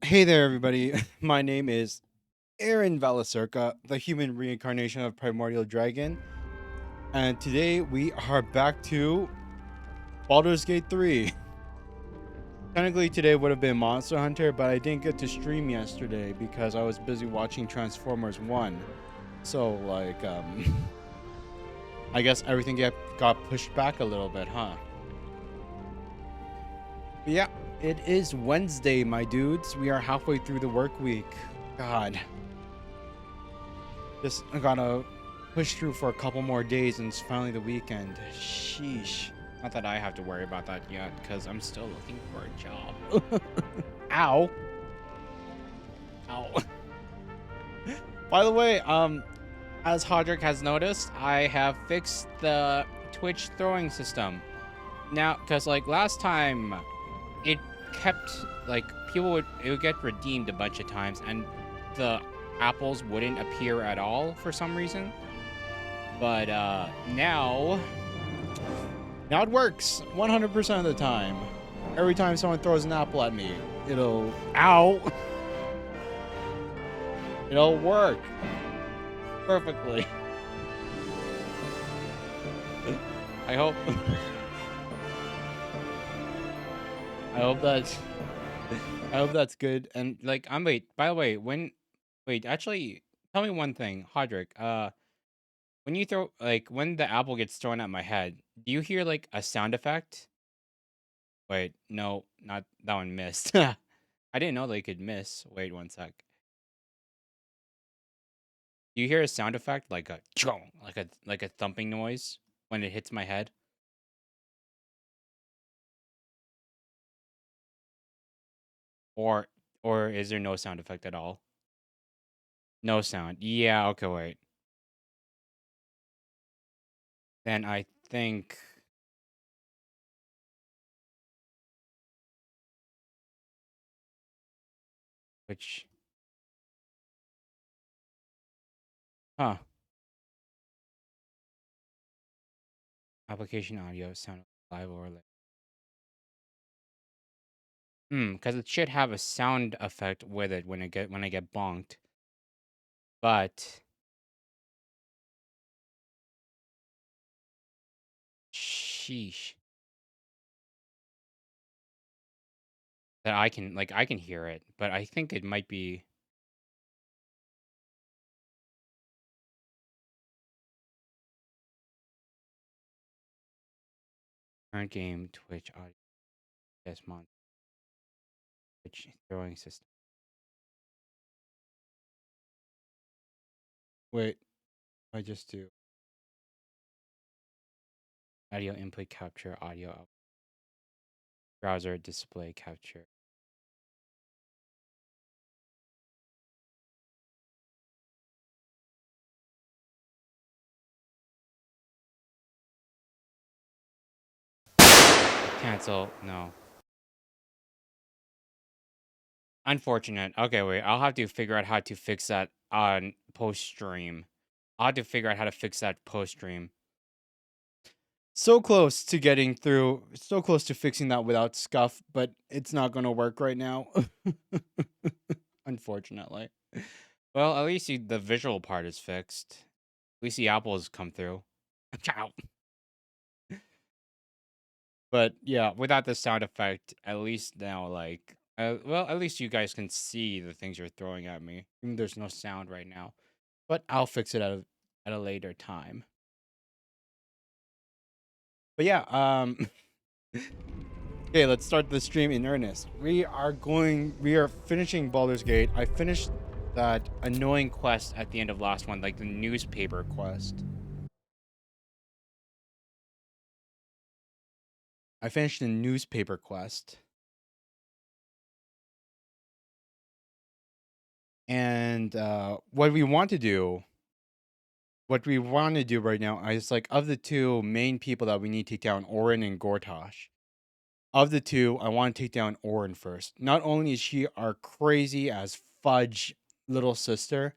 Hey there, everybody. My name is Aaron Valasurka, the human reincarnation of Primordial Dragon, and today we are back to Baldur's Gate 3. Technically, today would have been Monster Hunter, but I didn't get to stream yesterday because I was busy watching Transformers 1. So, I guess everything got pushed back a little bit, huh? But yeah, it is Wednesday, my dudes. We are halfway through the work week. God. Just gotta push through for a couple more days and it's finally the weekend. Sheesh. Not that I have to worry about that yet, because I'm still looking for a job. Ow. Ow. By the way, as Hodrick has noticed, I have fixed the Twitch throwing system. Now, because like last time, it kept like it would get redeemed a bunch of times and the apples wouldn't appear at all for some reason. But now it works 100% of the time. Every time someone throws an apple at me, it'll work perfectly. I hope I hope that's good. And like by the way, actually tell me one thing, Hodrick. When you throw when the apple gets thrown at my head, do you hear like a sound effect? Wait, no, not that one missed. I didn't know they could miss. Wait one sec. Do you hear a sound effect like a chong, like a thumping noise when it hits my head? Or is there no sound effect at all? No sound. Yeah, okay, wait. Then I think which huh. Application audio sound live or like because it should have a sound effect with it when I get bonked. But sheesh. That I can hear it, but I think it might be current game Twitch audio this month. Twitch throwing system. Wait, I just do audio input capture, audio out, browser display capture. Cancel. No. Unfortunate. Okay, wait. I'll have to figure out how to fix that on post stream. I'll have to figure out how to fix that post stream. So close to getting through, so close to fixing that without scuff, but it's not going to work right now. Unfortunately. Well, at least the visual part is fixed. At least the apples come through. Ciao. But yeah, without the sound effect, at least now, well, at least you guys can see the things you're throwing at me. Even there's no sound right now. But I'll fix it at a later time. But yeah, okay, let's start the stream in earnest. We are finishing Baldur's Gate. I finished that annoying quest at the end of last one, like the newspaper quest. I finished the newspaper quest. And what we want to do right now is like of the two main people that we need to take down, Orin and Gortosh. Of the two, I want to take down Orin first. Not only is she our crazy as fudge little sister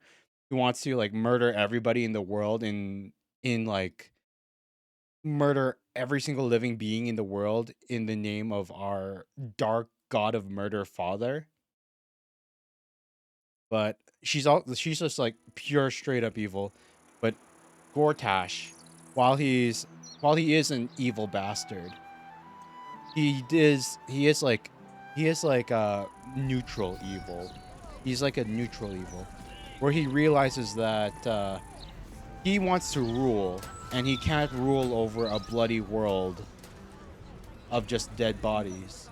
who wants to like murder everybody in the world in like murder every single living being in the world in the name of our dark god of murder father. But she's just like pure straight up evil. But Gortash, while he is an evil bastard, he is like a neutral evil. He's like a neutral evil, where he realizes that he wants to rule, and he can't rule over a bloody world of just dead bodies.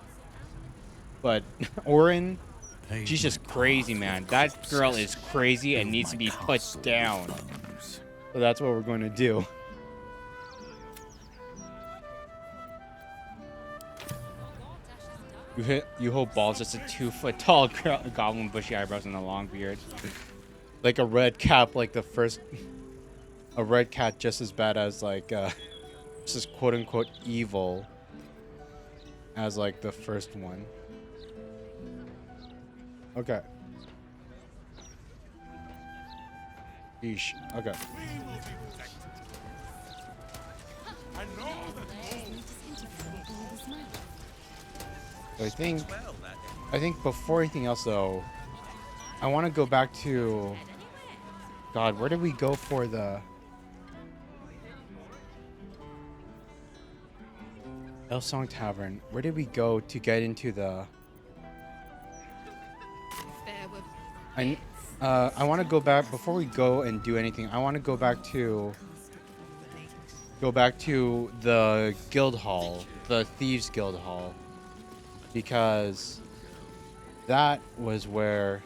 But Orin, she's just crazy, man. That girl is crazy and needs to be put down. So that's what we're going to do. You hope Ball's just a 2-foot tall goblin, bushy eyebrows, and a long beard. Like a red cap, like the first. A red cat just as bad as like just as quote unquote evil as like the first one. Okay. Yeesh. Okay. I think before anything else though, I want to go back to God, where did we go for the El Song Tavern? Where did we go to get into the I want to go back before we go and do anything. I want to go back to the guild hall, the Thieves Guild Hall, because that was where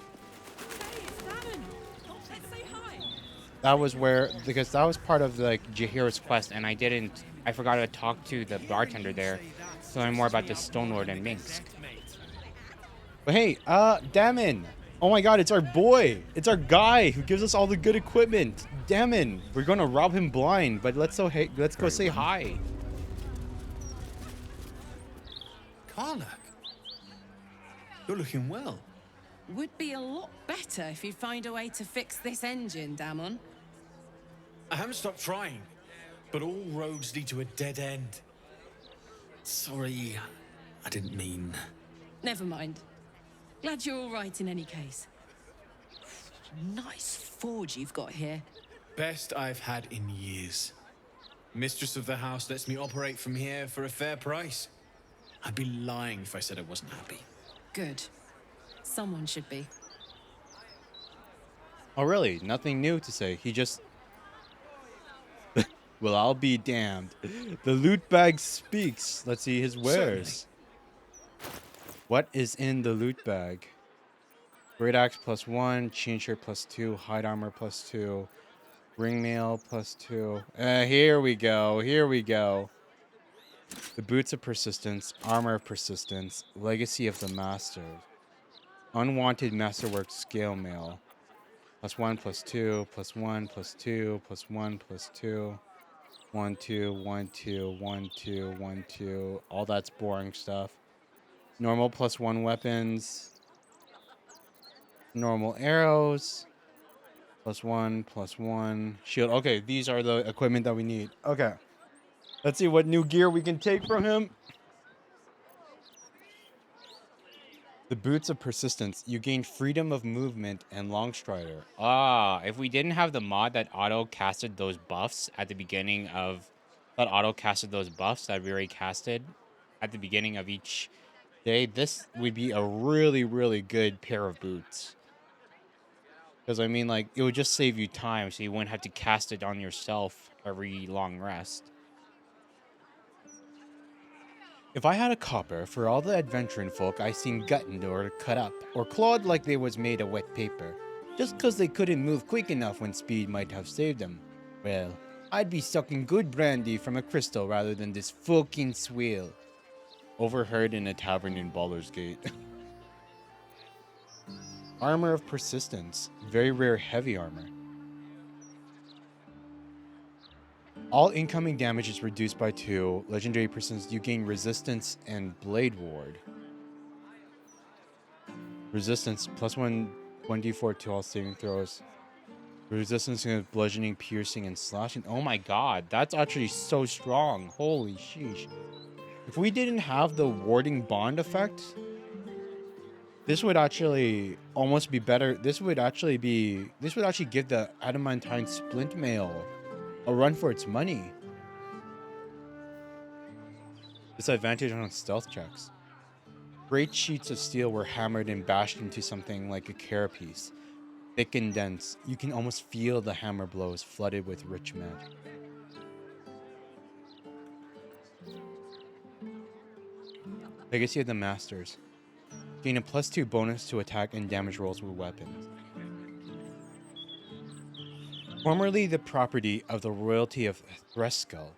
because that was part of like Jahir's quest, and I forgot to talk to the bartender there to learn more about the Stone Lord and Minsk. But hey, Damon! Oh my god, it's our boy! It's our guy who gives us all the good equipment! Damon! We're gonna rob him blind, but let's go say hi. Karlak, you're looking well. Would be a lot better if you'd find a way to fix this engine, Damon. I haven't stopped trying, but all roads lead to a dead end. Sorry, I didn't mean... Never mind. Glad you're all right in any case. Nice forge you've got here. Best I've had in years. Mistress of the house lets me operate from here for a fair price. I'd be lying if I said I wasn't happy. Good. Someone should be. Oh really? Nothing new to say. He just... Well, I'll be damned. The loot bag speaks. Let's see his wares. Certainly. What is in the loot bag? Great axe +1, chain shirt +2, hide armor +2, ring mail +2. Here we go. Here we go. The boots of persistence, armor of persistence, legacy of the master, unwanted masterwork scale mail. +1, +2, +1, +2, +1, +2. 1, 2, 1, 2, 1, 2, 1, 2. All that's boring stuff. Normal +1 weapons. Normal arrows. +1, +1. Shield. Okay, these are the equipment that we need. Okay. Let's see what new gear we can take from him. The boots of persistence. You gain freedom of movement and long strider. Ah, if we didn't have the mod that auto-casted those buffs at the beginning of... That auto-casted those buffs that we already casted at the beginning of each day, this would be a really, really good pair of boots. Because, I mean, like, it would just save you time, so you wouldn't have to cast it on yourself every long rest. If I had a copper for all the adventuring folk I seen gutted or cut up, or clawed like they was made of wet paper, just 'cause they couldn't move quick enough when speed might have saved them, well, I'd be sucking good brandy from a crystal rather than this fucking swill. Overheard in a tavern in Baldur's Gate. Armor of persistence. Very rare heavy armor. All incoming damage is reduced by 2. Legendary persistence, you gain resistance and blade ward. Resistance +1, 1d4 to all saving throws. Resistance to bludgeoning, piercing, and slashing. Oh my god, that's actually so strong. Holy sheesh. If we didn't have the warding bond effect, this would actually almost be better. This would actually give the adamantine splint mail a run for its money. Disadvantage on stealth checks. Great sheets of steel were hammered and bashed into something like a carapace. Thick and dense, you can almost feel the hammer blows flooded with rich magic. Legacy of the Masters. Gain a +2 bonus to attack and damage rolls with weapons. Formerly the property of the royalty of Threskull,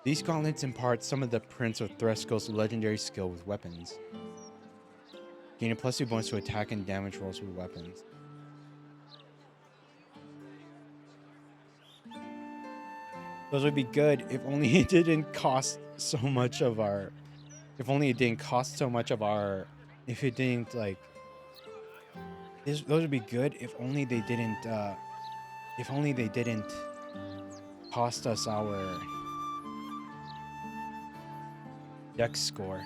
these gauntlets impart some of the Prince of Threskull's legendary skill with weapons. Gain a +2 bonus to attack and damage rolls with weapons. Those would be good if only it didn't cost so much of our... If only it didn't cost so much of our... If it didn't, like... Those would be good if only they didn't, if only they didn't cost us our... Dex score.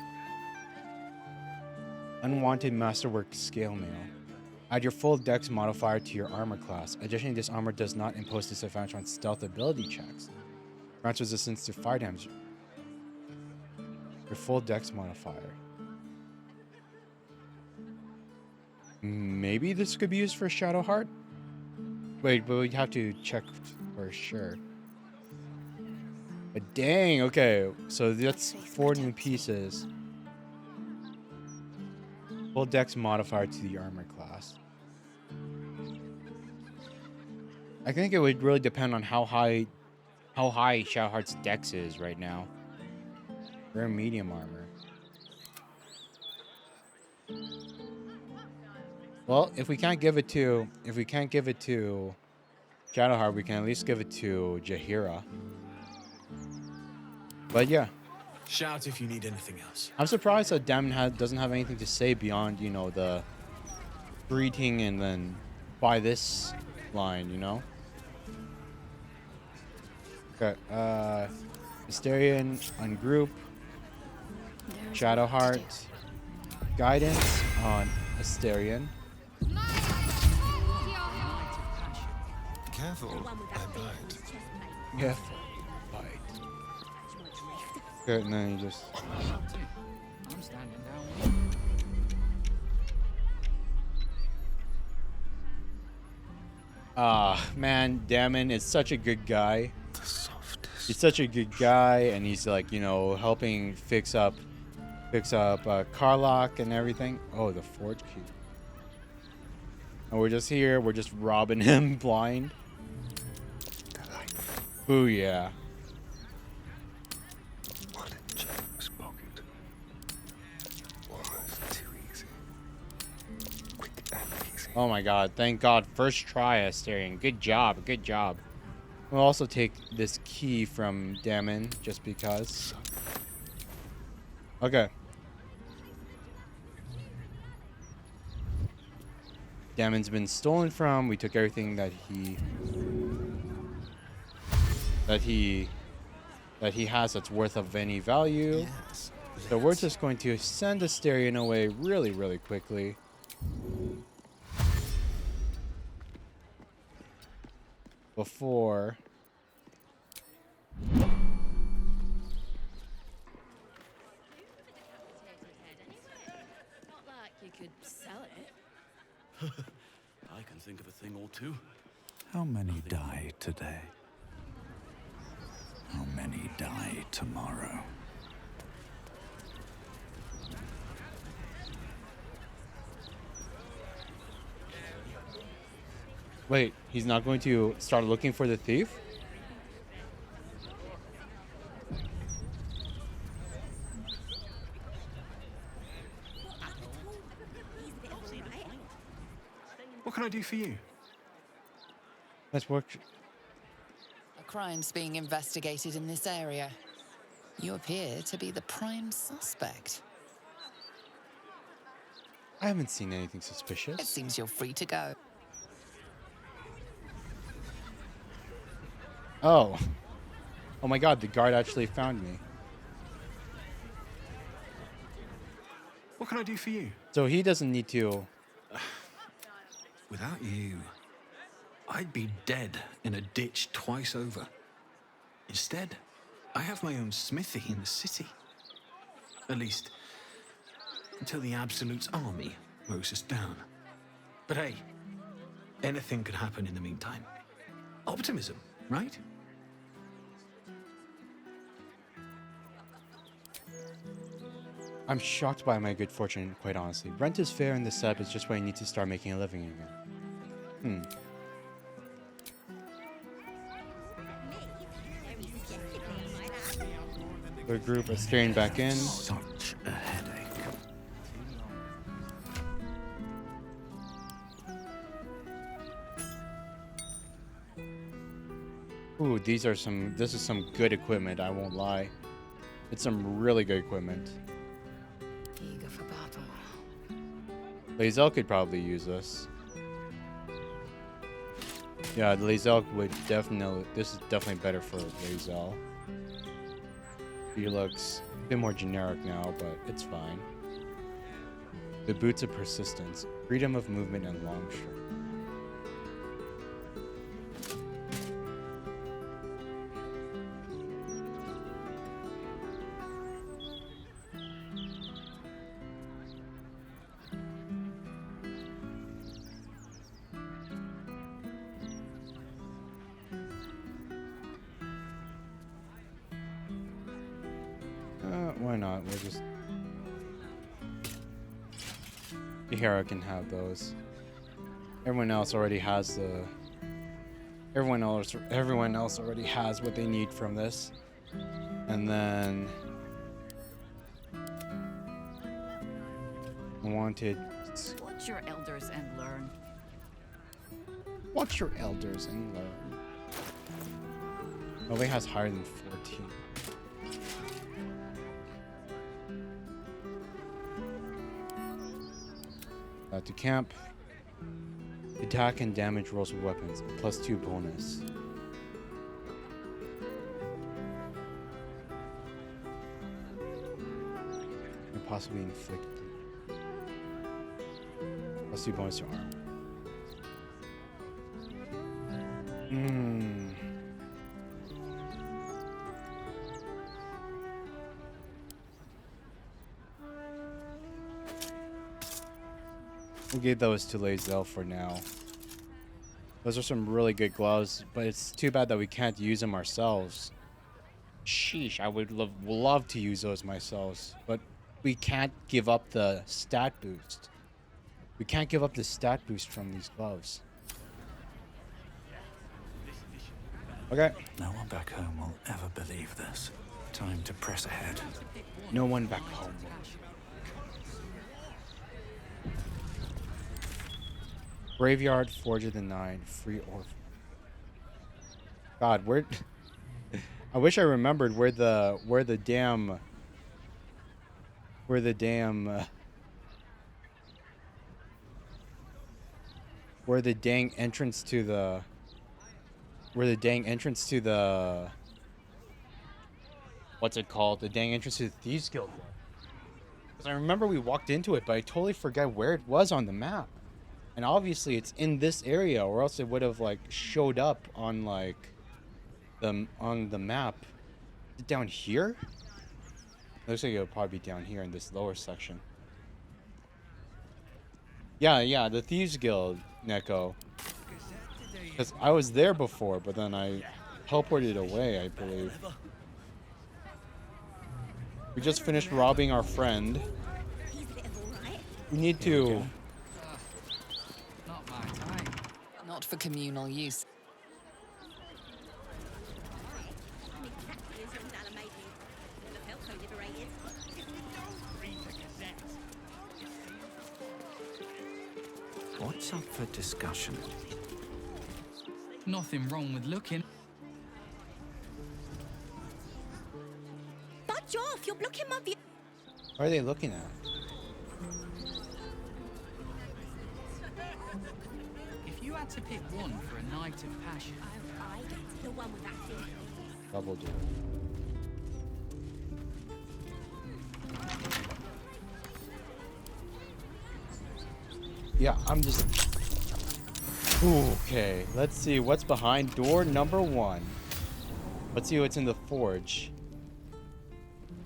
Unwanted Masterwork Scale Mail. Add your full Dex modifier to your armor class. Additionally, this armor does not impose disadvantage on stealth ability checks. Grants resistance to fire damage. Your full Dex modifier. Maybe this could be used for Shadowheart? Wait, but we'd have to check for sure. But dang, okay. So that's 4 new pieces. Full Dex modifier to the armor class. I think it would really depend on how high Shadowheart's Dex is right now. Rare medium armor. Well, if we can't give it to Shadowheart, we can at least give it to Jaheira. But yeah. Shout if you need anything else. I'm surprised that Damon doesn't have anything to say beyond, you know, the greeting and then by this line, you know? Okay, Asterion on group. Shadowheart. Guidance on Asterion. Careful, I bite. Careful, bite. Okay, and then you just... I'm standing down. Man, Damon is such a good guy. The softest. He's such a good guy, and he's like, you know, helping fix up Karlach and everything. Oh, the forge key. And we're just here, we're just robbing him blind. Delightful. Ooh, yeah. What a generous pocket. Almost too easy. Quick and easy. Oh my god, thank god. First try, Asterion. Good job, good job. We'll also take this key from Damon, just because. Okay. Damon's been stolen from. We took everything that he has that's worth of any value. Yes. So we're just going to send Asterion away really, really quickly. Before... Not like you could sell it. I can think of a thing or two. How many die today? How many die tomorrow? Wait, he's not going to start looking for the thief? What can I do for you? Let's work. A crime's being investigated in this area. You appear to be the prime suspect. I haven't seen anything It suspicious. seems you're free to go. Oh. Oh my god, the guard actually found me. What can I do for you? So he doesn't need to... Without you, I'd be dead in a ditch twice over. Instead, I have my own smithy in the city. At least, until the Absolute's army mows us down. But hey, anything could happen in the meantime. Optimism, right? I'm shocked by my good fortune, quite honestly. Rent is fair and the setup is just what I need to start making a living again. The group is staring back in. Such a headache. Ooh, this is some good equipment, I won't lie. It's some really good equipment. Eager for battle. Lae'zel could probably use this. Yeah, Lae'zel would definitely... This is definitely better for Lae'zel. He looks a bit more generic now, but it's fine. The Boots of Persistence. Freedom of movement and long strength. Why not? We'll just... Hera can have those. Everyone else already has the... Everyone else already has what they need from this. And then... Wanted... Watch your elders and learn. Watch your elders and learn. Nobody has higher than 14. Back to camp. Attack and damage rolls with weapons. +2 bonus. And possibly inflict. +2 bonus to armor. We'll give those to Lae'zel for now. Those are some really good gloves, but it's too bad that we can't use them ourselves. Sheesh, I would love to use those myself, but we can't give up the stat boost. We can't give up the stat boost from these gloves. Okay. No one back home will ever believe this. Time to press ahead. No one back home. Graveyard, Forge of the Nine, free orphan. God, where? I wish I remembered where the dang entrance to the what's it called? The dang entrance to the Thieves Guild. Because I remember we walked into it, but I totally forgot where it was on the map. And obviously it's in this area, or else it would have like showed up on like on the map. Is it down here? Looks like it'll probably be down here in this lower section. Yeah, the Thieves Guild, Neko. Because I was there before, but then I teleported away, I believe. We just finished robbing our friend. We need to... Not for communal use. What's up for discussion? Nothing wrong with looking. Budge off! You're blocking my view. What are they looking at? If you had to pick one for a night of passion, I get to Baldur. Yeah, I'm just... Okay, let's see what's behind door number 1. Let's see what's in the forge.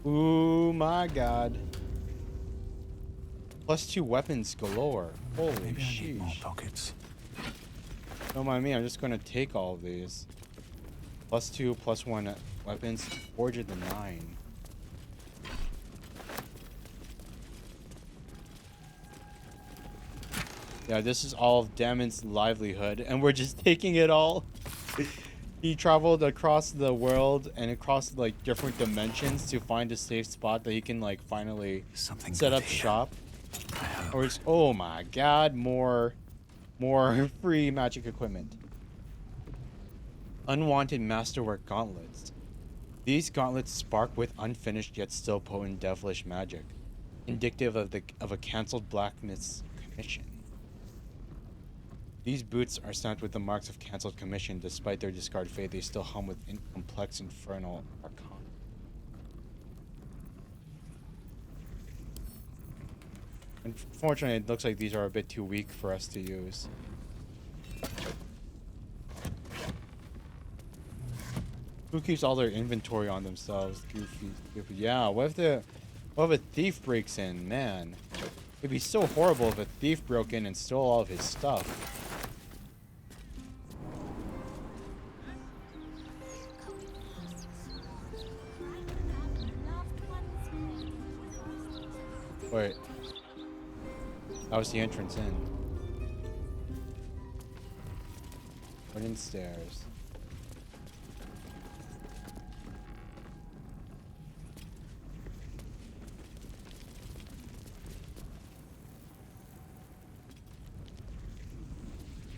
Ooh, my god. +2 weapons galore. Holy Maybe I need more sheesh. pockets. Don't mind me, I'm just gonna take all of these. +2, +1 weapons. Forge of the 9. Yeah, this is all of Damon's livelihood, and we're just taking it all. He traveled across the world and across like different dimensions to find a safe spot that he can like finally Something set good up here. shop. I hope. Or it's, oh my god, more free magic equipment. Unwanted masterwork gauntlets. These gauntlets spark with unfinished yet still potent devilish magic, indicative of a cancelled blacksmith's commission. These boots are stamped with the marks of cancelled commission. Despite their discarded fate, they still hum with complex infernal arcana. Unfortunately, it looks like these are a bit too weak for us to use. Who keeps all their inventory on themselves? Goofy. Yeah, what if a thief breaks in? Man, it'd be so horrible if a thief broke in and stole all of his stuff. Wait. That was the entrance in. Wooden stairs.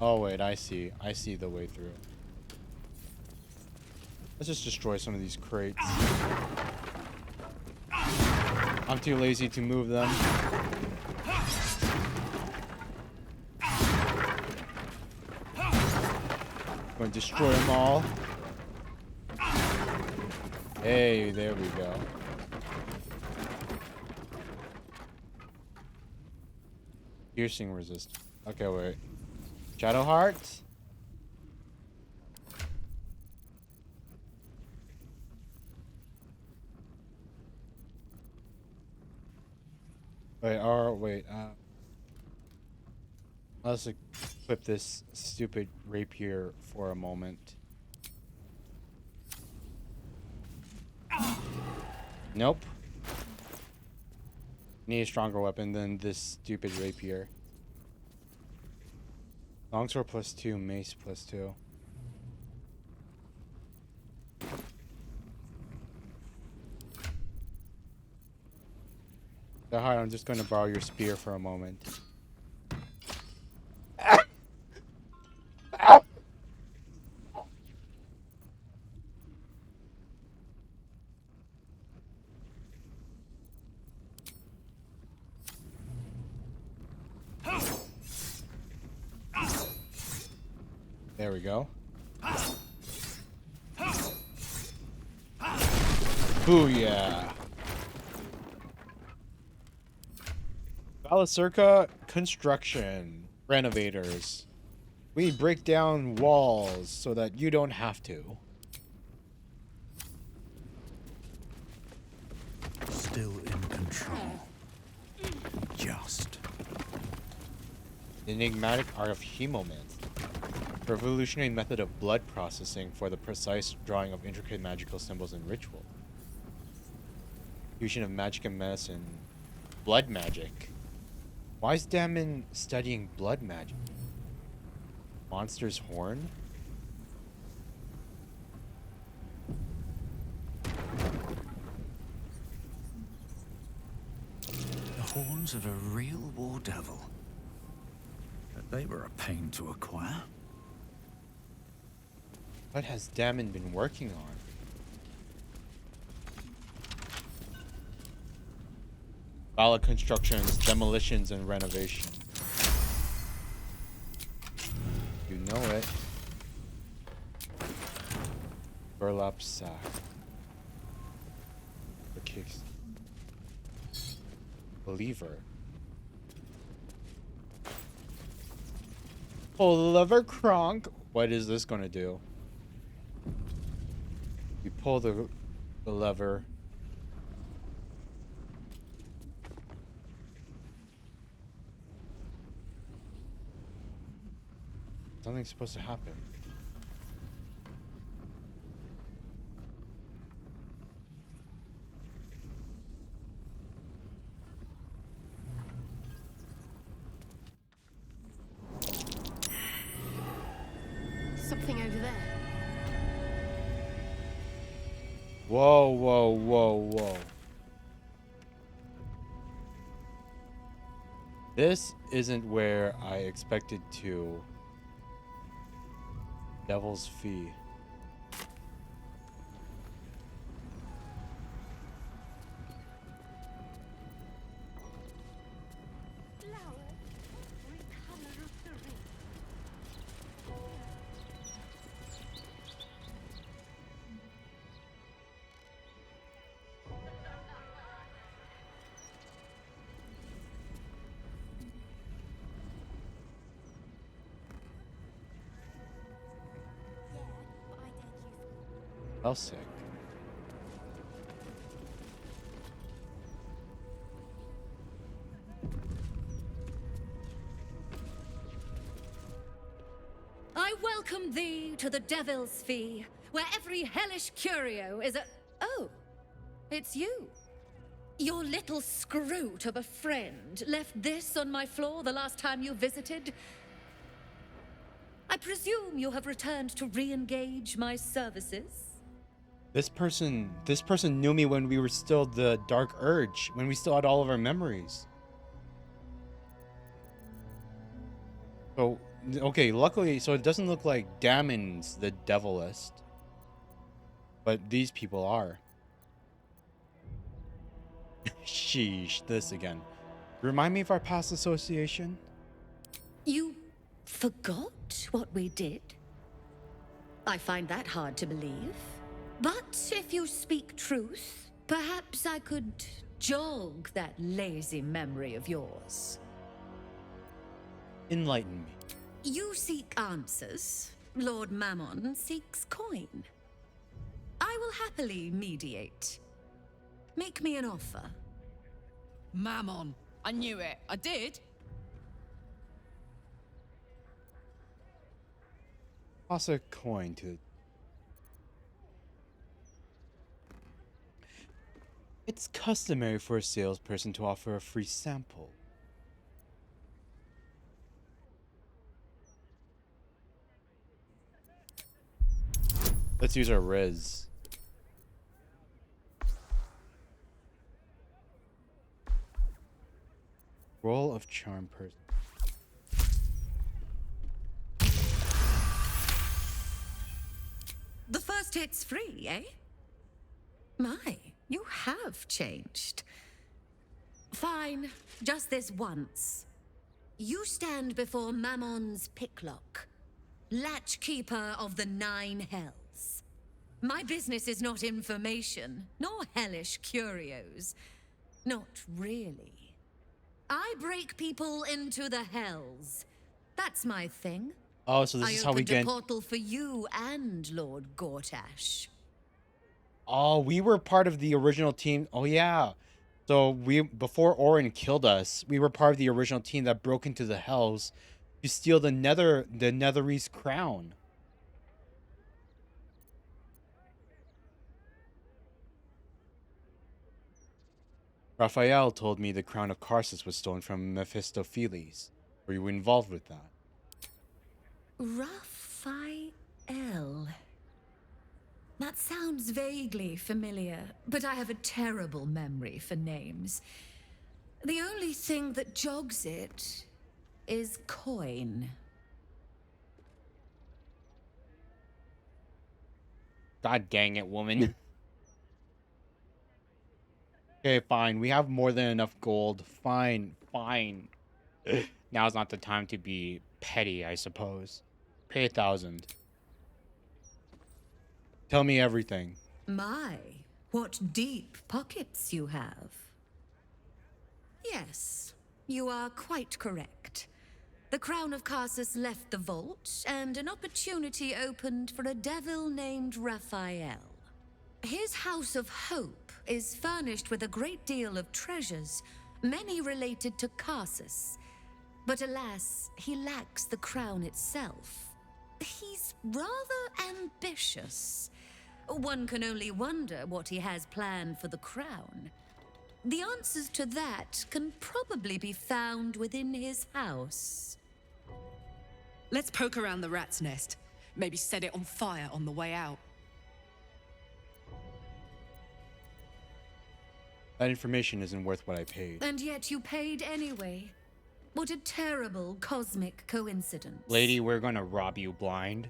Oh wait, I see. I see the way through. Let's just destroy some of these crates. I'm too lazy to move them. I'm going to destroy them all. Hey, there we go. Piercing resist. Okay, wait. Shadow Heart? Wait, let's equip this stupid rapier for a moment. Nope. Need a stronger weapon than this stupid rapier. Longsword +2, mace +2. Alright, I'm just going to borrow your spear for a moment. There we go. Booyah! Valacirca construction renovators. We break down walls so that you don't have to. Still in control. Just. The enigmatic art of hemomancy. Revolutionary method of blood processing for the precise drawing of intricate magical symbols and ritual. Fusion of magic and medicine. Blood magic. Why is Damon studying blood magic? Monster's horn? The horns of a real war devil. But they were a pain to acquire. What has Damon been working on? Valid constructions, demolitions, and renovation. You know it. Burlap sack. The kicks. Lever. Pull the lever, Kronk. What is this gonna do? You pull the lever. Something's supposed to happen. Something over there. Whoa, whoa, whoa, whoa. This isn't where I expected to. Devil's Fee. Sick. I welcome thee to the Devil's Fee, where every hellish curio is a... Oh, it's you. Your little scroot of a friend left this on my floor the last time you visited. I presume you have returned to re-engage my services? This person knew me when we were still the Dark Urge, when we still had all of our memories. So, okay, luckily, so it doesn't look like Damon's the Devilist. But these people are. Sheesh, this again. Remind me of our past association? You forgot what we did? I find that hard to believe. But if you speak truth, perhaps I could jog that lazy memory of yours. Enlighten me. You seek answers. Lord Mammon seeks coin. I will happily mediate. Make me an offer. Mammon. I knew it. I did. Toss a coin to... It's customary for a salesperson to offer a free sample. Let's use our Riz. Roll of charm person. The first hit's free, eh? My, you have changed. Fine, just this once. You stand before Mammon's picklock, latchkeeper of the 9 hells. My business is not information, nor hellish curios. Not really. I break people into the hells. That's my thing. Oh, so this is how we get... I opened a portal for you and Lord Gortash. Oh, we were part of the original team. Oh, yeah. So before Orin killed us, we were part of the original team that broke into the hells to steal the Netherese crown. Raphael told me the crown of Karsus was stolen from Mephistopheles. Were you involved with that? Raphael. That sounds vaguely familiar, but I have a terrible memory for names. The only thing that jogs it is coin. God dang it, woman. Okay, fine. We have more than enough gold. Fine, fine. Now's not the time to be petty, I suppose. Pay 1,000. Tell me everything. My, what deep pockets you have. Yes, you are quite correct. The Crown of Carsus left the vault, and an opportunity opened for a devil named Raphael. His House of Hope is furnished with a great deal of treasures, many related to Carsus. But alas, he lacks the crown itself. He's rather ambitious. One can only wonder what he has planned for the crown. The answers to that can probably be found within his house. Let's poke around the rat's nest. Maybe set it on fire on the way out. That information isn't worth what I paid. And yet you paid anyway. What a terrible cosmic coincidence. Lady, we're gonna rob you blind.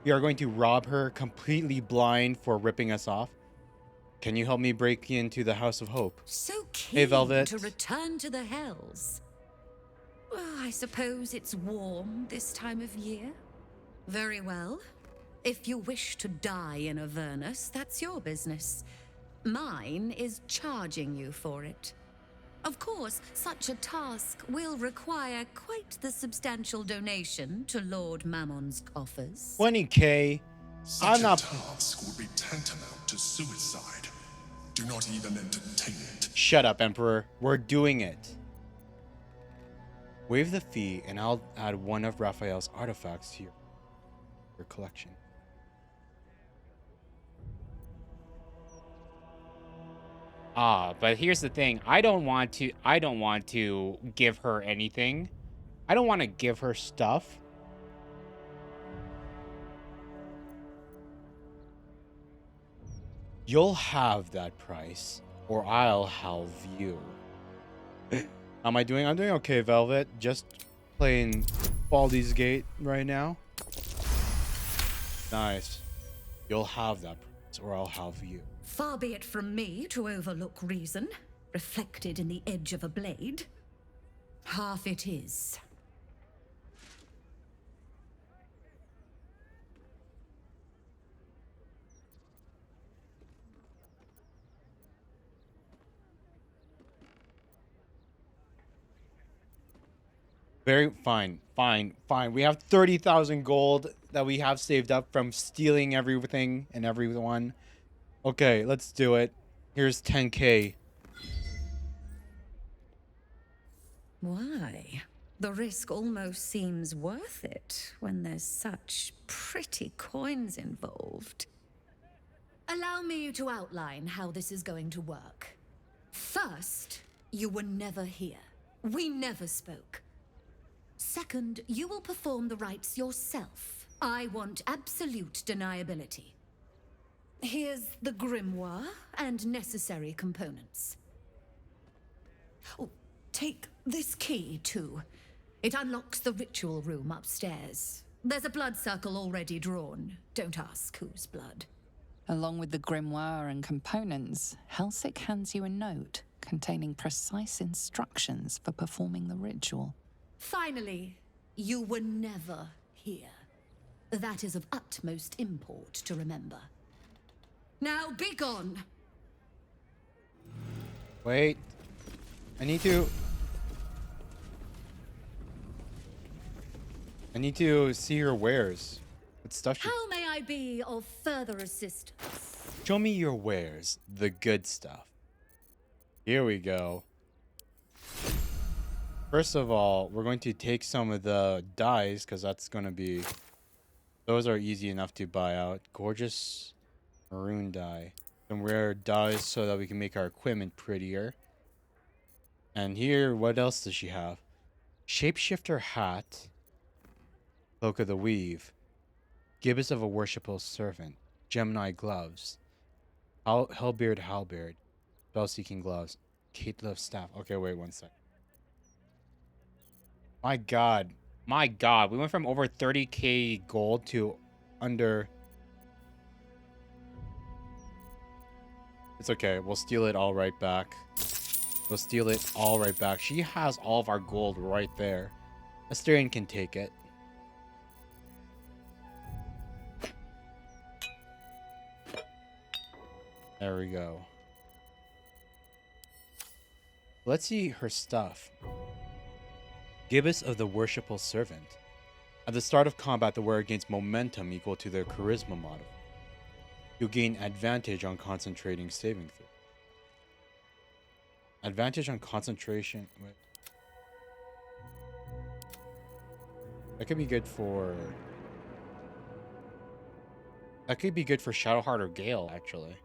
We are going to rob her completely blind for ripping us off. Can you help me break into the House of Hope? So keen Hey, Velvet. to return to the Hells. Well, I suppose it's warm this time of year. Very well. If you wish to die in Avernus, that's your business. Mine is charging you for it. Of course, such a task will require quite the substantial donation to Lord Mammon's coffers. 20K. Such I'm not. a task would be tantamount to suicide. Do not even entertain it. Shut up, Emperor. We're doing it. Waive the fee, and I'll add one of Raphael's artifacts to your collection. But here's the thing. I don't want to give her anything. I don't want to give her stuff. You'll have that price, or I'll have you. How am I doing? I'm doing okay, Velvet. Just playing Baldur's Gate right now. Nice. You'll have that price, or I'll have you. Far be it from me to overlook reason, reflected in the edge of a blade. Half it is. Very fine. We have 30,000 gold that we have saved up from stealing everything and everyone. Okay, let's do it. Here's 10K. Why? The risk almost seems worth it when there's such pretty coins involved. Allow me to outline how this is going to work. First, you were never here. We never spoke. Second, you will perform the rites yourself. I want absolute deniability. Here's the grimoire and necessary components. Oh, take this key, too. It unlocks the ritual room upstairs. There's a blood circle already drawn. Don't ask whose blood. Along with the grimoire and components, Helsik hands you a note containing precise instructions for performing the ritual. Finally, you were never here. That is of utmost import to remember. Now be gone! Wait. I need to see her wares. What stuff she... How may I be of further assistance? Show me your wares. The good stuff. Here we go. First of all, we're going to take some of the dyes, because that's going to be... Those are easy enough to buy out. Gorgeous maroon dye. Some rare dyes so that we can make our equipment prettier. And here, what else does she have? Shapeshifter hat. Cloak of the Weave. Gibbous of a Worshipful Servant. Gemini gloves. Hellbeard halberd. Spell-seeking gloves. Caitlin staff. Okay, wait one sec. My god. My god. We went from over 30k gold to under... It's okay. We'll steal it all right back. We'll steal it all right back. She has all of our gold right there. Astarion can take it. There we go. Let's see her stuff. Gibbous of the Worshipful Servant. At the start of combat, the warrior gains momentum equal to their charisma modifier. You'll gain advantage on concentrating saving throw. Advantage on concentration. Wait. That could be good for... That could be good for Shadowheart or Gale, actually.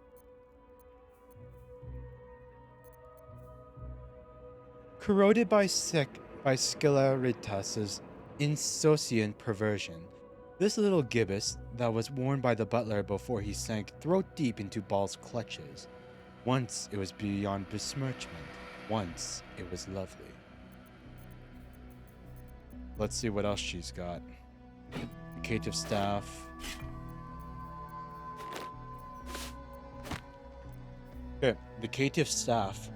Corroded by Scilaritas's insouciant perversion, this little gibbous that was worn by the butler before he sank throat deep into Baal's clutches. Once it was beyond besmirchment, once it was lovely. Let's see what else she's got. The Caitiff Staff. Okay, the Caitiff Staff.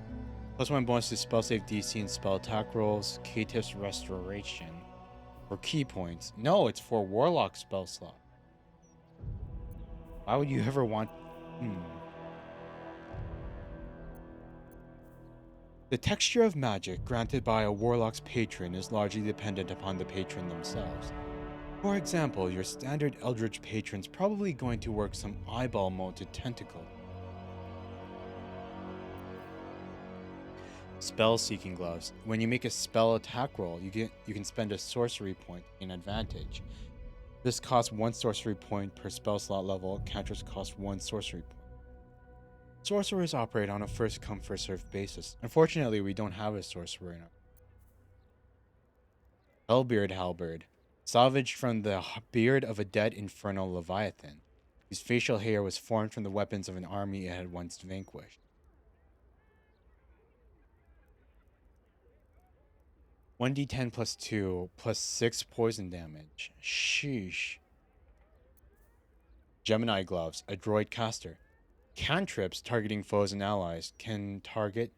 +1 bonus to spell save DC and spell attack rolls. Caitiff's Restoration. For key points. No, it's for Warlock spell slot. Why would you ever want... The texture of magic granted by a Warlock's patron is largely dependent upon the patron themselves. For example, your standard Eldritch patron's probably going to work some eyeball molded tentacle. Spell Seeking Gloves. When you make a spell attack roll, you can spend a sorcery point in advantage. This costs 1 sorcery point per spell slot level. Cantrips cost 1 sorcery point. Sorcerers operate on a first come first served basis. Unfortunately, we don't have a sorcerer in our Hellbeard Halberd. Salvaged from the beard of a dead infernal leviathan, whose facial hair was formed from the weapons of an army it had once vanquished. 1d10 plus 2 plus 6 poison damage. Sheesh. Gemini Gloves, a droid caster. Cantrips targeting foes and allies can target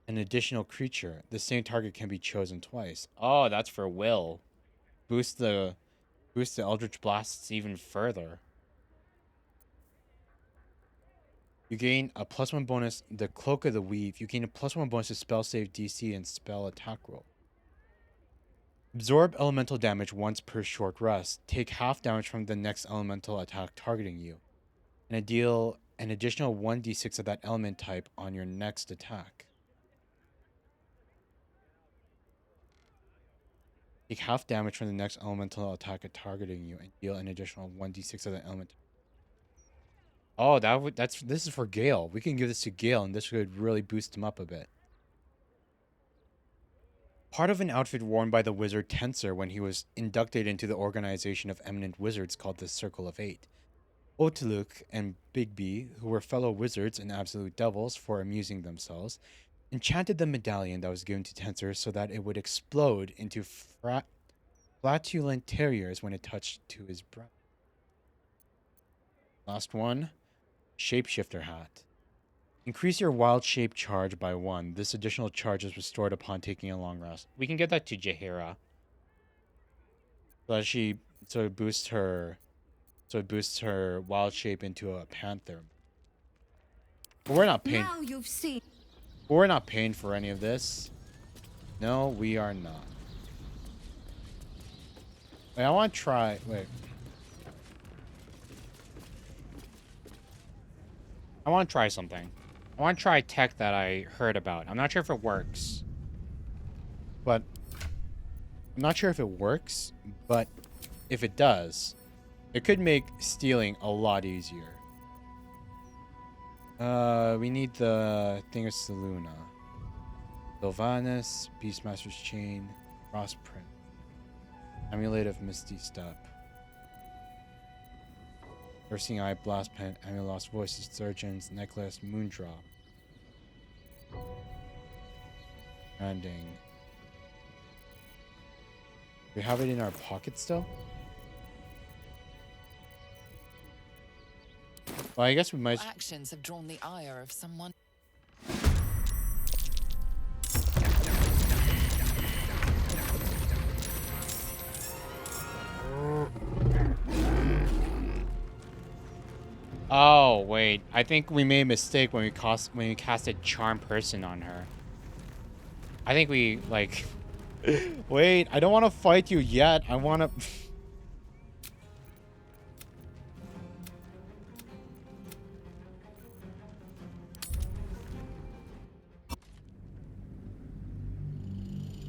an additional creature. The same target can be chosen twice. Oh, that's for will. Boost the Eldritch Blasts even further. You gain a +1 bonus, the Cloak of the Weave. You gain a +1 bonus to spell save DC and spell attack roll. Absorb elemental damage once per short rest. Take half damage from the next elemental attack targeting you. And deal an additional 1d6 of that element type on your next attack. Take half damage from the next elemental attack targeting you and deal an additional 1d6 of that element. Oh, this is for Gale. We can give this to Gale, and this would really boost him up a bit. Part of an outfit worn by the wizard Tensor when he was inducted into the organization of eminent wizards called the Circle of Eight. Otiluk and Bigby, who were fellow wizards and absolute devils for amusing themselves, enchanted the medallion that was given to Tensor so that it would explode into flatulent terriers when it touched to his breath. Last one. Shapeshifter Hat. Increase your wild shape charge by 1. This additional charge is restored upon taking a long rest. We can get that to Jaheira. So it boosts her wild shape into a panther. But we're not paying. Now you've seen. We're not paying for any of this. No, we are not. Wait, I want to try. Wait. I want to try something. I want to try tech that I heard about. I'm not sure if it works. But if it does, it could make stealing a lot easier. We need the thing of Seluna. Sylvanus, Beastmaster's Chain, Frostprint, Amulet of Misty Step, Piercing Eye, Blast Pen, Amulet of Lost Voices, Surgeons, Necklace, Moondrop, Branding. We have it in our pocket still? Well, I guess we might. Actions have drawn the ire of someone. Oh, wait. I think we made a mistake when we casted Charm Person on her. I think we, like... Wait, I don't want to fight you yet. I want to...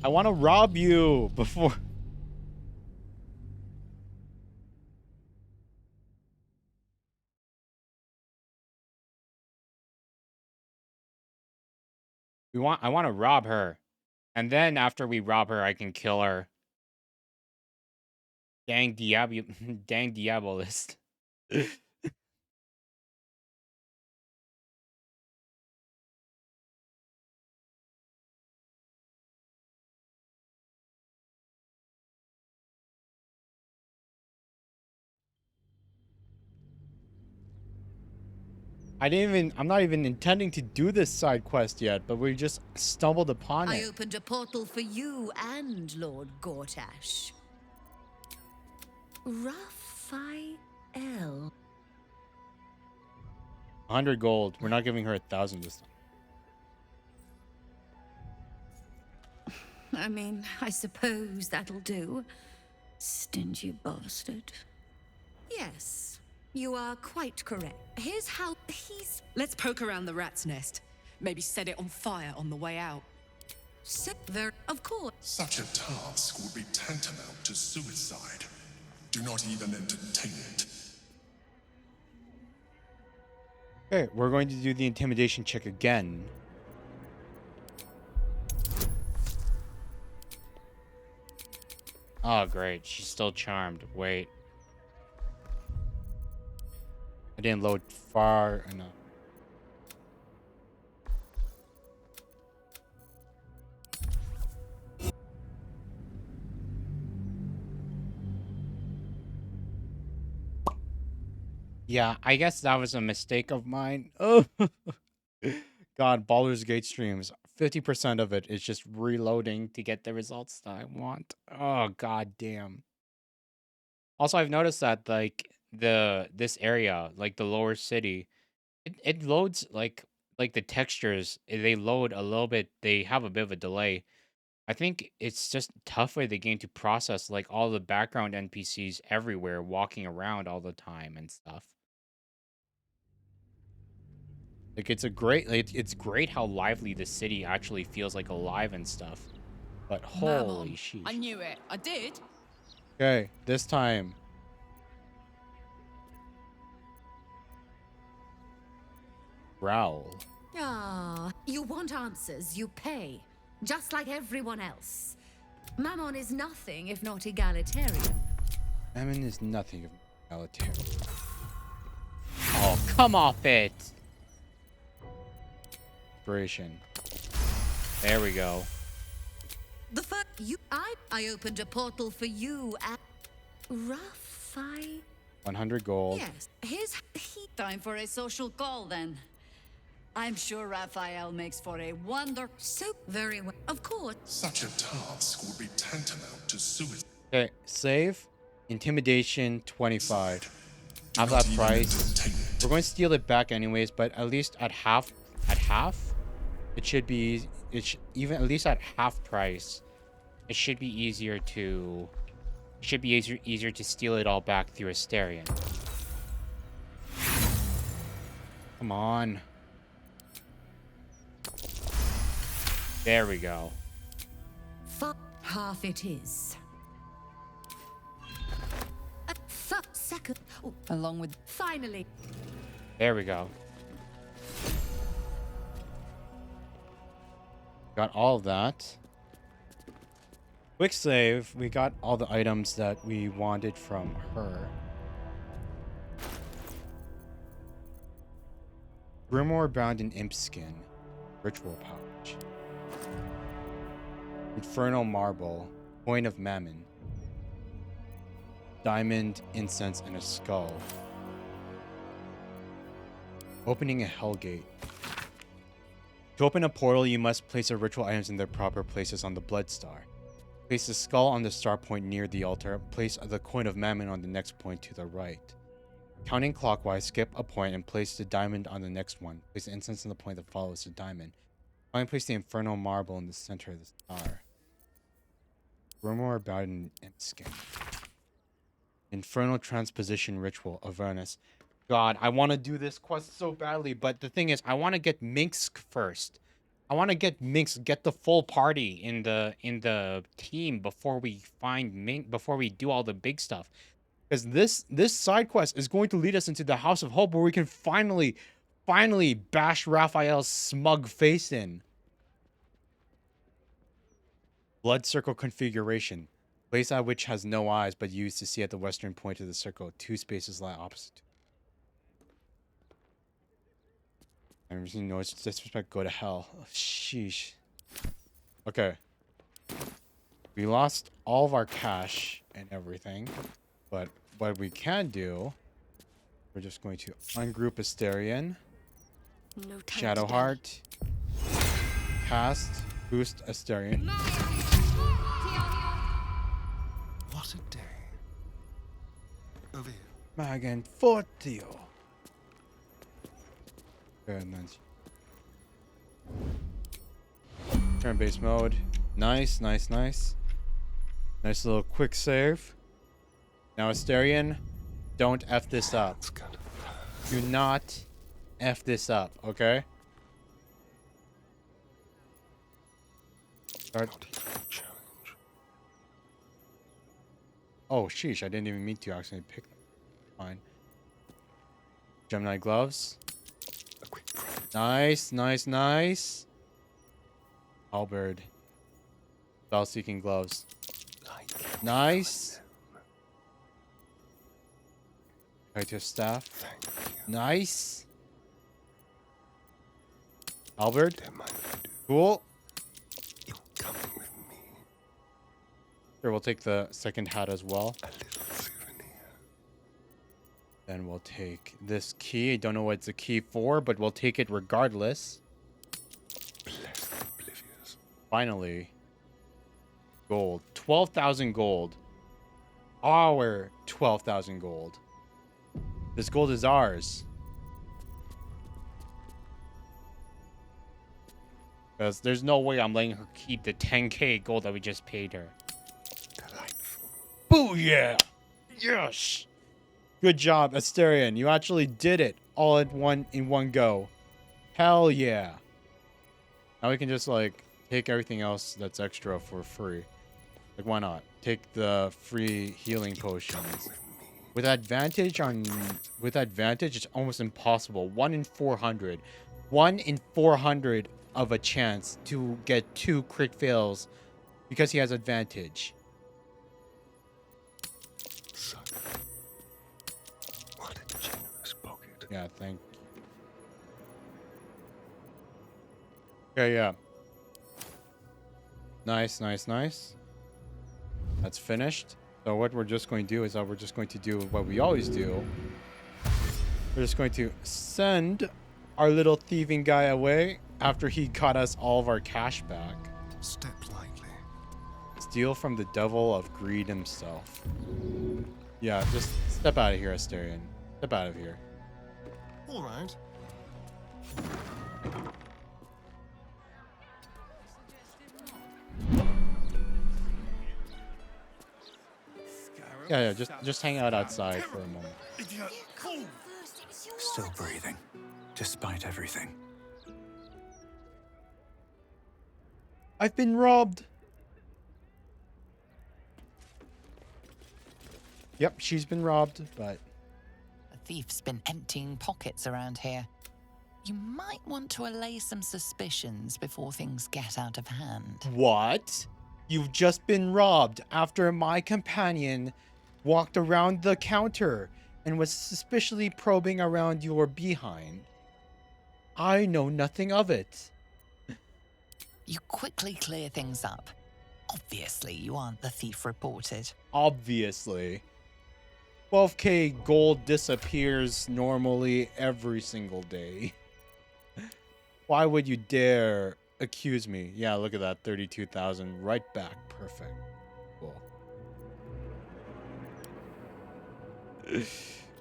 I want to rob you before... I want to rob her. And then after we rob her, I can kill her. Dang dang Diabolist. I'm not even intending to do this side quest yet, but we just stumbled upon I it. opened a portal for you and Lord Gortash. Raphael. 100 gold. We're not giving her 1,000 this time. I mean, I suppose that'll do. Stingy bastard. Yes, you are quite correct. Here's how he's... Let's poke around the rat's nest. Maybe set it on fire on the way out. So there, of course. Such a task would be tantamount to suicide. Do not even entertain it. Okay, we're going to do the intimidation check again. Oh, great. She's still charmed. Wait. I didn't load far enough. Yeah, I guess that was a mistake of mine. Oh, God, Baldur's Gate streams. 50% of it is just reloading to get the results that I want. Oh, God damn. Also, I've noticed that like this area, like the lower city, it loads like the textures, they load a little bit. They have a bit of a delay. I think it's just tough for the game to process like all the background NPCs everywhere walking around all the time and stuff. Like it's great how lively the city actually feels like alive and stuff. But holy sheesh. I knew it. I did. Okay, this time. Growl. Ah, you want answers, you pay. Just like everyone else. Mammon is nothing if not egalitarian. Mammon is nothing of egalitarian. Oh, come off it! Inspiration. There we go. The first I opened a portal for you at Raphael. 100 gold. Yes, here's Time for a social call then. I'm sure Raphael makes for a wonder. So very well. Of course. Such a task would be tantamount to suicide. Okay, save. Intimidation 25. Have that price. We're going to steal it back anyways, but at least at half, it should be. Even at least at half price, it should be easier to. It should be easier to steal it all back through Asterion. Come on. There we go. Half it is. Second. Oh, along with... Finally. There we go. Got all of that. Quick save. We got all the items that we wanted from her. Grimoire bound in imp skin. Ritual pouch. Infernal marble. Coin of mammon. Diamond, incense, and a skull. Opening a hellgate. To open a portal, you must place the ritual items in their proper places on the blood star. Place the skull on the star point near the altar. Place the coin of mammon on the next point to the right. Counting clockwise, skip a point and place the diamond on the next one. Place the incense on the point that follows the diamond. Finally, place the infernal marble in the center of the star. Rumor about an skin. Infernal transposition ritual, Avernus. God, I want to do this quest so badly, but the thing is, I want to get Minsk first. I want to get Minsk, get the full party in the team before we find Mink, before we do all the big stuff. Because this side quest is going to lead us into the House of Hope, where we can finally bash Raphael's smug face in. Blood circle configuration. Place at which has no eyes, but used to see at the western point of the circle. 2 spaces lie opposite. I'm using noise disrespect. Go to hell. Oh, sheesh. Okay. We lost all of our cash and everything, but what we can do, we're just going to ungroup Asterion, Shadowheart, cast, boost Asterion. What a day. Over here. Magan Fortio. Okay, and then turn-based mode. Nice. Nice little quick save. Now, Asterion, don't F this up. Do not F this up, okay? Start. Oh, sheesh, I didn't even mean to actually pick them. Fine. Gemini gloves. Nice. Halberd. Spell-seeking gloves. Nice. Righteous staff. Nice. Halberd. Cool. Sure, we'll take the second hat as well. Then we'll take this key. I don't know what it's a key for, but we'll take it regardless. Finally. Gold. 12,000 gold. Our 12,000 gold. This gold is ours. Because there's no way I'm letting her keep the 10k gold that we just paid her. Booyah! Yes! Good job, Asterion. You actually did it all in one go. Hell yeah. Now we can just like take everything else that's extra for free. Like, why not? Take the free healing potions. With advantage, it's almost impossible. 1 in 400. 1 in 400 of a chance to get 2 crit fails because he has advantage. What a generous pocket. Yeah, thank you. Okay, yeah. Nice. That's finished. So what we're just going to do is we're just going to do what we always do. We're just going to send our little thieving guy away after he got us all of our cash back. Step lightly. Steal from the devil of greed himself. Yeah, just step out of here, Asterion. Step out of here. All right. Yeah, just hang out outside for a moment. Still breathing, despite everything. I've been robbed. Yep, she's been robbed, but The thief's been emptying pockets around here. You might want to allay some suspicions before things get out of hand. what? You've just been robbed after my companion walked around the counter and was suspiciously probing around your behind. I know nothing of it. You quickly clear things up. Obviously, you aren't the thief reported. Obviously. 12k gold disappears normally every single day. Why would you dare accuse me? Yeah, look at that. 32,000 right back. Perfect. Cool.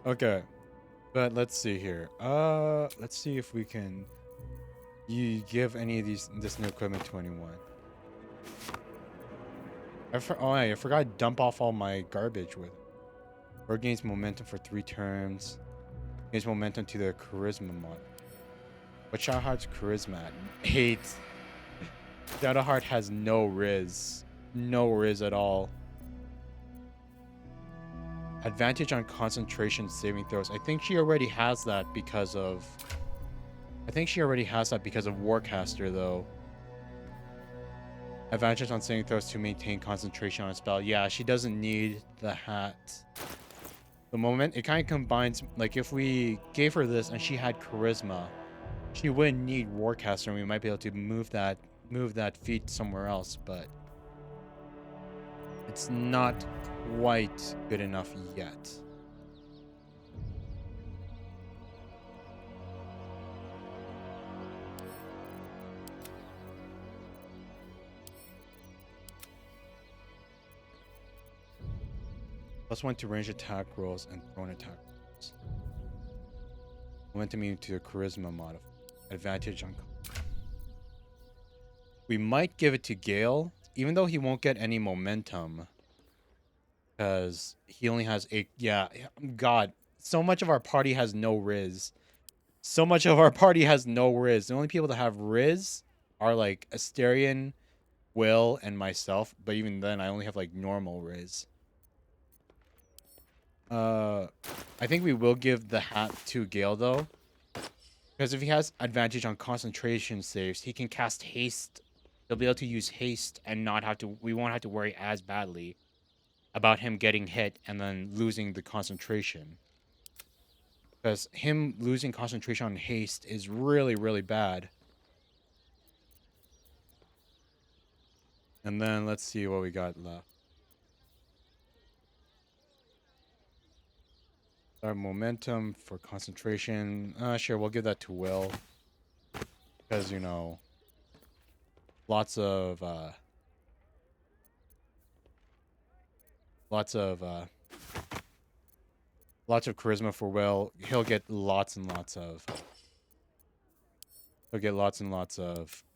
Okay. But let's see here. Let's see if we can you give any of this new equipment to anyone. Oh yeah, I forgot to dump off all my garbage with. Or gains momentum for 3 turns. Gains momentum to the charisma mod. But Shadowheart's charisma at 8. Shadowheart has no riz. No riz at all. Advantage on concentration saving throws. I think she already has that because of... Warcaster, though. Advantage on saving throws to maintain concentration on a spell. Yeah, she doesn't need the hat. The moment it kind of combines, like if we gave her this and she had charisma, she wouldn't need Warcaster, and we might be able to move that feat somewhere else, but it's not quite good enough yet. +1 to range attack rolls and thrown attack rolls. Momentum to the charisma modifier. Advantage on... We might give it to Gale, even though he won't get any momentum. Because he only has 8... Yeah, God. So much of our party has no Riz. The only people that have Riz are like Asterion, Will, and myself. But even then, I only have like normal Riz. I think we will give the hat to Gale, though. Because if he has advantage on concentration saves, he can cast haste. He'll be able to use haste and not have to... We won't have to worry as badly about him getting hit and then losing the concentration. Because him losing concentration on haste is really, really bad. And then let's see what we got left. Our momentum for concentration. Sure, we'll give that to Will. Because, you know, lots of charisma for Will. He'll get lots and lots of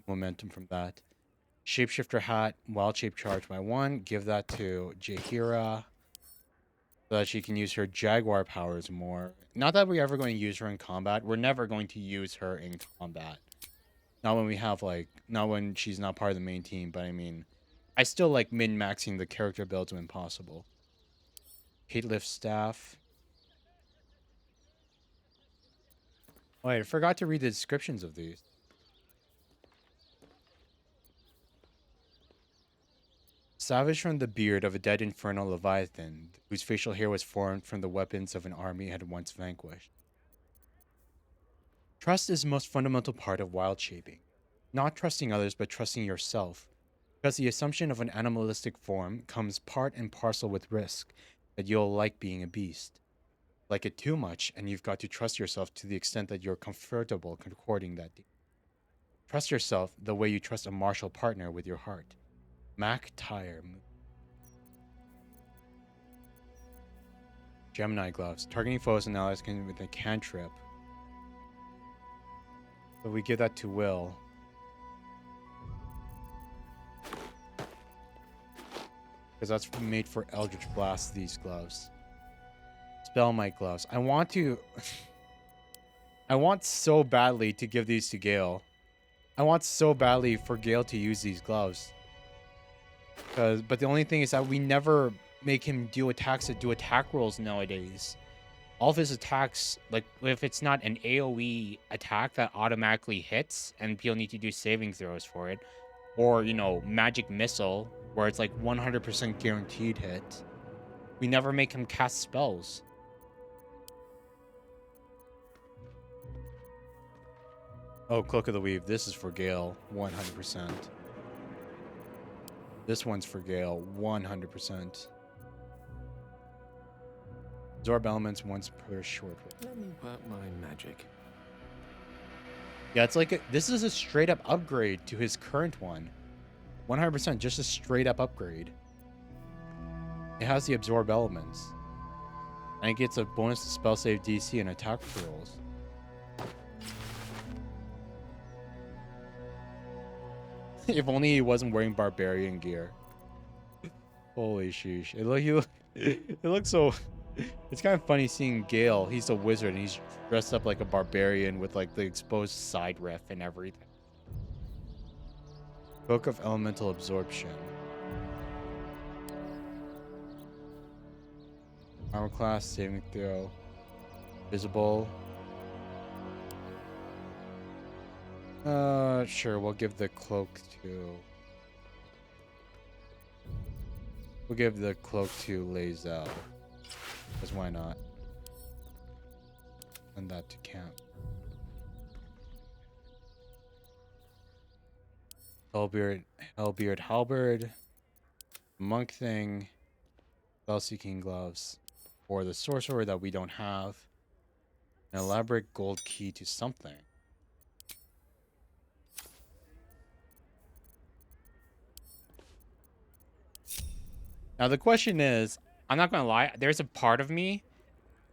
momentum from that. Shapeshifter hat, wild shape charge by 1. Give that to Jaheira. So that she can use her Jaguar powers more. Not that we're ever going to use her in combat. We're never going to use her in combat. Not when we have, like... Not when she's not part of the main team. But, I mean... I still like min-maxing the character builds when possible. Hate lift staff. Oh, wait, I forgot to read the descriptions of these. Savage from the beard of a dead infernal leviathan, whose facial hair was formed from the weapons of an army it had once vanquished. Trust is the most fundamental part of wild shaping. Not trusting others, but trusting yourself. Because the assumption of an animalistic form comes part and parcel with risk, that you'll like being a beast. Like it too much, and you've got to trust yourself to the extent that you're comfortable concording that deed. Trust yourself the way you trust a martial partner with your heart. Mac Tire. Gemini gloves. Targeting foes and allies can with a cantrip. So we give that to Will. Because that's made for Eldritch Blast, these gloves. Spellmite gloves. I want to... I want so badly to give these to Gale. I want so badly for Gale to use these gloves. But the only thing is that we never make him do attacks that do attack rolls nowadays. All of his attacks, like if it's not an AoE attack that automatically hits and people need to do saving throws for it, or, you know, magic missile where it's like 100% guaranteed hit, we never make him cast spells. Oh, Cloak of the Weave. This is for Gale, 100%. This one's for Gale, 100%. Absorb elements once per short. Let me work my magic. Yeah, it's like this is a straight up upgrade to his current one. 100%, just a straight up upgrade. It has the absorb elements. And it gets a bonus to spell save DC and attack rolls. If only he wasn't wearing barbarian gear. Holy sheesh. It looks so... It's kind of funny seeing Gale. He's a wizard and he's dressed up like a barbarian with like the exposed side ref and everything. Book of Elemental Absorption. Armor class, saving throw. Visible. Sure, we'll give the cloak to... We'll give the cloak to Lae'zel. Because why not? Send that to camp. Hellbeard halberd. Monk thing. Spell-seeking gloves. Or the sorcerer that we don't have. An elaborate gold key to something. Now the question is, I'm not gonna lie, there's a part of me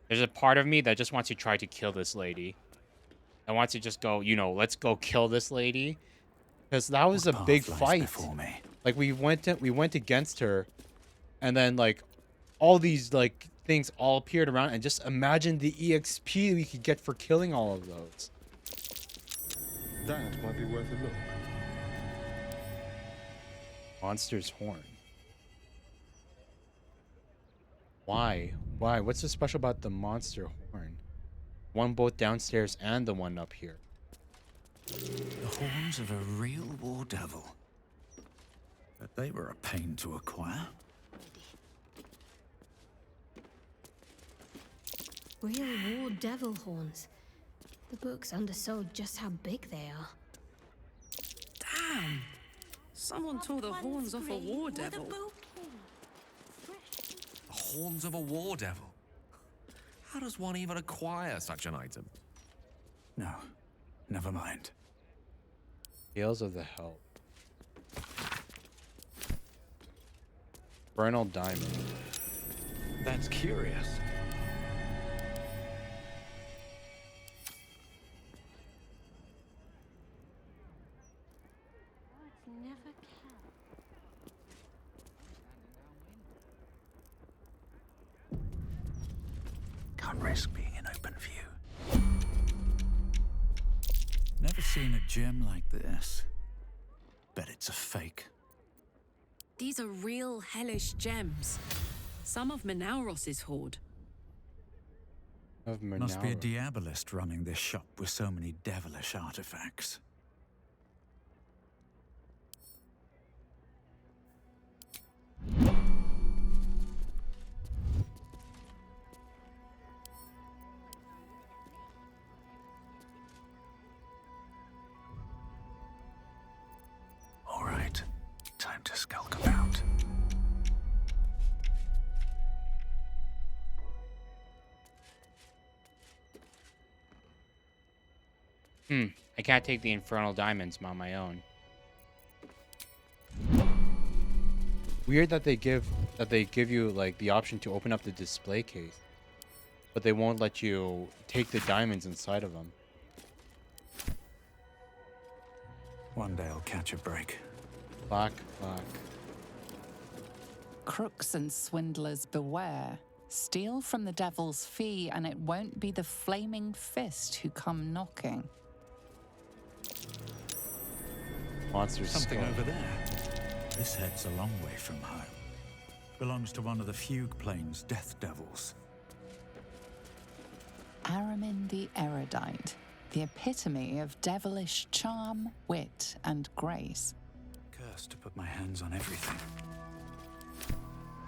that just wants to try to kill this lady. I want to just go, you know, let's go kill this lady. Because that was a big fight. Like we went against her, and then like all these like things all appeared around, and just imagine the EXP we could get for killing all of those. That might be worth a look. Monster's horn. Why? Why? What's so special about the monster horn? One both downstairs and the one up here. The horns of a real war devil. But they were a pain to acquire. Real war devil horns. The book's undersold just how big they are. Damn! Someone tore the horns off a war devil. The horns of a war devil? How does one even acquire such an item? No, never mind. Gales of the Hell. Vernal Diamond. That's curious. Can't risk being in open view. Never seen a gem like this. Bet it's a fake. These are real hellish gems. Some of Menauros's hoard. Must be a diabolist running this shop with so many devilish artifacts. All right, time to skulk about. I can't take the infernal diamonds on my own. Weird that they give you like the option to open up the display case, but they won't let you take the diamonds inside of them. One day I'll catch a break. Black. Crooks and swindlers beware. Steal from the devil's fee, and it won't be the flaming fist who come knocking. Monster Something skull. over there. This head's a long way from home. Belongs to one of the Fugue Plains death devils. Aramin the Erudite, the epitome of devilish charm, wit, and grace. Cursed to put my hands on everything.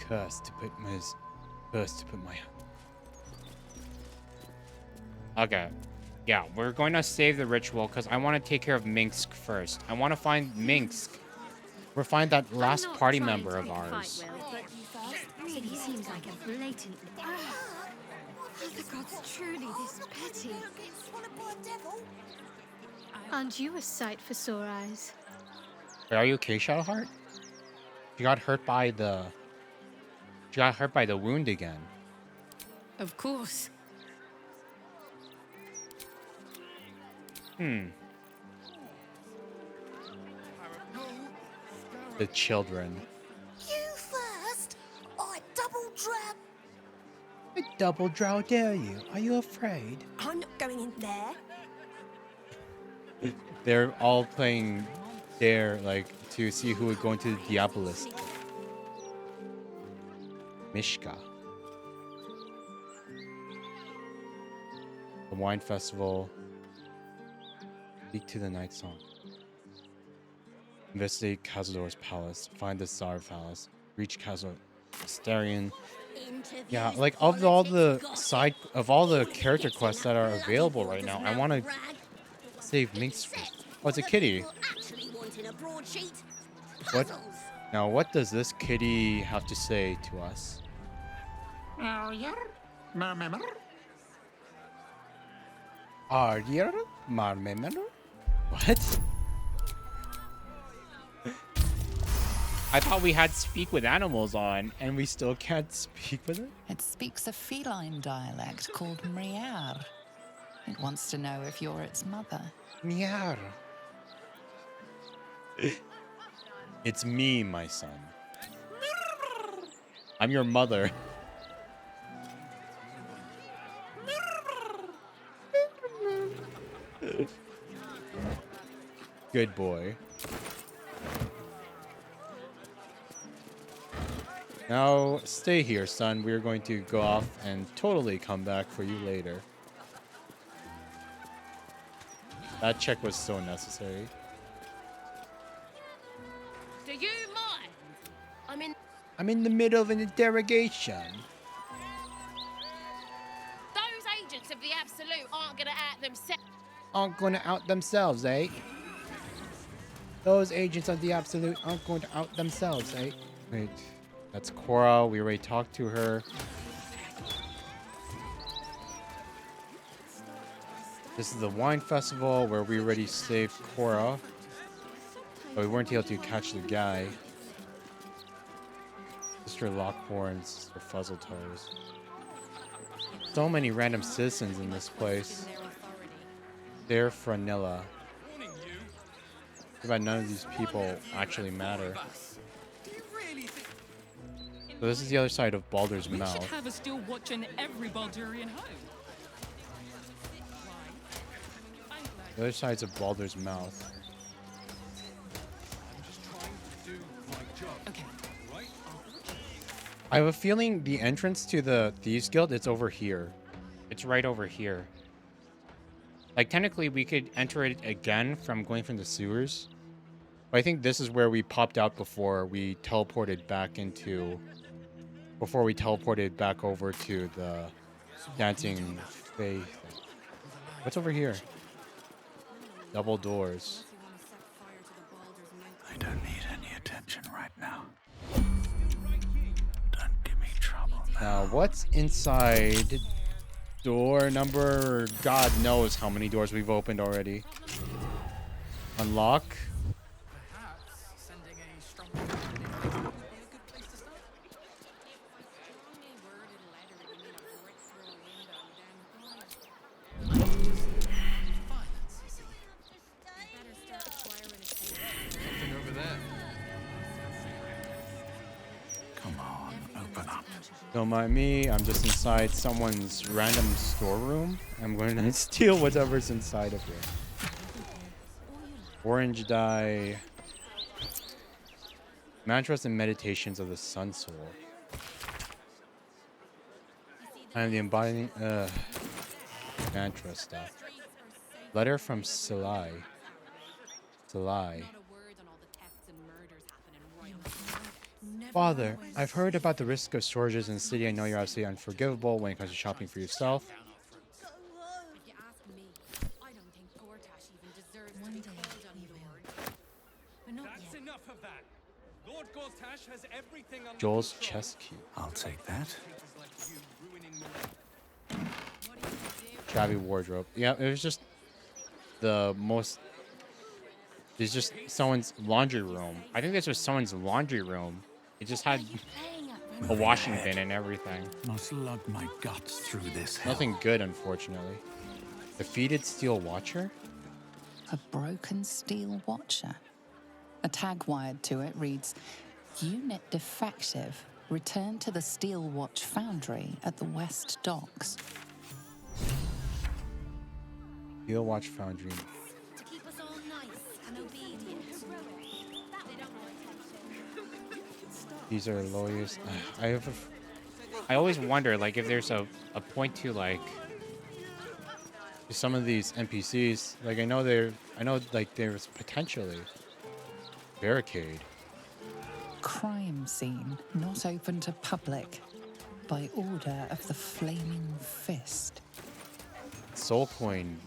Cursed to put my. Okay. Yeah, we're going to save the ritual because I want to take care of Minsk first. I want to find Minsk. We'll find that last party member of ours. Really seems like a blatant. Are the gods truly this petty? Aren't you a sight for sore eyes? Wait, are you okay, Shadowheart? She got hurt by the wound again. Of course. The children. You first? I double drop. I double draw dare you. Are you afraid? I'm not going in there. They're all playing Dare, like, to see who would go into the Diabolist. Mishka. The wine festival. Speak to the night song. Investigate Cazador's palace. Find the Tsar palace. Reach Cazador. Asterion. Yeah, like of all the character quests that are available right now, I want to save Minx first. Oh, it's a kitty. What? Now, what does this kitty have to say to us? Aryer Marmemer? What? I thought we had speak with animals on, and we still can't speak with it? It speaks a feline dialect called Mriar. It wants to know if you're its mother. Miar. It's me, my son. I'm your mother. Good boy. Now, stay here, son. We're going to go off and totally come back for you later. That check was so necessary. Do you mind? I'm in the middle of an interrogation. Those agents of the Absolute aren't gonna out themselves. Aren't going to out themselves, eh? Those agents of the Absolute aren't going to out themselves, eh? Wait, that's Cora. We already talked to her. This is the wine festival where we already saved Cora. But we weren't able to catch the guy. Sister Lockhorn, Sister Fuzzletoes. So many random citizens in this place. They're Franilla. But none of these people actually matter. So this is the other side of Baldur's We should mouth. have a still watching every Baldurian home. The other side's of Baldur's mouth. I have a feeling the entrance to the Thieves Guild, it's over here. It's right over here. Like, technically, we could enter it again from going from the sewers. But I think this is where we popped out before we teleported back into... Before we teleported back over to the Dancing Fae thing. What's over here? Double doors. I don't need any attention right now. Don't give me trouble Now, what's inside door number... God knows how many doors we've opened already. Unlock. Something over there. Come on, open up. Don't mind me, I'm just inside someone's random storeroom. I'm going to steal whatever's inside of here. Orange dye. Mantras and meditations of the Sun Soul. I am the embodying mantra stuff. Letter from Salai. Salai. Father, I've heard about the risk of shortages in the city. I know you're obviously unforgivable when it comes to shopping for yourself. That's enough of that. Lord Gortash has everything under Joel's control. chest key. I'll take that. Shabby wardrobe. Yeah, it was just the most... It's just someone's laundry room. I think this was someone's laundry room. It just had A washing bin and everything. Must lug my guts through this hell. Nothing good, unfortunately. Defeated Steel Watcher? A broken steel watcher. A tag wired to it reads, Unit defective. Return to the Steel Watch Foundry at the West Docks. Steel Watch Foundry. To keep us all nice and obedient. These are lawyers. I always wonder, like, if there's a point to, like, some of these NPCs. Like, I know like there's potentially barricade. Crime scene not open to public by order of the Flaming Fist. Soul coin.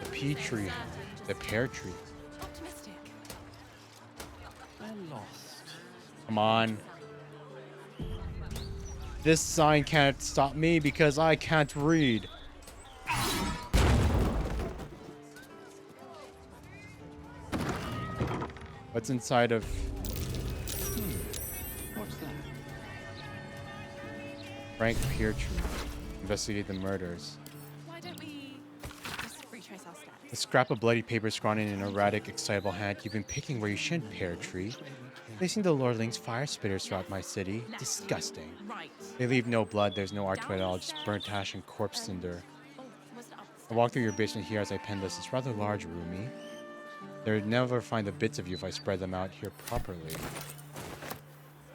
The pea tree. The pear tree. Come on. This sign can't stop me because I can't read. What's inside of... What's that? Frank Peartree. Investigate the murders. Why don't we just retrace our steps? A scrap of bloody paper scrawled in an erratic, excitable hand. You've been picking where you shouldn't, Peartree. Placing the lordlings fire spitters throughout my city. Disgusting. They leave no blood, there's no art to it all, just burnt ash and corpse cinder. I walk through your basement here as I pen this. It's rather large, Rumi. They'd never find the bits of you if I spread them out here properly.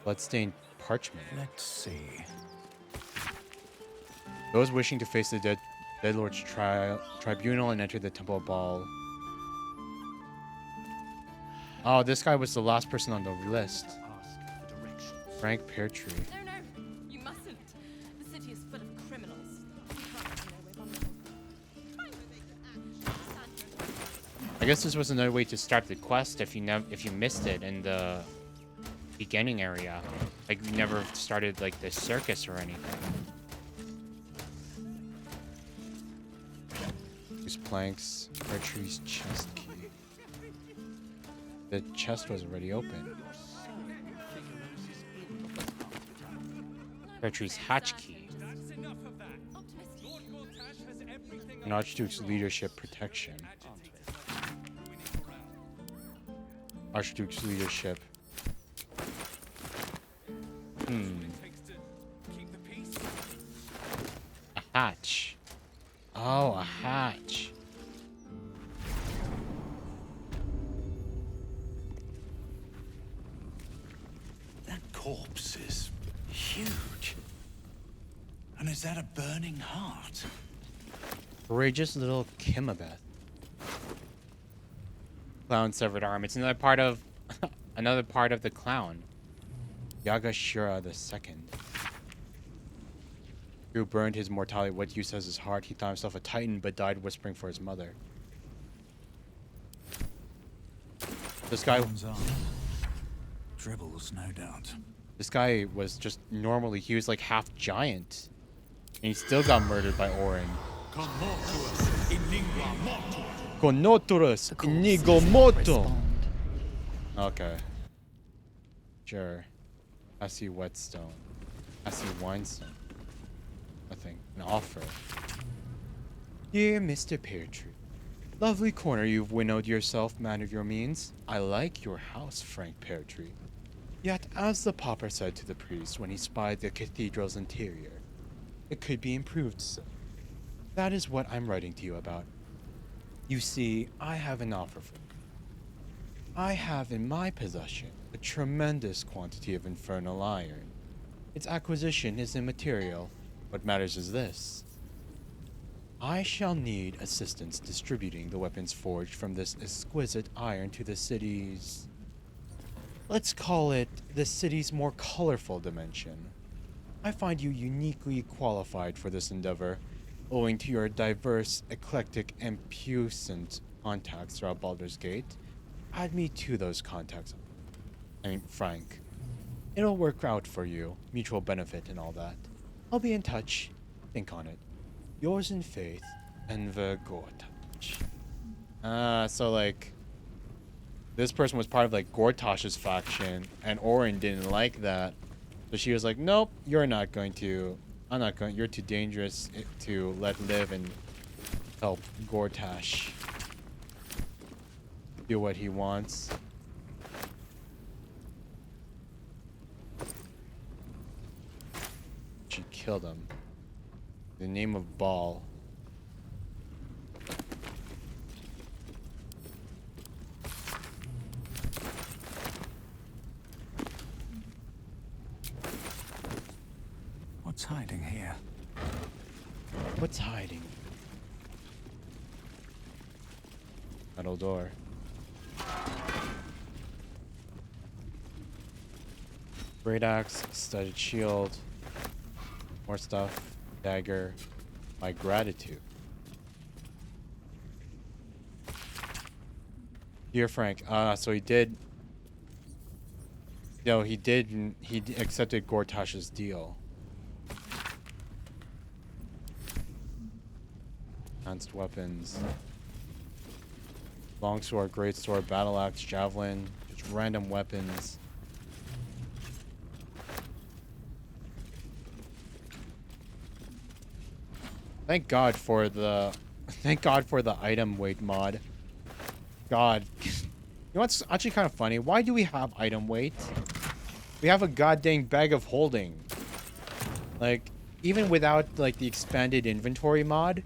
Bloodstained parchment. Let's see. Those wishing to face the Dead Lord's tribunal and enter the Temple of Baal. Oh, this guy was the last person on the list. Frank Peartree. No, you mustn't. The city is full of criminals. I guess this was another way to start the quest if you missed it in the beginning area. Like, you never started like the circus or anything. Use planks. Peartree's chest key. The chest was already open. Peartree's hatch key. An Archduke's leadership protection. Archduke's leadership. A hatch. Oh, a hatch. That corpse is huge. And is that a burning heart? Courageous little Kimabeth. Clown severed arm. It's another part of the clown. Yagashira II. Who burned his mortality. What use has his heart? He thought himself a titan, but died whispering for his mother. This guy. Dribbles, no doubt. This guy was just normally. He was like half giant, and he still got murdered by Orin. Conoturus inigomoto. Okay. Sure. I see whetstone. I see winestone. Nothing. An offer. Dear Mr. Peartree, lovely corner you've winnowed yourself, man of your means. I like your house, Frank Peartree. Yet, as the pauper said to the priest when he spied the cathedral's interior, it could be improved, sir. That is what I'm writing to you about. You see, I have an offer for you. I have in my possession a tremendous quantity of infernal iron. Its acquisition is immaterial. What matters is this. I shall need assistance distributing the weapons forged from this exquisite iron to the city's... Let's call it the city's more colorful dimension. I find you uniquely qualified for this endeavor, owing to your diverse, eclectic, and puissant contacts throughout Baldur's Gate. Add me to those contacts. I mean, Frank. It'll work out for you, mutual benefit and all that. I'll be in touch. Think on it. Yours in faith, Enver Gortach. So like... this person was part of like Gortash's faction, and Orin didn't like that. So she was like, nope, you're not going to. I'm not going. You're too dangerous to let live and help Gortash do what he wants. She killed him. In the name of Baal. What's hiding here? What's hiding? Metal door. Great axe, studded shield. More stuff. Dagger. My gratitude. Dear Frank. So he did. No, he did. He accepted Gortash's deal. Advanced weapons. Longsword, greatsword, battle axe, javelin. Just random weapons. Thank God for the item weight mod. God. You know what's actually kind of funny? Why do we have item weight? We have a goddamn bag of holding. Like, even without like the expanded inventory mod,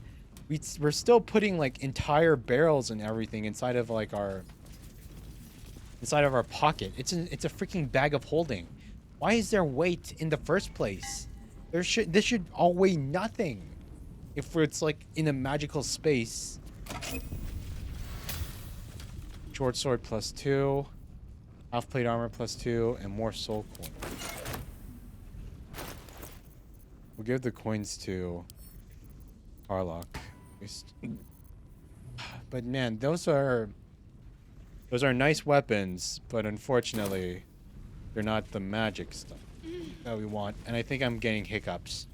we're still putting like entire barrels and everything inside of like our pocket. It's a freaking bag of holding. Why is there weight in the first place? This should all weigh nothing. If it's like in a magical space. Short sword +2, half plate armor +2, and more soul coins. We'll give the coins to Harlock. But man, those are nice weapons, but unfortunately, they're not the magic stuff that we want. And I think I'm getting hiccups.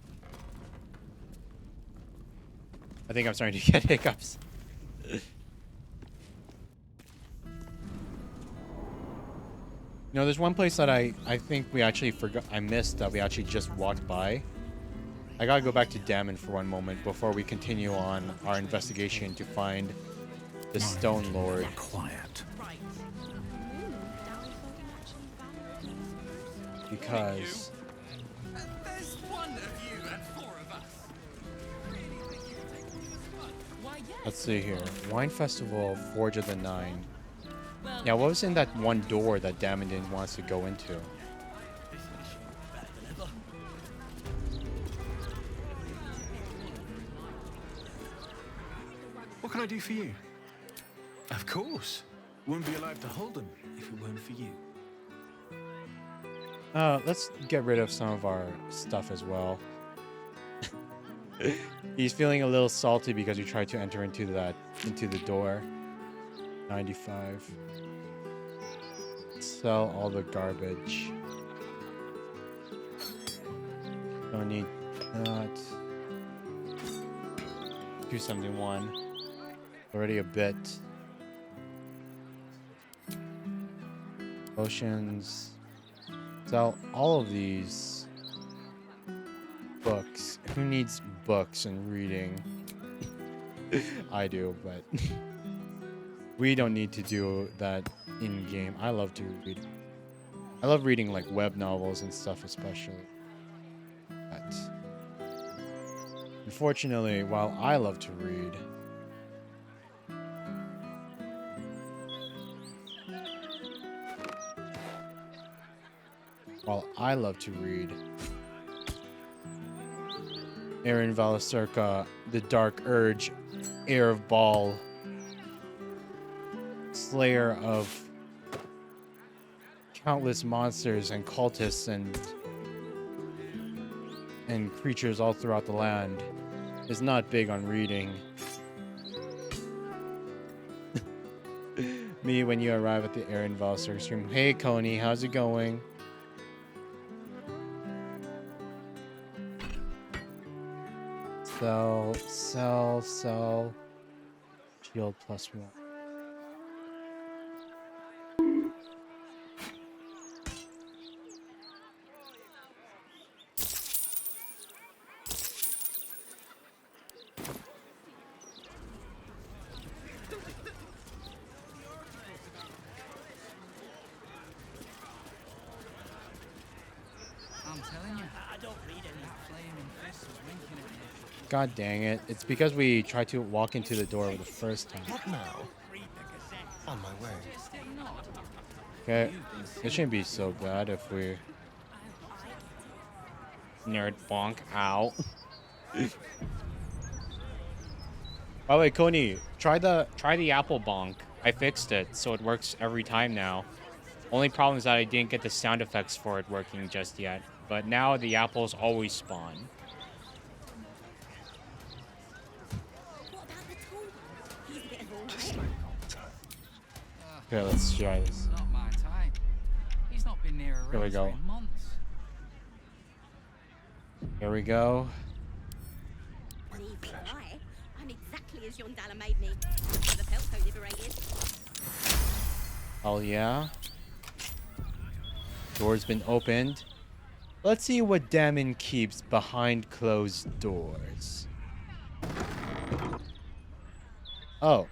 I think I'm starting to get hiccups. You know, there's one place that I think we actually forgot. I missed that we actually just walked by. I gotta go back to Dammon for one moment before we continue on our investigation to find the Stone Lord. Quiet. Because There's one of you and four of us. let's see here. Wine Festival, Forge of the Nine. Yeah, what was in that one door that Dammon didn't want us to go into? What can I do for you? Of course. Wouldn't be alive to hold them if it weren't for you. Let's get rid of some of our stuff as well. He's feeling a little salty because we tried to enter into the door. 95. Sell all the garbage. Don't need that. 271. Already a bit. Potions. Sell all of these books. Who needs books and reading? I do, but we don't need to do that in game. I love to read. I love reading like web novels and stuff, especially. But unfortunately, while I love to read, Aaron Valacerca, the Dark Urge, Heir of Baal, Slayer of countless monsters and cultists and creatures all throughout the land, is not big on reading. Me when you arrive at the Aaron Valacerca stream. Hey Coney, how's it going? Sell. Shield +1. I'm telling you, I don't read any. That flaming fist is winking at me. God dang it. It's because we tried to walk into the door the first time. What now? On my way. Okay. This shouldn't be so bad if we... Nerd bonk. Ow. By the way, Coney, try the apple bonk. I fixed it, so it works every time now. Only problem is that I didn't get the sound effects for it working just yet. But now the apples always spawn. Okay, let's try this. Not my type. He's not been near a Here we go. in months. Here we go. I'm exactly as Yondala made me. The Felco liberated. Oh yeah. Door's been opened. Let's see what Damon keeps behind closed doors. Oh.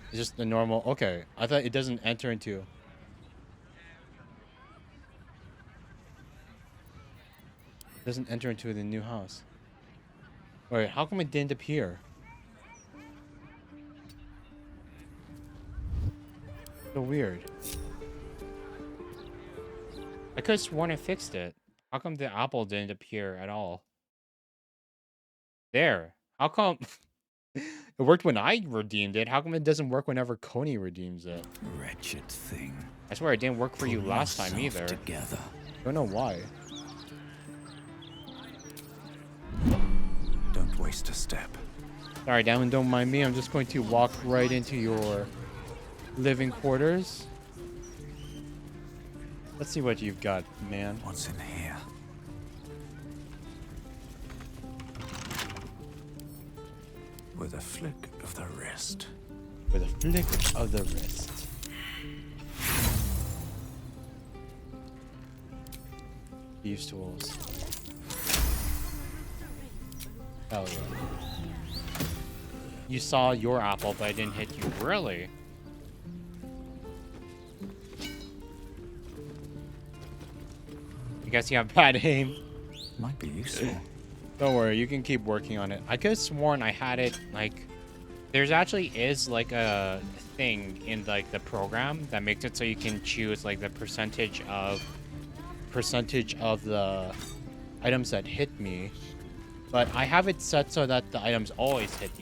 It's just the normal... Okay. I thought it doesn't enter into... It doesn't enter into the new house. Wait, how come it didn't appear? So weird. I could have sworn I fixed it. How come the apple didn't appear at all? There. How come... It worked when I redeemed it. How come it doesn't work whenever Coney redeems it? Wretched thing. I swear it didn't work for you Pull last time yourself either. Together. Don't know why. Don't waste a step. Sorry, Damon, don't mind me. I'm just going to walk right into your living quarters. Let's see what you've got, man. What's in here? With a flick of the wrist. With a flick of the wrist. Thieves' tools. Hell yeah. You saw your apple, but I didn't hit you. Really? I guess you have bad aim. Might be useful. Don't worry, you can keep working on it. I could have sworn I had it, like... There's actually is, like, a thing in, like, the program that makes it so you can choose, like, the percentage of the items that hit me. But I have it set so that the items always hit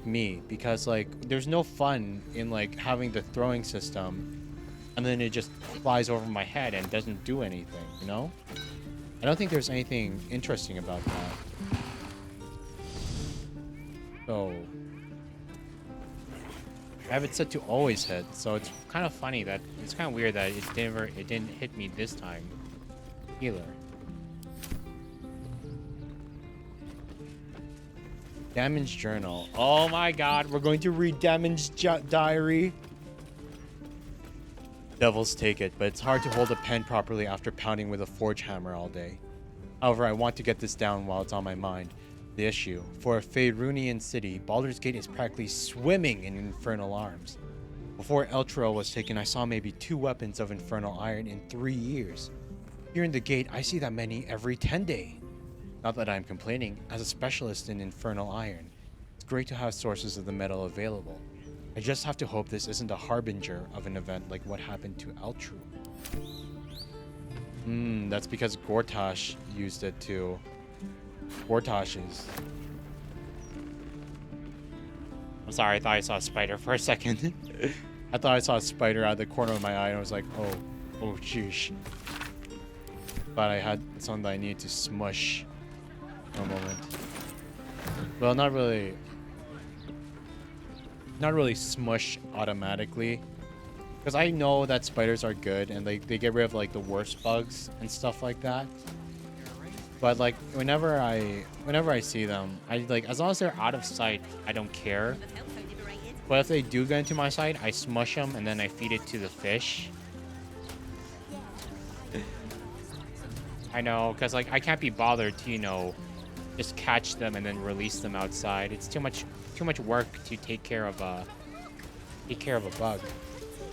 me. Because, like, there's no fun in, like, having the throwing system and then it just flies over my head and doesn't do anything, you know? I don't think there's anything interesting about that. So I have it set to always hit, so it's kind of funny that it's kind of weird that it didn't hit me this time either. Damon's journal. Oh my god, we're going to read Damon's diary. Devils take it, but it's hard to hold a pen properly after pounding with a forge hammer all day. However, I want to get this down while it's on my mind. The issue. For a Faerunian city, Baldur's Gate is practically swimming in infernal arms. Before Eltro was taken, I saw maybe 2 weapons of infernal iron in 3 years. Here in the gate, I see that many every 10 day. Not that I'm complaining. As a specialist in infernal iron, it's great to have sources of the metal available. I just have to hope this isn't a harbinger of an event like what happened to Eltru. That's because Gortash used it too. Gortash is... I'm sorry, I thought I saw a spider for a second. I thought I saw a spider out of the corner of my eye and I was like, oh sheesh. But I had something that I needed to smush for a moment. Well, not really smush automatically, because I know that spiders are good and they get rid of like the worst bugs and stuff like that. But like whenever I see them, I like, as long as they're out of sight, I don't care. But if they do get into my side, I smush them and then I feed it to the fish. I know, because like I can't be bothered to, you know, just catch them and then release them outside. It's too much work to take care of a bug.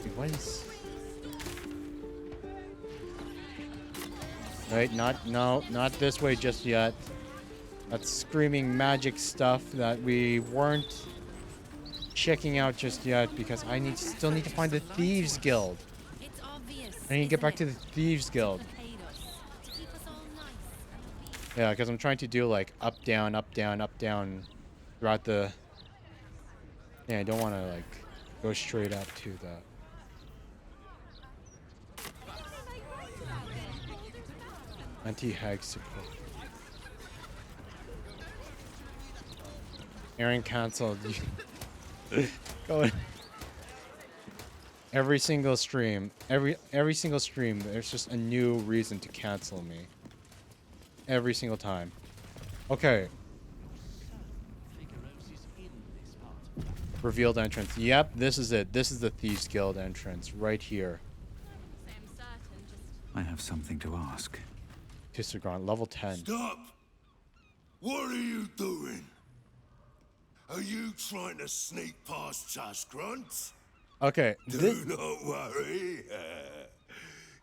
Wait, what is? Right, not this way just yet. That's screaming magic stuff that we weren't checking out just yet because I still need to find the Thieves Guild. I need to get back to the Thieves Guild. Yeah, because I'm trying to do like up, down, up, down, up, down throughout the... Yeah, I don't want to like go straight up to the... Anti-hag support. Aaron canceled. Go every single stream. Every single stream, there's just a new reason to cancel me. Every single time. Okay. Revealed entrance. Yep, this is it. This is the Thieves Guild entrance right here. I have something to ask. Tissergron, level 10. Stop! What are you doing? Are you trying to sneak past Tasgrunt? Okay. Do not worry.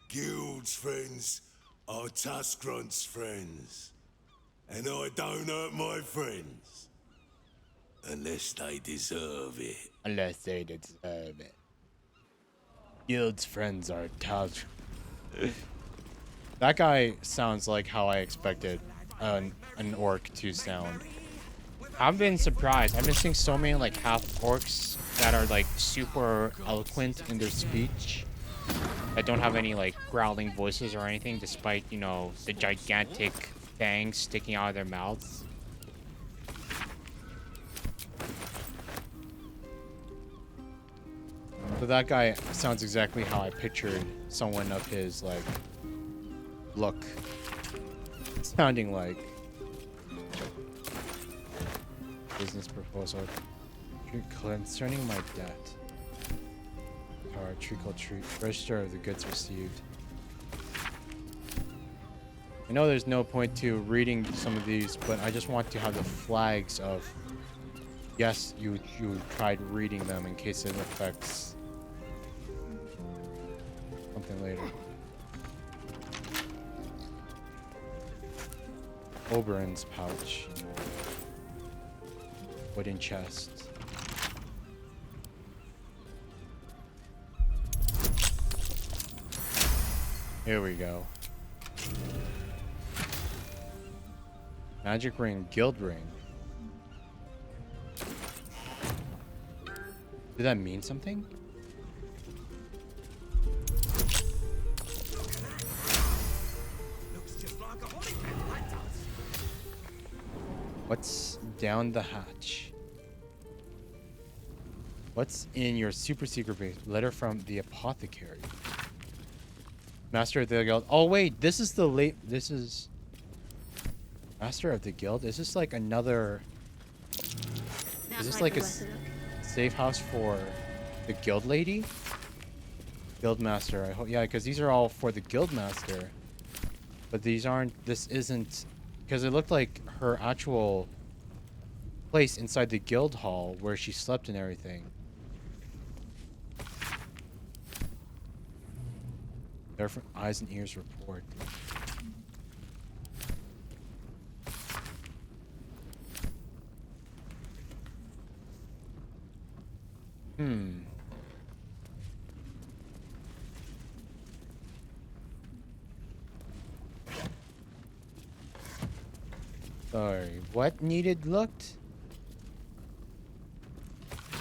Guild's friends are Tasgrunt's friends. And I don't hurt my friends. Unless they deserve it. Unless they deserve it. Guild's friends are Taj. That guy sounds like how I expected an orc to sound. I've been surprised. I've been seeing so many like half orcs that are like super eloquent in their speech. That don't have any like growling voices or anything, despite, you know, the gigantic fangs sticking out of their mouths. So that guy sounds exactly how I pictured someone of his like look sounding like. Business proposal concerning my debt. Power treacle treat. Register of the goods received. I know there's no point to reading some of these, but I just want to have the flags of yes, you tried reading them in case it affects something later. Oberon's pouch. Wooden chest. Here we go. Magic ring, guild ring. Did that mean something? What's down the hatch? What's in your super secret base? Letter from the apothecary. Master of the guild. Oh wait, this is the late. This is Master of the guild. Is this like another? Is this like a safe house for the guild lady? Guild master. I hope. Yeah, because these are all for the guild master. But these aren't. This isn't. Because it looked like her actual place inside the guild hall where she slept and everything. There from eyes and ears report. Sorry, what needed looked?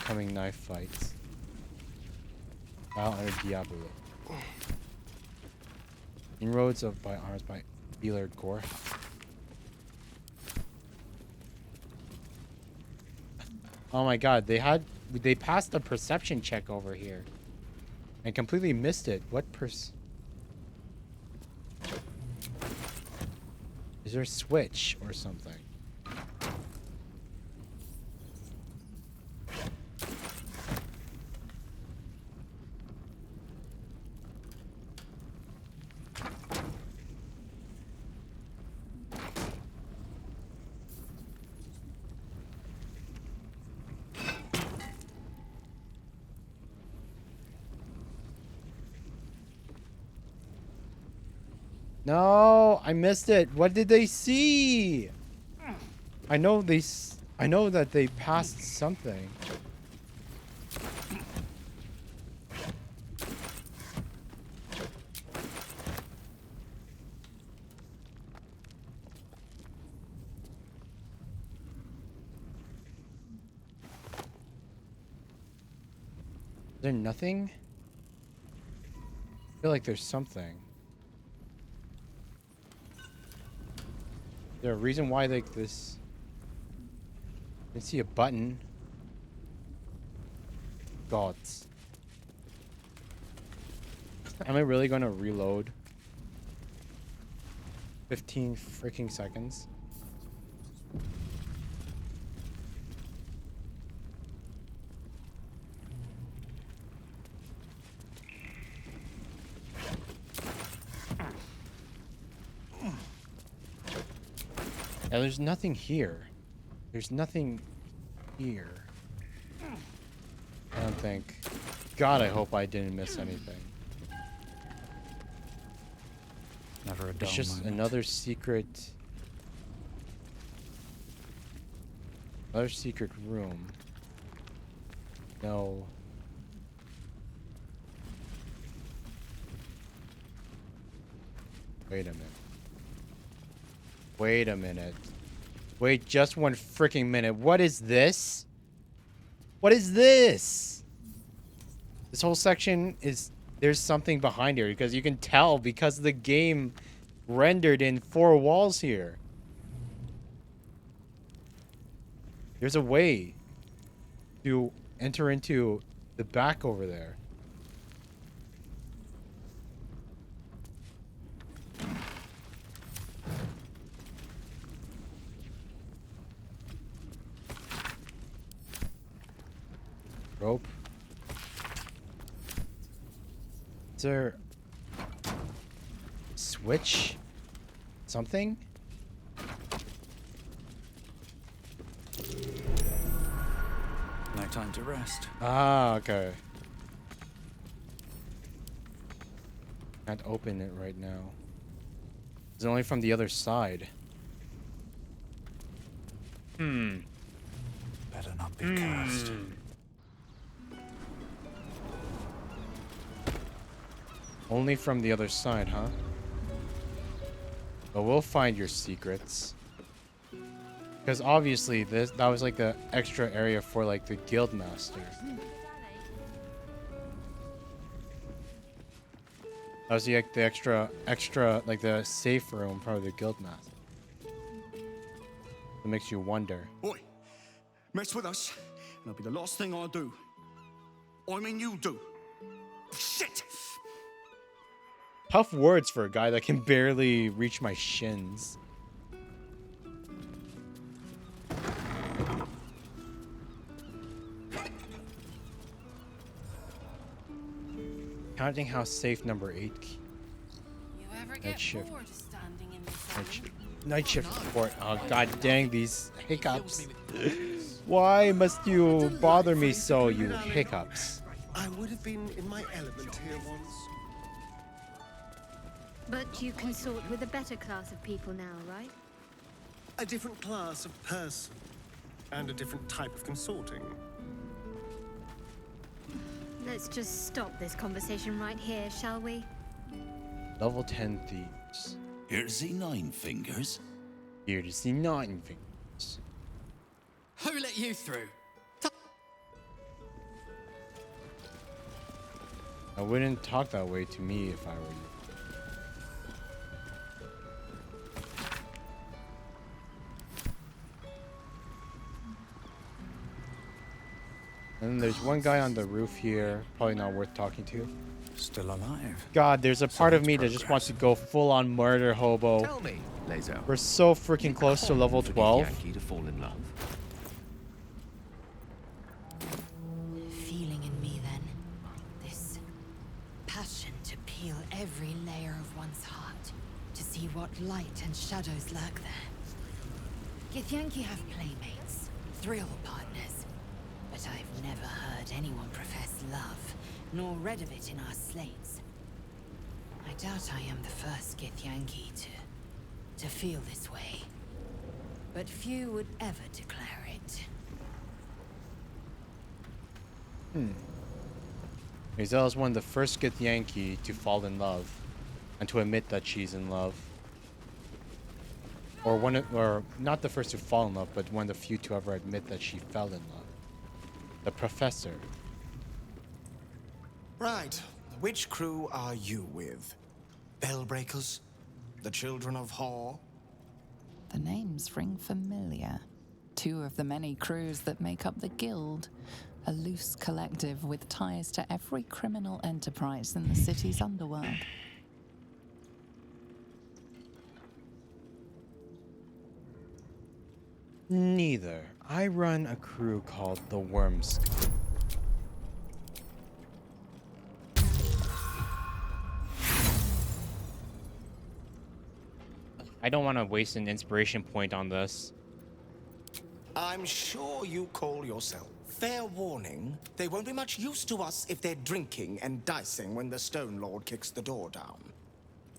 Coming knife fights. Val under Diablo. Inroads by arms by Beelard Gore. Oh my god, they passed a perception check over here. And completely missed it. What is there a switch or something? No, I missed it. What did they see? I know I know that they passed something. Is there nothing? I feel like there's something. Is there a reason why like this? I see a button. Gods. Am I really gonna reload? 15 freaking seconds. Yeah, there's nothing here. There's nothing here. I don't think. God, I hope I didn't miss anything. Never a dull It's just moment. another secret. Another secret room. No. Wait a minute. Wait a minute. Wait just one freaking minute. What is this? What is this? This whole section is... There's something behind here because you can tell because the game rendered in 4 walls here. There's a way to enter into the back over there. Rope. Is there switch? Something? No time to rest. Ah, okay. Can't open it right now. It's only from the other side. Better not be cursed. Only from the other side, huh? But we'll find your secrets. Because obviously that was like the extra area for like the guild master. That was the extra like the safe room for the guild master. It makes you wonder. Oi, mess with us, and it'll be the last thing I do. I mean, you do. Shit! Tough words for a guy that can barely reach my shins. Counting house safe number 8. You ever Night get shift. bored of standing in the Night shift report. Oh god dang these hiccups. Why must you bother me so, you hiccups? I would have been in my element here once. But you consort with a better class of people now, right? A different class of person. And a different type of consorting. Let's just stop this conversation right here, shall we? Level 10 thieves. Here to see 9 fingers. Here to see 9 fingers. Who let you through? I wouldn't talk that way to me if I were you. And then there's one guy on the roof here, probably not worth talking to. Still alive. God, there's a part of me that just wants to go full on murder hobo. Tell me, Lazo. We're so freaking close to level 12. Yankee to fall in love. Feeling in me then. This passion to peel every layer of one's heart. To see what light and shadows lurk there. Githyanki have playmates, thrill partners. But I've never heard anyone profess love, nor read of it in our slates. I doubt I am the first Githyanki to feel this way. But few would ever declare it. Hazel is one of the first Githyanki to fall in love and to admit that she's in love. Or not the first to fall in love, but one of the few to ever admit that she fell in love. The professor. Right. Which crew are you with? Bellbreakers? The Children of Hor? The names ring familiar. Two of the many crews that make up the Guild, a loose collective with ties to every criminal enterprise in the city's underworld. Neither. I run a crew called the Worms. I don't want to waste an inspiration point on this. I'm sure you call yourself. Fair warning, they won't be much use to us if they're drinking and dicing when the Stone Lord kicks the door down.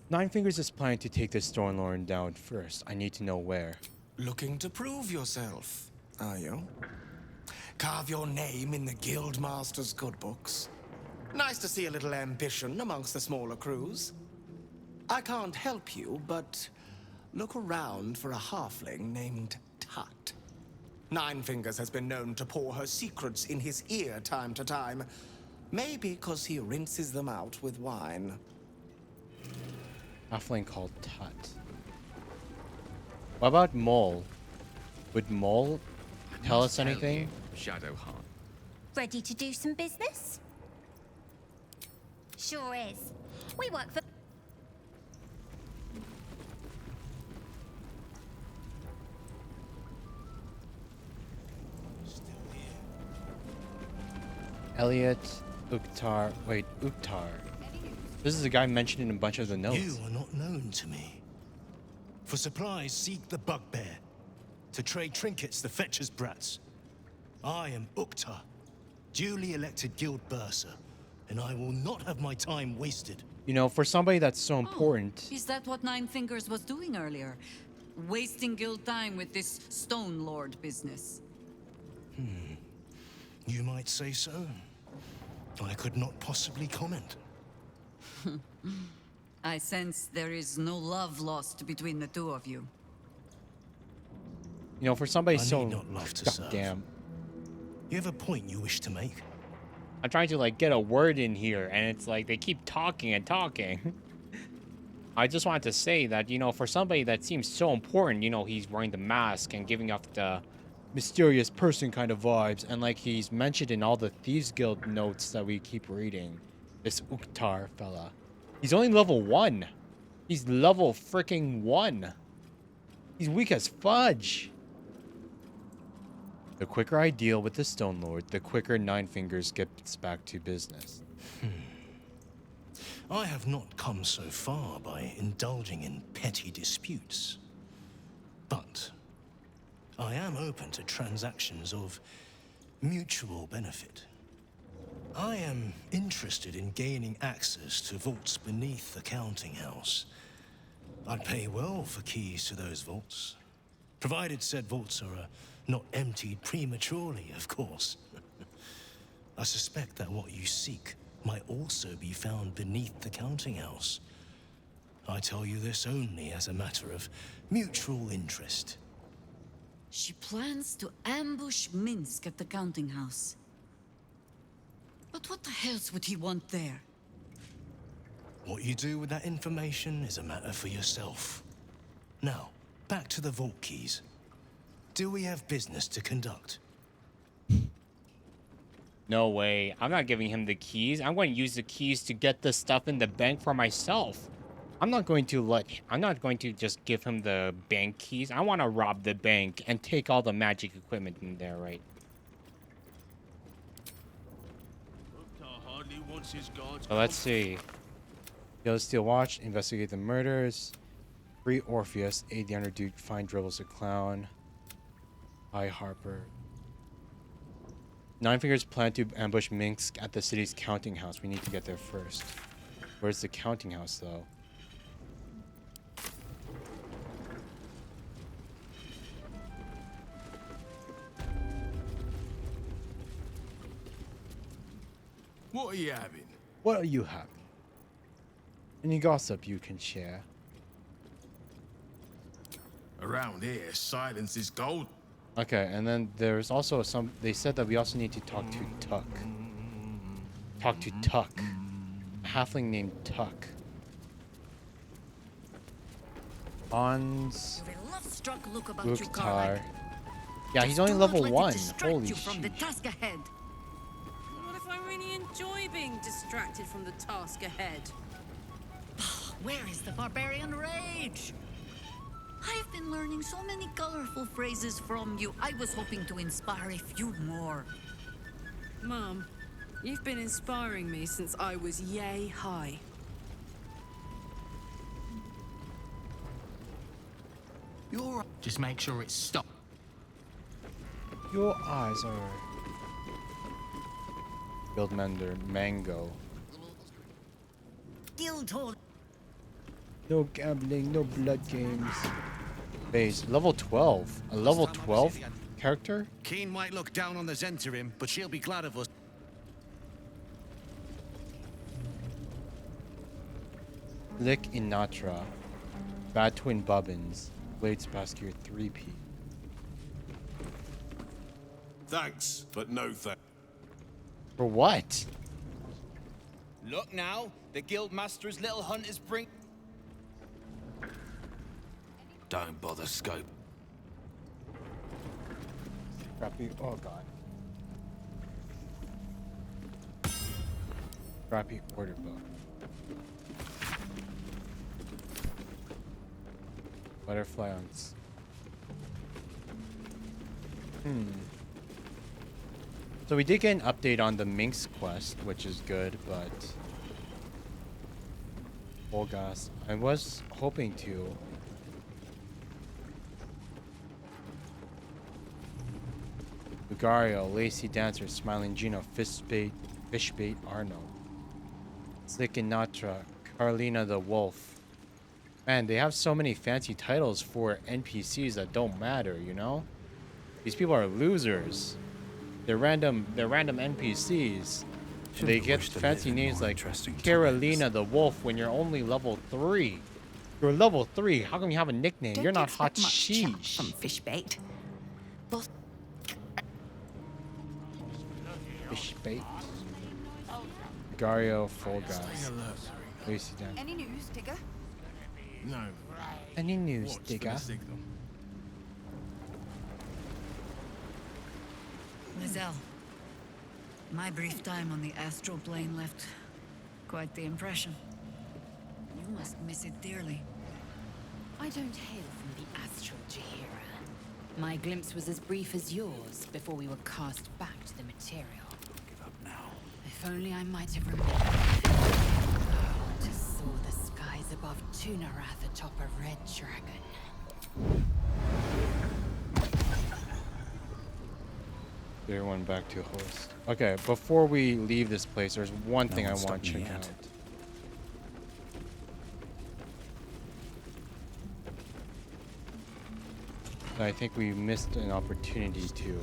Nine Fingers is planning to take this Stone Lord down first. I need to know where. Looking to prove yourself, are you? Carve your name in the Guildmaster's good books. Nice to see a little ambition amongst the smaller crews. I can't help you, but look around for a halfling named Tut. Nine Fingers has been known to pour her secrets in his ear time to time. Maybe because he rinses them out with wine. Halfling called Tut. What about Mole? Would Mole tell us anything? Shadowheart. Ready to do some business? Sure is. We work for... Elliot, Uktar. Wait, Uktar. This is a guy mentioned in a bunch of the notes. You are not known to me. For supplies, seek the Bugbear. To trade trinkets, the Fetcher's Brats. I am Uktar, duly elected guild bursar, and I will not have my time wasted. You know, for somebody that's so important. Is that what Nine Fingers was doing earlier? Wasting guild time with this Stone Lord business? You might say so. I could not possibly comment. I sense there is no love lost between the two of you. You know, for somebody I so need not love to serve. goddamn. You have a point you wish to make? I'm trying to like get a word in here, and it's like they keep talking and talking. I just wanted to say that, you know, for somebody that seems so important, you know, he's wearing the mask and giving off the mysterious person kind of vibes, and like he's mentioned in all the Thieves Guild notes that we keep reading. This Uktar fella. He's only level 1. He's level freaking 1. He's weak as fudge. The quicker I deal with the Stone Lord, the quicker Nine Fingers gets back to business. I have not come so far by indulging in petty disputes. But I am open to transactions of mutual benefit. I am interested in gaining access to vaults beneath the counting house. I'd pay well for keys to those vaults, provided said vaults are not emptied prematurely, of course. I suspect that what you seek might also be found beneath the counting house. I tell you this only as a matter of mutual interest. She plans to ambush Minsk at the counting house. But what the hells would he want there? What you do with that information is a matter for yourself. Now, back to the vault keys. Do we have business to conduct? No way. I'm not giving him the keys. I'm going to use the keys to get the stuff in the bank for myself. I'm not going to just give him the bank keys. I want to rob the bank and take all the magic equipment in there, right? So let's see. Kill the Steel Watch, investigate the murders, free Orpheus, aid the underdude, find Dribbles the Clown, High Harper. Nine Fingers plan to ambush Minsk at the city's counting house. We need to get there first. Where's the counting house, though? What are you having? What are you having? Any gossip you can share? Around here, silence is gold. Okay, and then there's also some... They said that we also need to talk to Tuck. Talk to Tuck. A halfling named Tuck. Hans... Struck look about you, Luktar. Karlak. Yeah, he's only level 1. Holy you from the shit. task ahead. What if I really enjoy being distracted from the task ahead? Where is the barbarian rage? I've been learning so many colorful phrases from you. I was hoping to inspire a few more. Mum, you've been inspiring me since I was yay high. You're... Just make sure it's stopped. Your eyes are... Guildmender Mango. Guildhall. No gambling, no blood games. Base level 12. A level 12 character? Keen might look down on the Zentarim, but she'll be glad of us. Lick Inatra. Bad Twin Bubbins. Blades Bascure 3P. Thanks, but no thanks. For what? Look now, the Guildmaster's little hunt is bring. Don't bother, Scope. Crappy. Oh god. Crappy order book. Butterfly on. So we did get an update on the Minx quest, which is good, but Volgas. I was hoping to. Lugario, Lacy Dancer, Smiling Gino, Fishbait Arno, Slick and Natra, Carlina the Wolf. Man, they have so many fancy titles for NPCs that don't matter, you know? These people are losers. They're random NPCs. They get fancy names like Carolina the Wolf when you're only level 3. You're level 3. How come you have a nickname? You're not hot sheesh. From Fishbait. But Fishbait. Gario, Volgas. Lacy Dancer. Any news, Digger? No. Any news, Digger? Lizelle, my brief time on the astral plane left quite the impression. You must miss it dearly. I don't hail from the astral Jahira. My glimpse was as brief as yours before we were cast back to the material. Give up now. If only I might have remembered. Oh, to soar the skies above Tunarath atop a red dragon. Everyone back to host. Okay, before we leave this place, there's one thing I want to check out. I think we missed an opportunity to.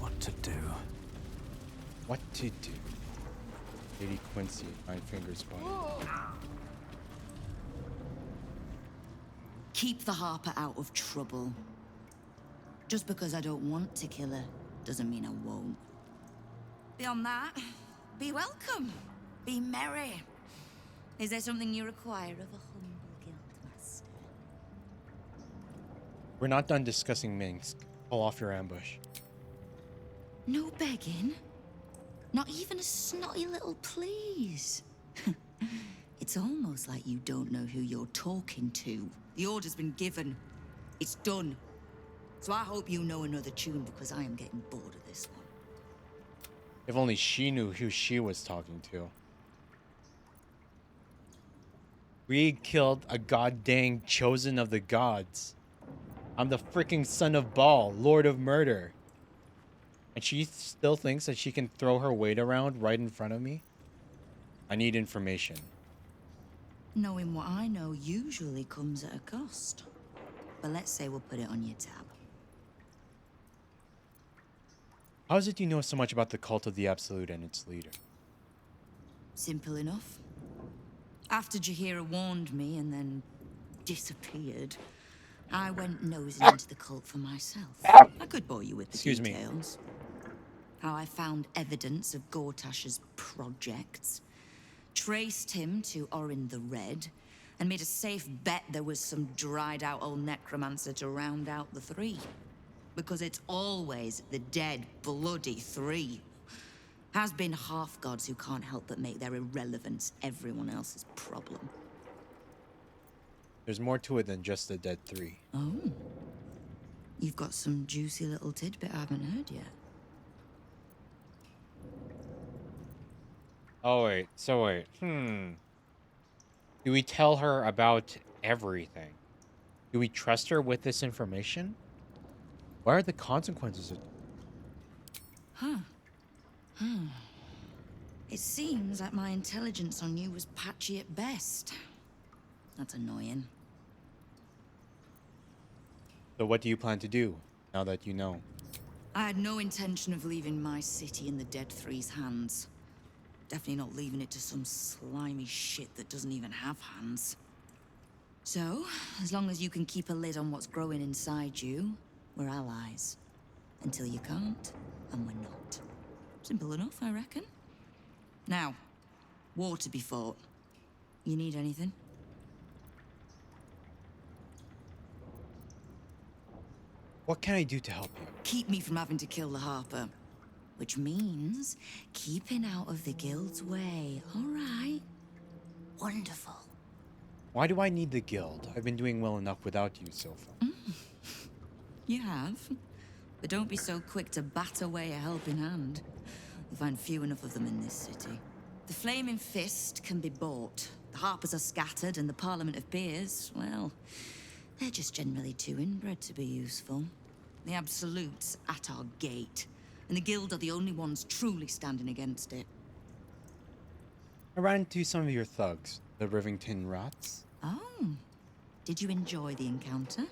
What to do? What to do? Lady Quincy, Nine Fingers Body. Keep the Harper out of trouble. Just because I don't want to kill her doesn't mean I won't. Beyond that, be welcome. Be merry. Is there something you require of a humble guildmaster? We're not done discussing Minsk. Pull off your ambush. No begging? Not even a snotty little please? It's almost like you don't know who you're talking to. The order's been given. It's done. So I hope you know another tune because I am getting bored of this one. If only she knew who she was talking to. We killed a goddamn chosen of the gods. I'm the freaking son of Baal, Lord of Murder. And she still thinks that she can throw her weight around right in front of me? I need information. Knowing what I know usually comes at a cost. But let's say we'll put it on your tab. How is it you know so much about the cult of the Absolute and its leader? Simple enough. After Jaheira warned me and then disappeared, I went nosing into the cult for myself. I could bore you with the details. How I found evidence of Gortash's projects, traced him to Orin the Red, and made a safe bet there was some dried-out old necromancer to round out the three. Because it's always the dead, bloody three. Has been half-gods who can't help but make their irrelevance everyone else's problem. There's more to it than just the dead three. Oh. You've got some juicy little tidbit I haven't heard yet. Oh, wait. So, wait. Do we tell her about everything? Do we trust her with this information? What are the consequences of... Huh. It seems like my intelligence on you was patchy at best. That's annoying. So what do you plan to do, now that you know? I had no intention of leaving my city in the Dead Three's hands. Definitely not leaving it to some slimy shit that doesn't even have hands. So, as long as you can keep a lid on what's growing inside you, we're allies. Until you can't, and we're not. Simple enough, I reckon. Now, war to be fought. You need anything? What can I do to help you? Keep me from having to kill the Harper. Which means keeping out of the Guild's way, all right? Wonderful. Why do I need the guild? I've been doing well enough without you so far. You have. But don't be so quick to bat away a helping hand. You'll find few enough of them in this city. The Flaming Fist can be bought. The Harpers are scattered, and the Parliament of Peers, well, they're just generally too inbred to be useful. The Absolute's at our gate, and the Guild are the only ones truly standing against it. I ran into some of your thugs, the Rivington Rats. Oh. Did you enjoy the encounter?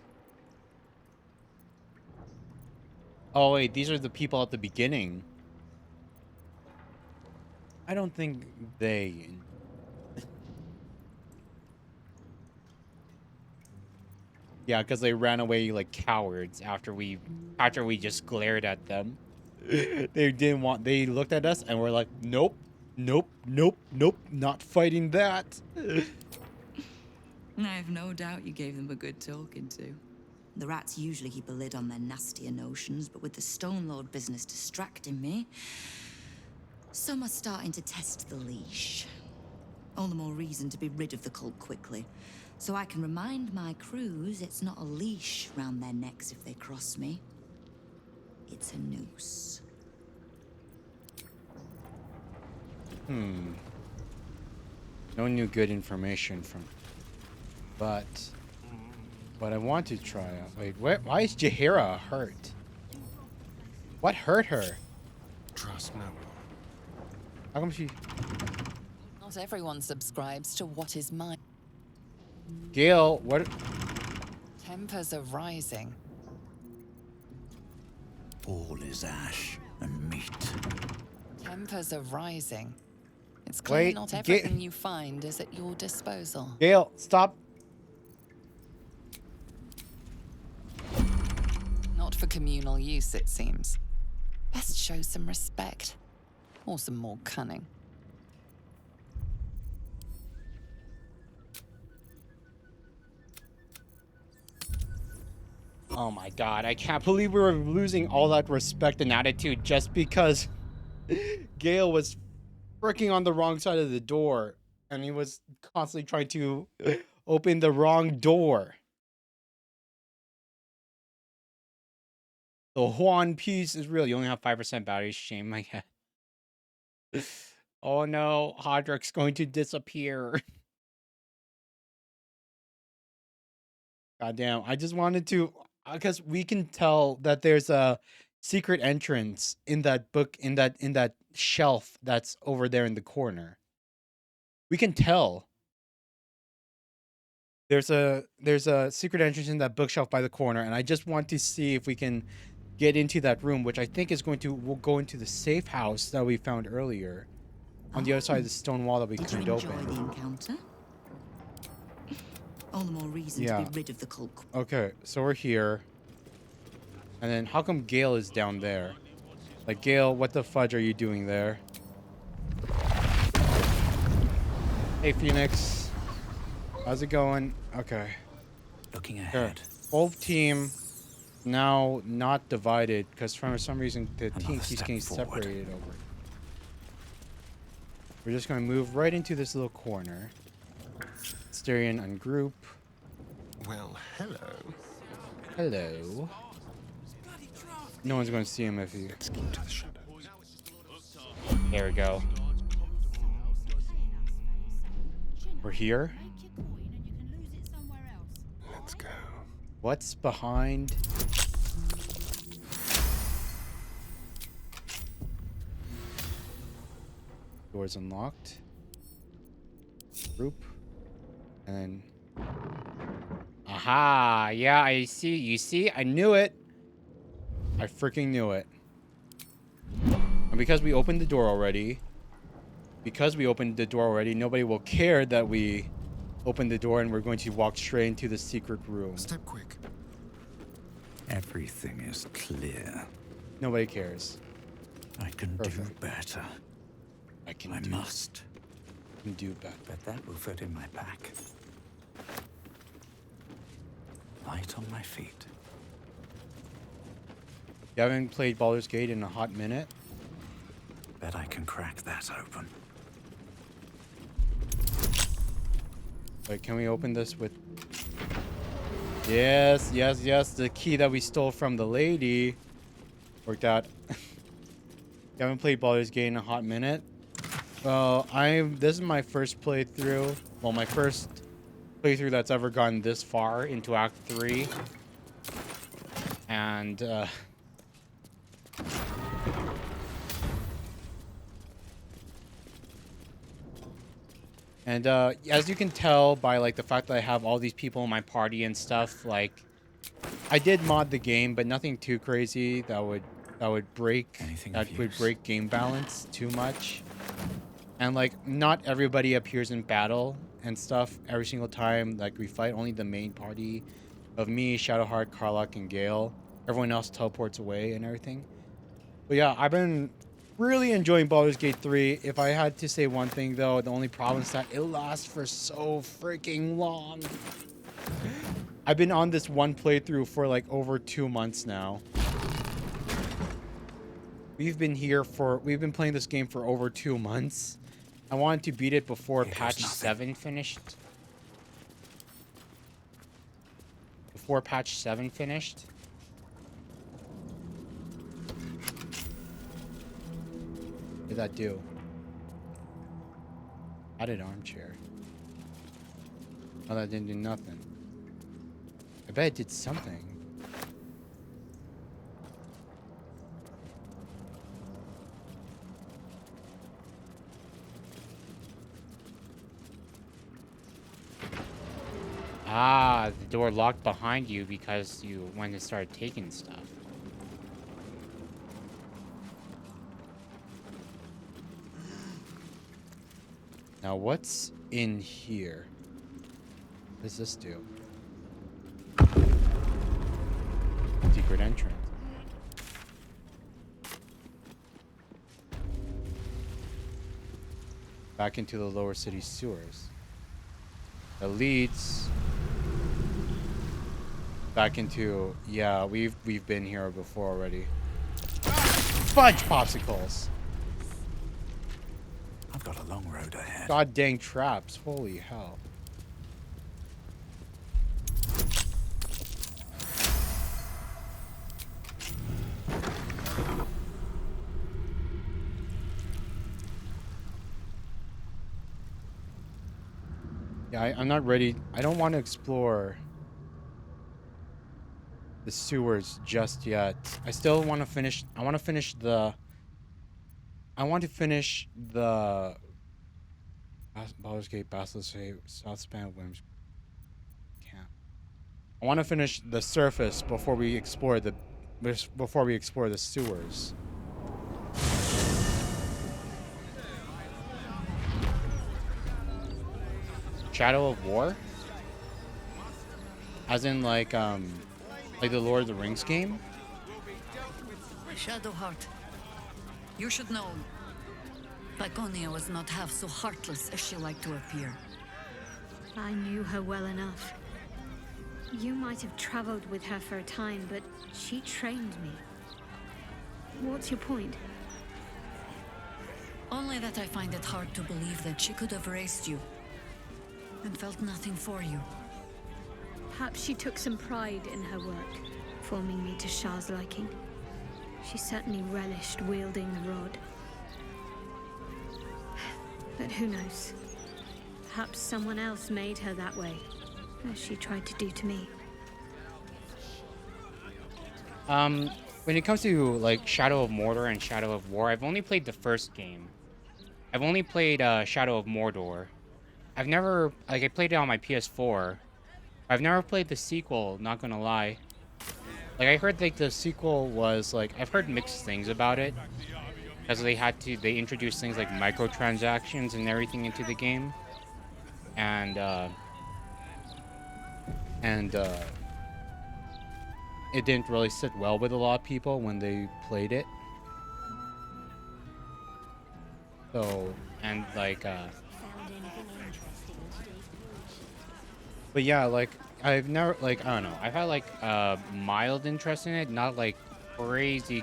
Oh wait, these are the people at the beginning. I don't think they... Yeah, because they ran away like cowards after we just glared at them. They didn't want... They looked at us and were like, nope, nope, nope, nope, not fighting that. I have no doubt you gave them a good talking to. The rats usually keep a lid on their nastier notions, but with the Stone Lord business distracting me, some are starting to test the leash. All the more reason to be rid of the cult quickly, so I can remind my crews it's not a leash round their necks if they cross me. It's a noose. No new good information from... But what I want to try out... Wait, why is Jaheira hurt? What hurt her? Trust no one. How come she... Not everyone subscribes to what is mine. Gale, what... Tempers are rising. All is ash and meat. Tempers are rising. It's clear not everything you find is at your disposal. Gale, stop. Not for communal use, it seems. Best show some respect. Or some more cunning. Oh my god, I can't believe we were losing all that respect and attitude just because Gale was freaking on the wrong side of the door and he was constantly trying to open the wrong door. The One Piece is real. You only have 5% battery. Shame my head. Oh no, Hodrick's going to disappear. Goddamn, I just wanted to... Because we can tell that there's a secret entrance in that book, in that shelf that's over there in the corner. We can tell. There's a secret entrance in that bookshelf by the corner, and I just want to see if we can get into that room, which I think is we'll go into the safe house that we found earlier on the other side of the stone wall that we couldn't open. Enjoy the encounter? All the more reason to be rid of the cult. Okay, so we're here. And then how come Gale is down there? Like, Gale, what the fudge are you doing there? Hey, Phoenix. How's it going? Okay. Looking ahead. Both team now not divided because for some reason the team keeps getting separated over. We're just going to move right into this little corner. Styrian ungroup. Well, hello. Hello. No one's going to see him if he... Let's keep to the shadows. There we go. We're here. Let's go. What's behind? Doors unlocked. Group. And then... Aha! Yeah, I see. You see? I knew it. I freaking knew it. And because we opened the door already, nobody will care that we opened the door and we're going to walk straight into the secret room. Step quick. Everything is clear. Nobody cares. I can do better. I must. Can do better. But that will fit in my pack. Light on my feet. You haven't played Baldur's Gate in a hot minute? Bet I can crack that open. Wait, can we open this with... Yes, yes, yes. The key that we stole from the lady. Worked out. You haven't played Baldur's Gate in a hot minute? Well, this is my first playthrough. Well, my first playthrough that's ever gotten this far into Act 3. And, as you can tell by, like, the fact that I have all these people in my party and stuff, like, I did mod the game, but nothing too crazy that would break game balance too much. And, like, not everybody appears in battle and stuff every single time, like, we fight. Only the main party of me, Shadowheart, Karlach, and Gale. Everyone else teleports away and everything. But yeah, I've been really enjoying Baldur's Gate 3. If I had to say one thing, though, the only problem is that it lasts for so freaking long. I've been on this one playthrough for like over 2 months now. We've been playing this game for over 2 months. I wanted to beat it before patch 7 finished. Before patch 7 finished. What did that do? Added armchair. Oh, that didn't do nothing. I bet it did something. Ah, the door locked behind you because you went and started taking stuff. Now, what's in here? What does this do? Secret entrance. Back into the lower city sewers. That leads back into... Yeah, we've been here before already. Fudge popsicles! I've got a long road ahead. God dang traps. Holy hell. Yeah, I'm not ready. I don't want to explore. the sewers just yet. I still want to finish. I want to finish the. I want to finish the Baldur's Gate, Basilisk, South Span, Williams Camp. I want to finish the surface before we explore the sewers. Shadow of War? As in like the Lord of the Rings game? Shadowheart, you should know, Laconia was not half so heartless as she liked to appear. I knew her well enough. You might have traveled with her for a time, but she trained me. What's your point? Only that I find it hard to believe that she could have raised you and felt nothing for you. Perhaps she took some pride in her work, forming me to Shah's liking. She certainly relished wielding the rod. But who knows? Perhaps someone else made her that way, as she tried to do to me. When it comes to like Shadow of Mordor and Shadow of War, I've only played the first game. I've only played Shadow of Mordor. I've never I played it on my PS4. I've never played the sequel, not gonna lie. Like I heard like the sequel was like I've heard mixed things about it. Because they introduced things like microtransactions and everything into the game. And it didn't really sit well with a lot of people when they played it. So, and like, but yeah, like, I've never, like, I don't know, I've had like a mild interest in it, not like crazy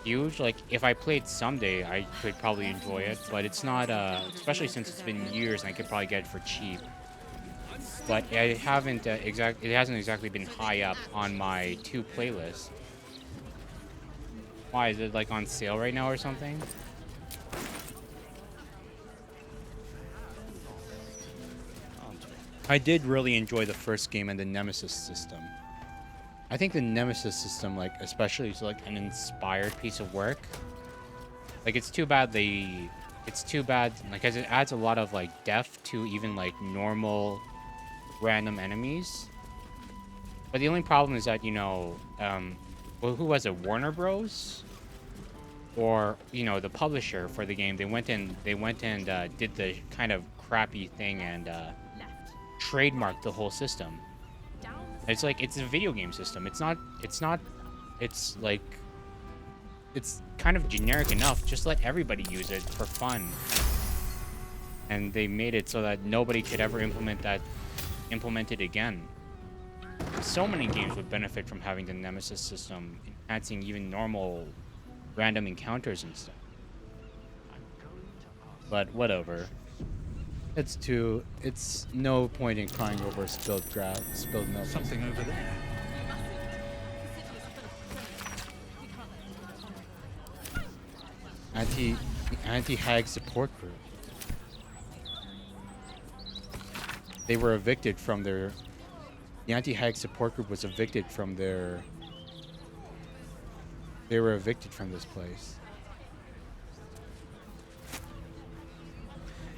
huge. Like, if I played someday, I could probably enjoy it, but it's not, especially since it's been years and I could probably get it for cheap. But I haven't it hasn't exactly been high up on my to playlist. Why, is it like on sale right now or something? I did really enjoy the first game and the Nemesis system. I think the Nemesis system, like, especially is like an inspired piece of work. Like, it's too bad, like, as it adds a lot of like depth to even like normal random enemies. But the only problem is that, you know, well, who was it, Warner Bros, or, you know, the publisher for the game, they went and did the kind of crappy thing and trademarked the whole system. It's like, it's a video game system. It's kind of generic enough. Just let everybody use it for fun. And they made it so that nobody could ever implement it again. So many games would benefit from having the Nemesis system, enhancing even normal random encounters and stuff. But whatever. It's no point in crying over spilled milk. Something over there. Anti-Hag support group. They were evicted from their... The anti-Hag support group was evicted from their... They were evicted from this place.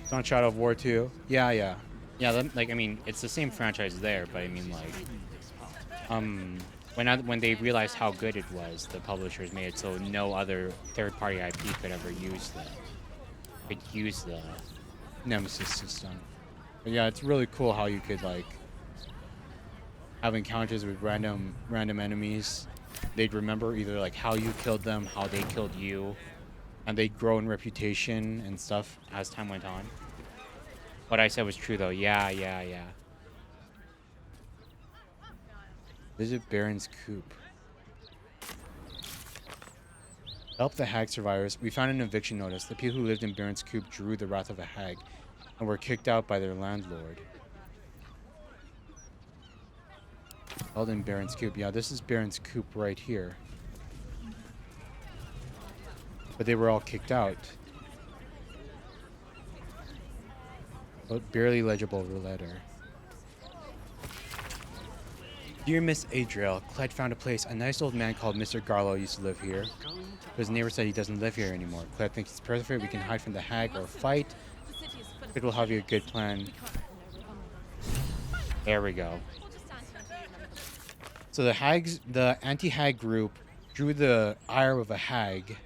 It's on Shadow of War 2. Yeah. Like, I mean, it's the same franchise there, but I mean, like, when they realized how good it was, the publishers made it so no other third-party IP could ever use the Nemesis system. But yeah, it's really cool how you could like have encounters with random enemies. They'd remember either like how you killed them, how they killed you, and they'd grow in reputation and stuff as time went on. What I said was true though. Yeah. Visit Baron's Coop. Help the hag survivors. We found an eviction notice. The people who lived in Baron's Coop drew the wrath of a hag and were kicked out by their landlord. Held in Baron's Coop. Yeah, this is Baron's Coop right here. But they were all kicked out. But barely legible letter. Dear Miss Adriel, Clyde found a place. A nice old man called Mr. Garlow used to live here. His neighbor said he doesn't live here anymore. Clyde thinks it's perfect. We can hide from the hag or fight. It will have you a good plan. There we go. So the anti-hag group drew the ire of a hag,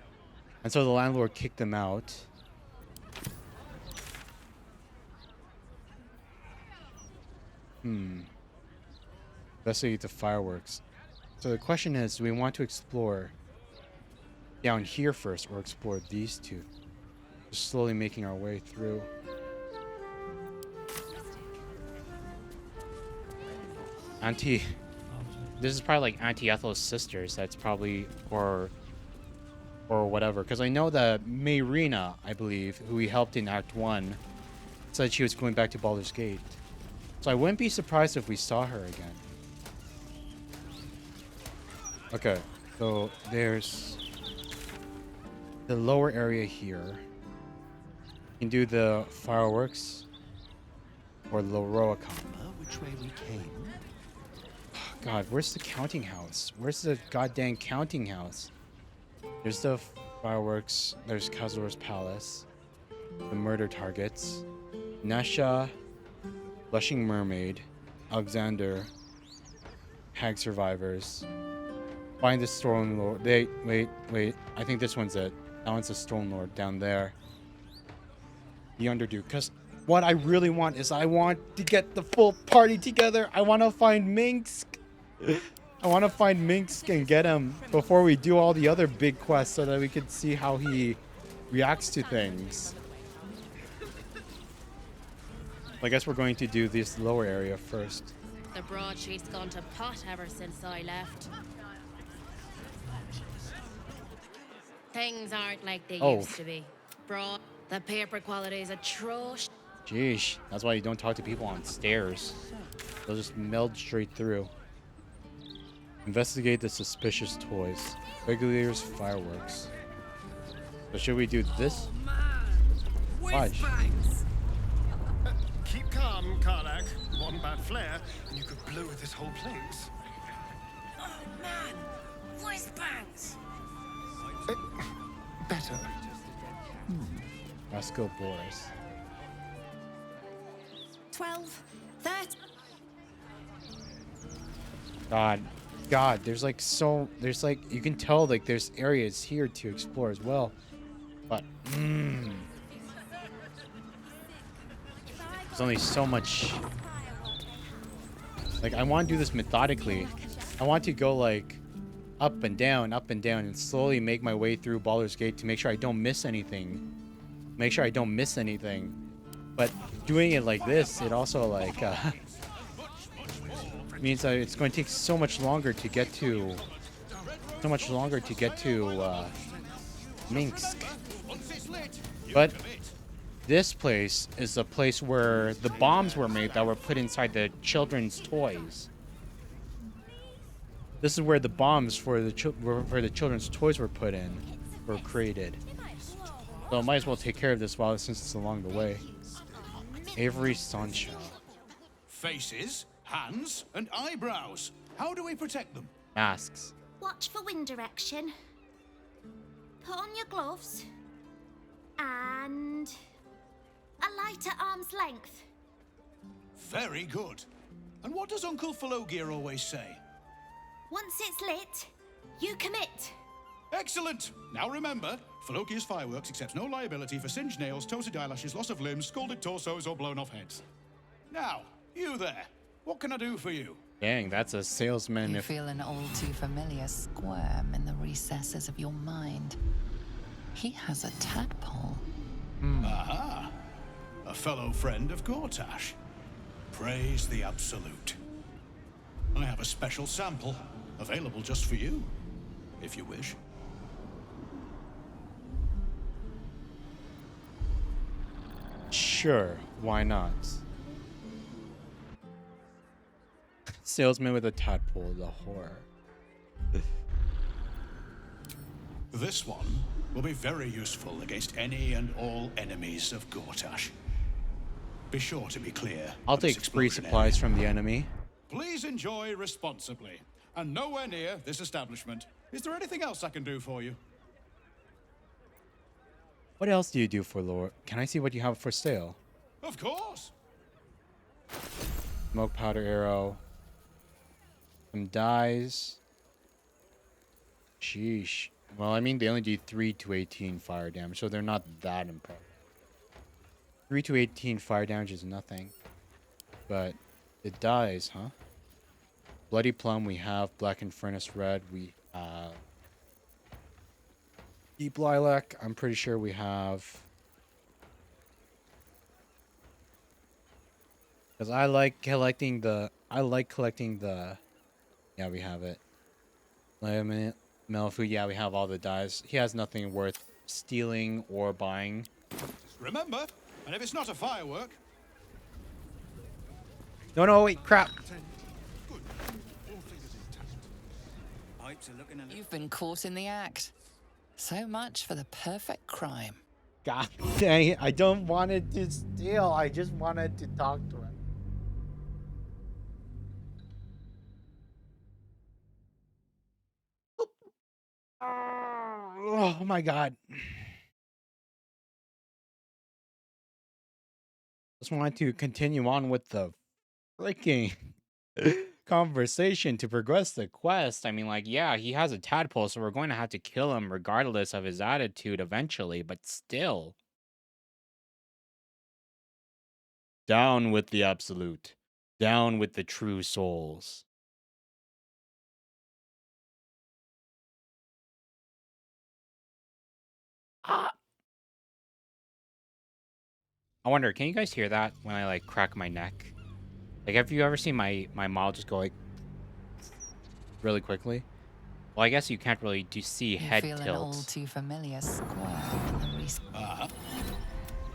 and so the landlord kicked them out. Investigate the fireworks. So the question is, do we want to explore down here first or explore these two? Just slowly making our way through. This is probably like Auntie Ethel's sisters. That's probably, or whatever. Because I know that Mayrina, I believe, who we helped in Act 1, said she was going back to Baldur's Gate. So I wouldn't be surprised if we saw her again. Okay, so there's the lower area here. You can do the fireworks or LORROAKAN. Which way we came? God, where's the counting house? Where's the goddamn counting house? There's the fireworks. There's Kazor's Palace. The murder targets. Nesha. Blushing Mermaid. Alexander. Hag Survivors. Find the Stone Lord. Wait. I think this one's it. That one's the Stone Lord down there. The Underduke. Because what I really want is I want to get the full party together. I want to find Minsk. I want to find Minsk and get him before we do all the other big quests so that we can see how he reacts to things. I guess we're going to do this lower area first. The broadsheet's gone to pot ever since I left. Things aren't like they used to be. The paper quality is atrocious. Jeez, that's why you don't talk to people on stairs. They'll just meld straight through. Investigate the suspicious toys. Regulators, fireworks. So should we do this? Fudge. Keep calm, Karlak. One bad flare, and you could blow this whole place. Oh man, whiz bangs. Better. Roscoe Boris. 12, 13. God, there's like you can tell like there's areas here to explore as well. But there's only so much. Like I want to do this methodically. I want to go like up and down, and slowly make my way through Baldur's Gate to make sure I don't miss anything. But doing it like this, it also like means that it's going to take so much longer to get to Minsk. But this place is the place where the bombs were made that were put inside the children's toys. This is where the bombs for the children's toys were created. So I might as well take care of this since it's along the way. Avery Sancho. Faces, hands, and eyebrows. How do we protect them? Masks. Watch for wind direction. Put on your gloves. And a light at arm's length. Very good. And what does Uncle Philogir always say? Once it's lit, you commit. Excellent! Now remember, Philogir's fireworks accepts no liability for singed nails, toasted eyelashes, loss of limbs, scalded torsos, or blown off heads. Now, you there. What can I do for you? Dang, that's a salesman. You feel an all too familiar squirm in the recesses of your mind. He has a tadpole. Aha! A fellow friend of Gortash. Praise the Absolute. I have a special sample, available just for you, if you wish. Sure, why not? Salesman with a tadpole, the horror. This one will be very useful against any and all enemies of Gortash. Be sure to be clear. I'll take free supplies from the enemy. Please enjoy responsibly. And nowhere near this establishment. Is there anything else I can do for you? What else do you do for lore? Can I see what you have for sale? Of course. Smoke powder arrow. Some dyes. Sheesh. Well, I mean, they only do 3 to 18 fire damage, so they're not that impressive. 3 to 18 fire damage is nothing. But it dies, huh? Bloody Plum, we have. Blackened Furnace Red, we have. Deep Lilac, I'm pretty sure we have. Because I like collecting the... Yeah, we have it. Melfu, yeah, we have all the dyes. He has nothing worth stealing or buying. Remember, and if it's not a firework... No, wait, crap. You've been caught in the act. So much for the perfect crime. God dang it. I don't want it to steal. I just wanted to talk to him. Oh my god. Just wanted to continue on with the freaking conversation to progress the quest. I mean, like, yeah, he has a tadpole, so we're going to have to kill him regardless of his attitude eventually, but still. Down with the absolute. Down with the true souls. I wonder, can you guys hear that when I, like, crack my neck? Like, have you ever seen my mouth just go, like, really quickly? Well, I guess you can't really see head feel an all tilts. too familiar square in the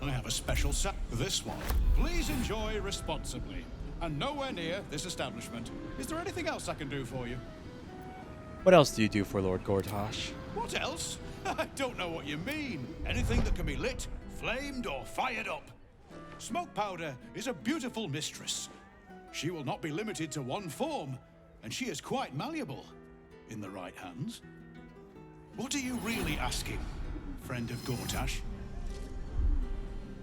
I have a special set for this one. Please enjoy responsibly. And nowhere near this establishment. Is there anything else I can do for you? What else do you do for Lord Gortash? What else? I don't know what you mean. Anything that can be lit, flamed, or fired up. Smoke powder is a beautiful mistress. She will not be limited to one form, and she is quite malleable in the right hands. What are you really asking, friend of Gortash?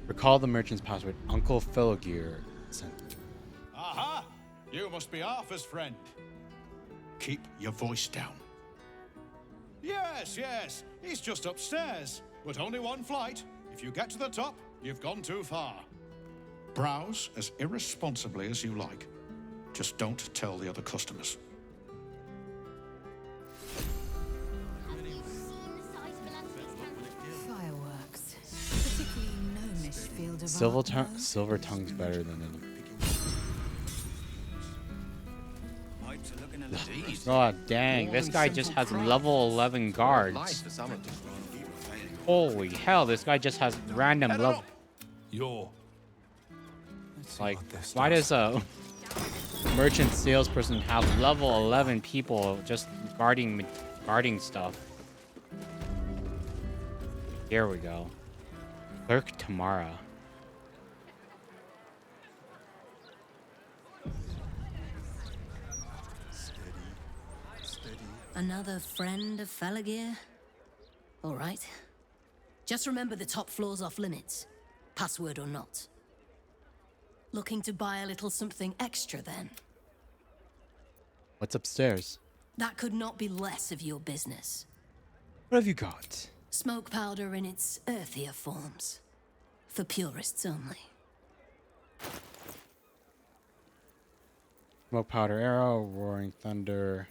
Recall the merchant's password. Uncle Felogir sent. Aha! You must be Arthur's friend. Keep your voice down. Yes, he's just upstairs, but only one flight. If you get to the top, you've gone too far. Browse as irresponsibly as you like. Just don't tell the other customers. Fireworks. Particularly gnomish field of Silver Tongue's better than any. God dang, this guy just has level 11 guards. Holy hell, this guy just has random level. Like, why does a merchant salesperson have level 11 people just guarding stuff? Here we go. Clerk Tamara. Another friend of Felagir? All right. Just remember the top floor's off limits, password or not. Looking to buy a little something extra then? What's upstairs? That could not be less of your business. What have you got? Smoke powder in its earthier forms. For purists only. Smoke powder arrow, roaring thunder.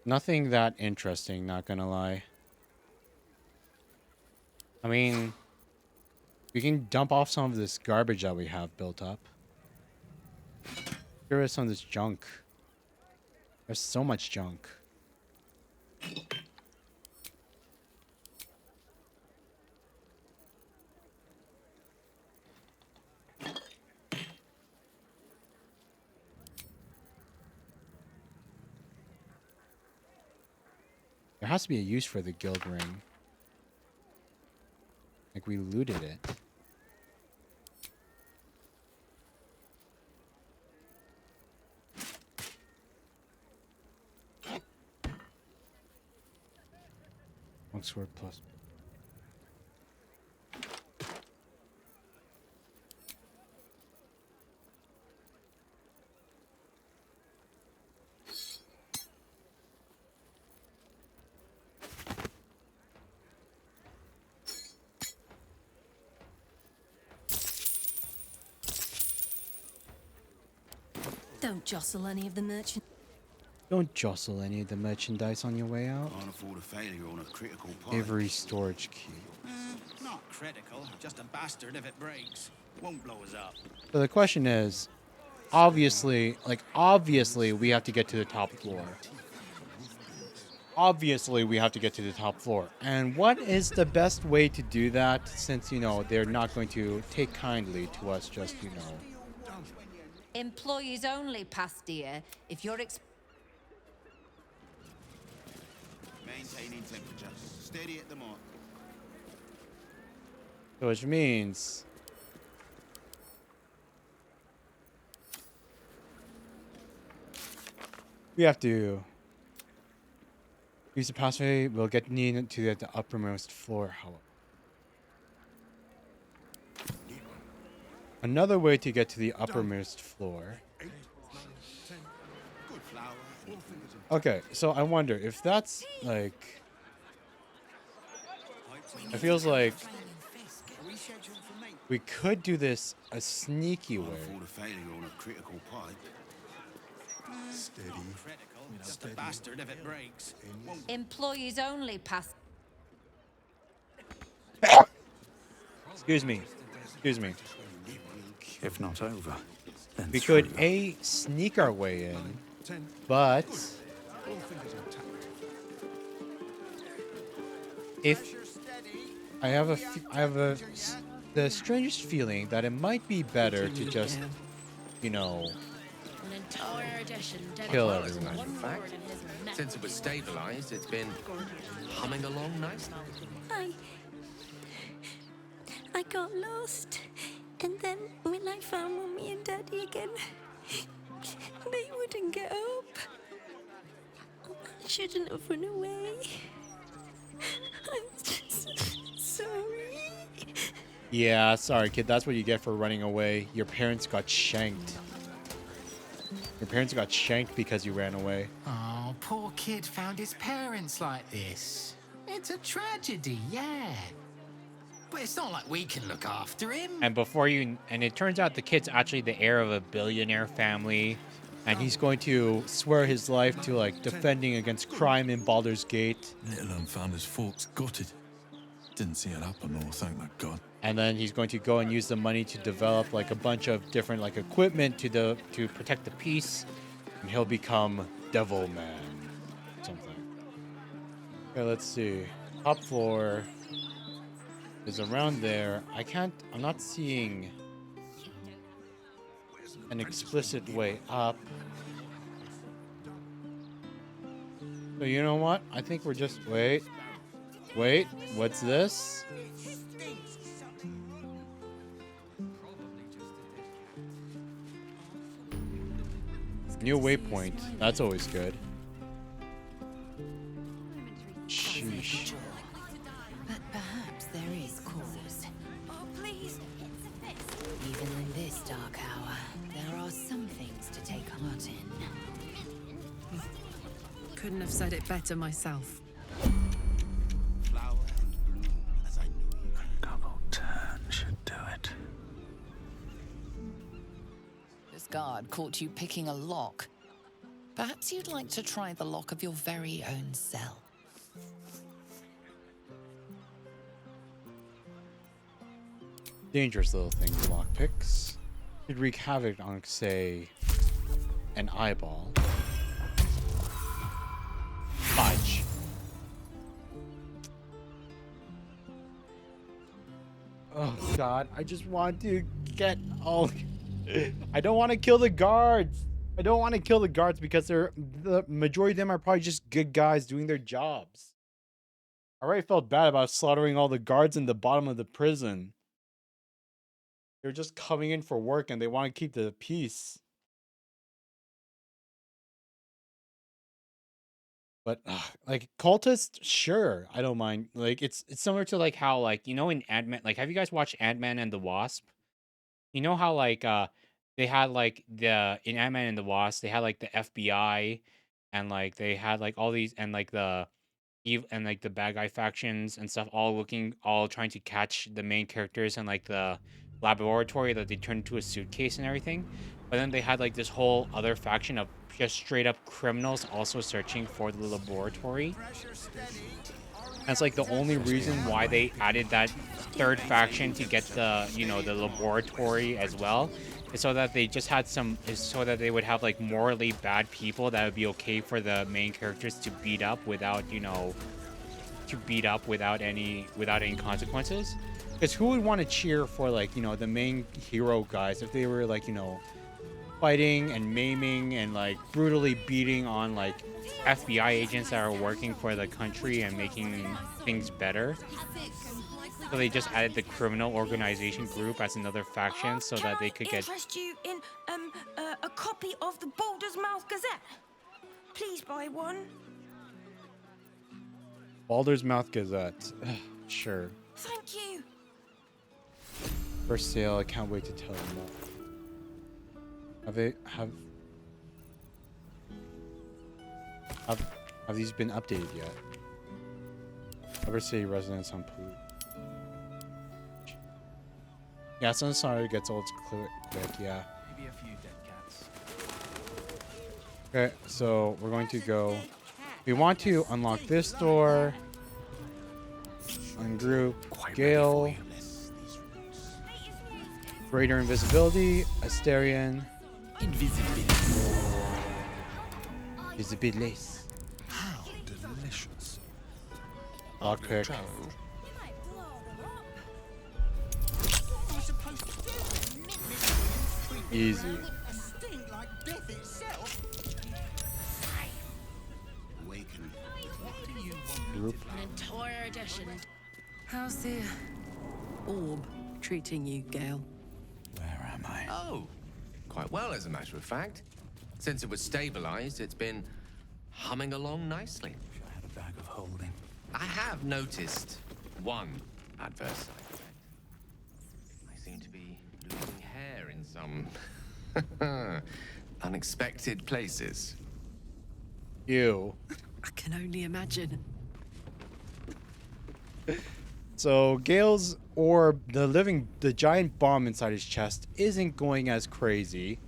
Nothing that interesting, not gonna lie. I mean, we can dump off some of this garbage that we have built up. Here is some of this junk. There's so much junk. There has to be a use for the guild ring. Like, we looted it. Longsword plus. Don't jostle any of the merchants. Don't jostle any of the merchandise on your way out. Can't afford a failure on a critical pipe. Avery storage key. Not critical, just a bastard if it breaks. Won't blow us up. So the question is, obviously, we have to get to the top floor. Obviously, we have to get to the top floor. And what is the best way to do that, since, you know, they're not going to take kindly to us just, you know. Employees only, Pastia. If you're Maintaining temperature. Steady at the mark. Which means we have to use the pathway. We'll get needed to get the uppermost floor. How? Another way to get to the uppermost floor. Okay, so I wonder if that's like. It feels like we could do this a sneaky way. Steady. Just a bastard if it breaks. employees only, Pastia. Excuse me. Excuse me. If not over, then We could sneak our way in, but if I have the strangest feeling that it might be better to just, you know, An entire edition kill dedicated to everyone. one In fact, word in his neck. since it was stabilized, it's been humming along nicely. I got lost. And then when I found Mummy and Daddy again, they wouldn't get up. I shouldn't have run away. I'm just sorry. Yeah, sorry, kid. That's what you get for running away. Your parents got shanked. Your parents got shanked because you ran away. Oh, poor kid found his parents like this. It's a tragedy, yeah. But it's not like we can look after him. And it turns out the kid's actually the heir of a billionaire family, and he's going to swear his life to like defending against crime in Baldur's Gate. Little un found his forks gutted. Didn't see it happen, or thank my God. And then he's going to go and use the money to develop like a bunch of different like equipment to protect the peace, and he'll become Devil Man, something. Okay, let's see. Top floor is around there. I'm not seeing an explicit way up. So you know what? I think we're just wait, what's this? New waypoint. That's always good. Sheesh. But perhaps there is cause. Oh, please, it's a fist. Even in this dark hour, there are some things to take heart in. Couldn't have said it better myself. Flower and bloom as I knew you. Double turn should do it. This guard caught you picking a lock. Perhaps you'd like to try the lock of your very own cell. Dangerous little things, lockpicks. Could wreak havoc on, say, an eyeball. Fudge. Oh God, I just want to get all. I don't want to kill the guards. I don't want to kill the guards because the majority of them are probably just good guys doing their jobs. I already felt bad about slaughtering all the guards in the bottom of the prison. They're just coming in for work and they want to keep the peace. But like cultists, sure, I don't mind. Like it's similar to like how like you know in Ant-Man, like have you guys watched Ant-Man and the Wasp? You know how like they had like the in Ant-Man and the Wasp, they had like the FBI and like they had like all these and like the and like the bad guy factions and stuff all trying to catch the main characters in like the laboratory that they turned into a suitcase and everything. But then they had like this whole other faction of just straight up criminals also searching for the laboratory. That's like the only reason why they added that third faction to get the, you know, the laboratory as well. Is so that they just had is so that they would have like morally bad people that would be okay for the main characters to beat up without, you know, without any consequences. Because who would want to cheer for like, you know, the main hero guys if they were like, you know, fighting and maiming and like brutally beating on like FBI agents that are working for the country and making things better. So they just added the criminal organization group as another faction so that they could get. Interest you in a copy of the Baldur's Mouth Gazette? Please buy one. Baldur's Mouth Gazette. Sure. Thank you. For sale. I can't wait to tell you more. Have these been updated yet? Ever City residents on Pool. Yeah, some sorry gets old quick, yeah. Maybe a few dead cats. Okay, so we're going to go. We want to unlock this door. Ungroup. Gale. Greater invisibility. Asterion. Invisibilis. Visibilis. How delicious. Lockpick. Easy. Awaken. Group. An entire edition. How's the orb treating you, Gale? Where am I? Oh, quite well, as a matter of fact. Since it was stabilized, it's been humming along nicely. Wish I had a bag of holding. I have noticed one adverse side effect. I seem to be losing hair in some unexpected places. Ew. I can only imagine. So Gale's orb, the giant bomb inside his chest isn't going as crazy,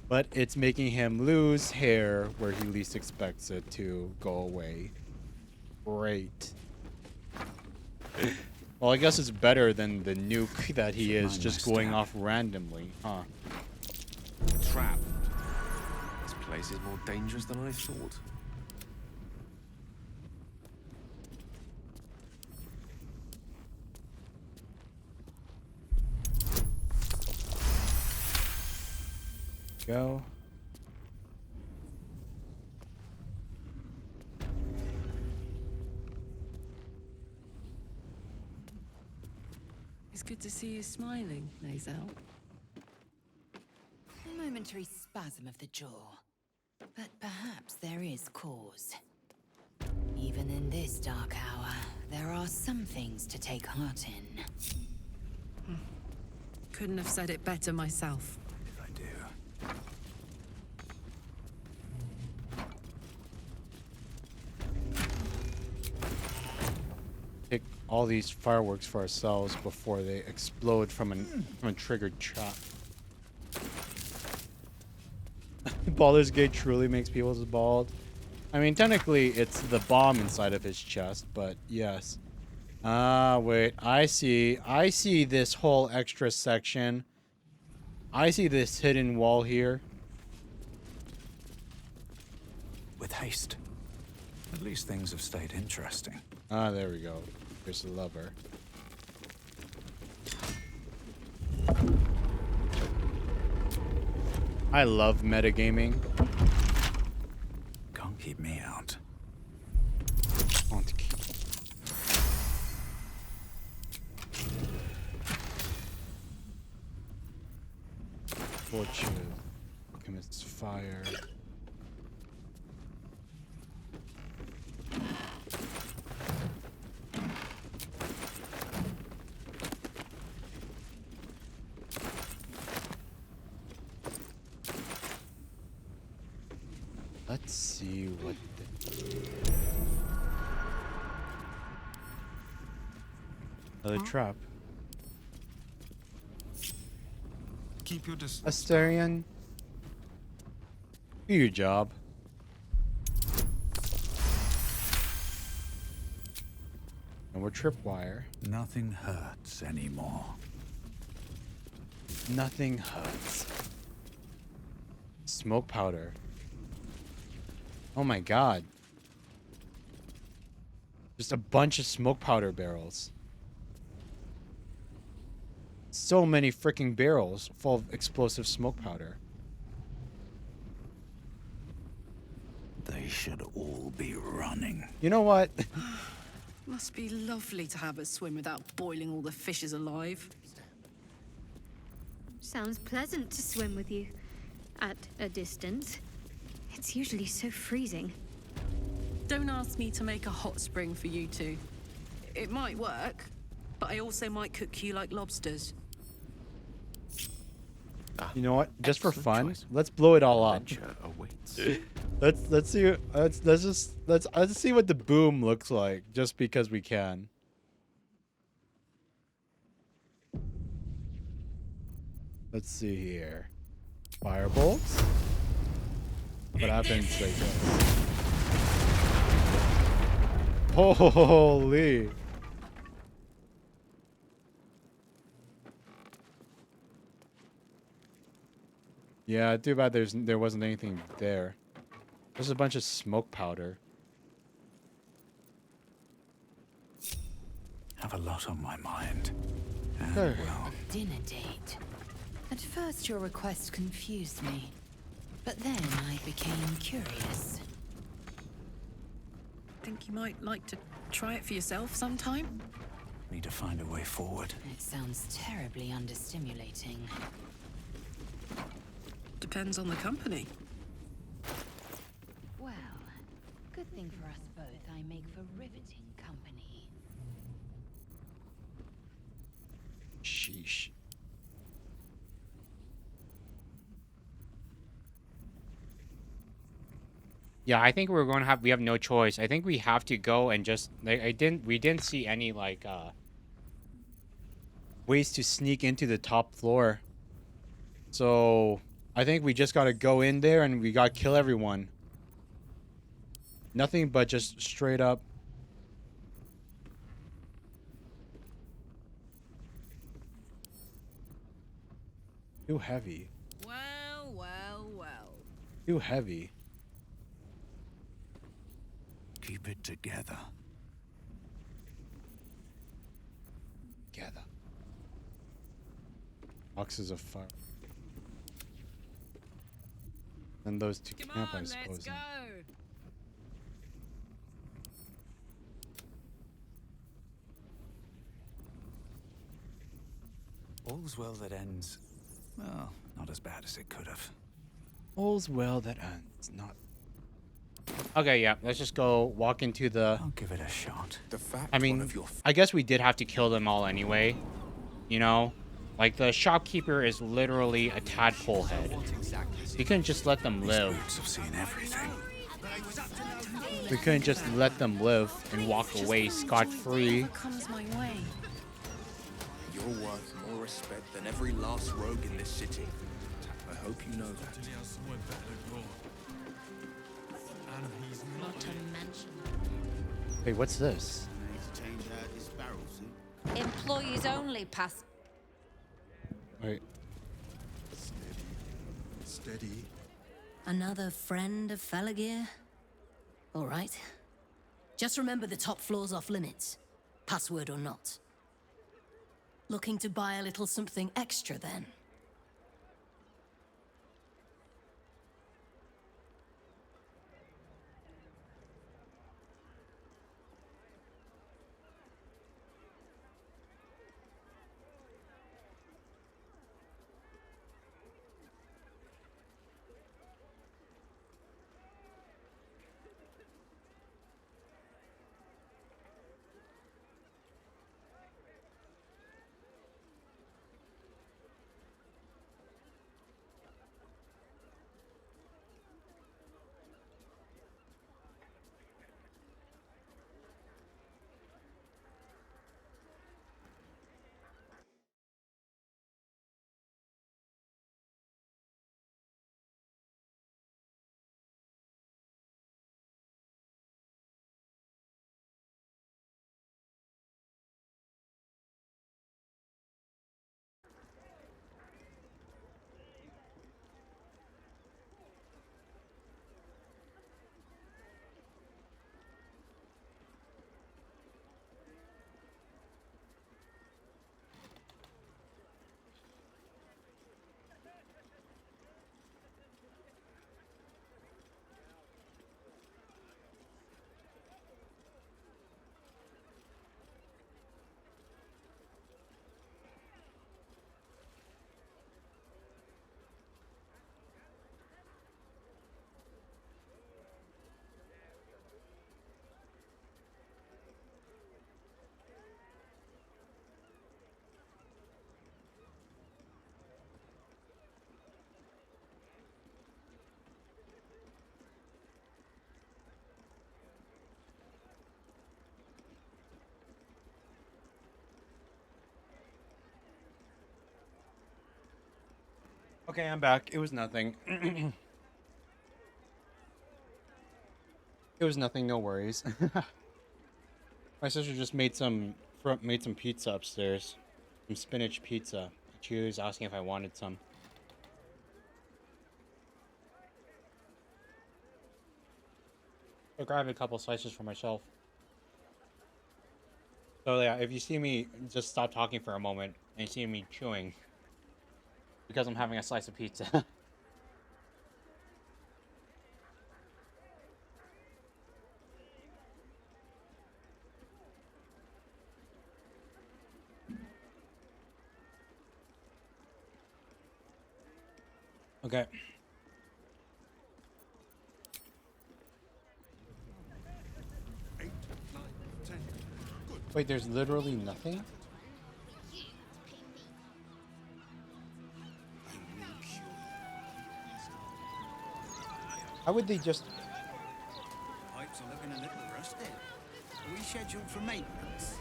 but it's making him lose hair where he least expects it to go away. Great. Well, I guess it's better than the nuke that he is just going off randomly, huh? Trap. This place is more dangerous than I thought. Go. It's good to see you smiling, Maisel. A momentary spasm of the jaw. But perhaps there is cause. Even in this dark hour, there are some things to take heart in. Couldn't have said it better myself. If I do. Pick all these fireworks for ourselves before they explode from a triggered trap. Baldur's Gate truly makes people bald. I mean, technically, it's the bomb inside of his chest, but yes. Ah, wait. I see this whole extra section. I see this hidden wall here. With haste. At least things have stayed interesting. Ah, there we go. There's the lever. I love metagaming. Can't keep me out. Can't keep. Fortune commits fire. see what another trap. Keep your distance. Asterion. Do your job. And we're tripwire. Nothing hurts anymore. Nothing hurts. Smoke powder. Oh my god. Just a bunch of smoke powder barrels. So many freaking barrels full of explosive smoke powder. They should all be running. You know what? Must be lovely to have a swim without boiling all the fishes alive. Sounds pleasant to swim with you. At a distance. It's usually so freezing. Don't ask me to make a hot spring for you two. It might work, but I also might cook you like lobsters. You know what? Just for fun, let's blow it all up. let's see. Let's see what the boom looks like, just because we can. Let's see here. Firebolts. What happens like this? Holy! Yeah, too bad there wasn't anything there. There's a bunch of smoke powder. Have a lot on my mind. Sure. A dinner date. At first, your request confused me, but then I became curious. Think you might like to try it for yourself sometime? Need to find a way forward. It sounds terribly understimulating. Depends on the company. Well, good thing for us both, I make for riveting company. Sheesh. Yeah, I think we're going to we have no choice. I think we have to go and just we didn't see any like ways to sneak into the top floor. So, I think we just got to go in there and we got to kill everyone. Nothing but just straight up. Too heavy. Well, well, well. Too heavy. Keep it together. Together. Boxes of fire. And those two camp, I suppose. Let's go. All's well that ends. Well, not as bad as it could have. All's well that ends. Not. Okay, yeah. Let's just go walk into the. I'll give it a shot. I mean, I guess we did have to kill them all anyway. You know, like the shopkeeper is literally a tadpole head. We couldn't just let them live. I've seen everything. We couldn't just let them live and walk away scot-free. Comes my way. You're worth more respect than every last rogue in this city. I hope you know that. Not to mention. Hey, what's this? Employees only pass. Wait. Steady. Another friend of Felagir? All right. Just remember the top floor's off limits, password or not. Looking to buy a little something extra then? Okay, I'm back. It was nothing. It was nothing, no worries. My sister just made some pizza upstairs. Some spinach pizza. She was asking if I wanted some. I grabbed a couple slices for myself. So yeah, if you see me just stop talking for a moment and you see me chewing, because I'm having a slice of pizza. Okay. Wait, there's literally nothing? How would they just... Pipes are looking a little rusted. Are we scheduled for maintenance?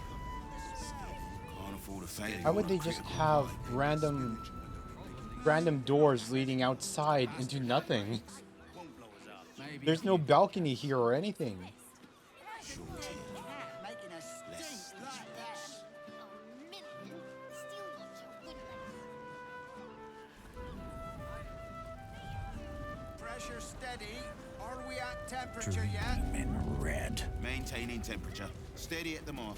Can't afford a failure. How would they just have random doors leading outside into nothing? There's no balcony here or anything. Pressure steady. Are we at temperature yet? In red. Maintaining temperature. Steady at the mark.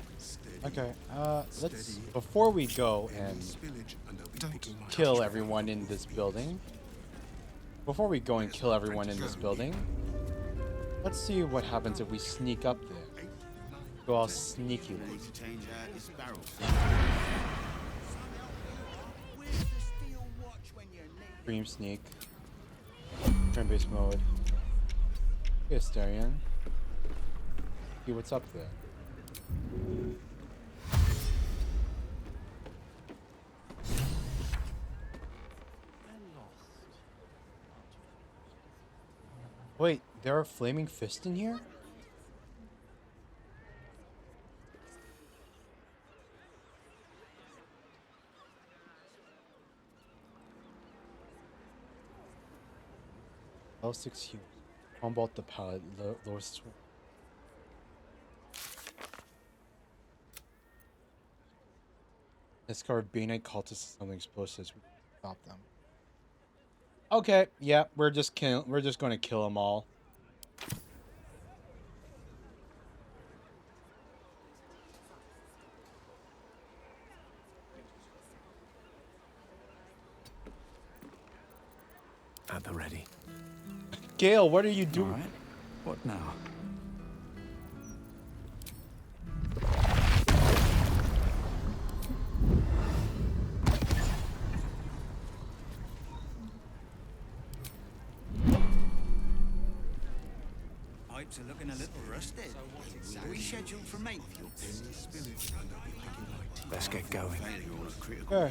Okay, let's... Before we go and kill everyone in this building... Let's see what happens if we sneak up there. Go all sneaky. Dream sneak. Turn-based mode. Okay, Asterion. See what's up there. Wait, there are flaming fists in here? L6 Hughes. Humboldt the pallet, lower sword. Discovered Bainite cultists and explosives. We can stop them. Okay, yeah, we're just going to kill them all. At the ready. Gale, what are you doing? All right. What now? Pipes are looking a little rusted. Are we scheduled for maintenance? Let's get going. Sure.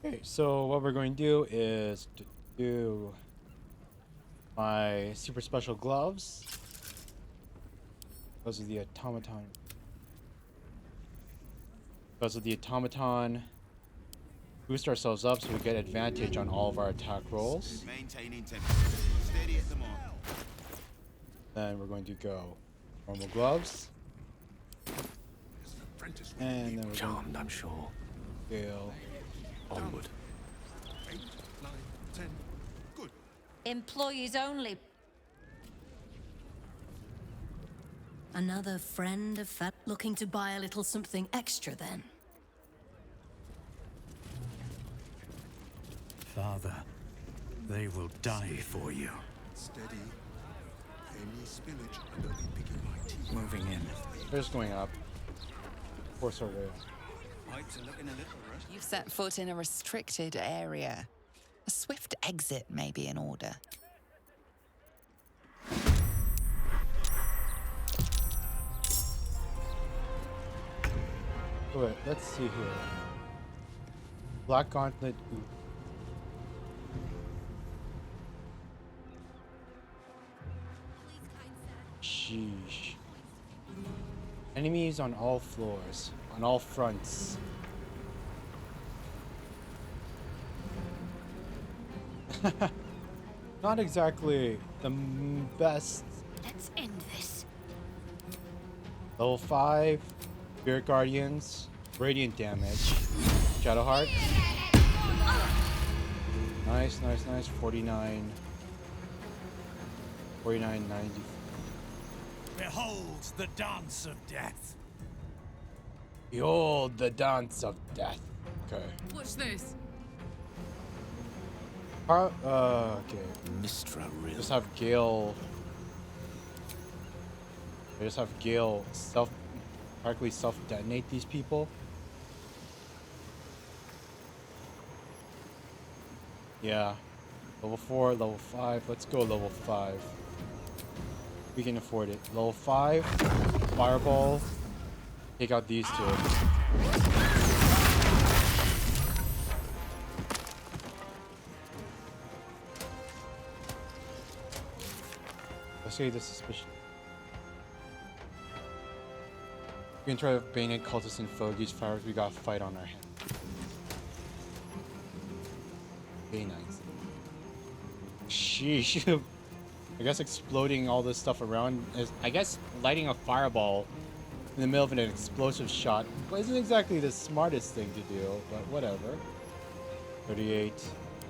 Okay, so what we're going to do is to do my super special gloves. Those are the automaton. Boost ourselves up so we get advantage on all of our attack rolls. Maintaining temperature. Steady at the mark. Then we're going to go normal gloves. And then we're Charmed, I'm sure. Gale. Onward. 8, 9, 10. Good. Employees only. Another friend of looking to buy a little something extra then. Father, they will die for you. Steady. Any spillage and I'll be picking my teeth. Moving in. They're just going up. Force our way up. Pipes are looking a little rusted. You've set foot in a restricted area. A swift exit may be in order. Wait, let's see here. Black Gauntlet. Ooh. Sheesh. Enemies on all floors. on all fronts. Not exactly the best. Let's end this. Level 5, Spirit Guardians, Radiant damage, Shadowheart. Nice, nice, nice. 49. 49.90. Behold the dance of death. Behold the dance of death. Okay. Watch this. Okay. Mistra real. Just have Gale. I just have Gale practically self-detonate these people. Yeah. Level 4, level 5. Let's go level 5. We can afford it. Level 5. Fireball. Take out these two. Let's say the suspicion. We can try to bayonet cultists and fogies. Fires, we got a fight on our hands. Very nice. Sheesh. I guess exploding all this stuff around is, I guess, lighting a fireball in the middle of an explosive shot isn't exactly the smartest thing to do, but whatever. 38.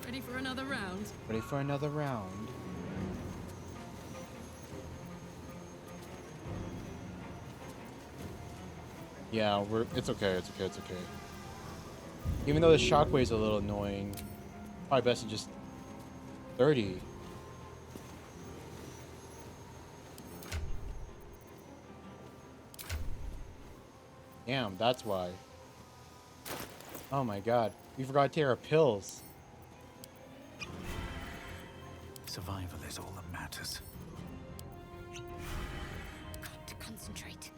Ready for another round? Ready for another round. Yeah, it's okay, it's okay, it's okay. Even though the shockwave's a little annoying, probably best to just 30. Damn, that's why. Oh my god, we forgot to take our pills. Survival is all that matters. Got to concentrate.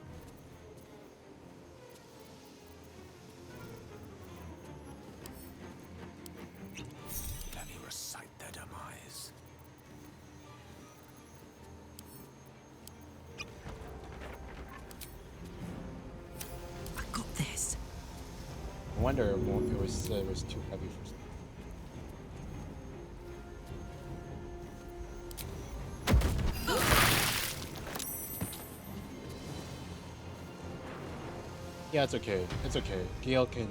Let me recite their demise. I got this. I wonder it was too heavy for some. Yeah, it's okay. It's okay. Gale can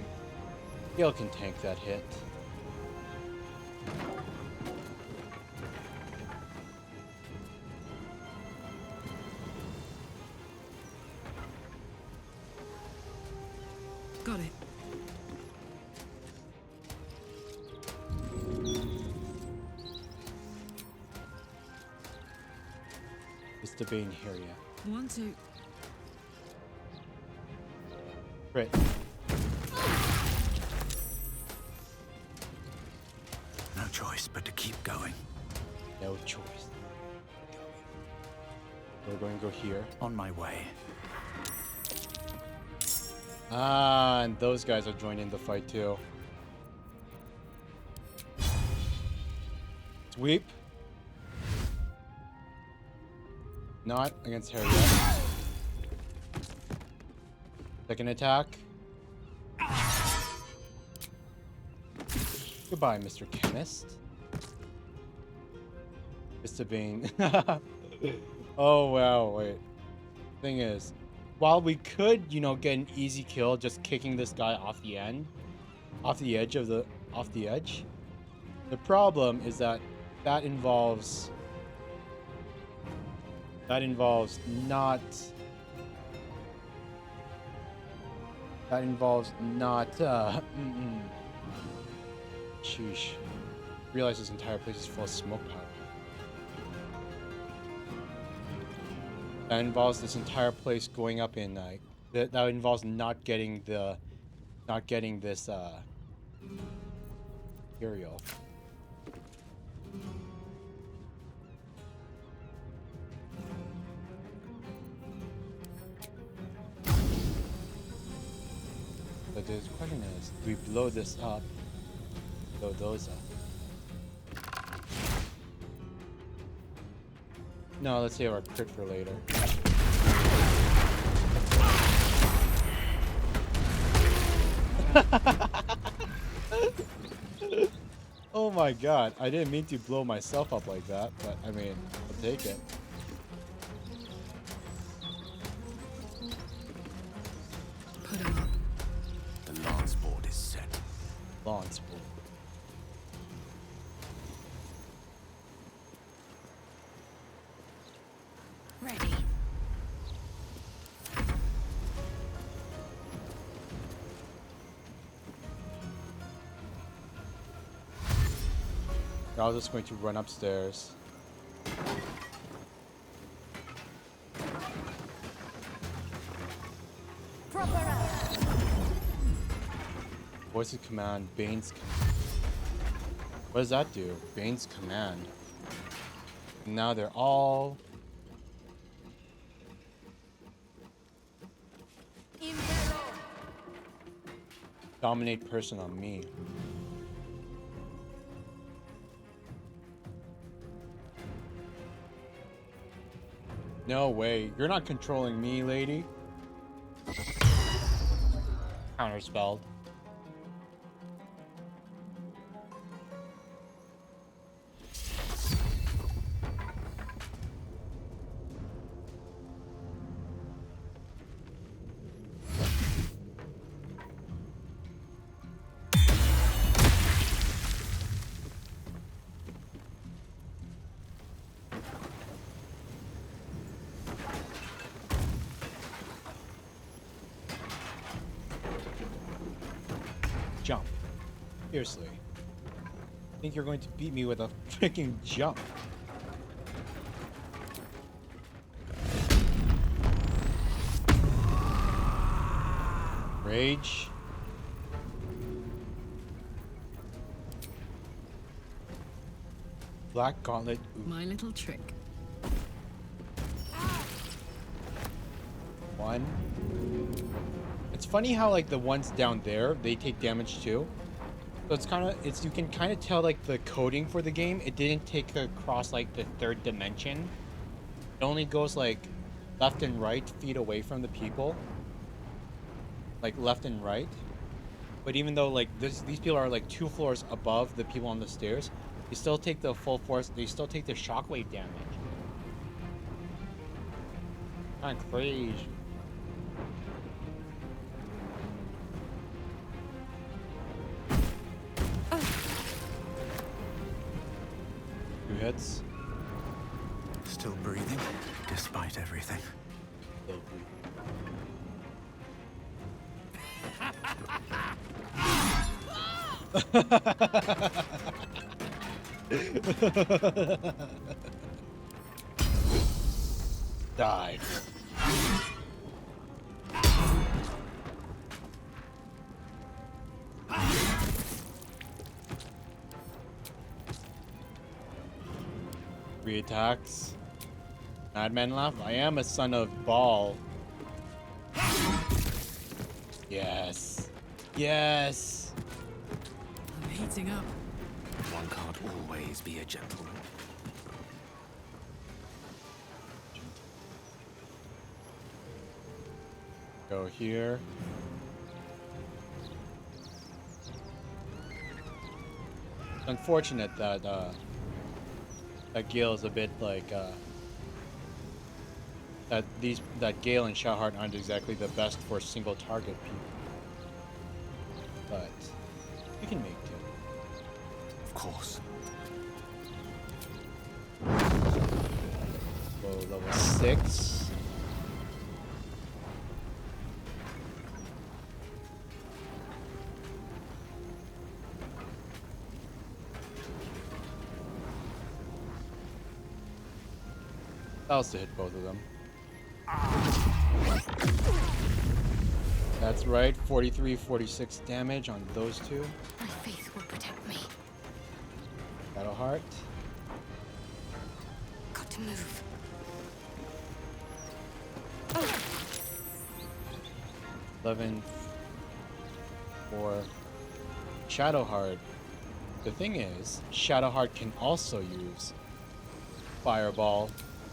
tank that hit. Got it. It's the Bane here, yeah. 1, 2. Right. No choice but to keep going. No choice. We're going to go here. On my way. Ah, and those guys are joining the fight too. Sweep. Not against Harry yet. Second attack. Goodbye, Mr. Chemist. Mr. Bane. Oh, wow, wait. Thing is, while we could, you know, get an easy kill just kicking this guy off the edge, the problem is that that involves not sheesh. Realize this entire place is full of smoke powder. That involves this entire place going up in that involves not getting this material. But the question is, do we blow this up? Blow those up? No, let's save our crit for later. Oh my god, I didn't mean to blow myself up like that, but I mean, I'll take it. Put him up. The lance board is set. Lance board. Ready. I was just going to run upstairs. Voice of command, Bane's command. What does that do? Bane's command. Now they're all... Dominate person on me. No way. You're not controlling me, lady. Counterspelled. Jump. Seriously. I think you're going to beat me with a freaking jump. Rage. Black Gauntlet. Ooh. My little trick. One. It's funny how like the ones down there, they take damage too. So it's kind of, you can kind of tell like the coding for the game. It didn't take across like the third dimension. It only goes like left and right feet away from the people. Like left and right. But even though like these people are like 2 floors above the people on the stairs, they still take the full force, they still take the shockwave damage. Kind of crazy. Hits. Still breathing, despite everything. Die. Attacks. Madman laugh. I am a son of Baal. Yes. Yes. I'm heating up. One can't always be a gentleman. Go here. It's unfortunate that that Gale is a bit like that Gale and Shahart aren't exactly the best for single target people, but we can make do. Of course. Whoa, level 6. That was to hit both of them. That's right, 43, 46 damage on those two. My faith will protect me. Shadowheart. Got to move. 11 for Shadowheart. The thing is, Shadowheart can also use Fireball,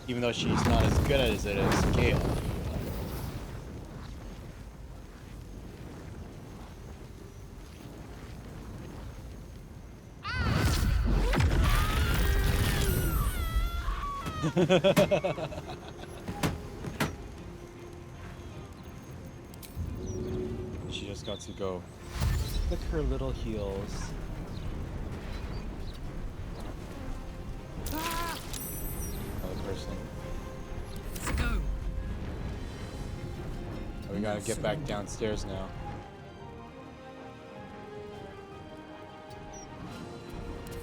even though she's not as good as it as Gale. She just got to go lick her little heels. Another person. Let's go. Oh, we gotta get back downstairs now.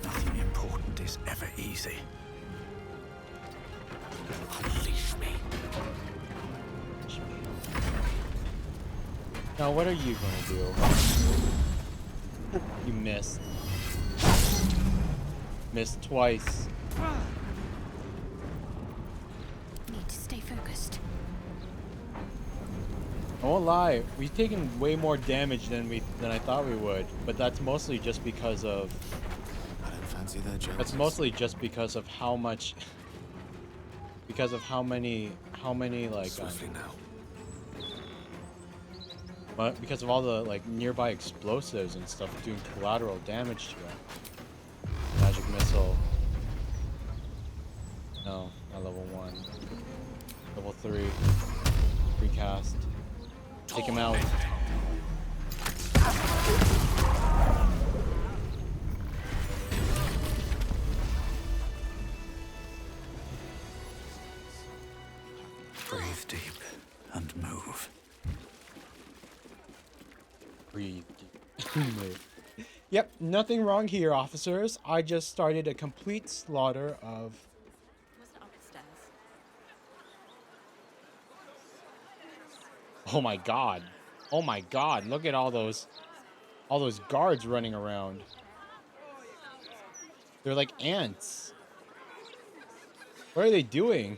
Nothing important is ever easy. Unleash me. Now, what are you gonna do? You missed. Missed twice. Need to stay focused. I won't lie, we've taken way more damage than I thought we would, but that's mostly just because of. I don't fancy their jokes. That's mostly just because of how much. Because of how many like. Swiftly now. But because of all the like nearby explosives and stuff doing collateral damage to it. Magic missile. No, not level 1. Level 3. Recast. Take him out. Breathe deep and move. Breathe deep. Yep, nothing wrong here, officers. I just started a complete slaughter of. Oh my god. Oh my god, look at all those guards running around. They're like ants. What are they doing?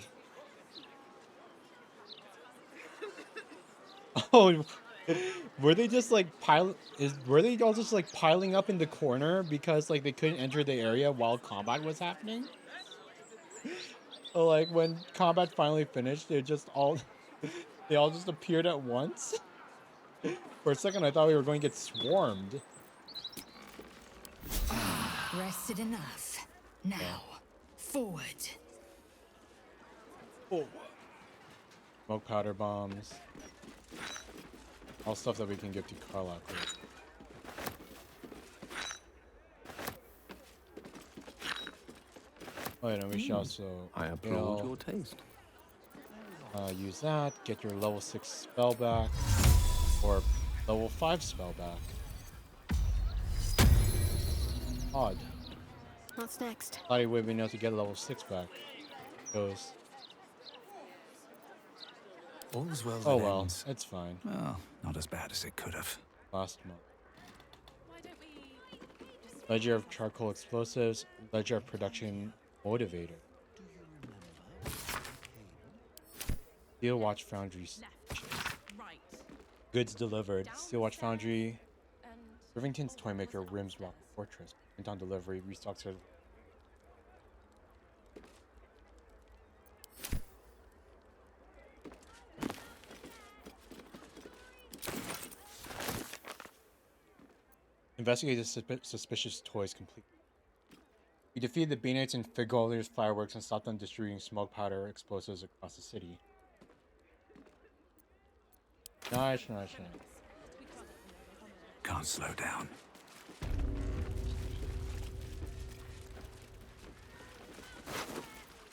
Oh, were they just like were they all just like piling up in the corner because like they couldn't enter the area while combat was happening? So like when combat finally finished, they all just appeared at once. For a second, I thought we were going to get swarmed. Rested enough. Now, forward. Oh. Smoke powder bombs. All stuff that we can give to Carlock. Oh, yeah, no, we should also. I applaud your taste. Use that. Get your level 6 spell back, or level 5 spell back. Odd. What's next? Thought he would be able to get level 6 back. Goes. All's well that Oh well, ends. it's fine. Well, not as bad as it could have. Last month. Ledger of charcoal explosives. Ledger of production motivator. Steel Watch Foundry. Goods delivered. Steel Watch Foundry. Rivington's Toymaker Rims Rock Fortress. Went on delivery. Restocks are. Investigate the suspicious toys complete. We defeated the Baynights and Figolier's fireworks and stopped them distributing smoke powder explosives across the city. Nice. Can't slow down.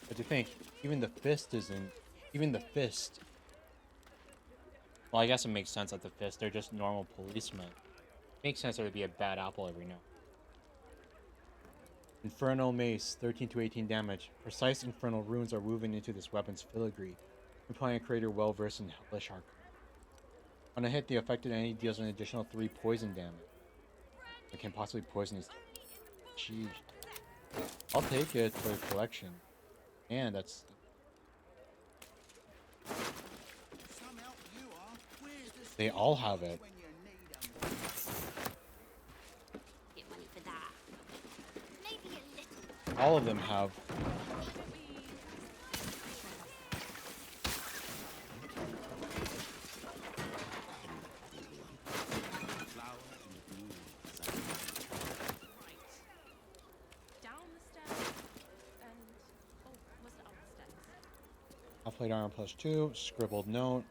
But to think, even the fist isn't. Even the fist. Well, I guess it makes sense that the fist, they're just normal policemen. Makes sense there would be a bad apple every now. Infernal Mace, 13 to 18 damage. Precise infernal runes are woven into this weapon's filigree, implying a creator well versed in hellish arcana. On a hit, the affected enemy deals an additional 3 poison damage. It can possibly poison his. Jeez. I'll take it for the collection. And that's. They all have it. All of them have. Plate armor +2. Scribbled note.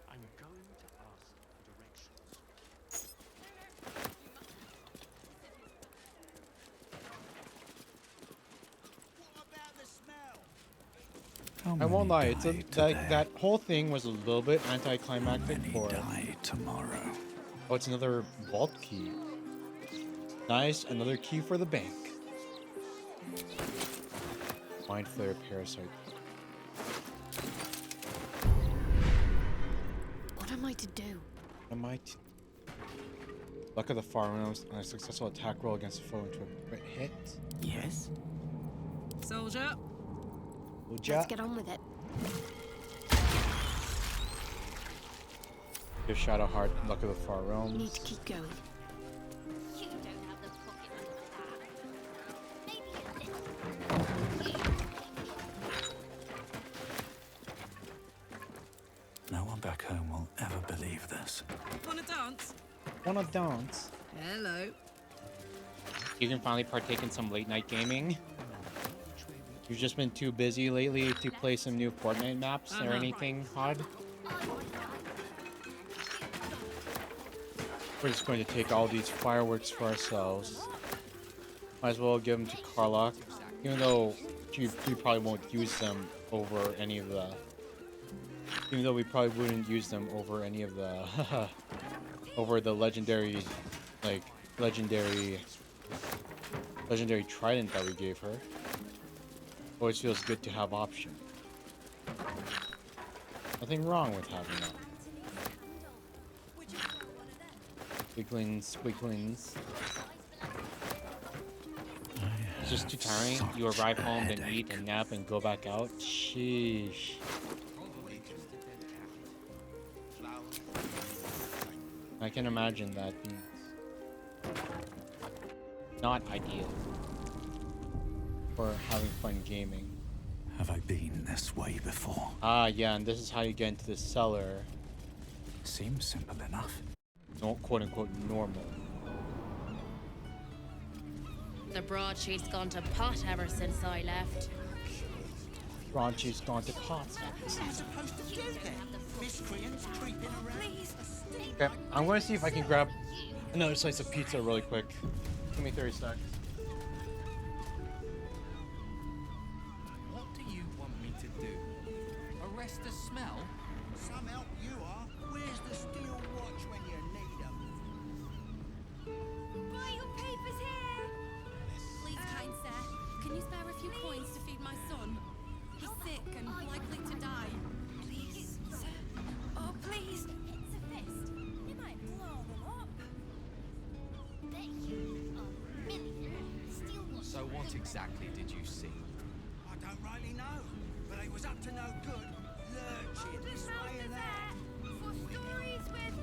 I'm going to ask for directions. I won't lie, it's that whole thing was a little bit anticlimactic for tomorrow. Oh, it's another vault key. Nice, another key for the bank. Mind Flayer Parasite. What am I to do? Luck of the Far Realms on a successful attack roll against a foe into a crit hit. Yes. Soldier. Let's get on with it. Give Shadow Heart, Luck of the Far Realms. Need to keep going. No one back home will ever believe this. Wanna dance? Wanna dance? Hello. You can finally partake in some late night gaming. You've just been too busy lately to play some new Fortnite maps or anything odd. We're just going to take all these fireworks for ourselves. Might as well give them to Karlach, even though we probably won't use them over any of the. Even though we probably wouldn't use them over any of the over the legendary trident that we gave her. Always feels good to have option. Nothing wrong with having that. Squeaklings. It's just too tiring. You arrive home, then eat and nap and go back out. Sheesh. I can imagine that being not ideal for having fun gaming. Have I been this way before? Ah, yeah, and this is how you get into the cellar. Seems simple enough. No, quote unquote normal. The broadsheet's gone to pot ever since I left. Broadsheet's gone to pot. Okay, I'm going to see if I can grab another slice of pizza really quick. Give me 30 seconds. What do you want me to do? Arrest the smell? Some help you are. Where's the steel watch when you need them? Vital papers here! Please, kind sir, can you spare a few coins to feed my son? He's sick and likely to die. Please, sir. Oh, please. It's a fist. You might blow them up. Bet you a million steel watch. So what exactly did you see? I don't rightly know, but I was up to no good. Lurching this way and that. For stories with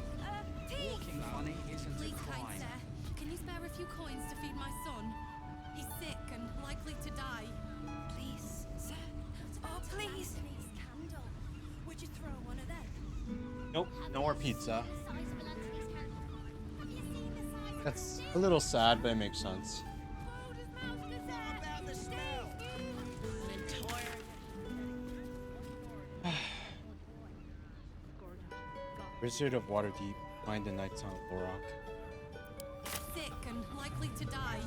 teeth. Walking funny isn't Please, a kind crime. sir, can you spare a few coins to feed my son? He's sick and likely to die. Please, sir. Oh, please. Candle. Would you throw one of them? Nope, no more pizza. The size of an Anthony's candle. Have you seen the size of That's a little sad, but it makes sense. About the smell. Wizard of Waterdeep, find the Knights on LORROAK. Sick and likely to die.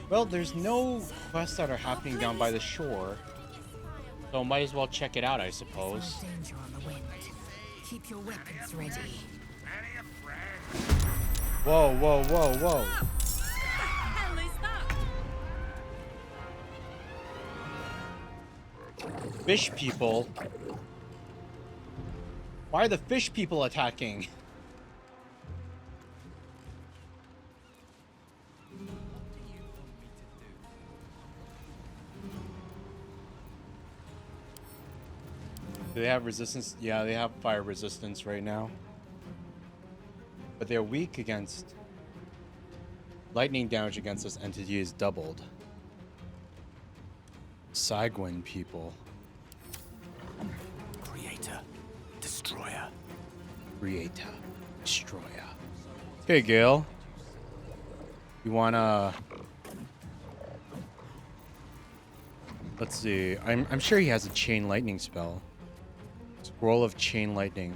Well, there's no quests that are happening down by the shore, so might as well check it out, I suppose. Danger on the wind. Keep your weapons ready. Whoa, whoa, whoa, whoa. What the hell is that? Fish people? Why are the fish people attacking? Do they have resistance? Yeah, they have fire resistance right now. But they're weak against... Lightning damage against this entity is doubled. Sagwin people. Creator. Destroyer. Okay, Gale. You wanna... Let's see. I'm sure he has a chain lightning spell. Scroll of chain lightning.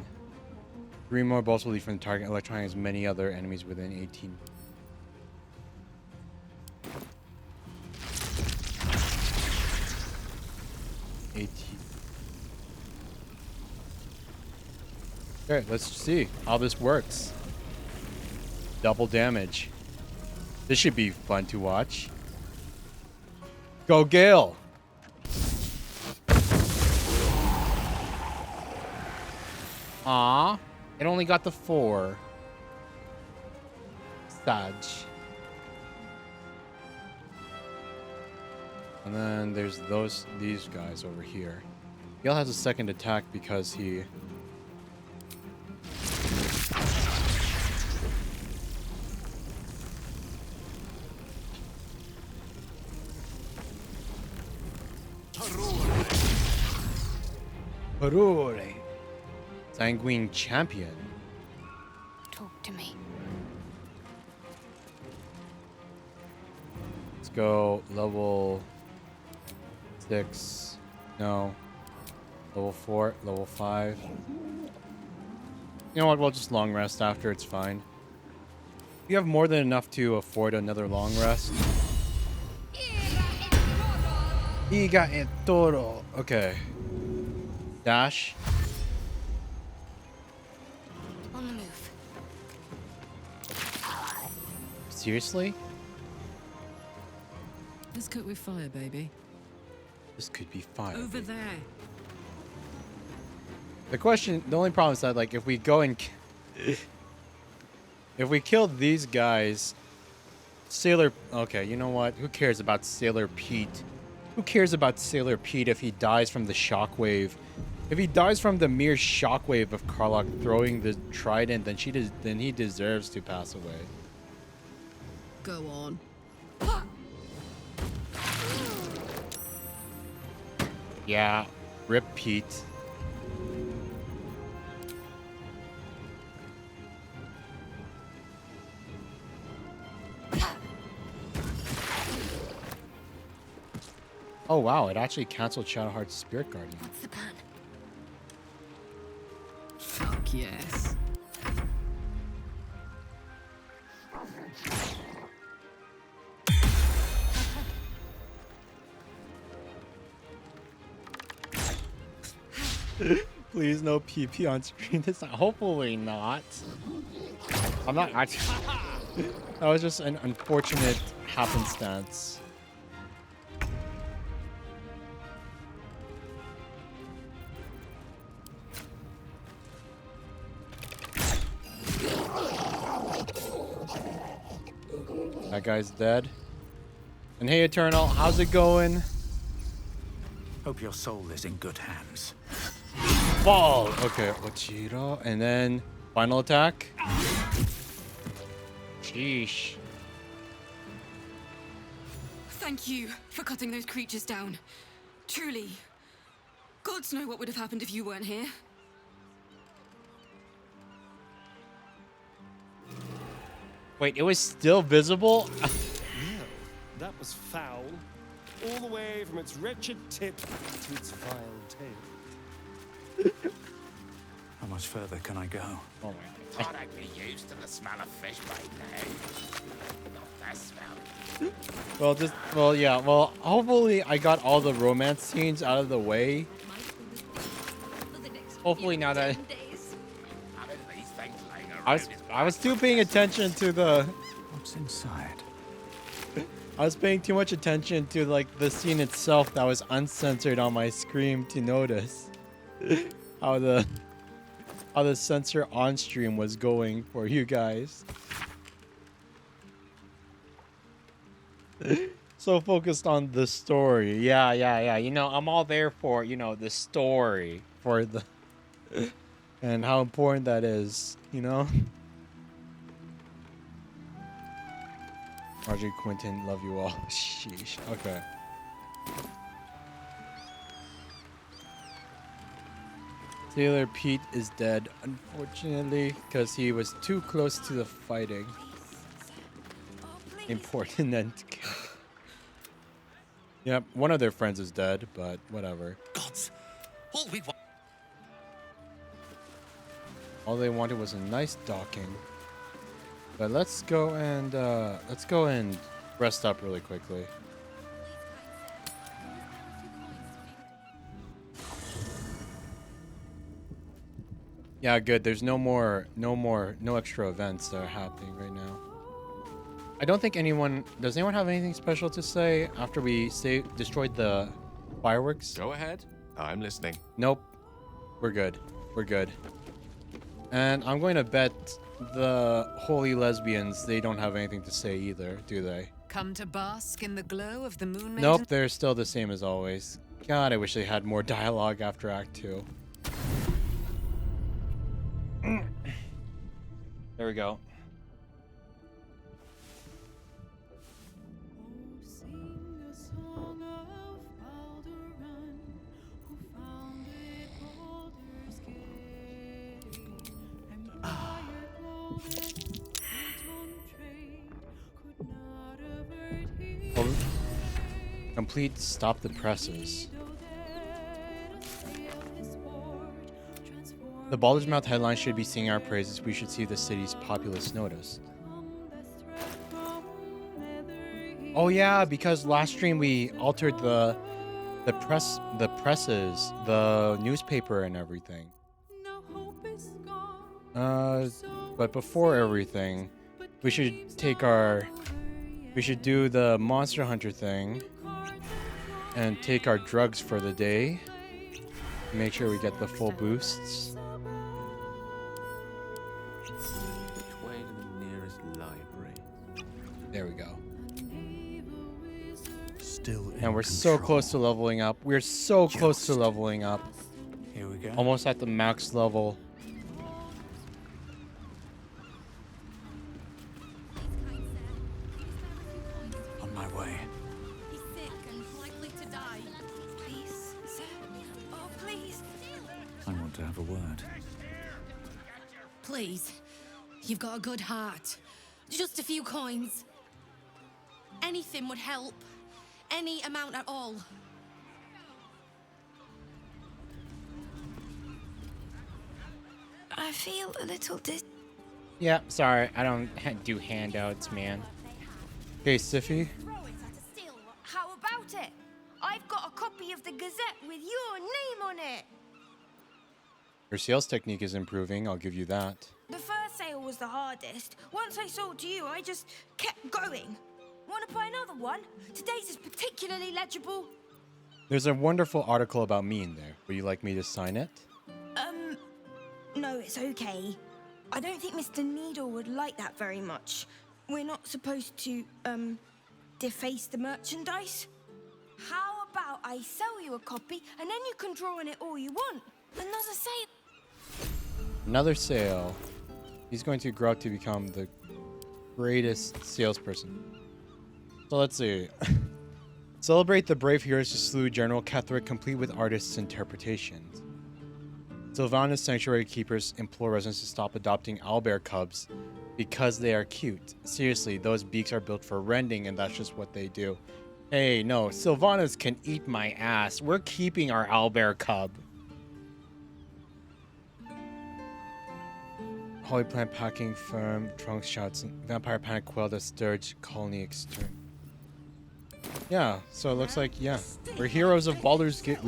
3 more bolts will leave from the target, electrifying as many other enemies within 18. Okay, let's see how this works. Double damage. This should be fun to watch. Go Gale! Aw, it only got the 4. Sad. And then there's these guys over here. Gale has a second attack because he... Parore. Sanguine Champion. Talk to me. Let's go level 6. No. Level 4. Level 5. You know what? We'll just long rest after. It's fine. You have more than enough to afford another long rest. Iga et toro. Okay. Dash. On the move. Seriously? Let's cook with fire, baby. This could be fire. Over there. The only problem is that, like, if we go and... if we kill these guys... Sailor... Okay, you know what? Who cares about Sailor Pete? Who cares about Sailor Pete if he dies from the shockwave? If he dies from the mere shockwave of Karlach throwing the trident, then he deserves to pass away. Go on. Yeah, rip Pete. Oh wow, it actually canceled Shadowheart's Spirit Guardian. What's the plan? Fuck yes. Please no PP on screen this time. Hopefully not. I'm not actually... That was just an unfortunate happenstance. That guy's dead. And hey, Eternal, how's it going? Hope your soul is in good hands. Fall! Okay, Ochiro. And then final attack. Sheesh. Thank you for cutting those creatures down. Truly. Gods know what would have happened if you weren't here. Wait, it was still visible? Yeah, that was foul. All the way from its wretched tip to its vile tail. How much further can I go? Oh my Thought I'd be used to the smell of fish by now. Not that smell. Well, hopefully I got all the romance scenes out of the way. Hopefully now that... I was too paying attention to the... What's inside? I was paying too much attention to, like, the scene itself that was uncensored on my screen to notice how the censor on stream was going for you guys. So focused on the story. Yeah. You know, I'm all there for, you know, the story for the and how important that is, you know? Marjorie Quinton, love you all. Sheesh. Okay. Sailor Pete is dead, unfortunately, because he was too close to the fighting. Important and yep, one of their friends is dead, but whatever. Gods, all we want. All they wanted was a nice docking. But let's go and rest up really quickly. Yeah, good. There's no extra events that are happening right now. I don't think does anyone have anything special to say after we destroyed the fireworks? Go ahead. I'm listening. Nope. We're good. We're good. And I'm going to bet the holy lesbians, they don't have anything to say either, do they? Come to bask in the glow of the moon maiden? Nope, they're still the same as always. God, I wish they had more dialogue after Act 2. There we go. Complete Stop the Presses. The Baldur's Mouth headline should be singing our praises. We should see the city's populace notice. Oh yeah, because last stream we altered the presses, the newspaper and everything. But before everything, we should do the Monster Hunter thing and take our drugs for the day. Make sure we get the full boosts. Which way to the nearest library? There we go. Still in And we're so close to leveling up. We're so close to leveling up. Here we go. Almost at the max level. On my way. He's sick and likely to die. Please, sir. Oh, please. I want to have a word. Please, you've got a good heart. Just a few coins. Anything would help. Any amount at all. I feel a little Yeah, sorry, I don't do handouts, man. Okay, Siffy. How about it? I've got a copy of the Gazette with your name on it. Your sales technique is improving, I'll give you that. The first sale was the hardest. Once I sold to you, I just kept going. Want to buy another one? Today's is particularly legible. There's a wonderful article about me in there. Would you like me to sign it? No, it's okay. I don't think Mr. Needle would like that very much. We're not supposed to, deface the merchandise. How about I sell you a copy, and then you can draw on it all you want? Another sale. Another sale. He's going to grow up to become the greatest salesperson. So let's see. Celebrate the brave heroes who slew General Ketherick, complete with artists' interpretations. Sylvanas Sanctuary Keepers implore residents to stop adopting owlbear cubs because they are cute. Seriously, those beaks are built for rending and that's just what they do. Hey, no, Sylvanas can eat my ass. We're keeping our owlbear cub. Holy plant packing firm, trunks shouts, vampire panic quell the sturge colony extern. Yeah, so it looks like, yeah, we're heroes of Baldur's Gate.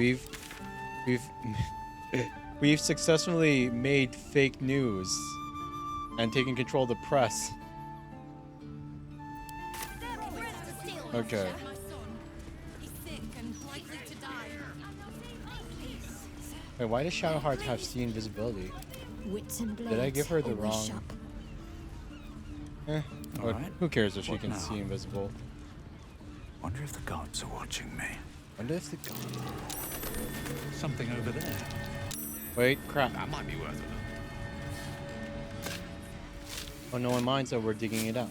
We've successfully made fake news and taken control of the press. Okay. Wait, why does Shadowheart have C invisibility? Did I give her the wrong? But who cares if she can see invisible? Wonder if the gods are watching me. Wonder if the gods. Something over there. Wait, crap. That might be worth it. Oh, no one minds that we're digging it up.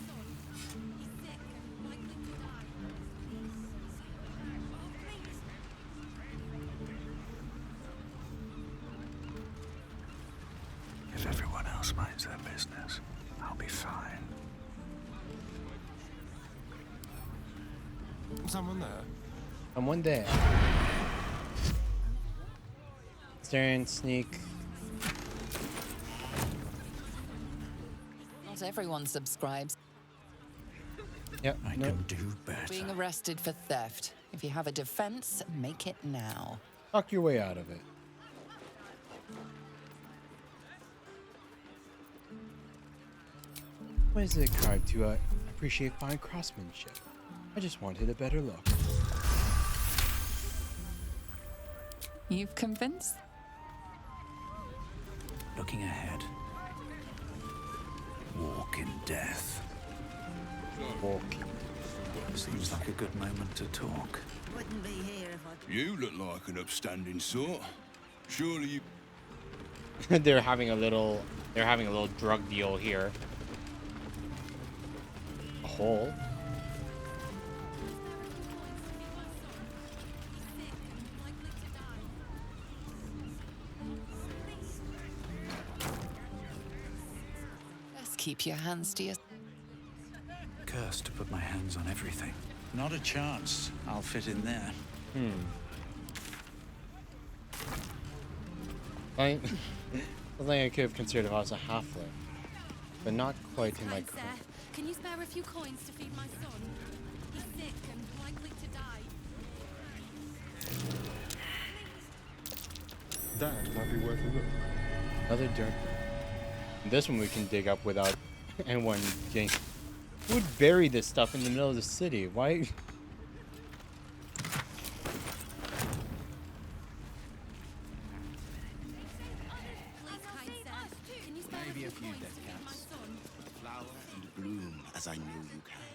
else minds their business, I'll be fine. Someone there? Someone there. Stern, sneak. Not everyone subscribes. Yep, I can do better. Being arrested for theft. If you have a defense, make it now. Talk your way out of it. What is it, card to appreciate fine craftsmanship? I just wanted a better look. You've convinced? Looking ahead. Walk in death. Walking. Seems like a good moment to talk. Wouldn't be here if I... You look like an upstanding sort. Surely you... they're having a little drug deal here. A hole. Just keep your hands to yourself. Cursed to put my hands on everything. Not a chance. I'll fit in there. Something I could have considered if I was a halfling, but not quite in my Kind sir, can you spare a few coins to feed my son? He's sick and likely to die. That might be worth a look. Another dirt. This one we can dig up without anyone getting. Who would bury this stuff in the middle of the city? Why? Maybe a few dead cats. Flower and bloom as I know you can.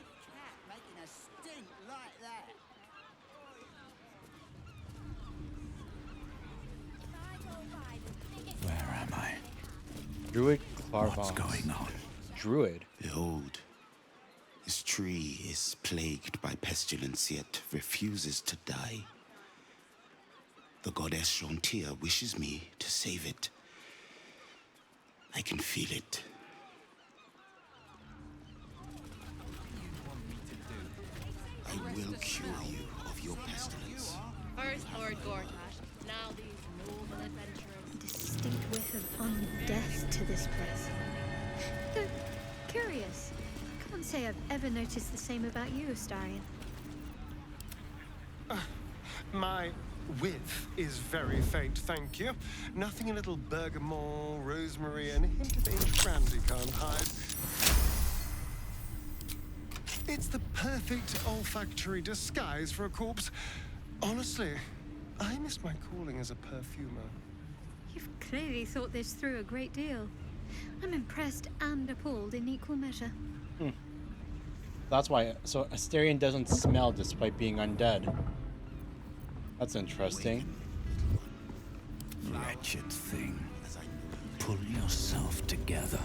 Making a stink like that. Where am I? Druid Clarvon. What's going on? Druid. Behold, this tree is plagued by pestilence, yet refuses to die. The goddess Shontia wishes me to save it. I can feel it. I will cure you of your pestilence. First Lord Gortash, now these noble adventurers. Distinct whiff of undeath to this place. Though, curious. Can't say I've ever noticed the same about you, Astarion. My whiff is very faint, thank you. Nothing a little bergamot, rosemary, and a hint of aged brandy can't hide. It's the perfect olfactory disguise for a corpse. Honestly, I missed my calling as a perfumer. You've clearly thought this through a great deal. I'm impressed and appalled in equal measure. That's why. So Astarion doesn't smell despite being undead. That's interesting. Wretched thing. Pull yourself together.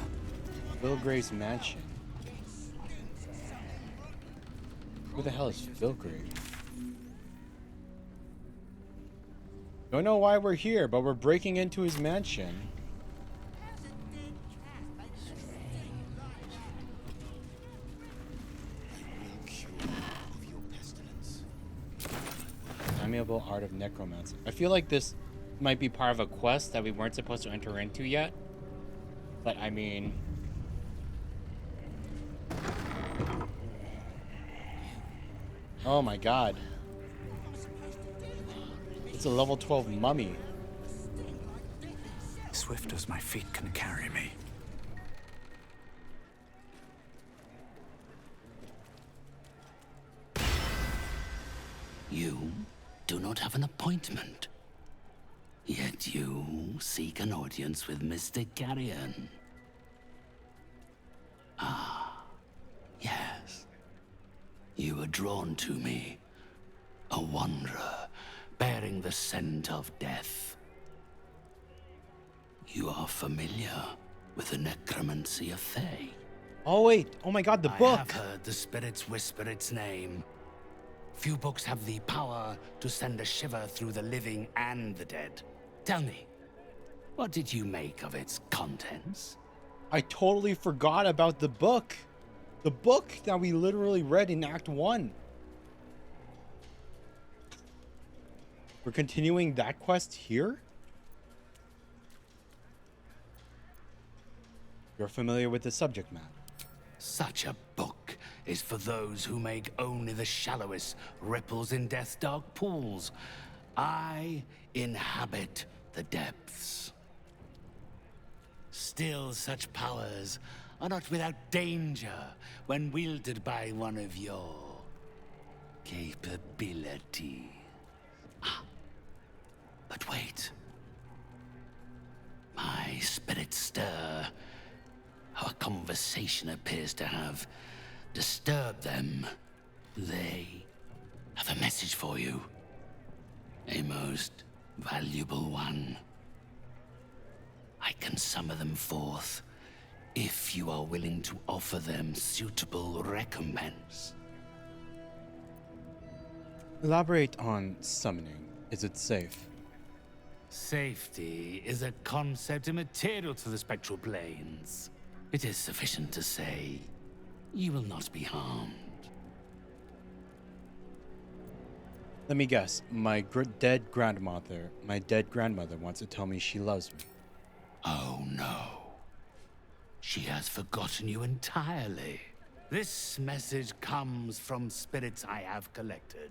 Vilgrave's mansion. Who the hell is Vilgrave? Don't know why we're here, but we're breaking into his mansion. Amiable art of necromancy. I feel like this might be part of a quest that we weren't supposed to enter into yet. But I mean... Oh my god. It's a level 12 mummy. Swift as my feet can carry me. You do not have an appointment. Yet you seek an audience with Mr. Carrion. Ah, yes. You were drawn to me. A wanderer, bearing the scent of death. You are familiar with the necromancy of Fae. Oh wait, oh my god, the book! I have heard the spirits whisper its name. Few books have the power to send a shiver through the living and the dead. Tell me, what did you make of its contents? I totally forgot about the book. The book that we literally read in Act 1. We're continuing that quest here? You're familiar with the subject matter. Such a book is for those who make only the shallowest ripples in death's dark pools. I inhabit the depths. Still, such powers are not without danger when wielded by one of your capabilities. Ah, but wait. My spirits stir. Our conversation appears to have disturbed them. They have a message for you. A most valuable one. I can summon them forth if you are willing to offer them suitable recompense. Elaborate on summoning. Is it safe? Safety is a concept immaterial to the spectral planes. It is sufficient to say you will not be harmed. Let me guess. My dead grandmother wants to tell me she loves me. Oh no. She has forgotten you entirely. This message comes from spirits I have collected.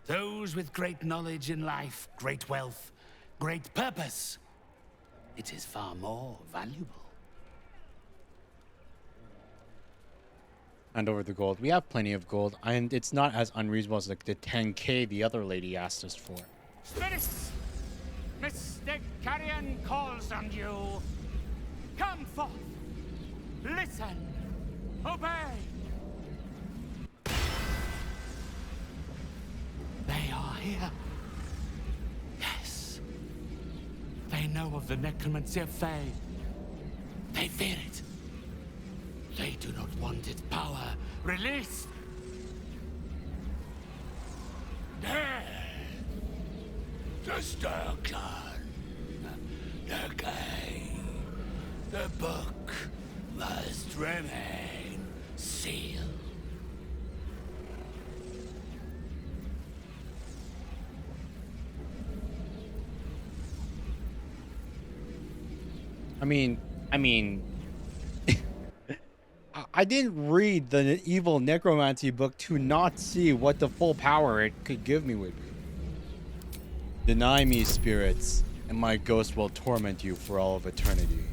Those with great knowledge in life, great wealth, great purpose. It is far more valuable. Hand over the gold. We have plenty of gold, and it's not as unreasonable as like the 10k the other lady asked us for. Spirits! Mystic Carrion calls on you. Come forth. Listen. Obey. They are here. Yes. They know of the necromancy of Fae. They fear it. They do not want its power released. Death. Destruction. Decay. The book must remain sealed. I mean, I didn't read the evil necromancy book to not see what the full power it could give me would be. Deny me, spirits, and my ghost will torment you for all of eternity.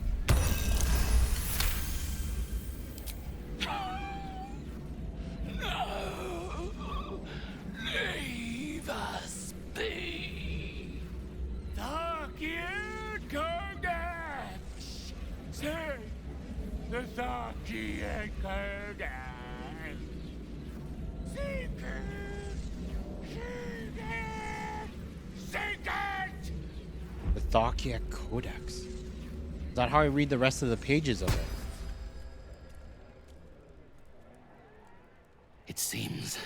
No! Leave us be! Tharkian Codex! Say, the Tharkian Codex! Seek it! Seek it! Seek it! The Tharkian Codex. Is that how I read the rest of the pages of it? It seems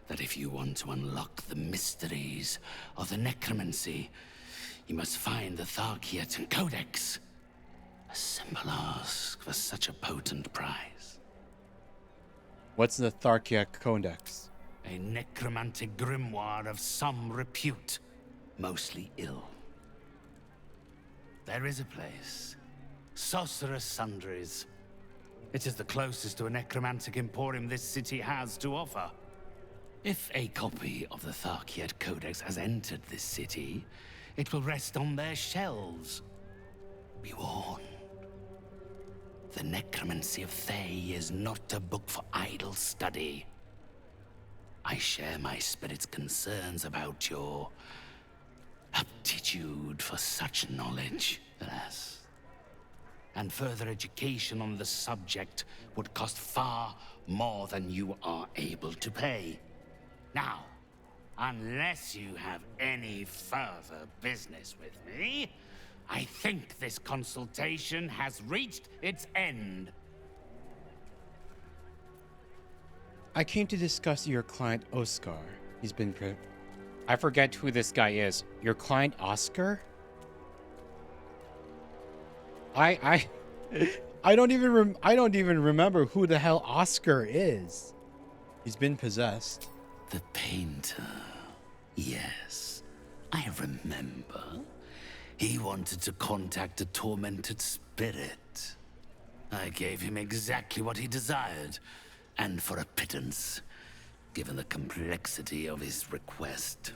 that if you want to unlock the mysteries of the necromancy, you must find the Tharkian Codex. A simple ask for such a potent prize. What's the Tharkian Codex? A necromantic grimoire of some repute, mostly ill. There is a place, Sorcerous Sundries. It is the closest to a necromantic emporium this city has to offer. If a copy of the Tharkian Codex has entered this city, it will rest on their shelves. Be warned. The necromancy of Thay is not a book for idle study. I share my spirit's concerns about your aptitude for such knowledge, alas. And further education on the subject would cost far more than you are able to pay. Now, unless you have any further business with me, I think this consultation has reached its end. I came to discuss your client, Oscar. He's been I forget who this guy is. Your client, Oscar? I I don't even remember who the hell Oscar is. He's been possessed. The painter. Yes, I remember. He wanted to contact a tormented spirit. I gave him exactly what he desired, and for a pittance, given the complexity of his request.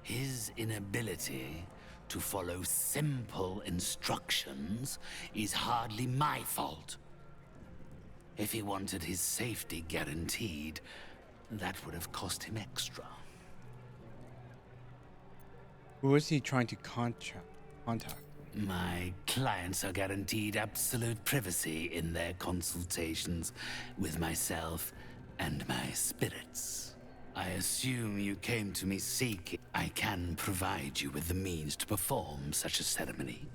His inability to follow simple instructions is hardly my fault. If he wanted his safety guaranteed, that would have cost him extra. Who is he trying to contact? My clients are guaranteed absolute privacy in their consultations with myself and my spirits. I assume you came to me seeking. I can provide you with the means to perform such a ceremony.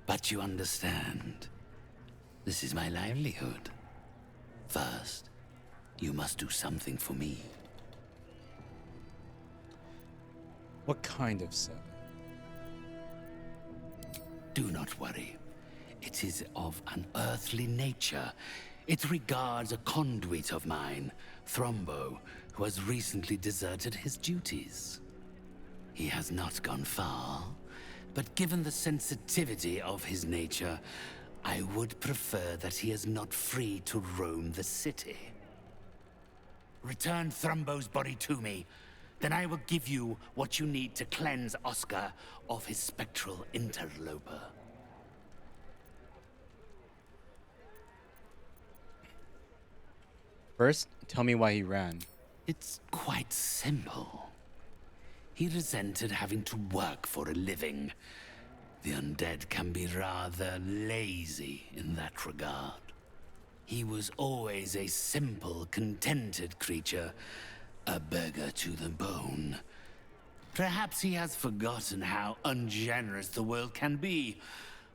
But you understand, this is my livelihood. First, you must do something for me. What kind of ceremony? Do not worry. It is of an earthly nature. It regards a conduit of mine, Thrombo, who has recently deserted his duties. He has not gone far, but given the sensitivity of his nature, I would prefer that he is not free to roam the city. Return Thrombo's body to me, then I will give you what you need to cleanse Oscar of his spectral interloper. First, tell me why he ran. It's quite simple. He resented having to work for a living. The undead can be rather lazy in that regard. He was always a simple, contented creature, a beggar to the bone. Perhaps he has forgotten how ungenerous the world can be,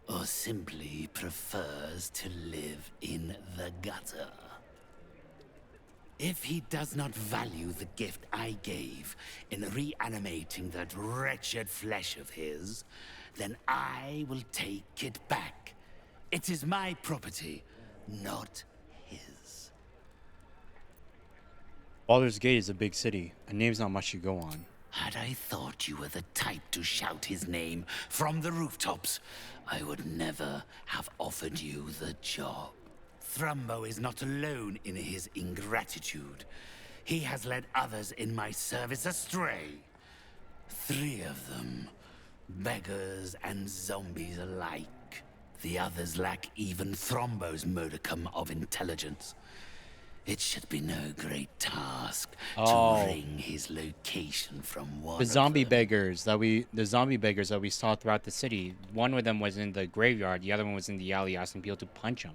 or simply prefers to live in the gutter. If he does not value the gift I gave in reanimating that wretched flesh of his, then I will take it back. It is my property, not his. Baldur's Gate is a big city. A name's not much to go on. Had I thought you were the type to shout his name from the rooftops, I would never have offered you the job. Thrombo is not alone in his ingratitude. He has led others in my service astray. 3 of them, beggars and zombies alike. The others lack even Thrombo's modicum of intelligence. It should be no great task to ring his location from one. The zombie beggars that we saw throughout the city. One of them was in the graveyard. The other one was in the alley, asking people to punch him.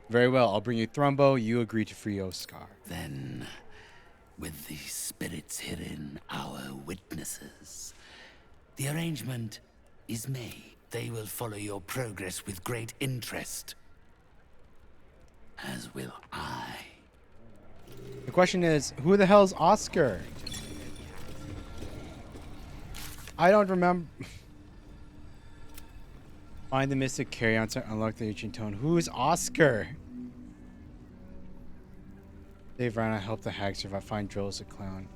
Very well. I'll bring you Thrombo. You agree to free Oscar. Then, with the spirits herein our witnesses, the arrangement is made. They will follow your progress with great interest. As will I. The question is, who the hell's Oscar? I don't remember. Find the mystic carry-on to unlock the ancient tone. Who's Oscar? Save Rana, help the hag survive. Find Joel as a clown.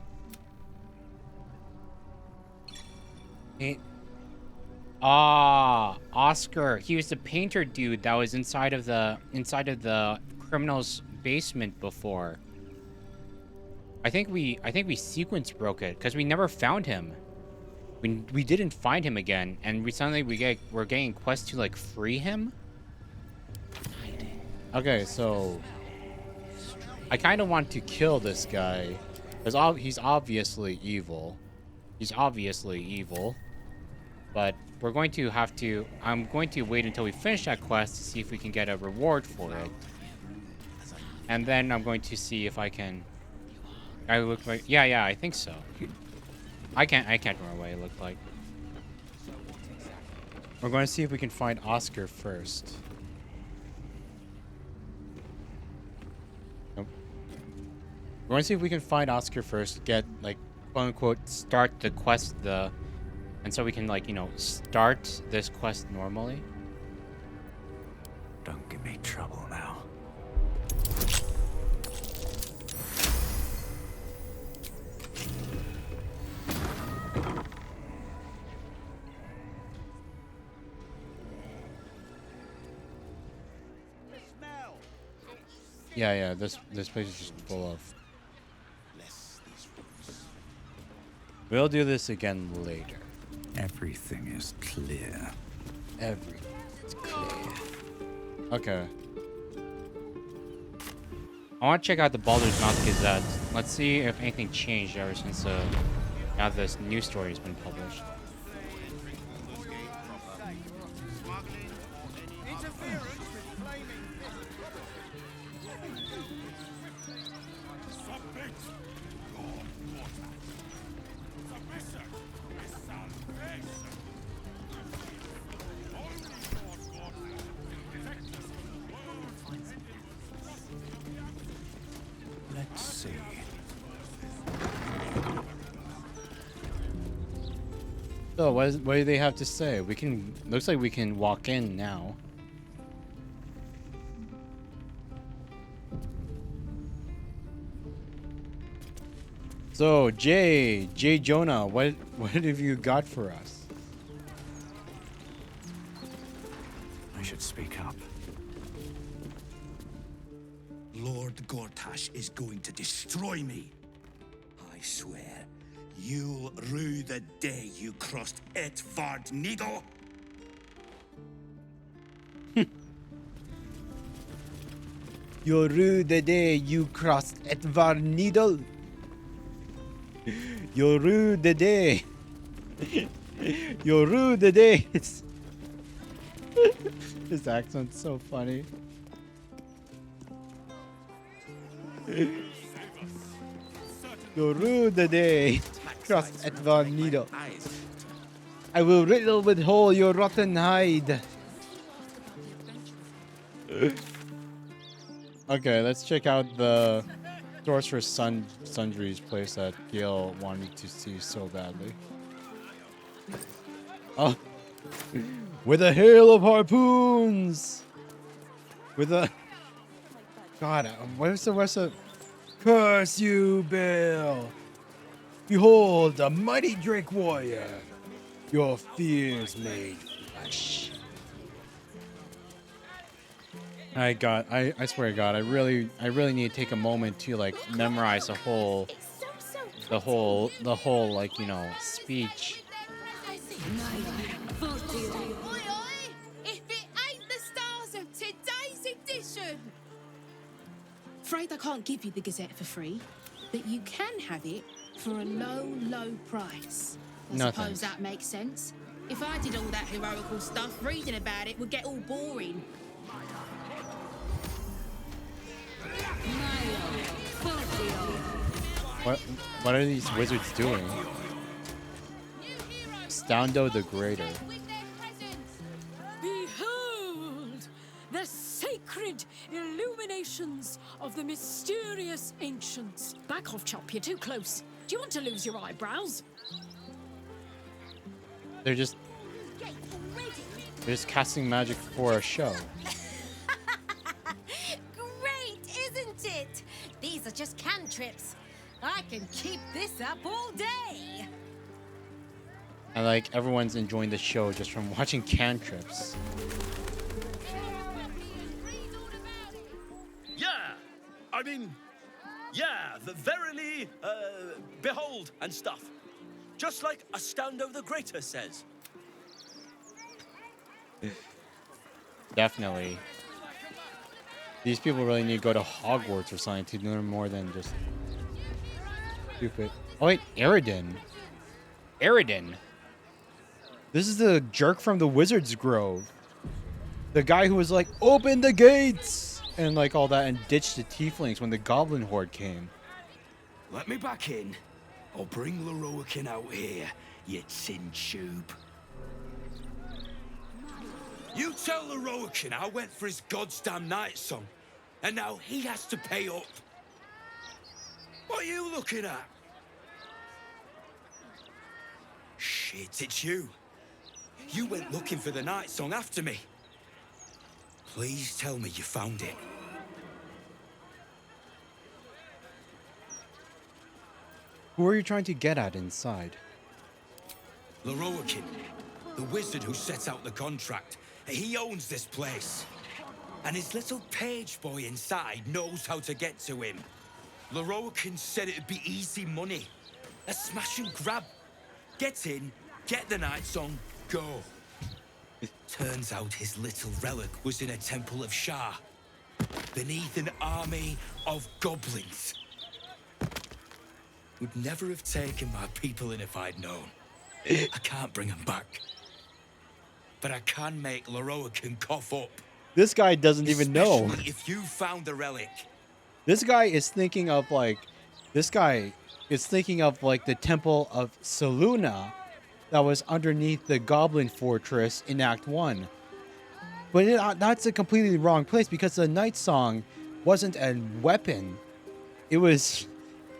Oscar. He was the painter dude that was inside of the criminal's basement before. I think we sequence broke it because we never found him. We didn't find him again, and suddenly we're getting quests to like free him. Okay, so I kind of want to kill this guy because he's obviously evil. He's obviously evil, but we're going to have to. I'm going to wait until we finish that quest to see if we can get a reward for it, and then I'm going to see if I can. I look like yeah, I think so. I can't remember what it looked like. We're going to see if we can find Oscar first. Nope. We're going to see if we can find Oscar first, get like quote unquote start the quest and so we can like, you know, start this quest normally. Don't give me trouble now. Yeah, this place is just full of. We'll do this again later. Everything is clear. Everything is clear. Okay. I want to check out the Baldur's Mouth Gazette. Let's see if anything changed ever since now this news story has been published. Let's see. So what do they have to say? We can. Looks like we can walk in now. So J Jonah, what have you got for us? I should speak up. Lord Gortash is going to destroy me. I swear, you'll rue the day you crossed Etvard Needle. You'll rue the day you crossed Etvard Needle. You'll rue the day. You'll rue the day. His accent's so funny. You'll rue the day crossed Etvard Needle. I will riddle with whole your rotten hide. Okay, let's check out the Sorcerer's Sundry's place that Gale wanted to see so badly. Oh, with a hail of harpoons! With a... God, where's the rest of... Curse you, Bill! Behold, a mighty Drake warrior! Your fears made flesh. I swear to God, I really need to take a moment to like memorize the whole like, you know, speech. If it ain't the stars of today's edition! Afraid I can't give you the Gazette for free, but you can have it for a low, low price. I No suppose thanks. that makes sense. If I did all that heroical stuff, reading about it would get all boring. What are these wizards doing? Stoundo the Greater. Behold, the sacred illuminations of the mysterious ancients. Back off, Chop, you're too close. Do you want to lose your eyebrows? They're just casting magic for a show. Great, isn't it? These are just cantrips. I can keep this up all day. And like everyone's enjoying the show just from watching cantrips. Verily, behold and stuff. Just like Astondo the Greater says. Definitely. These people really need to go to Hogwarts or something to learn more than just stupid. Oh wait, Eridan. Eridan. This is the jerk from the Wizard's Grove. The guy who was like, open the gates! And like all that and ditched the tieflings when the goblin horde came. Let me back in, or bring LORROAKAN out here, you tin tube. You tell LORROAKAN I went for his goddamn night song, and now he has to pay up. What are you looking at? Shit, it's you. You went looking for the night song after me. Please tell me you found it. Who are you trying to get at inside? LORROAKAN, the wizard who set out the contract. He owns this place. And his little page boy inside knows how to get to him. LORROAKAN said it'd be easy money. A smash and grab. Get in, get the night song, go. Turns out his little relic was in a temple of Shah, beneath an army of goblins. Would never have taken my people in if I'd known. I can't bring them back. But I can make LORROAKAN cough up. This guy doesn't even know. Especially if you found the relic. This guy is thinking of like, the temple of Seluna that was underneath the Goblin Fortress in Act 1. But that's a completely wrong place because the Night Song wasn't a weapon. It was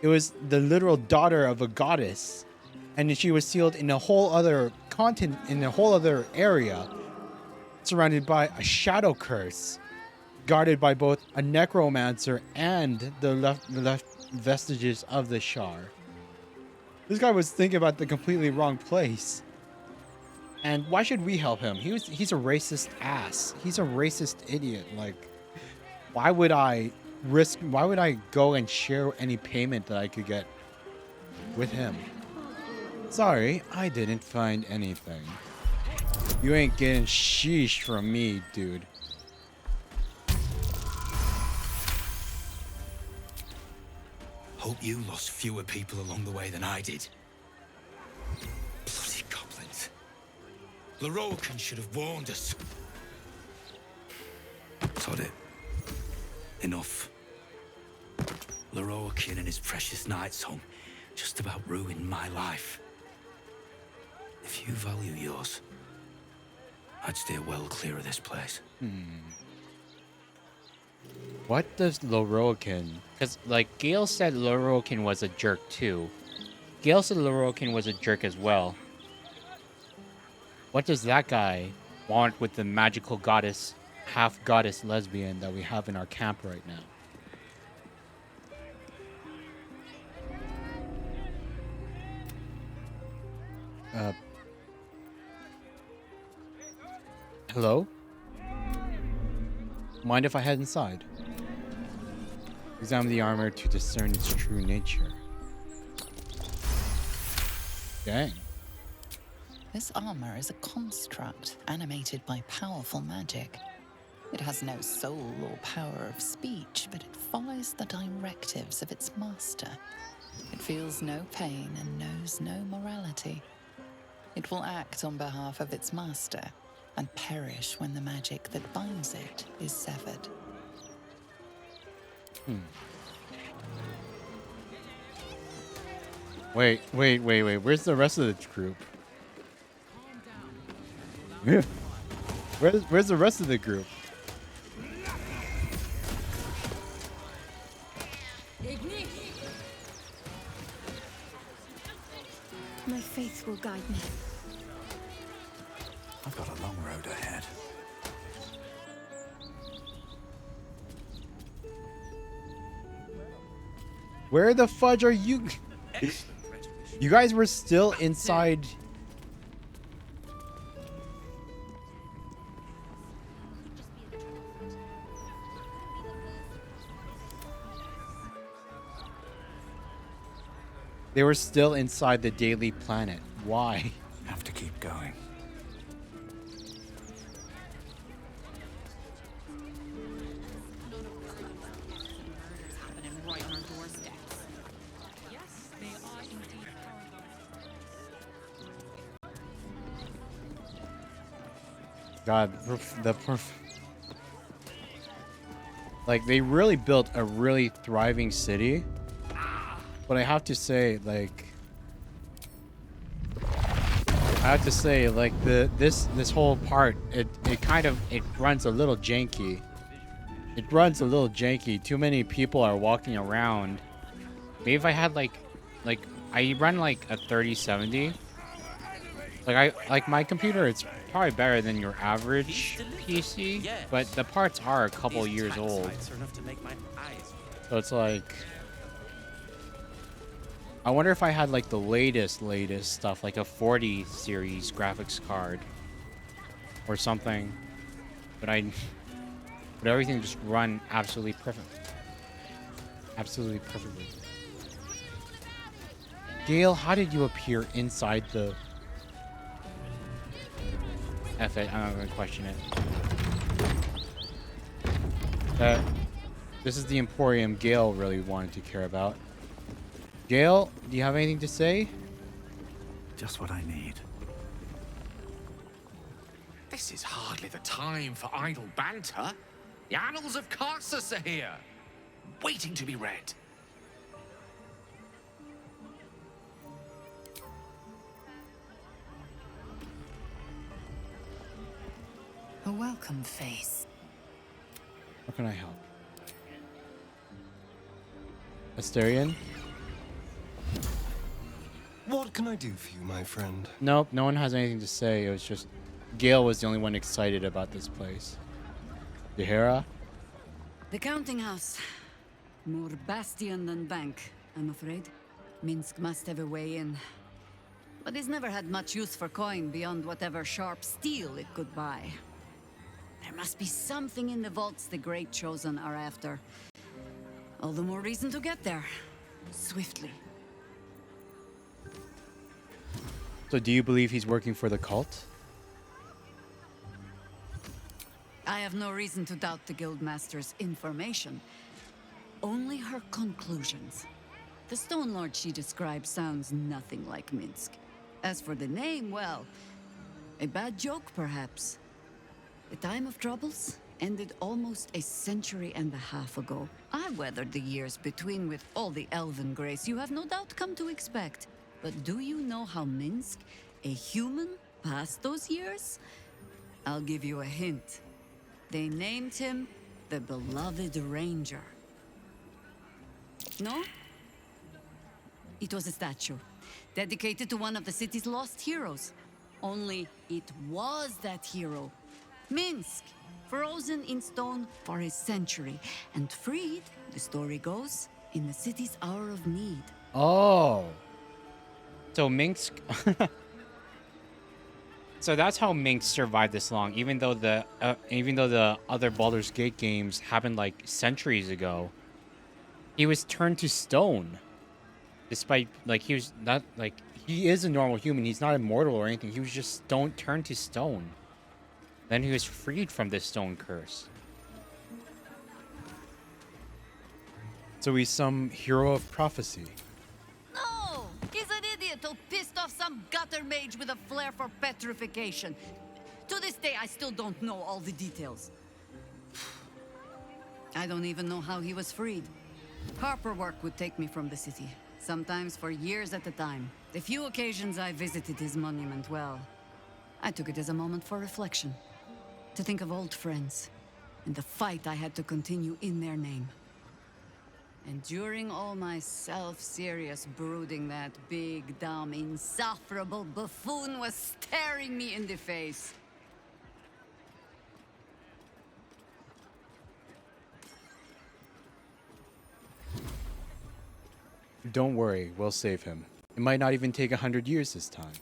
the literal daughter of a goddess. And she was sealed in a whole other continent, in a whole other area, surrounded by a shadow curse, guarded by both a necromancer and the left vestiges of the Shar. This guy was thinking about the completely wrong place. And why should we help him? He's a racist ass. He's a racist idiot. Like, why would I go and share any payment that I could get with him? Sorry, I didn't find anything. You ain't getting sheesh from me, dude. Hope you lost fewer people along the way than I did. Bloody goblins. LORROAKAN should have warned us. Sod it. Enough. LORROAKAN and his precious night song just about ruined my life. If you value yours, I'd steer well clear of this place. What does LORROAKAN... Because, like, Gale said LORROAKAN was a jerk, too. Gale said LORROAKAN was a jerk as well. What does that guy want with the magical goddess, half-goddess lesbian that we have in our camp right now? Hello? Mind if I head inside? Examine the armor to discern its true nature. Dang. This armor is a construct animated by powerful magic. It has no soul or power of speech, but it follows the directives of its master. It feels no pain and knows no morality. It will act on behalf of its master and perish when the magic that binds it is severed. Wait. Where's the rest of the group? Where's the rest of the group? My faith will guide me. I've got a long road ahead. Where the fudge are you? You guys were still inside. They were still inside the Daily Planet. Why? Have to keep going. God, like, they really built a really thriving city. But I have to say, like, this whole part, it runs a little janky. It runs a little janky. Too many people are walking around. Maybe if I had like I run like a 3070. Like my computer, probably better than your average PC, but the parts are a couple years old. So it's like, I wonder if I had like the latest stuff, like a 40 series graphics card or something, but everything just run absolutely perfect. Absolutely perfectly. Gale, how did you appear inside the... F it, I'm not gonna question it. This is the Emporium Gale really wanted to care about. Gale, do you have anything to say? Just what I need. This is hardly the time for idle banter. The annals of Carsus are here, waiting to be read. A welcome face. How can I help? Asterion? What can I do for you, my friend? Nope, no one has anything to say. It was just Gale was the only one excited about this place. Dahera? The counting house. More bastion than bank, I'm afraid. Minsk must have a way in. But it's never had much use for coin beyond whatever sharp steel it could buy. There must be something in the vaults the Great Chosen are after. All the more reason to get there. Swiftly. So do you believe he's working for the cult? I have no reason to doubt the Guildmaster's information. Only her conclusions. The Stone Lord she describes sounds nothing like Minsk. As for the name, well, a bad joke perhaps. The time of troubles ended almost a century and a half ago. I weathered the years between with all the elven grace you have no doubt come to expect. But do you know how Minsk, a human, passed those years? I'll give you a hint. They named him the Beloved Ranger. No? It was a statue, dedicated to one of the city's lost heroes. Only it was that hero, Minsk, frozen in stone for a century, and freed, the story goes, in the city's hour of need. Oh. So Minsk... So that's how Minsk survived this long, even though the other Baldur's Gate games happened like centuries ago. He was turned to stone. Despite, like, he was not, like, he is a normal human. He's not immortal or anything. He was just turned to stone. Then he was freed from this stone curse. So he's some hero of prophecy. No! He's an idiot who pissed off some gutter mage with a flair for petrification. To this day, I still don't know all the details. I don't even know how he was freed. Harper work would take me from the city, sometimes for years at a time. The few occasions I visited his monument, well, I took it as a moment for reflection. To think of old friends, and the fight I had to continue in their name. And during all my self-serious brooding, that big, dumb, insufferable buffoon was staring me in the face. Don't worry, we'll save him. It might not even take 100 years this time.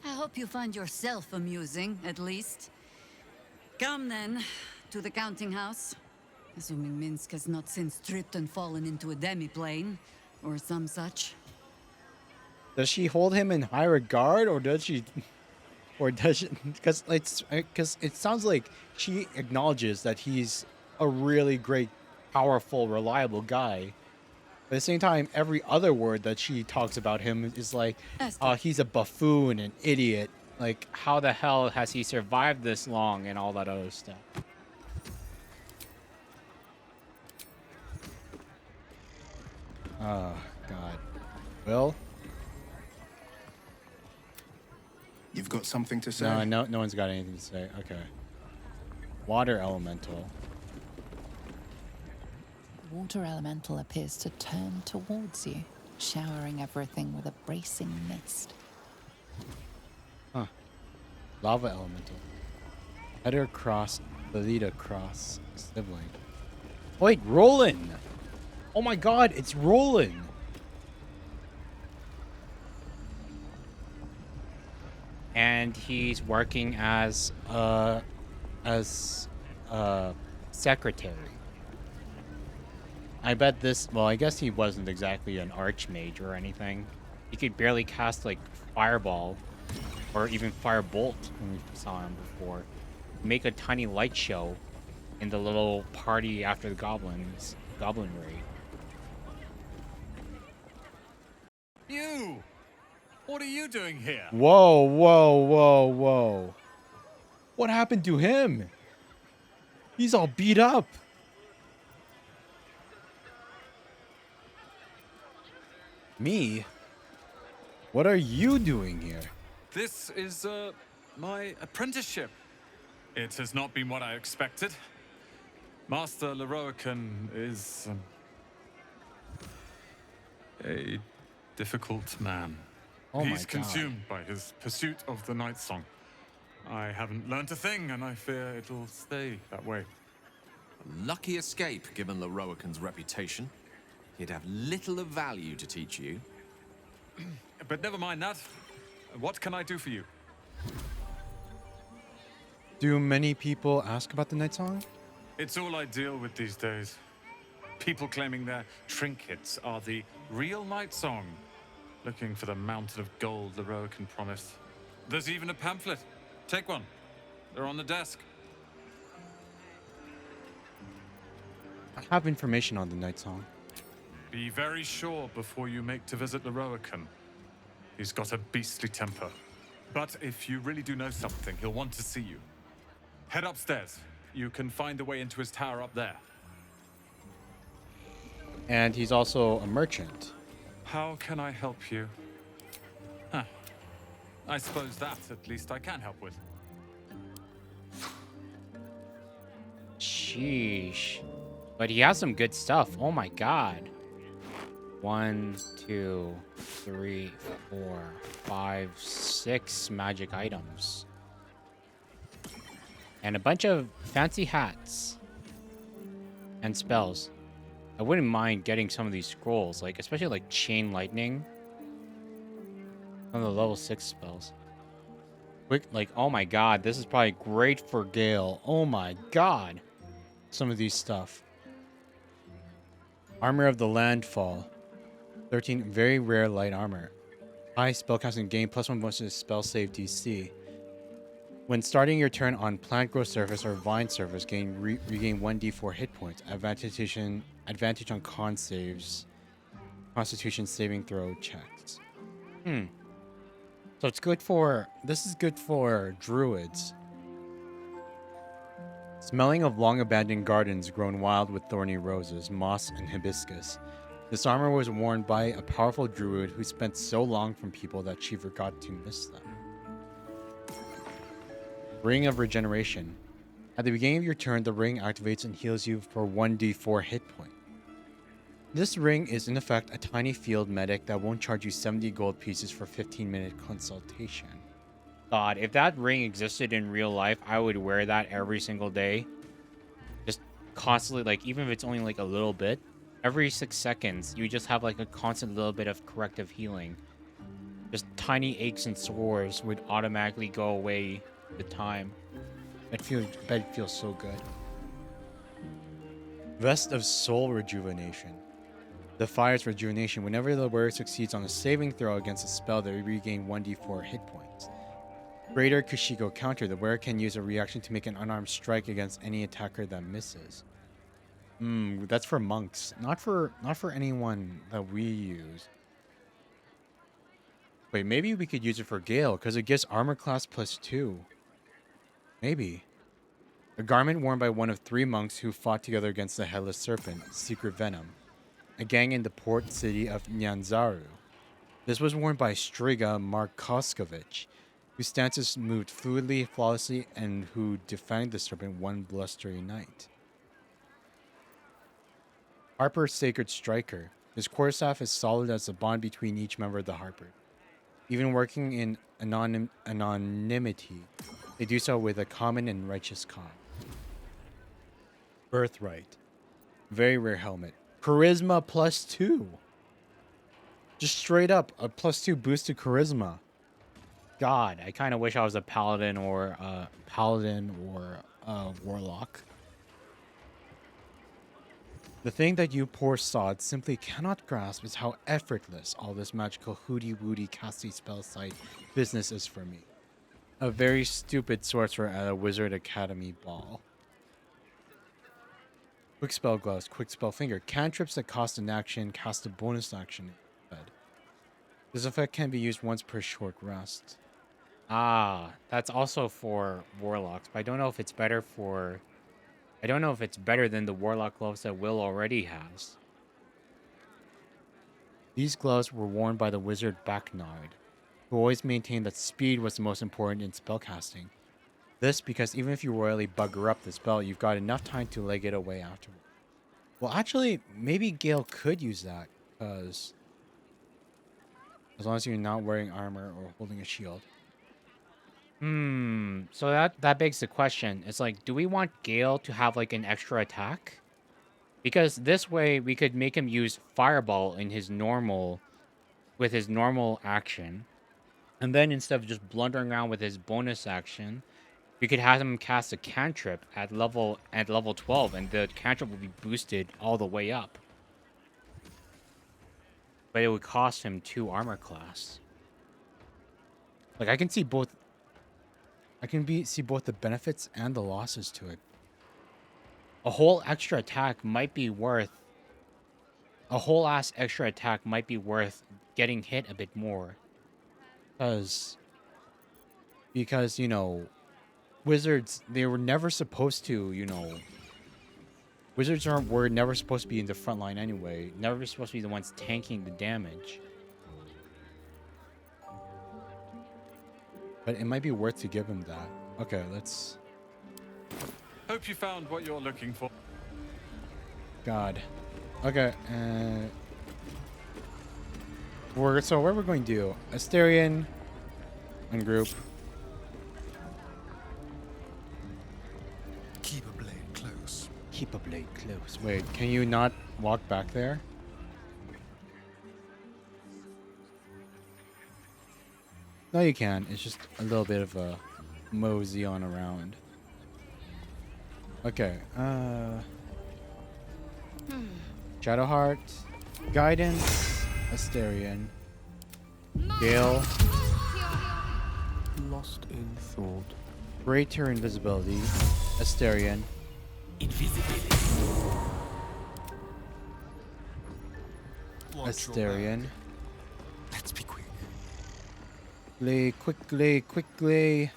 I hope you find yourself amusing, at least. Come then, to the counting house. Assuming Minsk has not since tripped and fallen into a demi-plane, or some such. Does she hold him in high regard, or does she... Or does she... Because it sounds like she acknowledges that he's a really great, powerful, reliable guy. But at the same time, every other word that she talks about him is like, he's a buffoon, an idiot. Like, how the hell has he survived this long and all that other stuff? Oh, God. Will? You've got something to say? No one's got anything to say. Okay. Water elemental. Water elemental appears to turn towards you, showering everything with a bracing mist. Huh. Lava elemental. Header cross, Belita cross, sibling. Wait, Roland! Oh my god, it's Roland! And he's working as a secretary. I bet this, well, I guess he wasn't exactly an archmage or anything. He could barely cast like Fireball or even Firebolt when we saw him before. Make a tiny light show in the little party after the goblin raid. You! What are you doing here? Whoa, whoa, whoa, whoa. What happened to him? He's all beat up. Me? What are you doing here? This is, my apprenticeship. It has not been what I expected. Master LORROAKAN is, a difficult man. Oh my He's God. consumed by his pursuit of the Night Song. I haven't learnt a thing, and I fear it'll stay that way. A lucky escape, given LORROAKAN's reputation. He'd have little of value to teach you. But never mind that. What can I do for you? Do many people ask about the Night Song? It's all I deal with these days. People claiming their trinkets are the real Night Song. Looking for the mountain of gold LORROAKAN promised. There's even a pamphlet. Take one. They're on the desk. I have information on the Night Song. Be very sure before you make to visit LORROAKAN. He's got a beastly temper. But if you really do know something, he'll want to see you. Head upstairs. You can find the way into his tower up there. And he's also a merchant. How can I help you? Huh. I suppose that, at least, I can help with. Sheesh. But he has some good stuff. Oh my god. 1, 2, 3, 4, 5, 6 magic items. And a bunch of fancy hats. And spells. I wouldn't mind getting some of these scrolls, like especially like Chain Lightning. Some of the level 6 spells. Quick, like, oh my god, this is probably great for Gale. Oh my god. Some of these stuff. Armor of the Landfall. 13 very rare light armor. High spellcasting gain +1 bonus to spell save DC. When starting your turn on plant growth surface or vine surface, regain 1d4 hit points. Advantage on con saves. Constitution saving throw checks. So it's good for... This is good for druids. Smelling of long-abandoned gardens grown wild with thorny roses, moss, and hibiscus. This armor was worn by a powerful druid who spent so long from people that she forgot to miss them. Ring of Regeneration. At the beginning of your turn, the ring activates and heals you for 1d4 hit point. This ring is in effect a tiny field medic that won't charge you 70 gold pieces for 15-minute consultation. God, if that ring existed in real life, I would wear that every single day. Just constantly, like, even if it's only like a little bit. Every 6 seconds, you just have like a constant little bit of corrective healing. Just tiny aches and sores would automatically go away with time. I bet it feels so good. Vest of Soul Rejuvenation. The fire's rejuvenation. Whenever the wearer succeeds on a saving throw against a spell, they regain 1d4 hit points. Greater Kushiko counter. The wearer can use a reaction to make an unarmed strike against any attacker that misses. That's for monks, not for anyone that we use. Wait, maybe we could use it for Gale because it gives armor class +2. Maybe. A garment worn by one of 3 monks who fought together against the Headless Serpent, Secret Venom, a gang in the port city of Nyanzaru. This was worn by Striga Markoskovich, whose stances moved fluidly, flawlessly, and who defended the serpent one blustery night. Harper Sacred Striker. His quarterstaff is solid as the bond between each member of the Harper. Even working in anonymity, they do so with a common and righteous cause. Birthright. Very rare helmet. Charisma +2. Just straight up a +2 boost to charisma. God, I kind of wish I was a paladin or a warlock. The thing that you poor sods simply cannot grasp is how effortless all this magical hooty-wooty casty spell site business is for me. A very stupid sorcerer at a wizard academy ball. Quick spell gloves, quick spell finger. Cantrips that cost an action cast a bonus action instead. This effect can be used once per short rest. Ah, that's also for warlocks, but I don't know if it's better for... I don't know if it's better than the warlock gloves that Will already has. These gloves were worn by the wizard Backnard, who always maintained that speed was the most important in spellcasting. This because even if you royally bugger up the spell, you've got enough time to leg it away afterward. Well, actually, maybe Gale could use that, because as long as you're not wearing armor or holding a shield. So that begs the question. It's like, do we want Gale to have like an extra attack? Because this way we could make him use Fireball in his normal, with his normal action. And then instead of just blundering around with his bonus action, we could have him cast a cantrip at level 12, and the cantrip will be boosted all the way up. But it would cost him 2 armor class. Like, I can see both. I can see both the benefits and the losses to it. A whole extra attack might be worth... A whole ass extra attack might be worth getting hit a bit more. Because, you know, wizards, they were never supposed to, you know... Wizards were never supposed to be in the front line anyway. Never supposed to be the ones tanking the damage. But it might be worth to give him that. Okay, let's... Hope you found what you're looking for. God. Okay, so what we're going to do? Asterion. Ungroup. Keep a blade close. Keep a blade close. Wait, can you not walk back there? No, you can. It's just a little bit of a mosey on around. Okay. Shadowheart, Guidance, Asterion, Gale, Lost in thought. Greater Invisibility, Asterion, Asterion. Let's be quick. Quickly.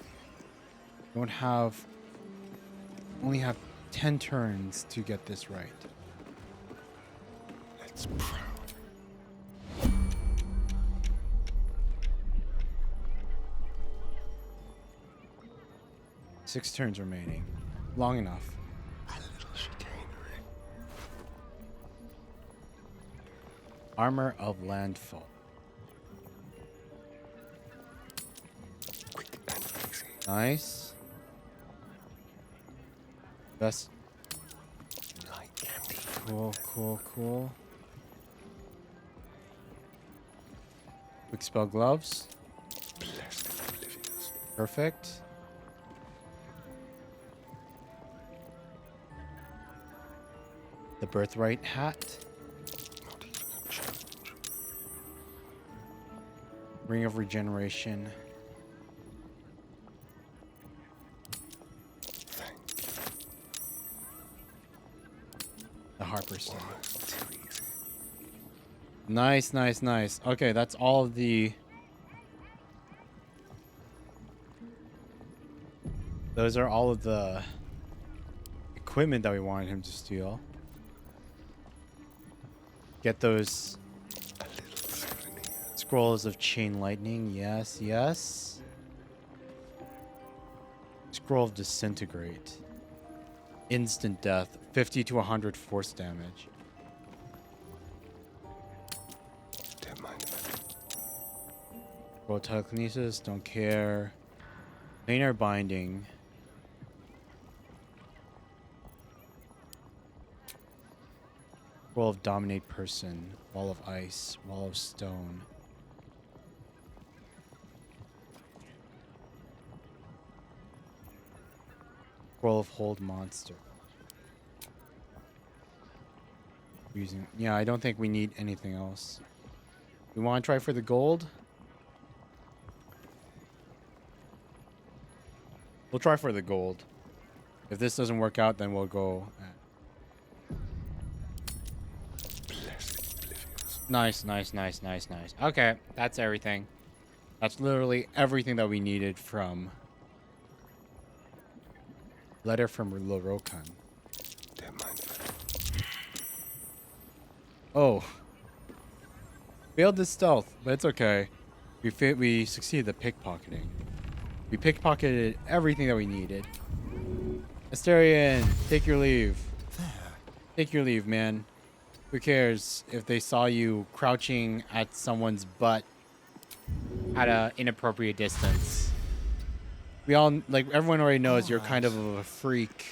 Only have 10 turns to get this right. Let's proud. 6 turns remaining. Long enough. A little chicanery. Armor of Landfall. Quick and easy. Nice. Best. Like candy. Cool. Quick spell gloves. Blessed and oblivious. Perfect. The Birthright hat. Not even a challenge. Ring of Regeneration. Thank you. The Harper Stone. Almost too easy. Nice. Okay, that's all of the... Those are all of the equipment that we wanted him to steal. Get those A little souvenir. scrolls of Chain Lightning. Yes. Scroll of Disintegrate. Instant death. 50 to 100 force damage. Don't mind a Roll telekinesis, don't care. Planar binding. Roll of dominate person. Wall of ice. Wall of stone. Roll of hold monster. Yeah, I don't think we need anything else. We want to try for the gold? We'll try for the gold. If this doesn't work out, then we'll go. Nice. Okay, that's everything. That's literally everything that we needed from Letter from LORROAKAN. Don't mind. Oh. Failed the stealth, but it's okay. We succeeded the pickpocketing. We pickpocketed everything that we needed. Asterion, take your leave. Take your leave, man. Who cares if they saw you crouching at someone's butt at an inappropriate distance? We all, like, everyone already knows you're kind of a freak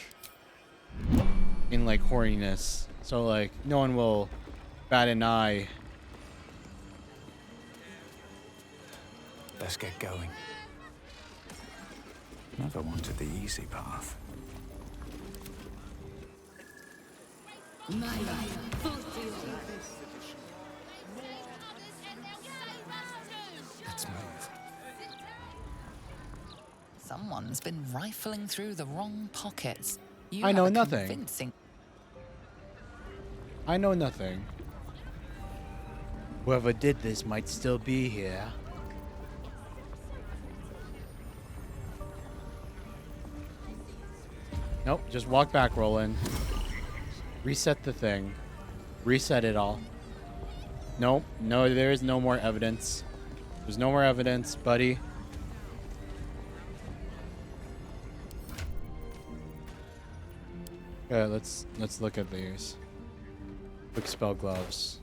in, like, horniness. So, like, no one will bat an eye. Let's get going. Never wanted the easy path. Let's move. Someone's been rifling through the wrong pockets. You I know have a nothing. convincing- I know nothing. Whoever did this might still be here. Nope, just walk back, Roland. Reset the thing. Reset it all. Nope, no, there is no more evidence. There's no more evidence, buddy. Okay, let's look at these. Quick spell gloves.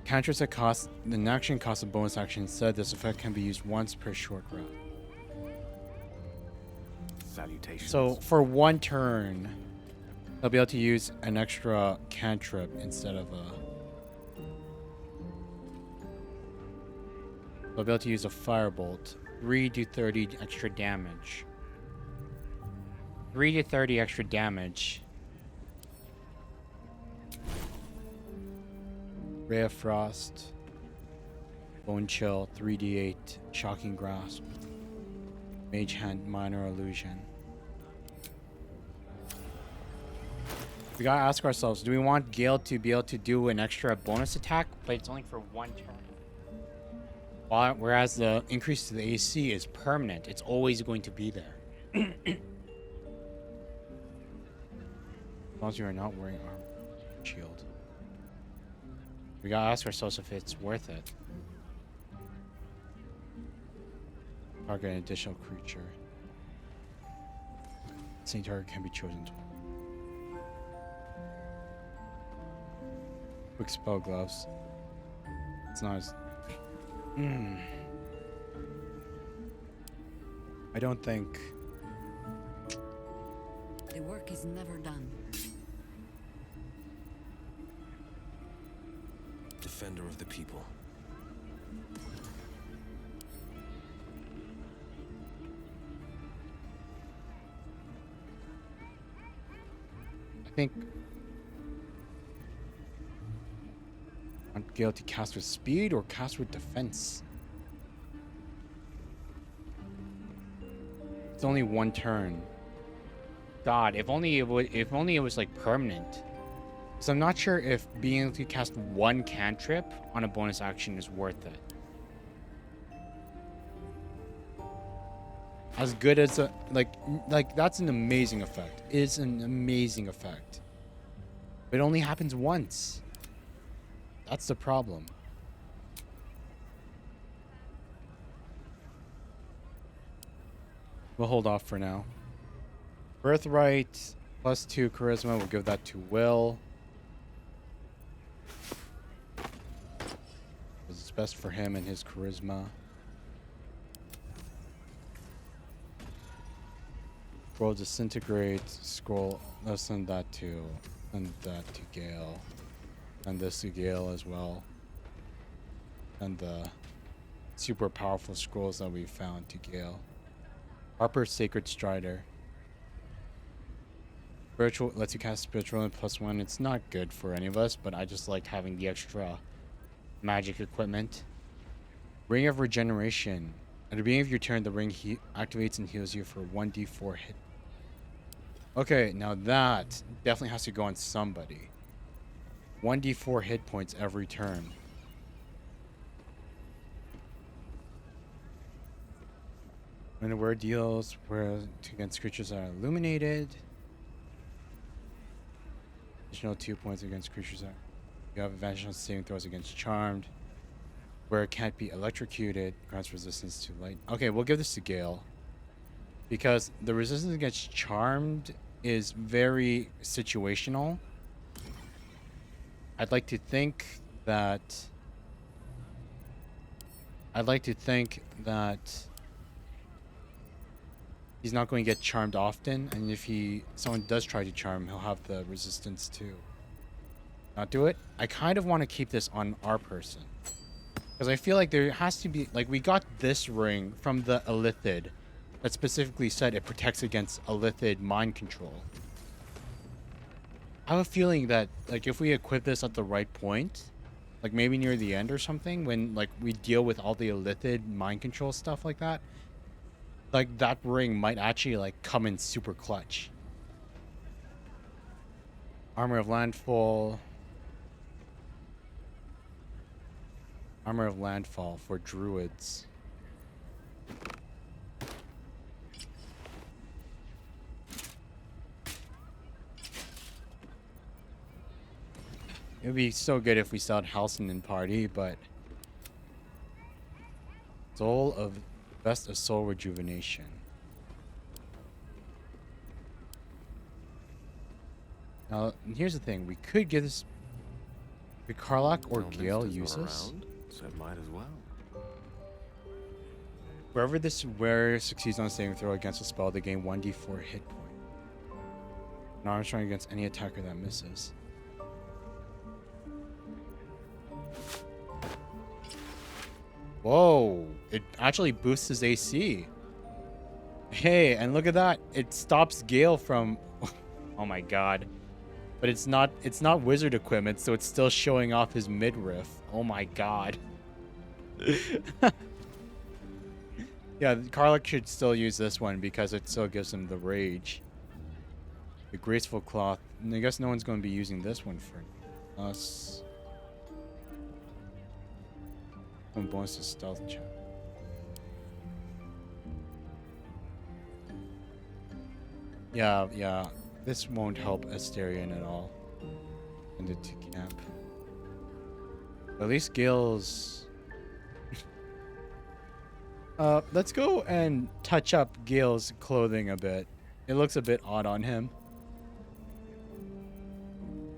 Cantrips that cost an action costs a bonus action. Instead, this effect can be used once per short round. Salutations. So for one turn, they'll be able to use an extra cantrip instead of a. They'll be able to use a firebolt. 3 to 30 extra damage. 3 to 30 extra damage. Ray of Frost, Bone Chill, 3d8, Shocking Grasp, Mage Hand, Minor Illusion. We gotta ask ourselves, do we want Gale to be able to do an extra bonus attack, but it's only for one turn? Whereas the increase to the AC is permanent, it's always going to be there. As long as you are not wearing armor, shield. We gotta ask ourselves if it's worth it. Target an additional creature. Same target can be chosen twice. Quick spell gloves. It's not as... I don't think... The work is never done. Defender of the people. I think... Want Gale to cast with speed or cast with defense? It's only one turn. God, if only it was like permanent. So I'm not sure if being able to cast one cantrip on a bonus action is worth it. As good as a like that's an amazing effect. It's an amazing effect. But it only happens once. That's the problem. We'll hold off for now. Birthright +2 charisma. We'll give that to Will. best for him and his charisma. Scroll disintegrate. Scroll. Let's send that to. Send that to Gale. And this to Gale as well. And the super powerful scrolls that we found to Gale. Harper's Sacred Strider. Spiritual lets you cast spiritual and +1. It's not good for any of us, but I just like having the extra magic equipment. Ring of Regeneration. At the beginning of your turn, the ring activates and heals you for 1d4 hit. Okay, now that definitely has to go on somebody. 1d4 hit points every turn. When the word deals where against creatures that are illuminated. Additional 2 points against creatures that you have advantage on saving throws against charmed. Where it can't be electrocuted, grants resistance to light. Okay, we'll give this to Gale. Because the resistance against charmed is very situational. I'd like to think that he's not going to get charmed often, and if someone does try to charm, he'll have the resistance to not do it. I kind of want to keep this on our person. Because I feel like there has to be, like, we got this ring from the Illithid that specifically said it protects against Illithid mind control. I have a feeling that, like, if we equip this at the right point, like maybe near the end or something, when, like, we deal with all the Illithid mind control stuff like that, like, that ring might actually, like, come in super clutch. Armor of Landfall. Armor of Landfall for druids. It would be so good if we still had Halcyon in party, but Soul of Best of Soul Rejuvenation. Now, here's the thing: we could give this. Could Karlach or Gale use this? So it might as well. Wherever this wearer succeeds on a saving throw against a spell, they gain 1d4 hit point. Now I'm trying against any attacker that misses. Whoa! It actually boosts his AC. Hey, and look at that! It stops Gale from. Oh my god! But it's not wizard equipment, so it's still showing off his midriff. Oh my god. Yeah, Karlach should still use this one because it still gives him the rage. The Graceful Cloth. And I guess no one's going to be using this one for us. One bonus to stealth check. Yeah. This won't help Asterion at all. Send it to camp. At least Gale's... let's go and touch up Gale's clothing a bit. It looks a bit odd on him.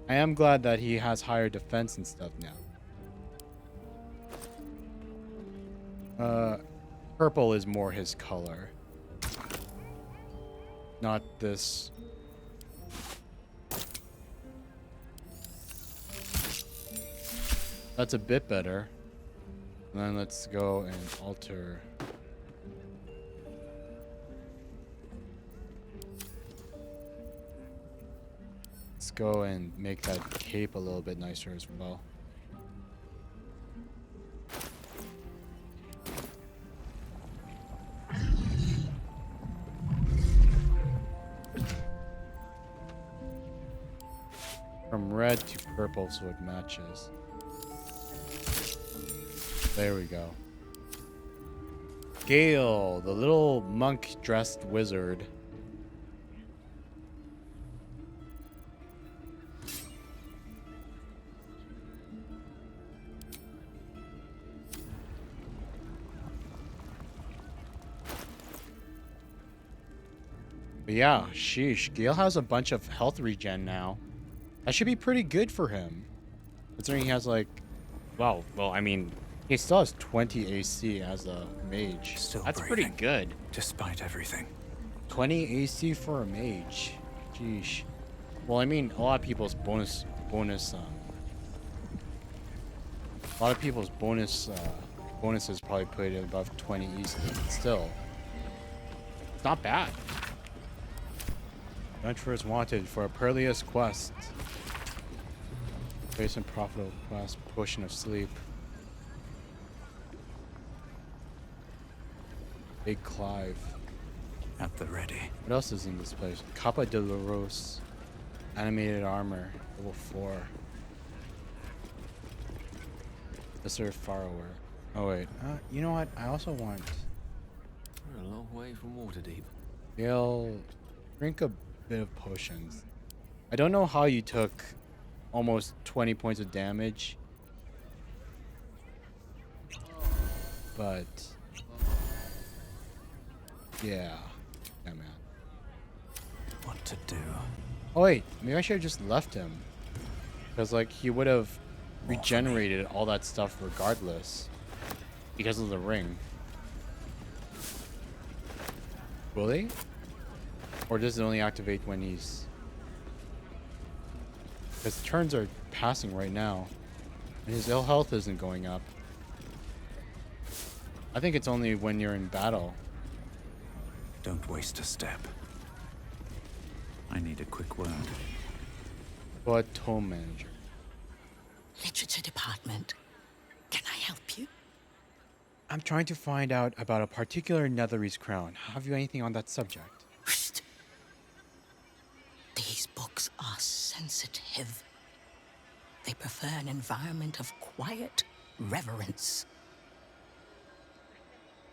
I am glad that he has higher defense and stuff now. Purple is more his color. Not this... That's a bit better. And then let's go and alter. Let's go and make that cape a little bit nicer as well. From red to purple so it matches. There we go. Gale, the little monk-dressed wizard. But yeah, sheesh. Gale has a bunch of health regen now. That should be pretty good for him. Considering he has like... Well, I mean... He still has 20 AC as a mage. Still That's breathing, pretty good. despite everything. 20 AC for a mage. Jeez. Well, I mean, a lot of people's bonuses probably put it above 20 easily, but still. It's not bad. Adventurers wanted for a perilous quest. Base and profitable quest, potion of sleep. Big Clive. At the ready. What else is in this place? Capa de la Rose. Animated armor. Level 4. Mr. Farrower. Oh wait. You know what? I also want... We're a long way from Waterdeep. They'll drink a bit of potions. I don't know how you took almost 20 points of damage. But... yeah. Yeah, man. What to do? Oh wait, maybe I should have just left him. Because like he would have regenerated all that stuff regardless. Because of the ring. Will they? Or does it only activate when he's... His turns are passing right now. And his ill health isn't going up. I think it's only when you're in battle. Don't waste a step. I need a quick word. But tome manager. Literature department. Can I help you? I'm trying to find out about a particular Netherese crown. Have you anything on that subject? Shh. These books are sensitive. They prefer an environment of quiet reverence.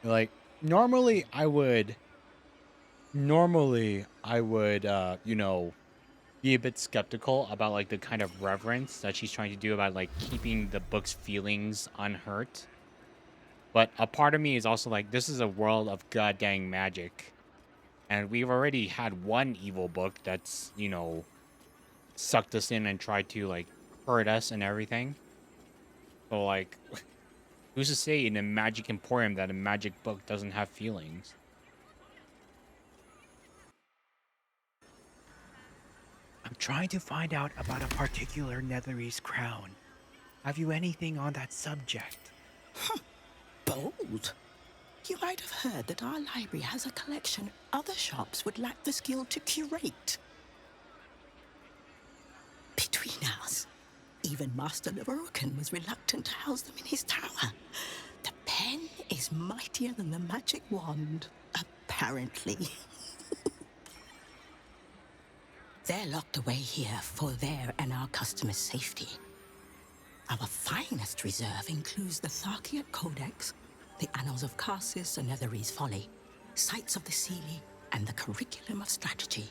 Like, normally I would, you know, be a bit skeptical about like the kind of reverence that she's trying to do about like keeping the book's feelings unhurt. But a part of me is also like, this is a world of goddamn magic. And we've already had one evil book that's, you know, sucked us in and tried to like hurt us and everything. So like, who's to say in a magic emporium that a magic book doesn't have feelings? I'm trying to find out about a particular Netherese crown. Have you anything on that subject? Bold. You might have heard that our library has a collection other shops would lack the skill to curate. Between us, even Master LORROAKAN was reluctant to house them in his tower. The pen is mightier than the magic wand, apparently. They're locked away here for their and our customers' safety. Our finest reserve includes the Tharkiat Codex, the Annals of Karsus and Netherese Folly, Sights of the Seelie, and the Curriculum of Strategy.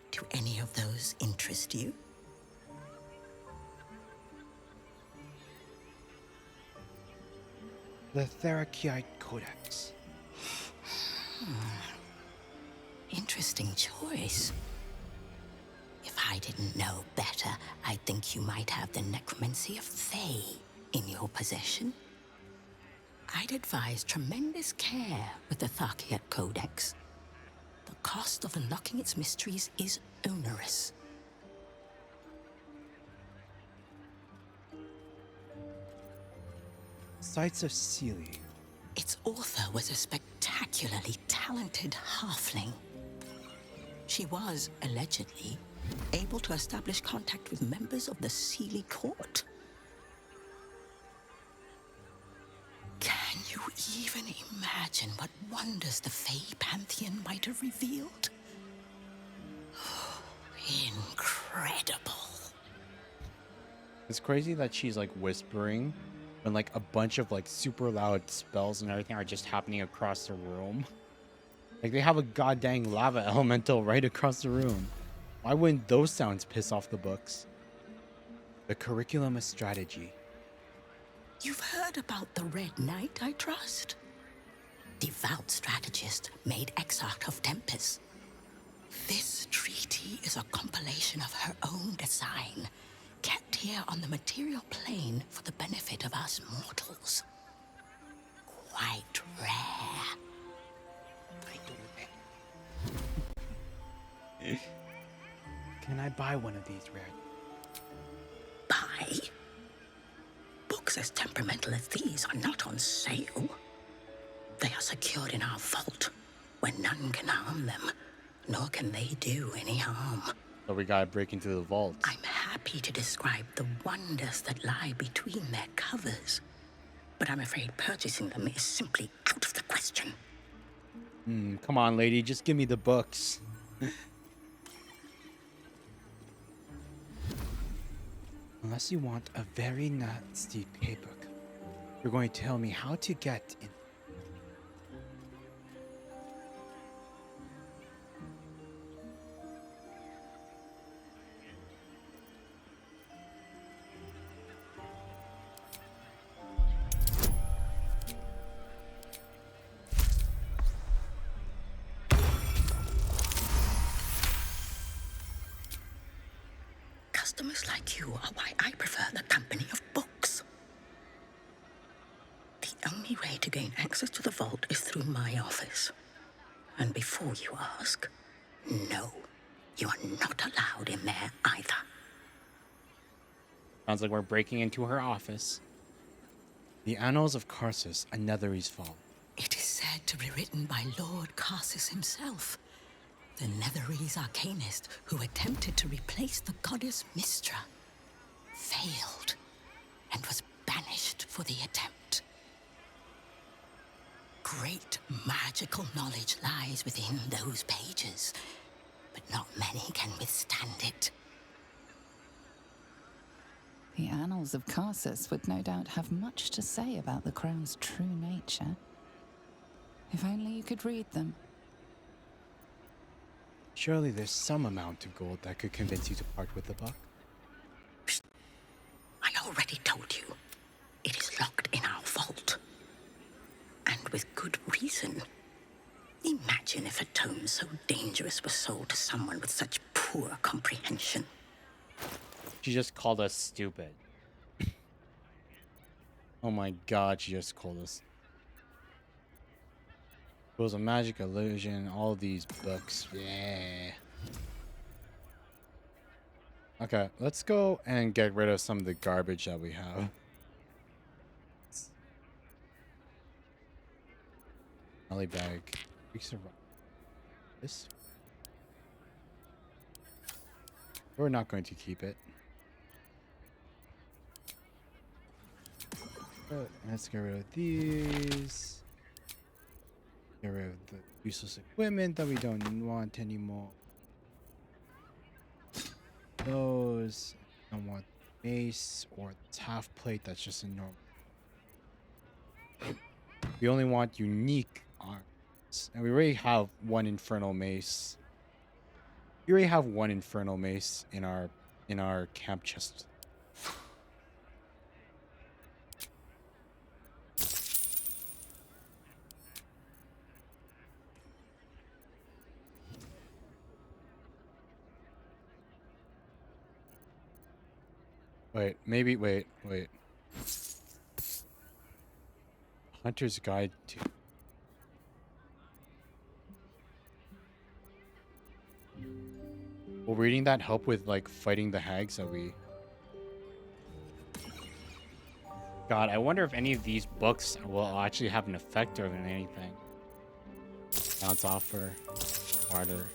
Do any of those interest you? The Tharkiat Codex. Interesting choice. If I didn't know better, I'd think you might have the necromancy of Fae in your possession. I'd advise tremendous care with the Tharkiat Codex. The cost of unlocking its mysteries is onerous. Sights of Seelie. Its author was a spectacularly talented halfling. She was, allegedly, able to establish contact with members of the Seelie court. Can you even imagine what wonders the Fae Pantheon might have revealed? Incredible. It's crazy that she's like whispering when like a bunch of like super loud spells and everything are just happening across the room. Like they have a goddamn lava elemental right across the room. Why wouldn't those sounds piss off the books? The Curriculum of Strategy. You've heard about the Red Knight, I trust? Devout strategist made exarch of Tempest. This treaty is a compilation of her own design, kept here on the material plane for the benefit of us mortals. quite rare. Can I buy one of these rare? Buy? Books as temperamental as these are not on sale. They are secured in our vault, where none can harm them, nor can they do any harm. So we gotta break into the vault. I'm happy to describe the wonders that lie between their covers, but I'm afraid purchasing them is simply out of the question. Come on, lady, just give me the books. Unless you want a very nasty paper, you're going to tell me how to get in. Customers like you are why I prefer the company of books. The only way to gain access to the vault is through my office. And before you ask, no, you are not allowed in there either. Sounds like we're breaking into her office. The Annals of Karsus, a Netherese Fall. It is said to be written by Lord Karsus himself, the Netherese arcanist who attempted to replace the goddess Mystra, failed, and was banished for the attempt. Great magical knowledge lies within those pages, but not many can withstand it. The Annals of Karsus would no doubt have much to say about the crown's true nature. If only you could read them. Surely there's some amount of gold that could convince you to part with the book. I already told you. It is locked in our vault. And with good reason. Imagine if a tome so dangerous was sold to someone with such poor comprehension. She just called us stupid. Oh my god, she just called us. Rules of Magic, Illusion, all these books. Yeah. Okay, let's go and get rid of some of the garbage that we have. Alley bag. This. We're not going to keep it. Let's get rid of these. Get rid of the useless equipment that we don't want anymore. Those. I don't want mace or this half plate that's just a normal. We only want unique arms. And we already have one infernal mace. We already have one infernal mace in our camp chest. Wait, maybe, wait. Hunter's Guide to... Will reading that help with, like, fighting the hags that we... God, I wonder if any of these books will actually have an effect or anything. Bounce offer, water,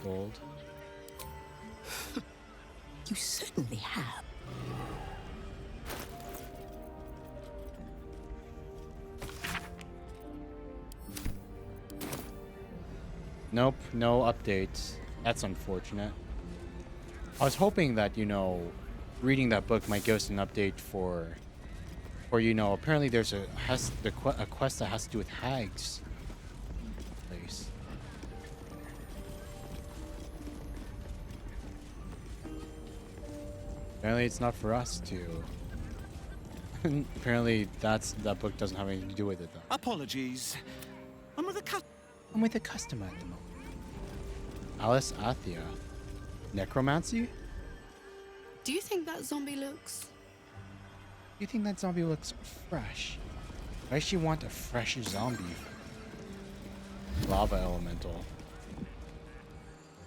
gold. You certainly have. Nope, no updates. That's unfortunate. I was hoping that, you know, reading that book might give us an update for you know, apparently there's a quest that has to do with hags. Place. Apparently it's not for us to. Apparently that book doesn't have anything to do with it though. Apologies. I'm with a customer at the moment. Alice Athia. Necromancy? Do you think that zombie looks... You think that zombie looks fresh? Why does she want a fresh zombie? Lava elemental.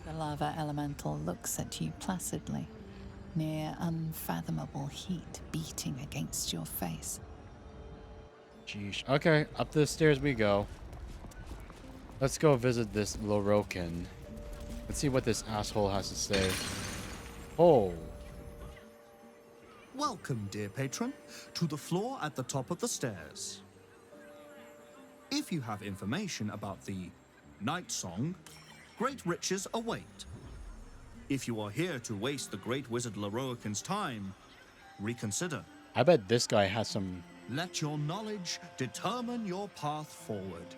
The lava elemental looks at you placidly, near unfathomable heat beating against your face. Jeez. Okay, up the stairs we go. Let's go visit this LORROAKAN. Let's see what this asshole has to say. Oh. Welcome, dear patron, to the floor at the top of the stairs. If you have information about the Night Song, great riches await. If you are here to waste the great wizard LORROAKAN's time, reconsider. I bet this guy has some... Let your knowledge determine your path forward.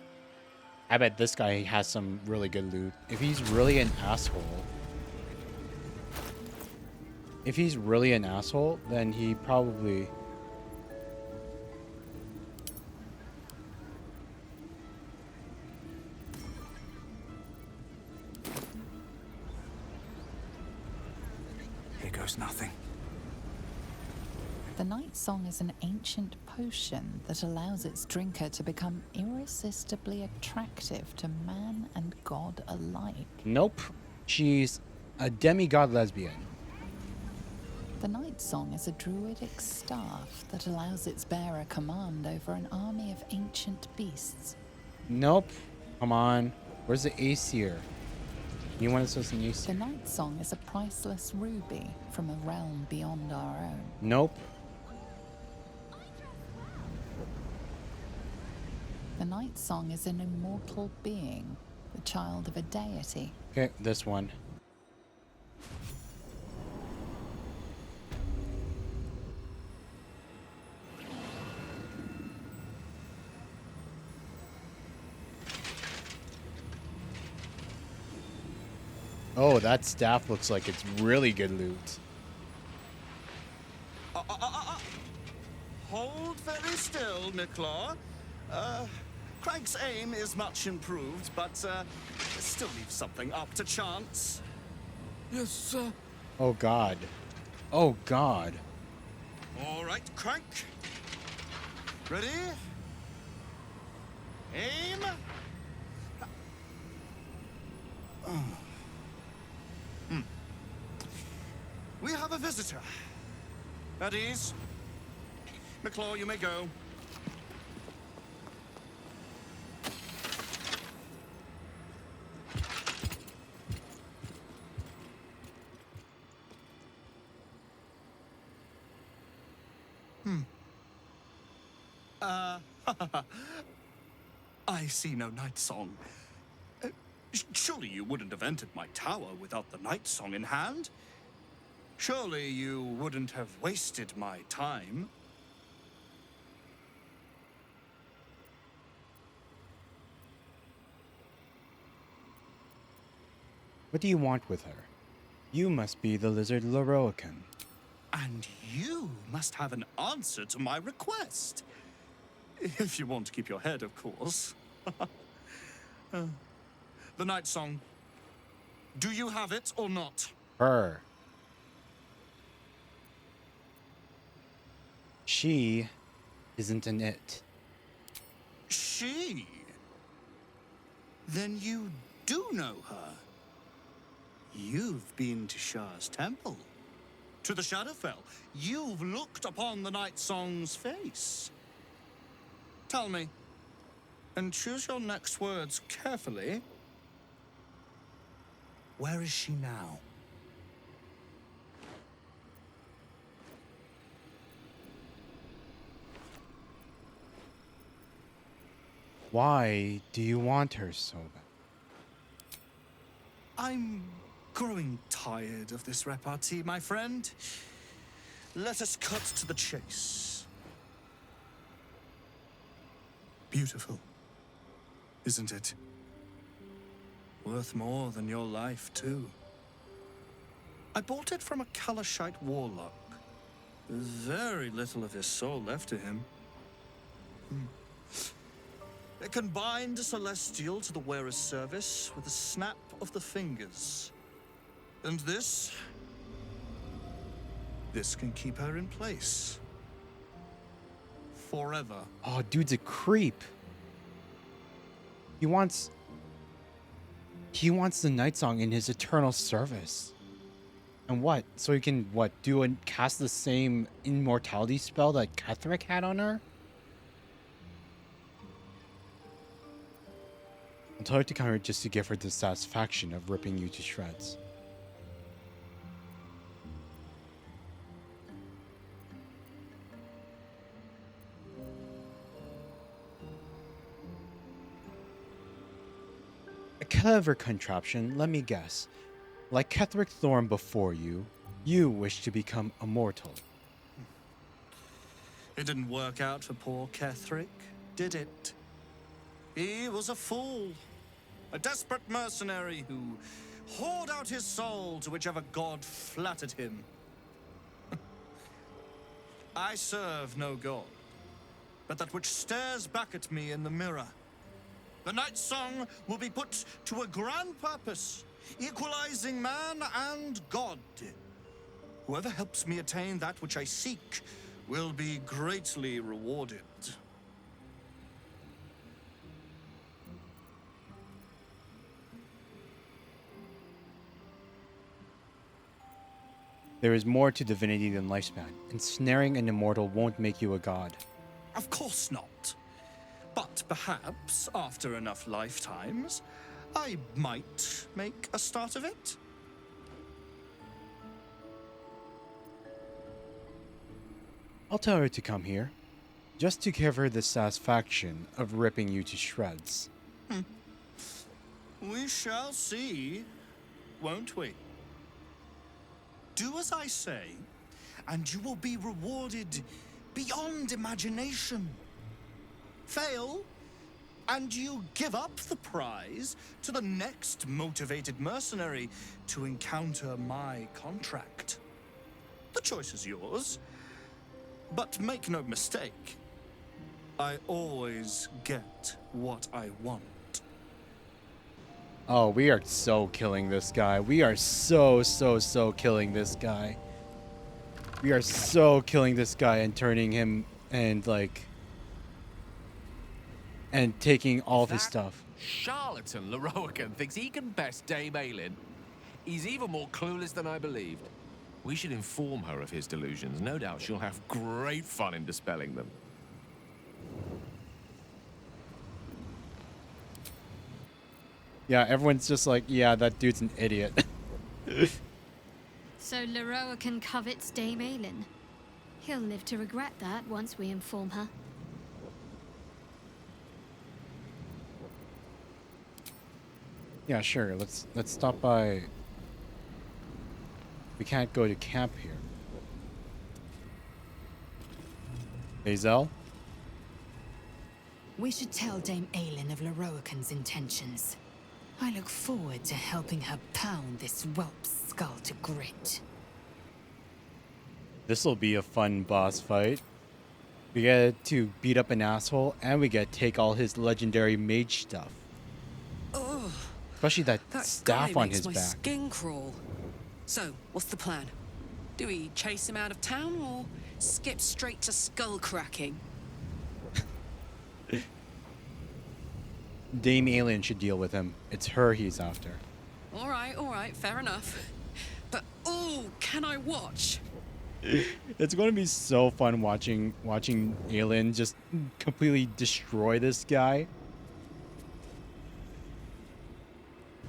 I bet this guy has some really good loot. If he's really an asshole... If he's really an asshole, then he probably... Here goes nothing. The Night Song is an ancient potion that allows its drinker to become irresistibly attractive to man and god alike. Nope. She's a demigod lesbian. The Night Song is a druidic staff that allows its bearer command over an army of ancient beasts. Nope. Come on. Where's the Aesir? You want to say an Aesir? The Night Song is a priceless ruby from a realm beyond our own. Nope. The Night Song is an immortal being, the child of a deity. Okay, this one. Oh, that staff looks like it's really good loot. Hold very still, Nicklaw. Craig's aim is much improved, but still leaves something up to chance. Yes, sir. Oh, God. Oh, God. All right, Craig. Ready? Aim. We have a visitor. At ease. McClaw, you may go. I see no Night Song. Surely you wouldn't have entered my tower without the Night Song in hand? Surely you wouldn't have wasted my time? What do you want with her? You must be the lizard LORROAKAN. And you must have an answer to my request. If you want to keep your head, of course. The Night Song. Do you have it or not? Her. She isn't an it. She? Then you do know her. You've been to Shah's temple. To the Shadowfell. You've looked upon the Night Song's face. Tell me, and choose your next words carefully. Where is she now? Why do you want her so bad? I'm growing tired of this repartee, my friend. Let us cut to the chase. Beautiful, isn't it? Worth more than your life, too. I bought it from a Kalashite warlock. There's very little of his soul left to him. It can bind a celestial to the wearer's service with a snap of the fingers. And this can keep her in place. forever. Oh, dude's a creep. He wants the Night Song in his eternal service. And what? So he can what? Do and cast the same immortality spell that Ketherick had on her? I'll tell her to come here just to give her the satisfaction of ripping you to shreds. A clever contraption, let me guess. Like Ketherick Thorn before you, you wish to become immortal. It didn't work out for poor Ketherick, did it? He was a fool. A desperate mercenary who poured out his soul to whichever god flattered him. I serve no god, but that which stares back at me in the mirror. The Night Song will be put to a grand purpose, equalizing man and god. Whoever helps me attain that which I seek will be greatly rewarded. There is more to divinity than lifespan. Ensnaring an immortal won't make you a god. Of course not. But perhaps, after enough lifetimes, I might make a start of it. I'll tell her to come here, just to give her the satisfaction of ripping you to shreds. We shall see, won't we? Do as I say, and you will be rewarded beyond imagination. Fail, and you give up the prize to the next motivated mercenary to encounter my contract. The choice is yours, but make no mistake, I always get what I want. Oh, we are so killing this guy. We are so killing this guy. We are so killing this guy and turning him and like... and taking all of his stuff. Charlatan LORROAKAN thinks he can best Dame Aelin. He's even more clueless than I believed. We should inform her of his delusions. No doubt she'll have great fun in dispelling them. Yeah, everyone's just like, yeah, that dude's an idiot. So LORROAKAN covets Dame Aelin. He'll live to regret that once we inform her. Yeah, sure. Let's stop by. We can't go to camp here. Hazel? We should tell Dame Aelin of LORROAKAN's intentions. I look forward to helping her pound this whelp's skull to grit. This'll be a fun boss fight. We get to beat up an asshole, and we get to take all his legendary mage stuff. Ugh, Especially that staff on makes his my back. skin crawl. So, what's the plan? Do we chase him out of town or skip straight to skull cracking? Dame Aelin should deal with him. It's her he's after. All right, fair enough. But oh, can I watch? It's going to be so fun watching Aelin just completely destroy this guy.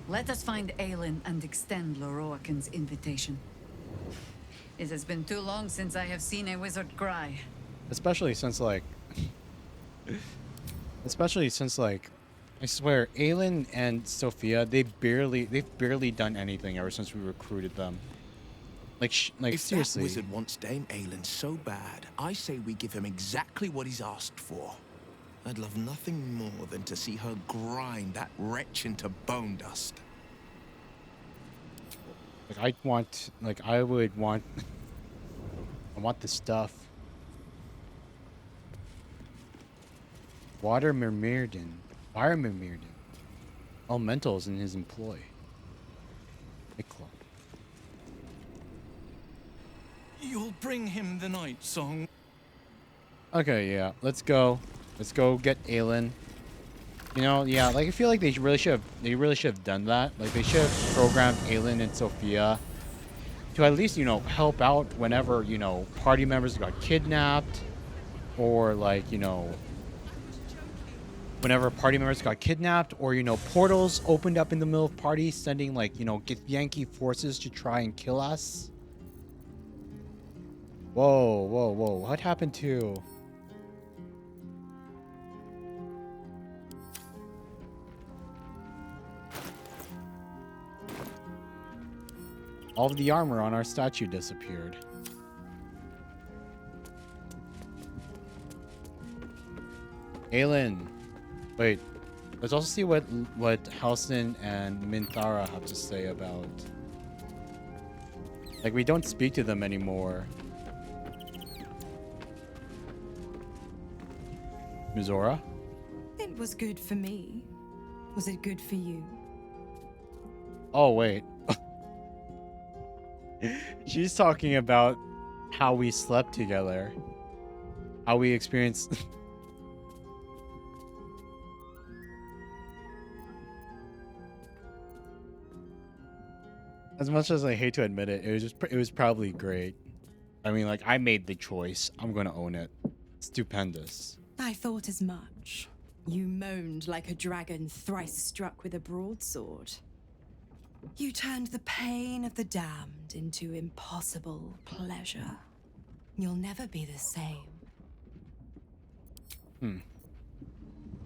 Let us find Aelin and extend LORROAKAN's invitation. It has been too long since I have seen a wizard cry. Especially since like I swear, Aelin and Sophia, they've barely done anything ever since we recruited them. Like if seriously. That wizard wants Dame Aelin so bad, I say we give him exactly what he's asked for. I'd love nothing more than to see her grind that wretch into bone dust. I want the stuff. Fire Mirmyrden. Elementals in his employ. Club. You'll bring him the Night Song. Okay, yeah. Let's go. Let's go get Aelin. You know, yeah, like I feel like they really should have done that. Like they should have programmed Aelin and Sophia to at least, you know, help out whenever, you know, party members got kidnapped or like, you know, whenever party members got kidnapped or, you know, portals opened up in the middle of parties sending like, you know, get Yankee forces to try and kill us. Whoa, whoa, whoa. What happened to... all of the armor on our statue disappeared. Aelin. Wait. Let's also see what Halsin and Minthara have to say about... like, we don't speak to them anymore. Mizora? It was good for me. Was it good for you? Oh, wait. She's talking about how we slept together. How we experienced... As much as I hate to admit it, it was probably great. I mean, like, I made the choice. I'm gonna own it. Stupendous. I thought as much. You moaned like a dragon thrice struck with a broadsword. You turned the pain of the damned into impossible pleasure. You'll never be the same.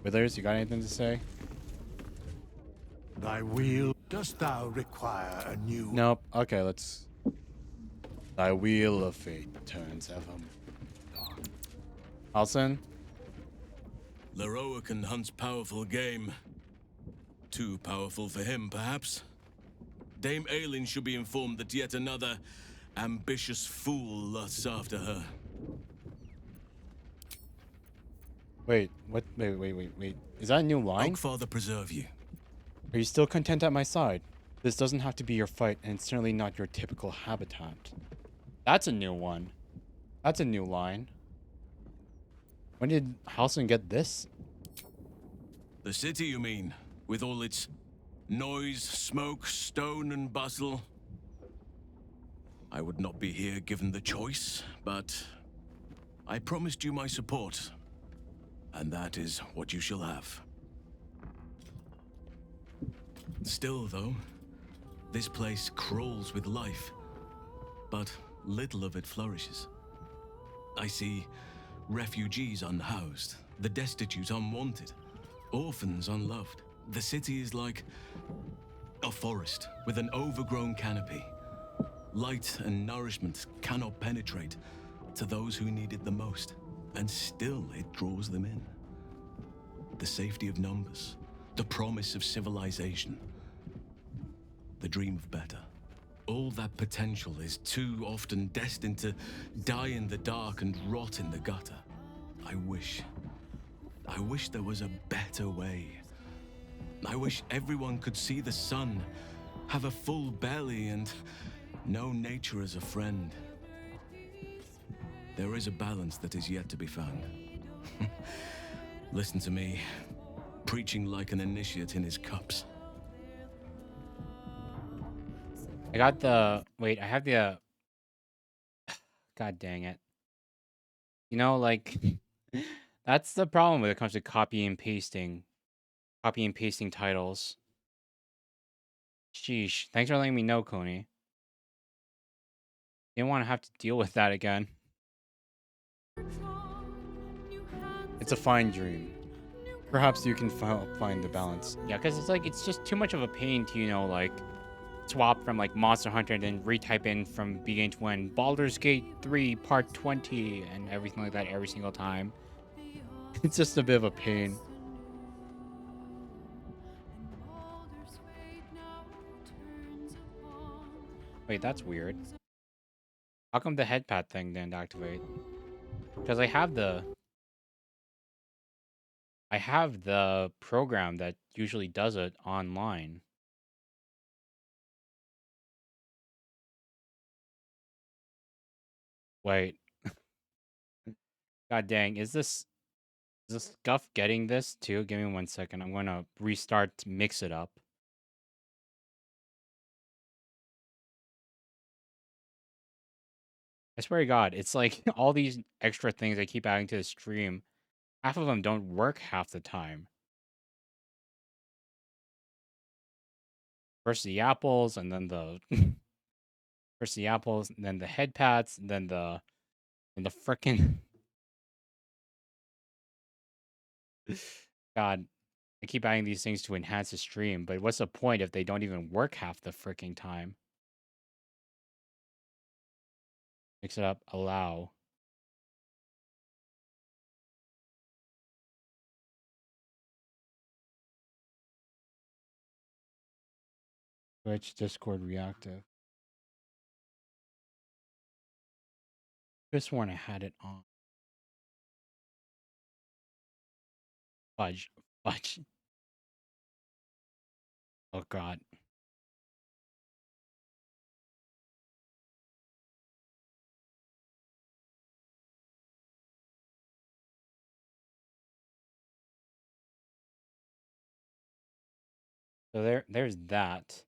Withers, you got anything to say? Thy wheel, dost thou require a new... Nope. Okay, let's... Thy wheel of fate turns ever. Halsin? LORROAKAN hunts powerful game. Too powerful for him, perhaps. Dame Aelin should be informed that yet another ambitious fool lusts after her. Wait, what? Wait. Is that a new line? Oakfather preserve you. Are you still content at my side? This doesn't have to be your fight, and it's certainly not your typical habitat. That's a new one. That's a new line. When did Halsin get this? The city, you mean? With all its noise, smoke, stone, and bustle? I would not be here given the choice, but I promised you my support, and that is what you shall have. Still, though, this place crawls with life, but little of it flourishes. I see refugees unhoused, the destitute unwanted, orphans unloved. The city is like a forest with an overgrown canopy. Light and nourishment cannot penetrate to those who need it the most, and still it draws them in. The safety of numbers, the promise of civilization, the dream of better. All that potential is too often destined to die in the dark and rot in the gutter. I wish there was a better way. I wish everyone could see the sun, have a full belly, and know nature as a friend. There is a balance that is yet to be found. Listen to me, preaching like an initiate in his cups. I got the... wait, I have the... God dang it. You know, like... that's the problem when it comes to copy and pasting. Copy and pasting titles. Sheesh. Thanks for letting me know, Coney. Didn't want to have to deal with that again. It's a fine dream. Perhaps you can find the balance. Yeah, because it's like, it's just too much of a pain to, you know, like, swap from, like, Monster Hunter and then retype in from beginning to end Baldur's Gate 3 Part 20 and everything like that every single time. It's just a bit of a pain. Wait, that's weird. How come the headpad thing didn't activate? Because I have the program that usually does it online. Wait. God dang, is this Scuff getting this too? Give me 1 second. I'm gonna restart to mix it up. I swear to God, it's like all these extra things I keep adding to the stream. Half of them don't work half the time. First the apples, and then the first the apples, and then the head pats, and then the frickin' God. I keep adding these things to enhance the stream, but what's the point if they don't even work half the freaking time? Mix it up, allow. Twitch, Discord, reactive. Could have sworn I had it on. Fudge. Fudge. Oh God. So there's that.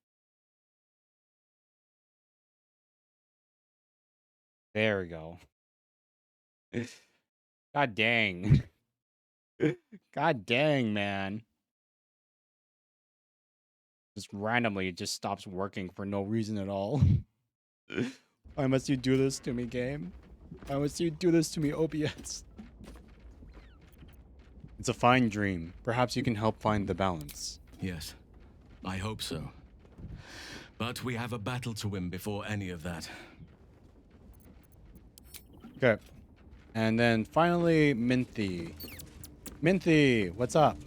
There we go. God dang. God dang, man. Just randomly, it just stops working for no reason at all. Why must you do this to me, game? Why must you do this to me, OBS? It's a fine dream. Perhaps you can help find the balance. Yes, I hope so. But we have a battle to win before any of that. Okay. And then finally, Minthy. Minthy, what's up?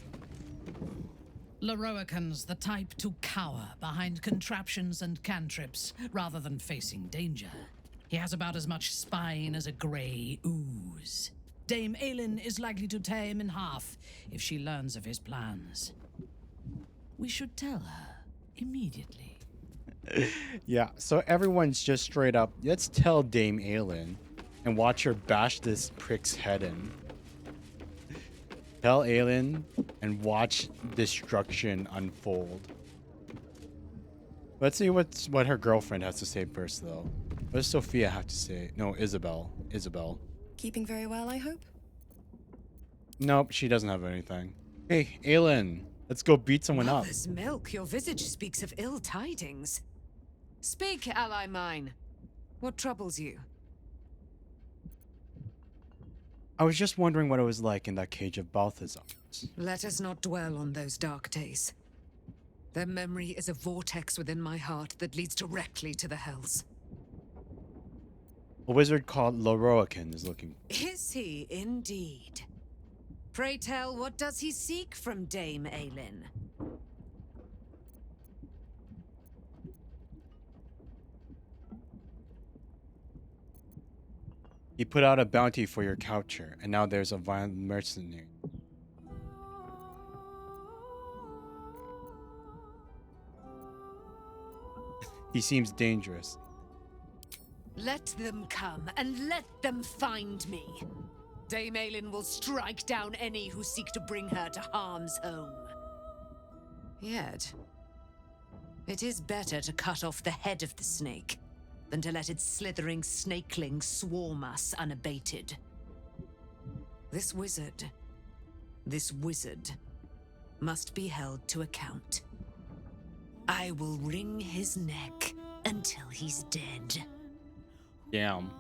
LORROAKAN's the type to cower behind contraptions and cantrips rather than facing danger. He has about as much spine as a grey ooze. Dame Aelin is likely to tear him in half if she learns of his plans. We should tell her immediately. Yeah, so everyone's just straight up, let's tell Dame Aelin and watch her bash this prick's head in. Tell Aelin and watch destruction unfold. Let's see what her girlfriend has to say first, though. What does Sophia have to say? No, Isabel. Isabel. Keeping very well, I hope? Nope, she doesn't have anything. Hey, Aelin, let's go beat someone up. Mother's milk, your visage speaks of ill tidings. Speak, ally mine. What troubles you? I was just wondering what it was like in that cage of Balthazar's. Let us not dwell on those dark days. Their memory is a vortex within my heart that leads directly to the hells. A wizard called LORROAKAN is looking. Is he indeed? Pray tell, what does he seek from Dame Aelin? He put out a bounty for your capture, and now there's a violent mercenary. He seems dangerous. Let them come, and let them find me. Dame Aelin will strike down any who seek to bring her to harm's home. Yet, it is better to cut off the head of the snake than to let its slithering snakelings swarm us unabated. This wizard must be held to account. I will wring his neck until he's dead. Damn.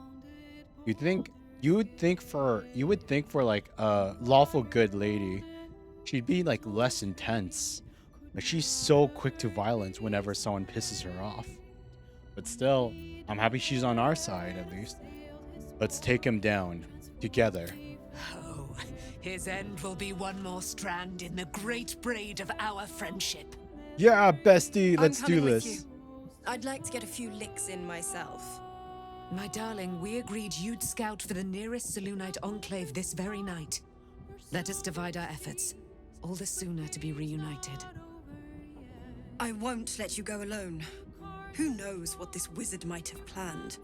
You would think for like a lawful good lady, she'd be like less intense. Like she's so quick to violence whenever someone pisses her off. But still, I'm happy she's on our side at least. Let's take him down together. Oh, his end will be one more strand in the great braid of our friendship. Yeah, bestie, let's I'm do coming with this. you. I'd like to get a few licks in myself. My darling, we agreed you'd scout for the nearest Selûnite enclave this very night. Let us divide our efforts, all the sooner to be reunited. I won't let you go alone. Who knows what this wizard might have planned?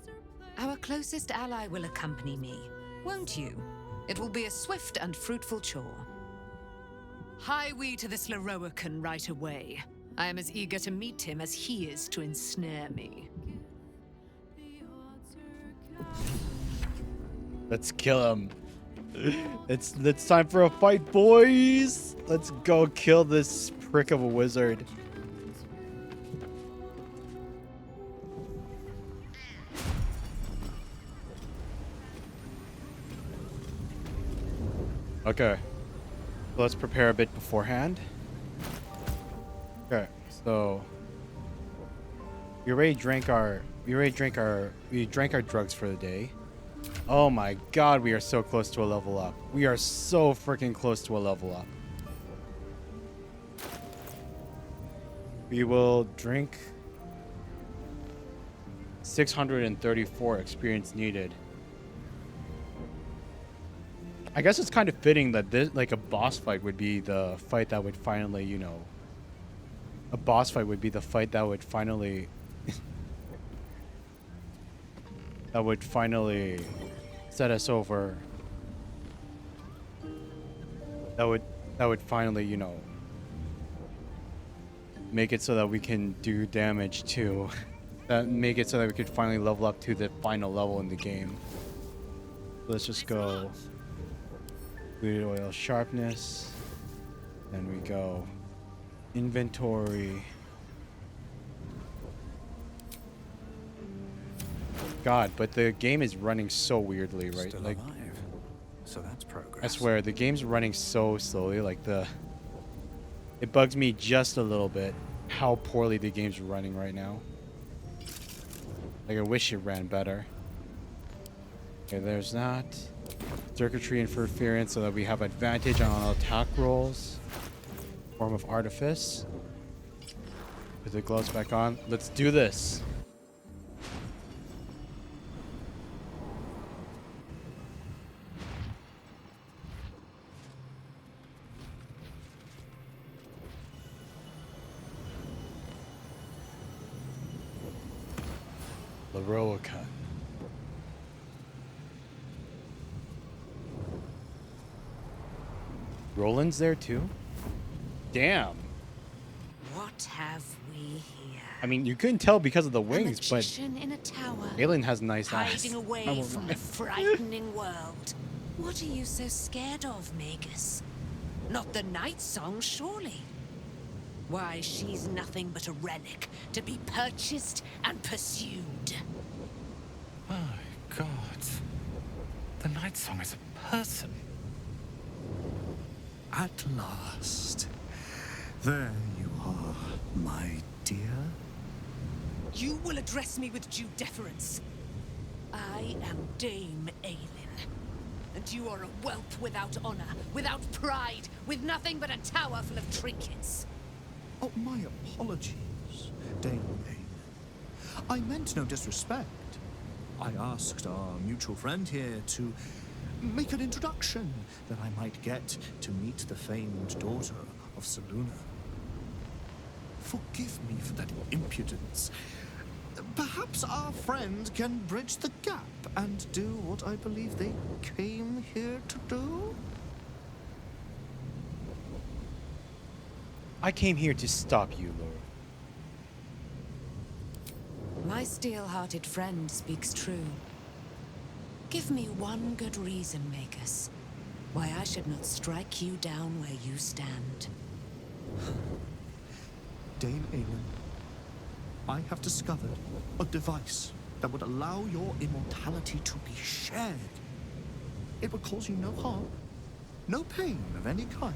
Our closest ally will accompany me, won't you? It will be a swift and fruitful chore. Hie we to this LORROAKAN right away. I am as eager to meet him as he is to ensnare me. Let's kill him. It's time for a fight, boys. Let's go kill this prick of a wizard. Okay. Let's prepare a bit beforehand. Okay, so we drank our drugs for the day. Oh my god, we are so close to a level up. We are so freaking close to a level up. We will drink 634 experience needed. I guess it's kind of fitting that this, like, a boss fight would be the fight that would finally, you know, a boss fight would be the fight that would finally that would finally set us over. That would finally, you know, make it so that we can do damage to make it so that we could finally level up to the final level in the game. Let's just go fluid oil sharpness. Then we go inventory. God, but the game is running so weirdly, right? Still like, alive. So that's progress. I swear, the game's running so slowly. Like, it bugs me just a little bit how poorly the game's running right now. Like, I wish it ran better. Okay, there's that. Circuitry interference so that we have advantage on all attack rolls. Form of artifice. Put the gloves back on. Let's do this. LORROAKAN. Roland's there too? Damn. What have we here? I mean, you couldn't tell because of the A wings, but magician in a tower, Aelin has nice hiding eyes. I away won't from lie. the frightening world. What are you so scared of, Magus? Not the night song, surely. Why, she's nothing but a relic to be purchased and pursued. My God. The night song is a person. At last. There you are, my dear. You will address me with due deference. I am Dame Aelin. And you are a whelp without honor, without pride, with nothing but a tower full of trinkets. Oh, my apologies, Dame Aelin. I meant no disrespect. I asked our mutual friend here to make an introduction that I might get to meet the famed daughter of Selûne. Forgive me for that impudence. Perhaps our friend can bridge the gap and do what I believe they came here to do? I came here to stop you, Lord. My steel-hearted friend speaks true. Give me one good reason, Magus, why I should not strike you down where you stand. Dame Aelin, I have discovered a device that would allow your immortality to be shared. It would cause you no harm, no pain of any kind.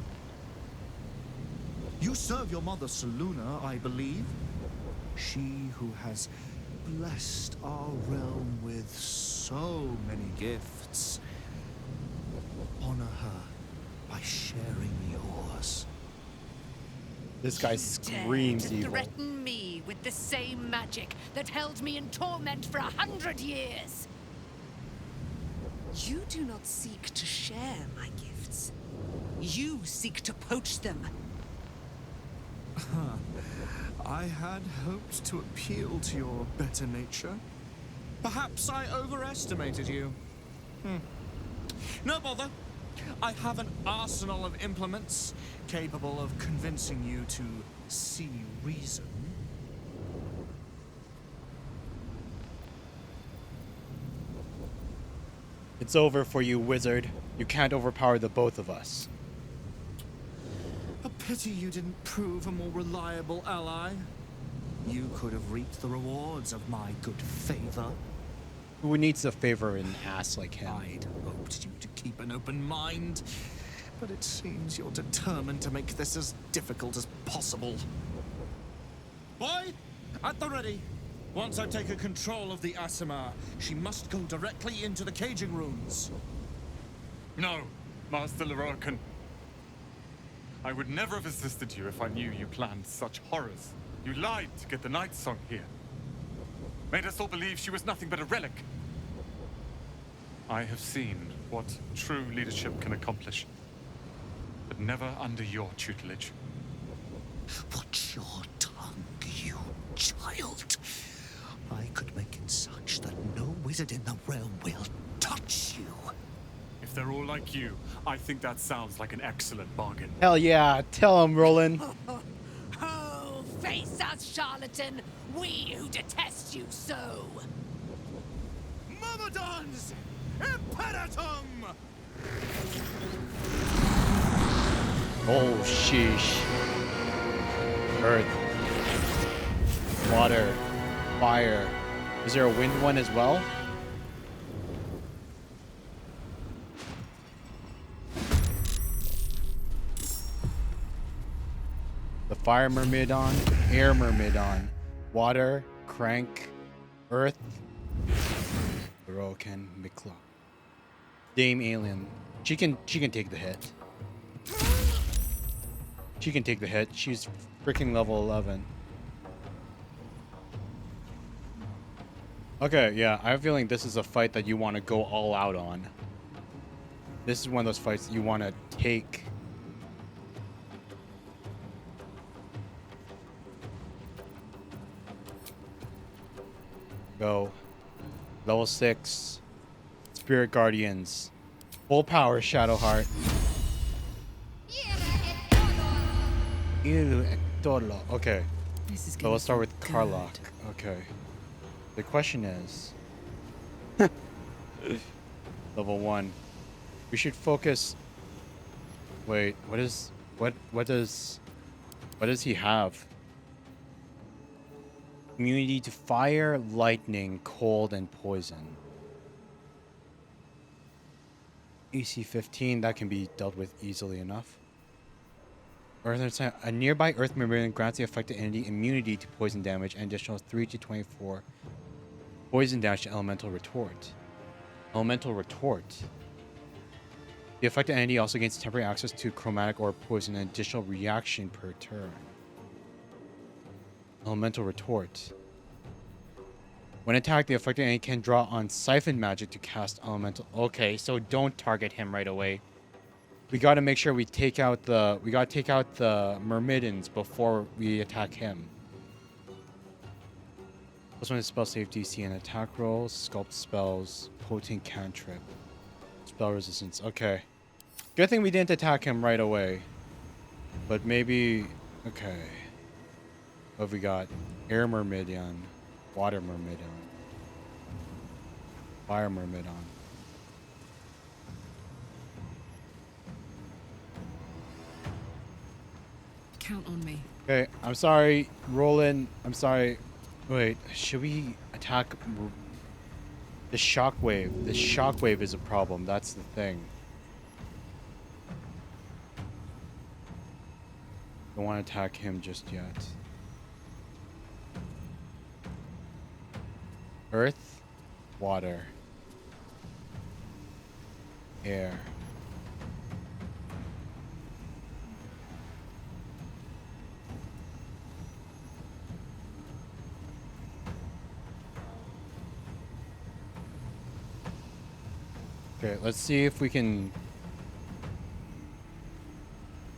You serve your mother Selûne, I believe. She who has blessed our realm with so many gifts. Honor her by sharing yours. This guy screams Dare to evil. threaten me with the same magic that held me in torment for 100 years. You do not seek to share my gifts. You seek to poach them. I had hoped to appeal to your better nature. Perhaps I overestimated you. No bother. I have an arsenal of implements capable of convincing you to see reason. It's over for you, wizard. You can't overpower the both of us. A pity you didn't prove a more reliable ally. You could have reaped the rewards of my good favor. Who needs a favor in an ass like him? I'd hoped you to keep an open mind, but it seems you're determined to make this as difficult as possible. Boy, at the ready. Once I've taken control of the Asimar, she must go directly into the caging rooms. No, Master LORROAKAN. I would never have assisted you if I knew you planned such horrors. You lied to get the Night Song here. Made us all believe she was nothing but a relic. I have seen what true leadership can accomplish, but never under your tutelage. Watch your tongue, you child. I could make it such that no wizard in the realm will touch you. If they're all like you, I think that sounds like an excellent bargain. Hell yeah, tell him, Roland. Oh, face us, charlatan! We who detest you so! Myrmidons! Imperatum! Oh, sheesh. Earth. Water. Fire. Is there a wind one as well? The fire myrmidon, air myrmidon, water, crank, earth, LORROAKAN, Mikla. Dame Alien. She can take the hit. She can take the hit. She's freaking level 11. Okay, yeah, I have a feeling this is a fight that you want to go all out on. This is one of those fights that you want to take. Go. Level 6. Spirit Guardians. Full power, Shadowheart. Okay. So we'll start with Karlach. Okay. The question is... Level 1. We should focus... Wait, what does he have? Immunity to fire, lightning, cold, and poison. AC 15, that can be dealt with easily enough. A nearby Earth Myrmidon grants the affected entity immunity to poison damage and additional 3 to 24 poison damage to Elemental Retort. Elemental Retort. The affected entity also gains temporary access to chromatic or poison and additional reaction per turn. Elemental Retort. When attacked, the affected entity can draw on Siphon Magic to cast Elemental... Okay, so don't target him right away. We gotta make sure we take out the... We gotta take out the Myrmidons before we attack him. Plus one is spell save DC and attack rolls, sculpt spells, potent cantrip, spell resistance. Okay. Good thing we didn't attack him right away. But maybe... Okay. What have we got? Air Myrmidon. Water Myrmidon. Fire Myrmidon. Count on me. Okay, I'm sorry, Roland. I'm sorry. Wait, should we attack the shockwave? The shockwave is a problem. That's the thing. Don't want to attack him just yet. Earth, water, air. Okay, let's see if we can...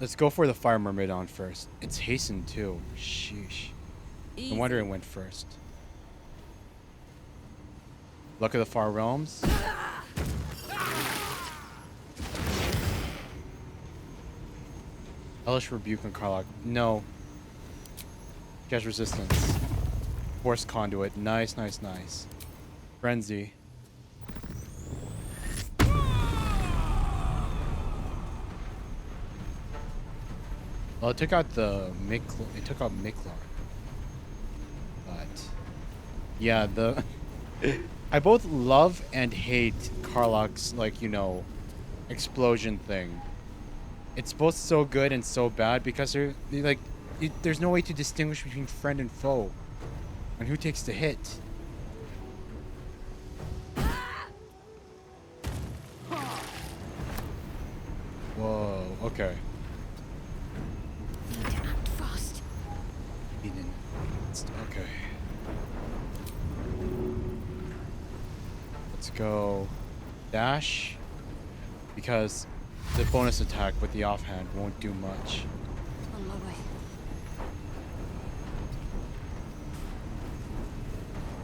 Let's go for the Fire Myrmidon first. It's hastened too. Sheesh. No wonder it went first. Luck of the Far Realms. Hellish Rebuke on Karlach. No. She has resistance. Force Conduit. Nice, nice, nice. Frenzy. Well, it took out the it took out Miklar. But yeah, the I both love and hate Karlach's, like, you know, explosion thing. It's both so good and so bad because there's no way to distinguish between friend and foe and who takes the hit. Whoa, okay. Fast. Okay. Let's go dash, because the bonus attack with the offhand won't do much. On my way.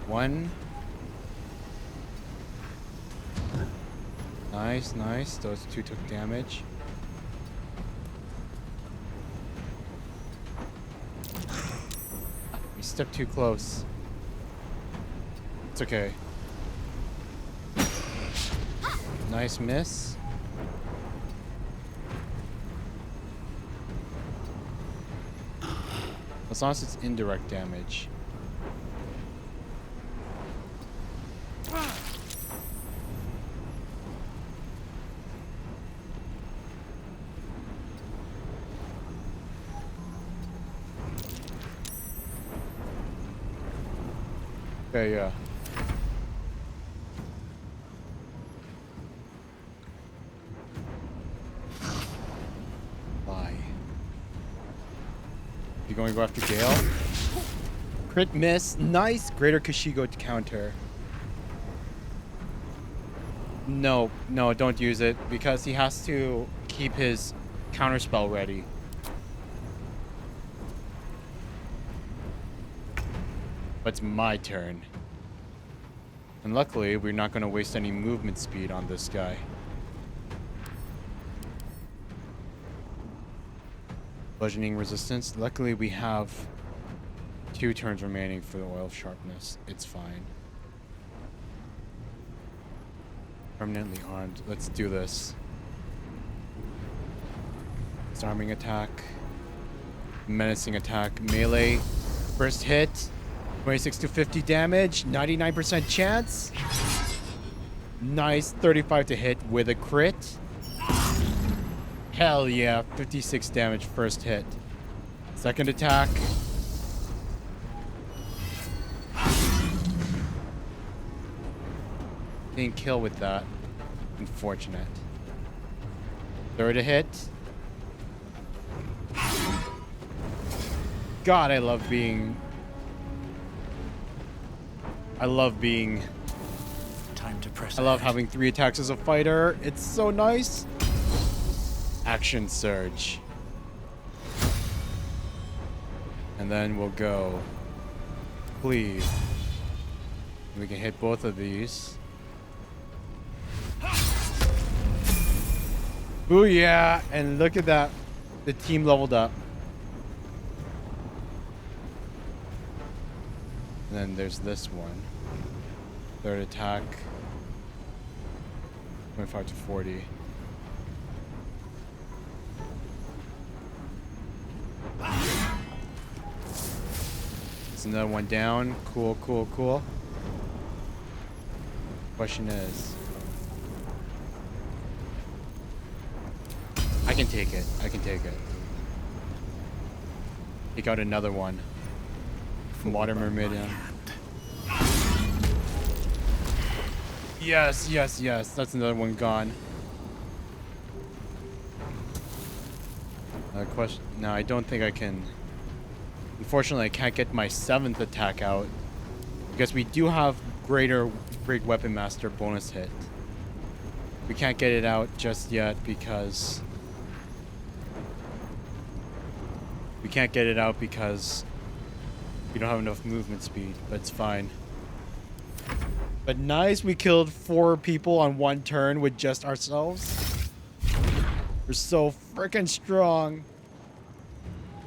One. Nice, nice. Those two took damage. We stepped too close. It's okay. Nice miss. As long as it's indirect damage. Okay, yeah. Bye. You going to go after Gale? Crit miss. Nice. Greater Kashigo to counter. No, no, don't use it because he has to keep his counterspell ready. But it's my turn. And luckily, we're not going to waste any movement speed on this guy. Bludgeoning resistance. Luckily, we have 2 turns remaining for the oil sharpness. It's fine. Permanently armed. Let's do this. Disarming attack. Menacing attack. Melee. First hit. 26 to 50 damage. 99% chance. Nice. 35 to hit with a crit. Hell yeah. 56 damage first hit. Second attack. Didn't kill with that. Unfortunate. Third hit. God, I love being... Time to press. I love having 3 attacks as a fighter. It's so nice. Action surge. And then we'll go cleave. We can hit both of these. Booyah! And look at that. The team leveled up. And then there's this one. Third attack. 25 to 40. There's another one down. Cool, cool, cool. Question is... I can take it. I can take it. Take out another one. Water Mermaid. Yes, yes, yes. That's another one gone. Question. No, I don't think I can. Unfortunately, I can't get my 7th attack out because we do have Great Weapon Master bonus hit. We can't get it out just yet because we don't have enough movement speed, but it's fine. But nice, we killed 4 people on 1 turn with just ourselves. We're so freaking strong.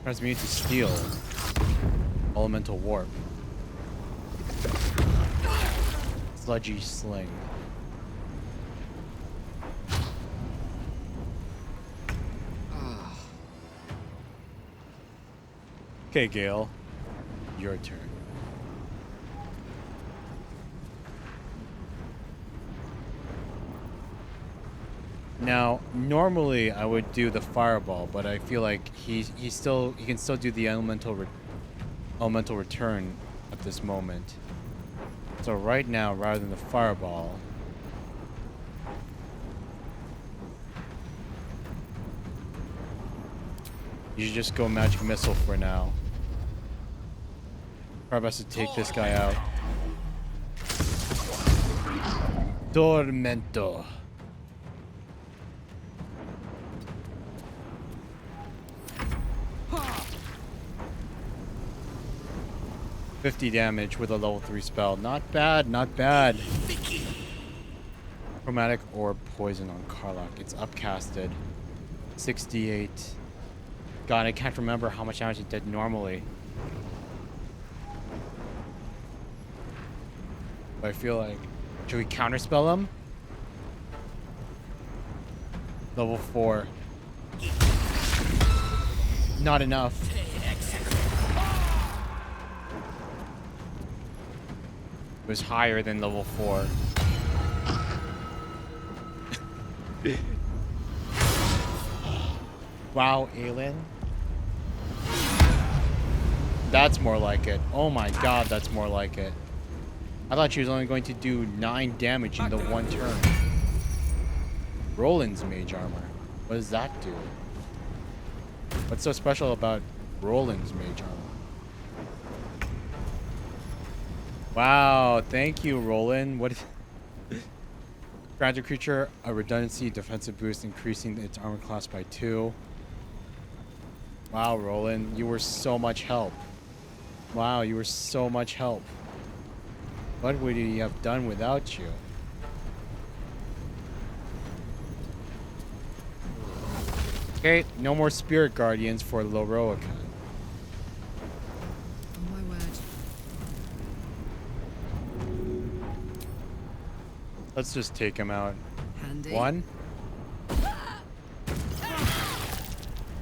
Transmute to steel. Elemental warp. Sludgy sling. Okay, Gale. Your turn. Now, normally I would do the fireball, but I feel like he can still do the elemental return at this moment. So right now, rather than the fireball, you should just go magic missile for now. Try best to take this guy out. Tormento. $50 damage with a level 3 spell. Not bad, not bad. Chromatic Orb Poison on Karlach. It's upcasted. 68. God, I can't remember how much damage it did normally. But I feel like... Should we counterspell him? Level 4. Not enough. It was higher than level 4. Wow, Aelin. That's more like it. Oh my god, that's more like it. I thought she was only going to do 9 damage in the one turn. Roland's mage armor. What does that do? What's so special about Roland's mage armor? Wow, thank you, Roland. What is... Grant a creature a redundancy defensive boost, increasing its armor class by 2. Wow, Roland, you were so much help. Wow, you were so much help. What would he have done without you? Okay, no more spirit guardians for LORROAKAN. Oh my word. Let's just take him out. Handy. 1.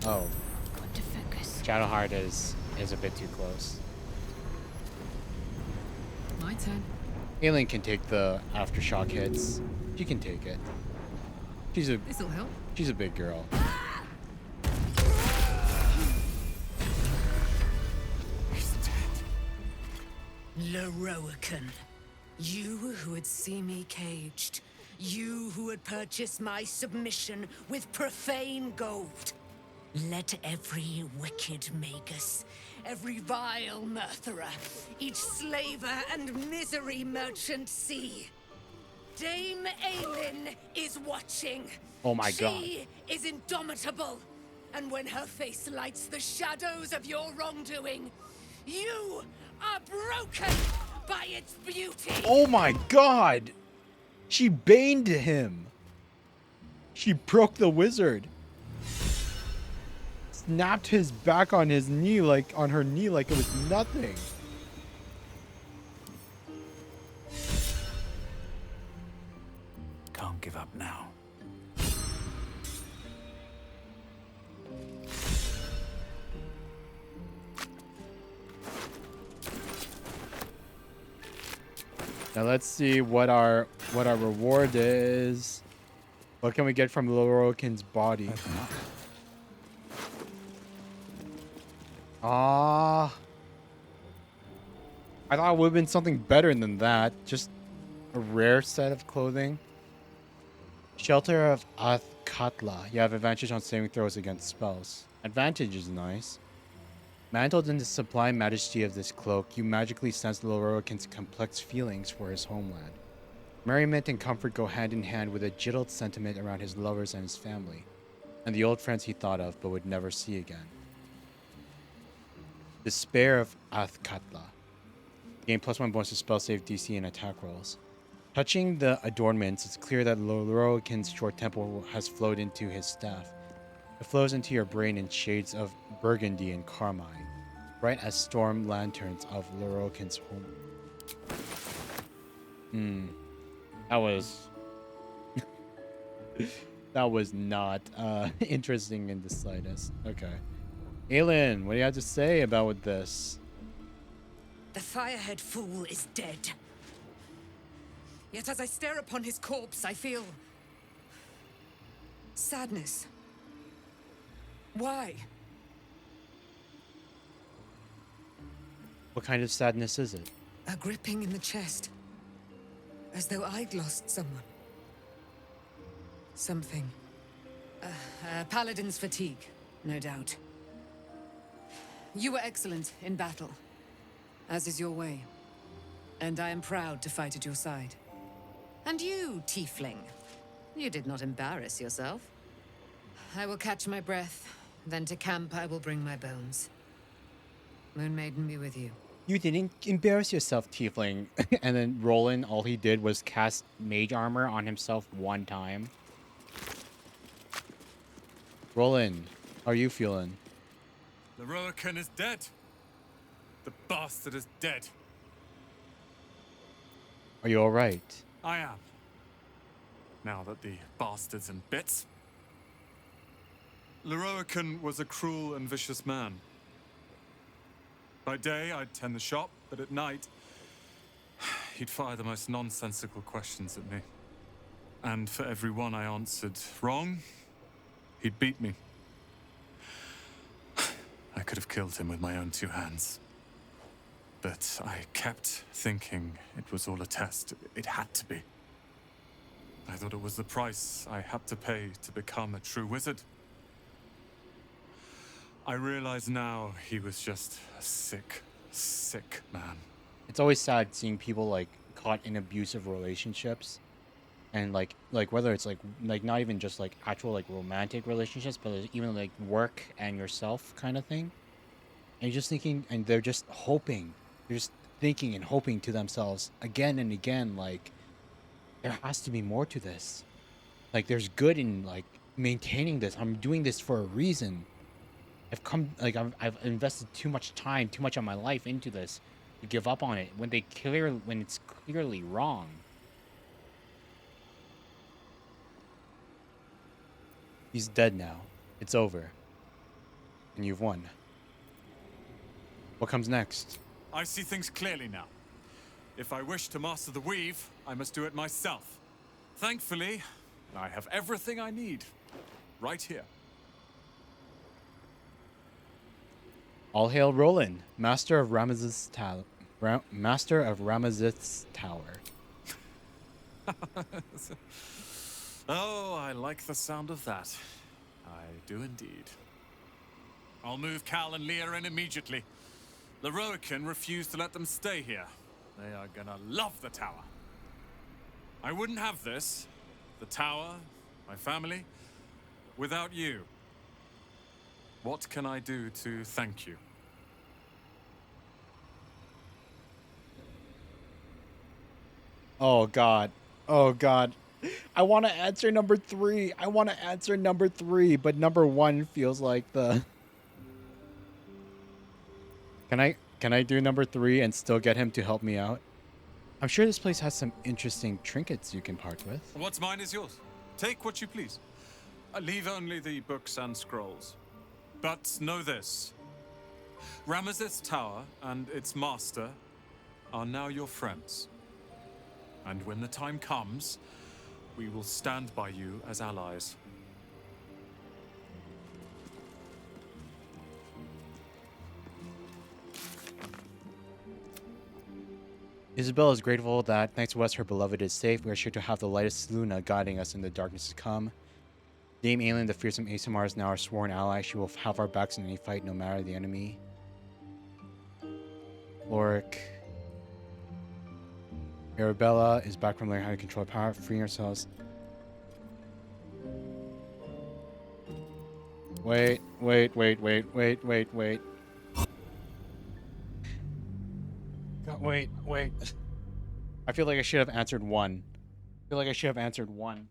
Oh. Got to focus. Shadowheart is a bit too close. My turn. Aelin can take the aftershock hits. She can take it. This'll help. She's a big girl. LORROAKAN, you who would see me caged, you who would purchase my submission with profane gold. Let every wicked magus, every vile murtherer, each slaver and misery merchant see. Dame Aelin is watching. Oh my god. She is indomitable. And when her face lights the shadows of your wrongdoing, you are broken by its beauty. Oh my god! She baned him. She broke the wizard. Snapped his back on his knee, like on her knee, like it was nothing. Can't give up now. Now let's see what our reward is. What can we get from LORROAKAN's body? Ah, I thought it would have been something better than that. Just a rare set of clothing. Shelter of Athkatla. You have advantage on saving throws against spells. Advantage is nice. Mantled in the sublime majesty of this cloak, you magically sense LORROAKAN's complex feelings for his homeland. Merriment and comfort go hand in hand with a jittled sentiment around his lovers and his family, and the old friends he thought of but would never see again. Despair of Athkatla. Gain +1 bonus to spell save DC and attack rolls. Touching the adornments, it's clear that LORROAKAN's short temple has flowed into his staff. It flows into your brain in shades of burgundy and carmine, bright as storm lanterns of LORROAKAN's home. That was that was not interesting in the slightest. Okay. Aelin, what do you have to say about this? The firehead fool is dead. Yet as I stare upon his corpse, I feel sadness. Why? What kind of sadness is it? A gripping in the chest. As though I'd lost someone. Something. Paladin's fatigue, no doubt. You were excellent in battle, as is your way. And I am proud to fight at your side. And you, tiefling, you did not embarrass yourself. I will catch my breath, then to camp I will bring my bones. Moon Maiden be with you. You didn't embarrass yourself, tiefling. And then Roland, all he did was cast mage armor on himself one time. Roland, how are you feeling? LORROAKAN is dead. The bastard is dead. Are you alright? I am. Now that the bastard's in bits. LORROAKAN was a cruel and vicious man. By day, I'd tend the shop, but at night, he'd fire the most nonsensical questions at me. And for every one I answered wrong, he'd beat me. I could have killed him with my own two hands. But I kept thinking it was all a test. It had to be. I thought it was the price I had to pay to become a true wizard. I realize now he was just a sick, sick man. It's always sad seeing people like caught in abusive relationships, and like whether it's like not even just like actual like romantic relationships, but even like work and yourself kind of thing. And you're just thinking, and they're just hoping, they're just thinking and hoping to themselves again and again, like there has to be more to this. Like there's good in like maintaining this. I'm doing this for a reason. I've invested too much time, too much of my life into this to give up on it when it's clearly wrong. He's dead now. It's over. And you've won. What comes next? I see things clearly now. If I wish to master the weave, I must do it myself. Thankfully, I have everything I need right here. All hail Roland, master of Ramazith's Tower. Oh, I like the sound of that. I do indeed. I'll move Cal and Leah in immediately. LORROAKAN refused to let them stay here. They are gonna love the tower. I wouldn't have this, the tower, my family, without you. What can I do to thank you? Oh God. Oh God. I want to answer number 3. I want to answer number 3, but number 1 feels like the... Can I do number 3 and still get him to help me out? I'm sure this place has some interesting trinkets you can part with. What's mine is yours. Take what you please. Leave only the books and scrolls. But know this. Ramazith's tower and its master are now your friends. And when the time comes, we will stand by you as allies. Isabel is grateful that, thanks to us, her beloved is safe. We are sure to have the lightest Luna guiding us in the darkness to come. Dame Aelin, the fearsome ASMR, is now our sworn ally. She will have our backs in any fight, no matter the enemy. Lorik. Arabella is back from learning how to control power, freeing ourselves. Wait. God, wait. I feel like I should have answered 1. I feel like I should have answered 1.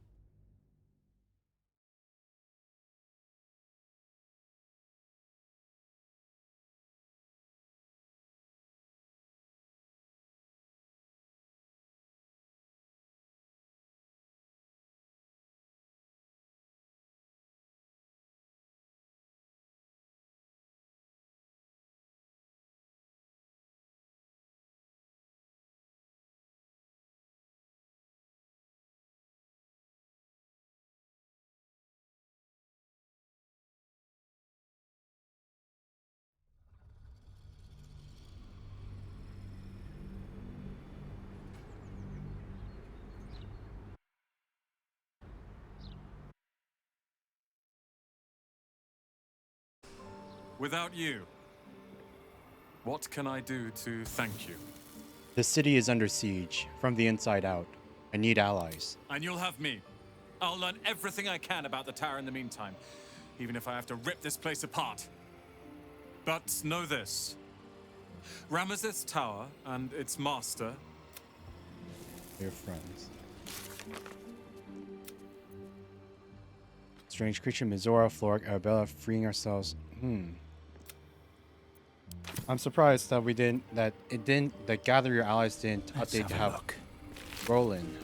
Without you, what can I do to thank you? The city is under siege from the inside out. I need allies. And you'll have me. I'll learn everything I can about the tower in the meantime, even if I have to rip this place apart. But know this. Ramesses Tower and its master... They're friends. Strange creature, Mizora, Floric, Arabella, freeing ourselves. I'm surprised that that Gather Your Allies didn't update to have Roland.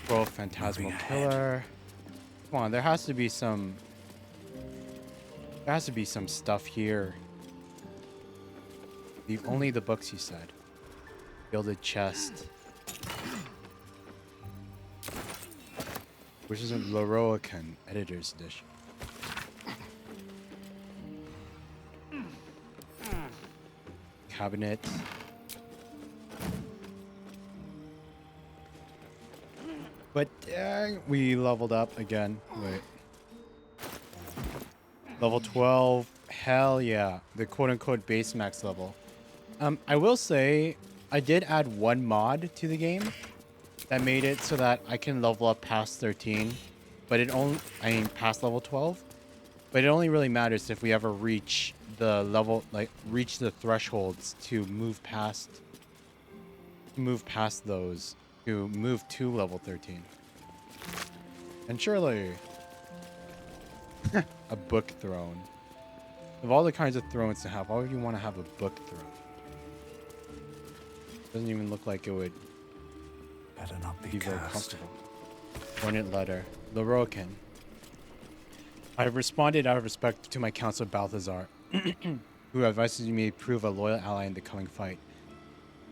Roll Phantasmal Killer. Come on, there has to be some stuff here. Only the books, you said. Gilded chest. Which is a LORROAKAN Editor's Edition. Cabinet. But we leveled up again. Wait. Level 12. Hell yeah. The quote-unquote base max level. I will say, I did add one mod to the game that made it so that I can level up past 13, but past level 12. But it only really matters if we ever reach the level, reach the thresholds to move past those, to move to level 13. And surely, a book throne. Of all the kinds of thrones to have, why would you want to have a book throne? Doesn't even look like it would better not be very comfortable. Ornate letter. LORROAKAN. I have responded out of respect to my counselor Balthazar, who advises me to prove a loyal ally in the coming fight.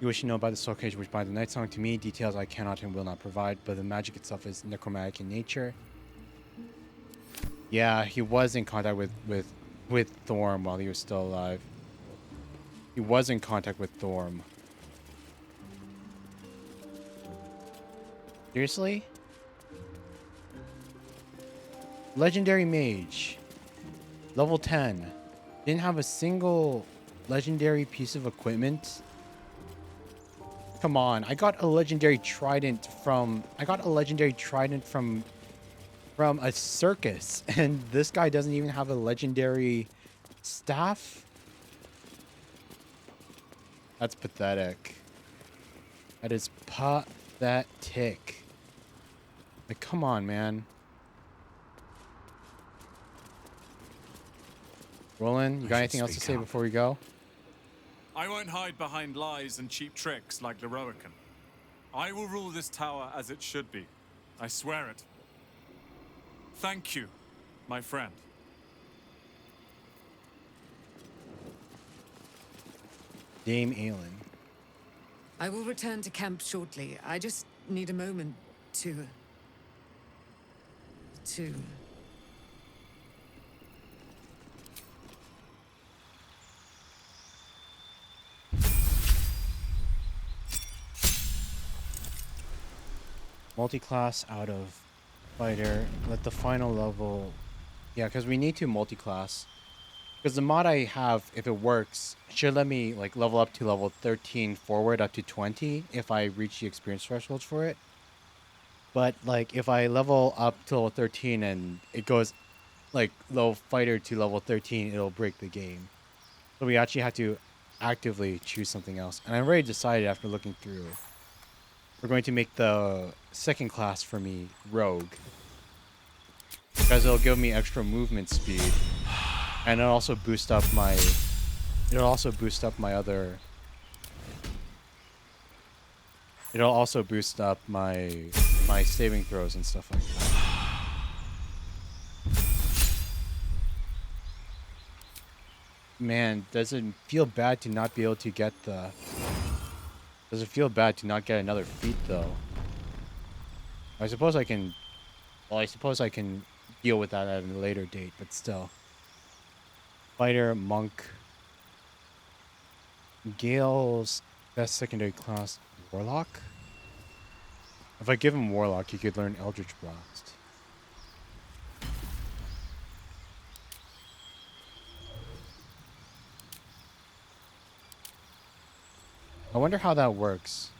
You wish to know about the soul cage which binds the night song to me, details I cannot and will not provide, but the magic itself is necromantic in nature. Yeah, he was in contact with Thorm while he was still alive. He was in contact with Thorm. Seriously? Legendary Mage. Level 10. Didn't have a single legendary piece of equipment. Come on, I got a legendary trident from a circus, and this guy doesn't even have a legendary staff? That's pathetic. That is pathetic. Like, come on, man. Roland, you got anything else to say before we go? I won't hide behind lies and cheap tricks like LORROAKAN. I will rule this tower as it should be. I swear it. Thank you, my friend. Dame Aelin. I will return to camp shortly. I just need a moment to... Multi-class out of fighter. Let the final level... Yeah, because we need to multi-class. Because the mod I have, if it works, should let me like level up to level 13 forward up to 20 if I reach the experience thresholds for it. But like if I level up to level 13 and it goes like low fighter to level 13, it'll break the game. So we actually have to actively choose something else. And I already decided after looking through. We're going to make the second class for me Rogue. Because it'll give me extra movement speed. And it'll also boost up my other... It'll also boost up my saving throws and stuff like that. Man, does it feel bad to not be able to get the... Does it feel bad to not get another feat, though? I suppose I can... Well, I suppose I can deal with that at a later date, but still. Fighter, Monk. Gale's best secondary class, Warlock? If I give him Warlock, he could learn Eldritch Blast. I wonder how that works.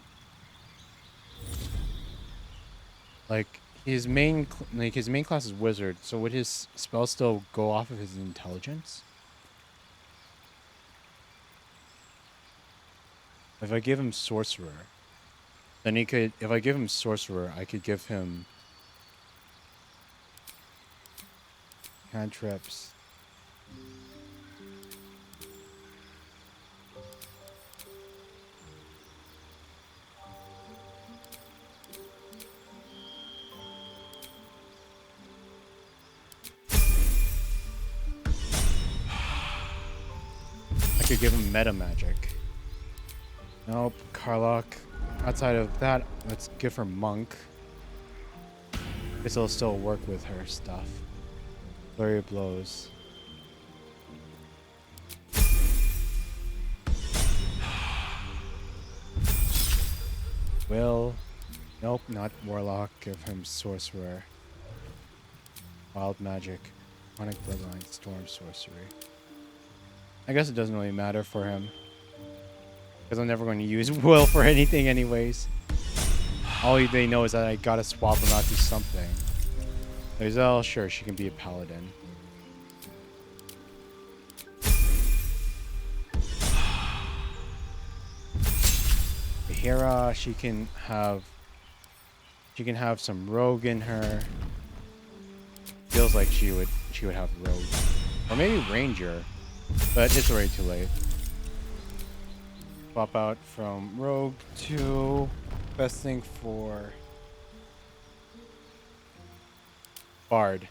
Like his main class is wizard, so would his spell still go off of his intelligence? If I give him sorcerer, then he could. If I give him sorcerer, I could give him cantrips. I could give him meta magic. Nope, Karlach. Outside of that, let's give her monk. Guess it'll still work with her stuff. Flurry of blows. Will. Nope, not warlock. Give him sorcerer. Wild magic. Chronic bloodline. Storm sorcery. I guess it doesn't really matter for him. Because I'm never going to use Will for anything anyways. All they know is that I gotta swap him out to something. Lizelle, sure, she can be a paladin. Hera, she can have some rogue in her. Feels like she would have rogue. Or maybe ranger. But it's already too late. Swap out from rogue to best thing for bard.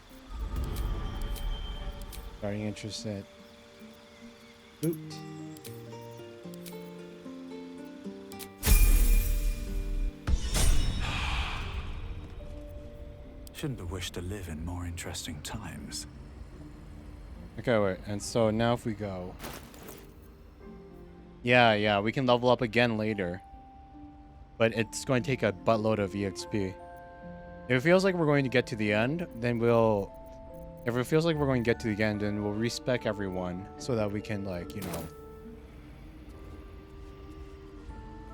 Starting interest at loot. Shouldn't have wished to live in more interesting times. Okay, wait. And so now if we go... Yeah, we can level up again later. But it's going to take a buttload of EXP. If it feels like we're going to get to the end, then we'll... If it feels like we're going to get to the end, then we'll respec everyone so that we can, like, you know...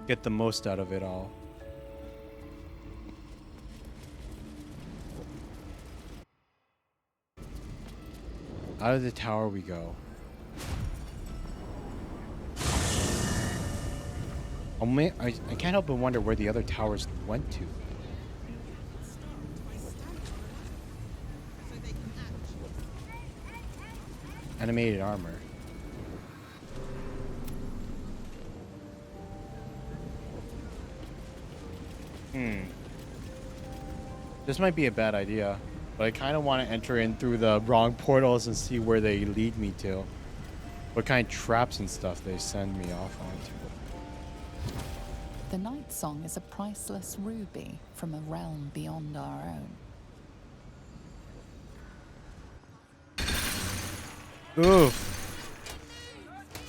get the most out of it all. Out of the tower we go. I can't help but wonder where the other towers went to. Animated armor. This might be a bad idea, but I kind of want to enter in through the wrong portals and see where they lead me to. What kind of traps and stuff they send me off onto. The Night Song is a priceless ruby from a realm beyond our own. Oof.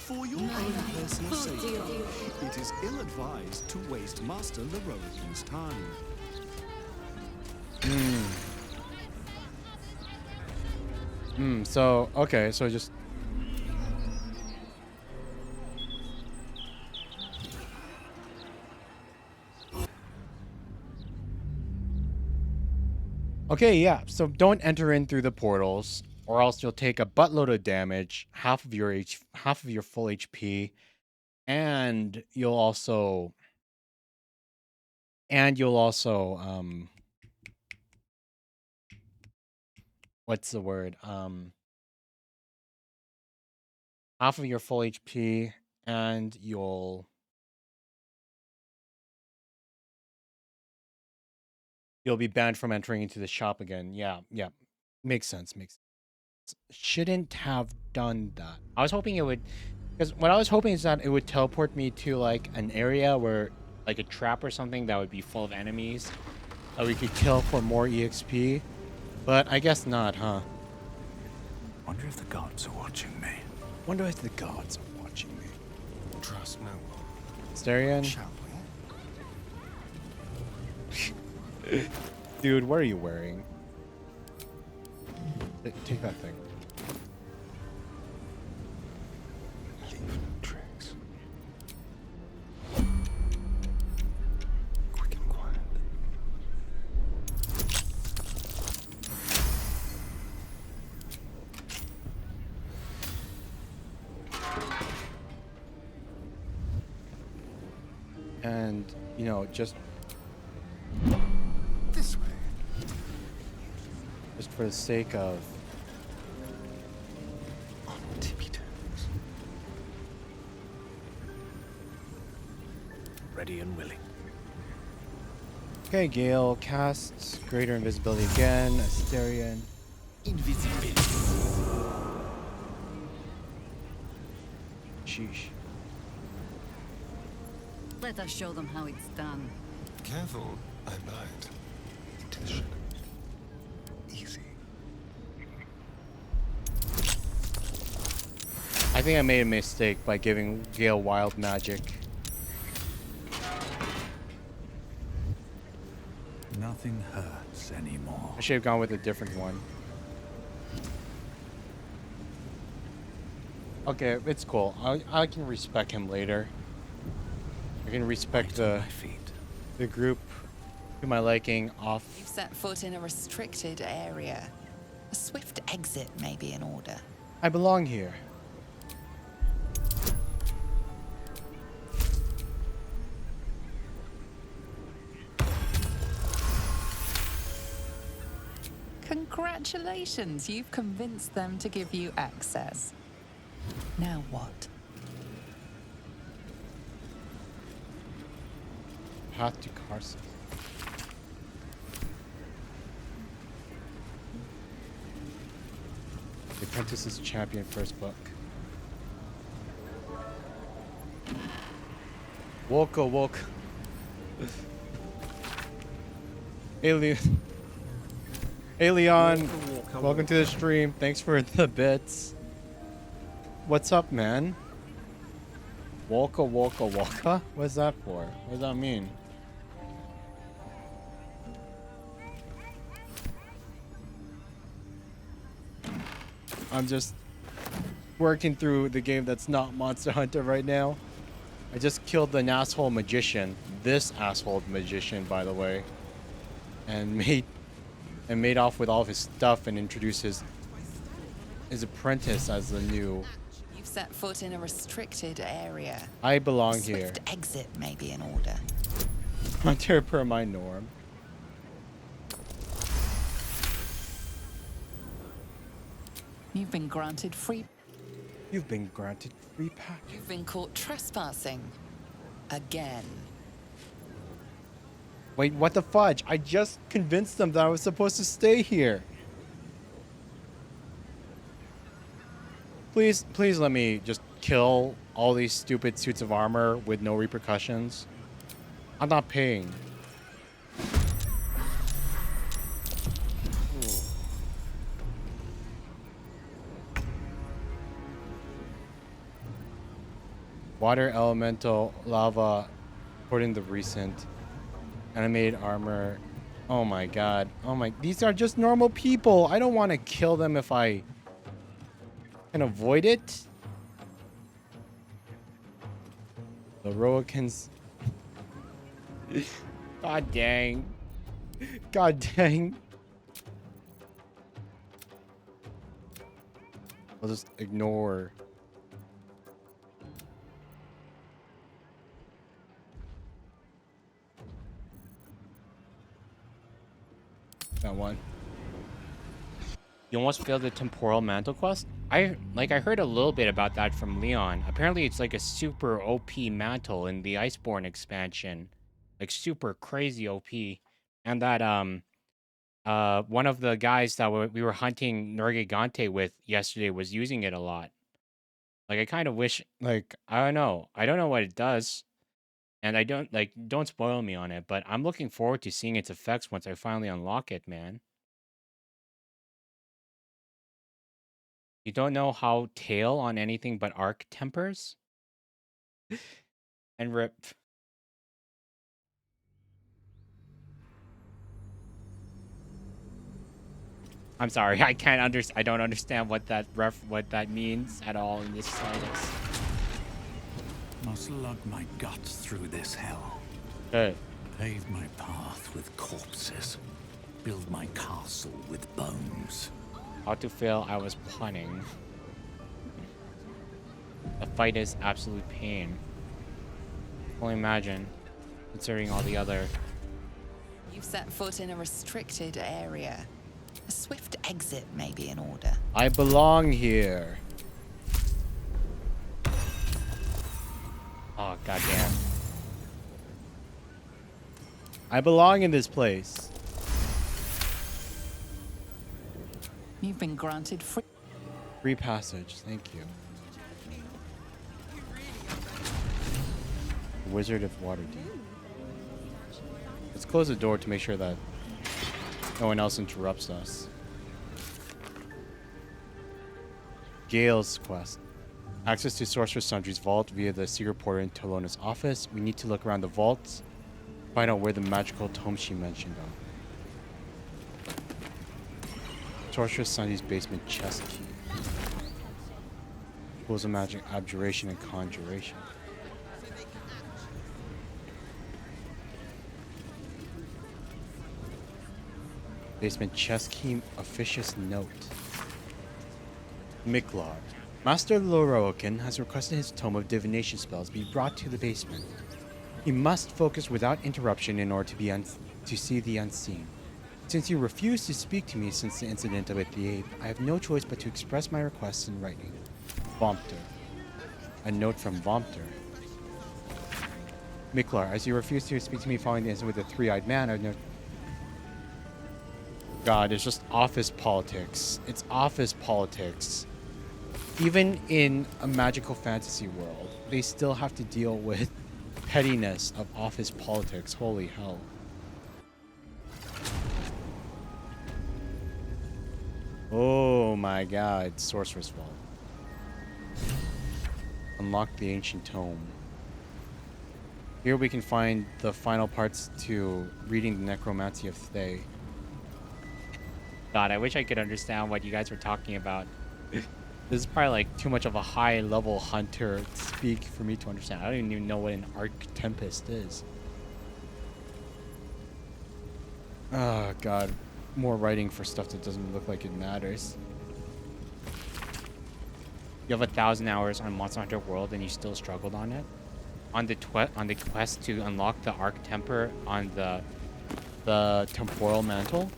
For your own personal safety, it is ill-advised to waste Master LORROAKAN's time. So, okay, so just... Okay, yeah, so don't enter in through the portals, or else you'll take a buttload of damage, half of your full HP, and you'll also what's the word? Half of your full HP, and you'll be banned from entering into the shop again. Yeah. Makes sense. Shouldn't have done that. I was hoping it would, because what I was hoping is that it would teleport me to like an area where, like a trap or something that would be full of enemies that we could kill for more EXP. But I guess not, huh? Wonder if the gods are watching me. Wonder if the gods are watching me. Trust no one. Starion? Shall we? Dude, what are you wearing? Take that thing. Leave no tracks. And, you know, just This way. just for the sake of On tippy toes. Ready and willing. Okay, Gale casts greater invisibility again. Asterion. Invisibility. Sheesh. Let us show them how it's done. Careful, I lied. Into the shadows. Easy. I think I made a mistake by giving Gale wild magic. Nothing hurts anymore. I should have gone with a different one. Okay, it's cool. I can respect him later. I can respect the group to my liking off. You've set foot in a restricted area. A swift exit may be in order. I belong here. Congratulations, you've convinced them to give you access. Now what? Path to Carson. The Apprentice's Champion first book. Woke. Hey Leon, welcome to the stream. Thanks for the bits. What's up, man? Walka. What's that for? What does that mean? I'm just working through the game that's not Monster Hunter right now. I just killed an asshole magician. This asshole magician, by the way. And made off with all of his stuff and introduced his apprentice as the new. You've set foot in a restricted area. I belong A swift here. exit may be in order. Hunter per my norm. You've been granted free. You've been granted free pack. You've been caught trespassing. Again. Wait, what the fudge? I just convinced them that I was supposed to stay here. Please let me just kill all these stupid suits of armor with no repercussions. I'm not paying. Water elemental lava put in the recent animated armor. Oh my god. Oh my, these are just normal people. I don't want to kill them if I can avoid it. The LORROAKAN's. God dang. God dang. I'll just ignore. That one. You almost failed the temporal mantle quest? I heard a little bit about that from Leon. Apparently it's like a super OP mantle in the Iceborne expansion. Like super crazy OP. And that one of the guys that we were hunting Nergigante with yesterday was using it a lot. Like I kind of wish, like, I don't know what it does. And I don't spoil me on it, but I'm looking forward to seeing its effects once I finally unlock it, man. You don't know how tail on anything but arc tempers? And rip. I'm sorry, I don't understand what that means at all in this slightest. Must lug my guts through this hell. Hey. Pave my path with corpses. Build my castle with bones. How to fail, I was punning. The fight is absolute pain. Only imagine. considering all the other. You've set foot in a restricted area. A swift exit may be in order. I belong here. Oh, goddamn. I belong in this place. You've been granted Free passage, thank you. Wizard of Waterdeep. Let's close the door to make sure that no one else interrupts us. Gale's quest. Access to Sorceress Sundry's vault via the secret portal in Tolona's office. We need to look around the vaults, find out where the magical tome she mentioned are. Sorceress Sundry's basement chest key. Tools of magic, abjuration, and conjuration. Basement chest key, officious note. Miklar. Master LORROAKAN has requested his tome of divination spells be brought to the basement. He must focus without interruption in order to see the unseen. Since you refused to speak to me since the incident with the ape, I have no choice but to express my requests in writing. Vompter. A note from Vompter. Miklar, as you refuse to speak to me following the incident with the three-eyed man, I know. God, it's just office politics. It's office politics. Even in a magical fantasy world, they still have to deal with pettiness of office politics. Holy hell. Oh my god, Sorcerer's Vault. Unlock the ancient tome. Here we can find the final parts to reading the Necromancy of Thay. God, I wish I could understand what you guys were talking about. This is probably like too much of a high level hunter speak for me to understand. I don't even know what an Arc Tempest is. Oh god, more writing for stuff that doesn't look like it matters. You have 1,000 hours on Monster Hunter World and you still struggled on it? On the quest to unlock the Arc Temper on the Temporal Mantle?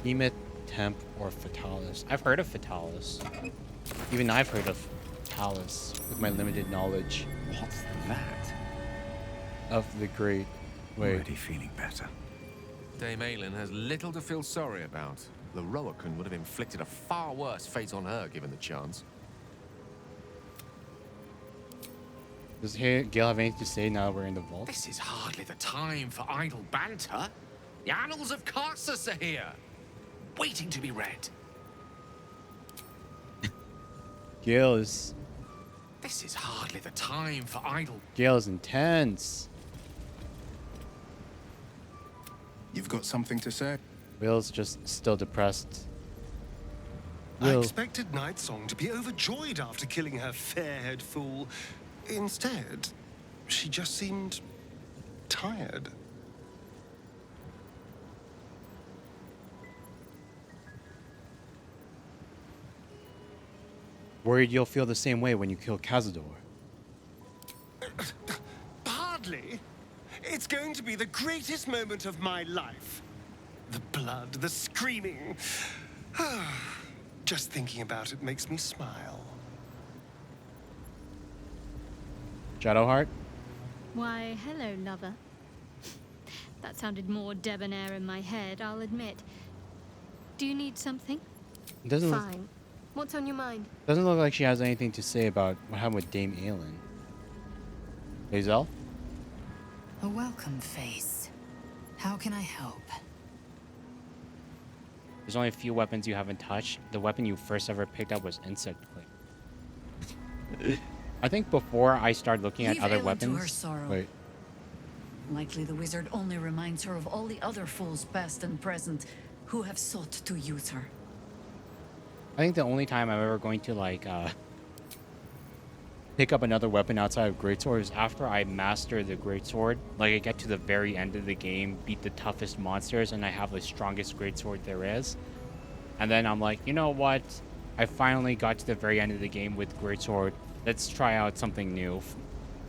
Emeth, Temp, or Fatalis. I've heard of Fatalis. Even I've heard of Fatalis with my limited knowledge. What's that? Of the great. Wait. Already feeling better. Dame Aylin has little to feel sorry about. LORROAKAN would have inflicted a far worse fate on her given the chance. Does Gale have anything to say now that we're in the vault? This is hardly the time for idle banter. The annals of Karsus are here, waiting to be read. Gale is... This is hardly the time for idle... Gale is intense. You've got something to say? Will's just still depressed. I expected Nightsong to be overjoyed after killing her fair-haired fool. Instead, she just seemed tired. Worried you'll feel the same way when you kill Cazador. Hardly. It's going to be the greatest moment of my life. The blood, the screaming. Just thinking about it makes me smile. Shadowheart? Why, hello, lover. That sounded more debonair in my head, I'll admit. Do you need something? It doesn't Fine. What's on your mind? Doesn't look like she has anything to say about what happened with Dame Aylin. Hazel? A welcome face. How can I help? There's only a few weapons you haven't touched. The weapon you first ever picked up was Insect Click. I think before I start looking at Leave other Aylin weapons... to her sorrow. Wait. Likely the wizard only reminds her of all the other fools past and present who have sought to use her. I think the only time I'm ever going to, like, pick up another weapon outside of Greatsword is after I master the Greatsword. Like, I get to the very end of the game, beat the toughest monsters, and I have the strongest Greatsword there is. And then I'm like, you know what? I finally got to the very end of the game with Greatsword. Let's try out something new.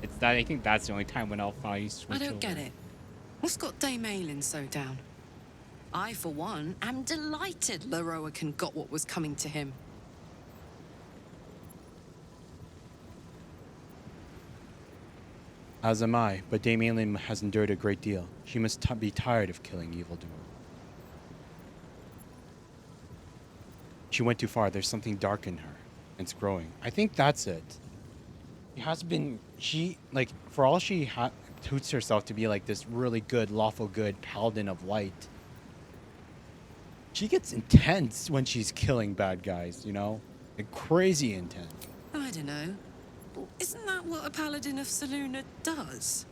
It's that I think that's the only time when I'll finally switch I don't over. get it. What's got Dame Aylin so down? I, for one, am delighted LORROAKAN got what was coming to him. As am I, but Dame Aylin has endured a great deal. She must be tired of killing evildoers. She went too far. There's something dark in her. It's growing. I think that's it. Like, for all she toots herself to be like this really good, lawful good paladin of light, she gets intense when she's killing bad guys, you know? Like, crazy intense. I don't know. Isn't that what a paladin of Saluna does?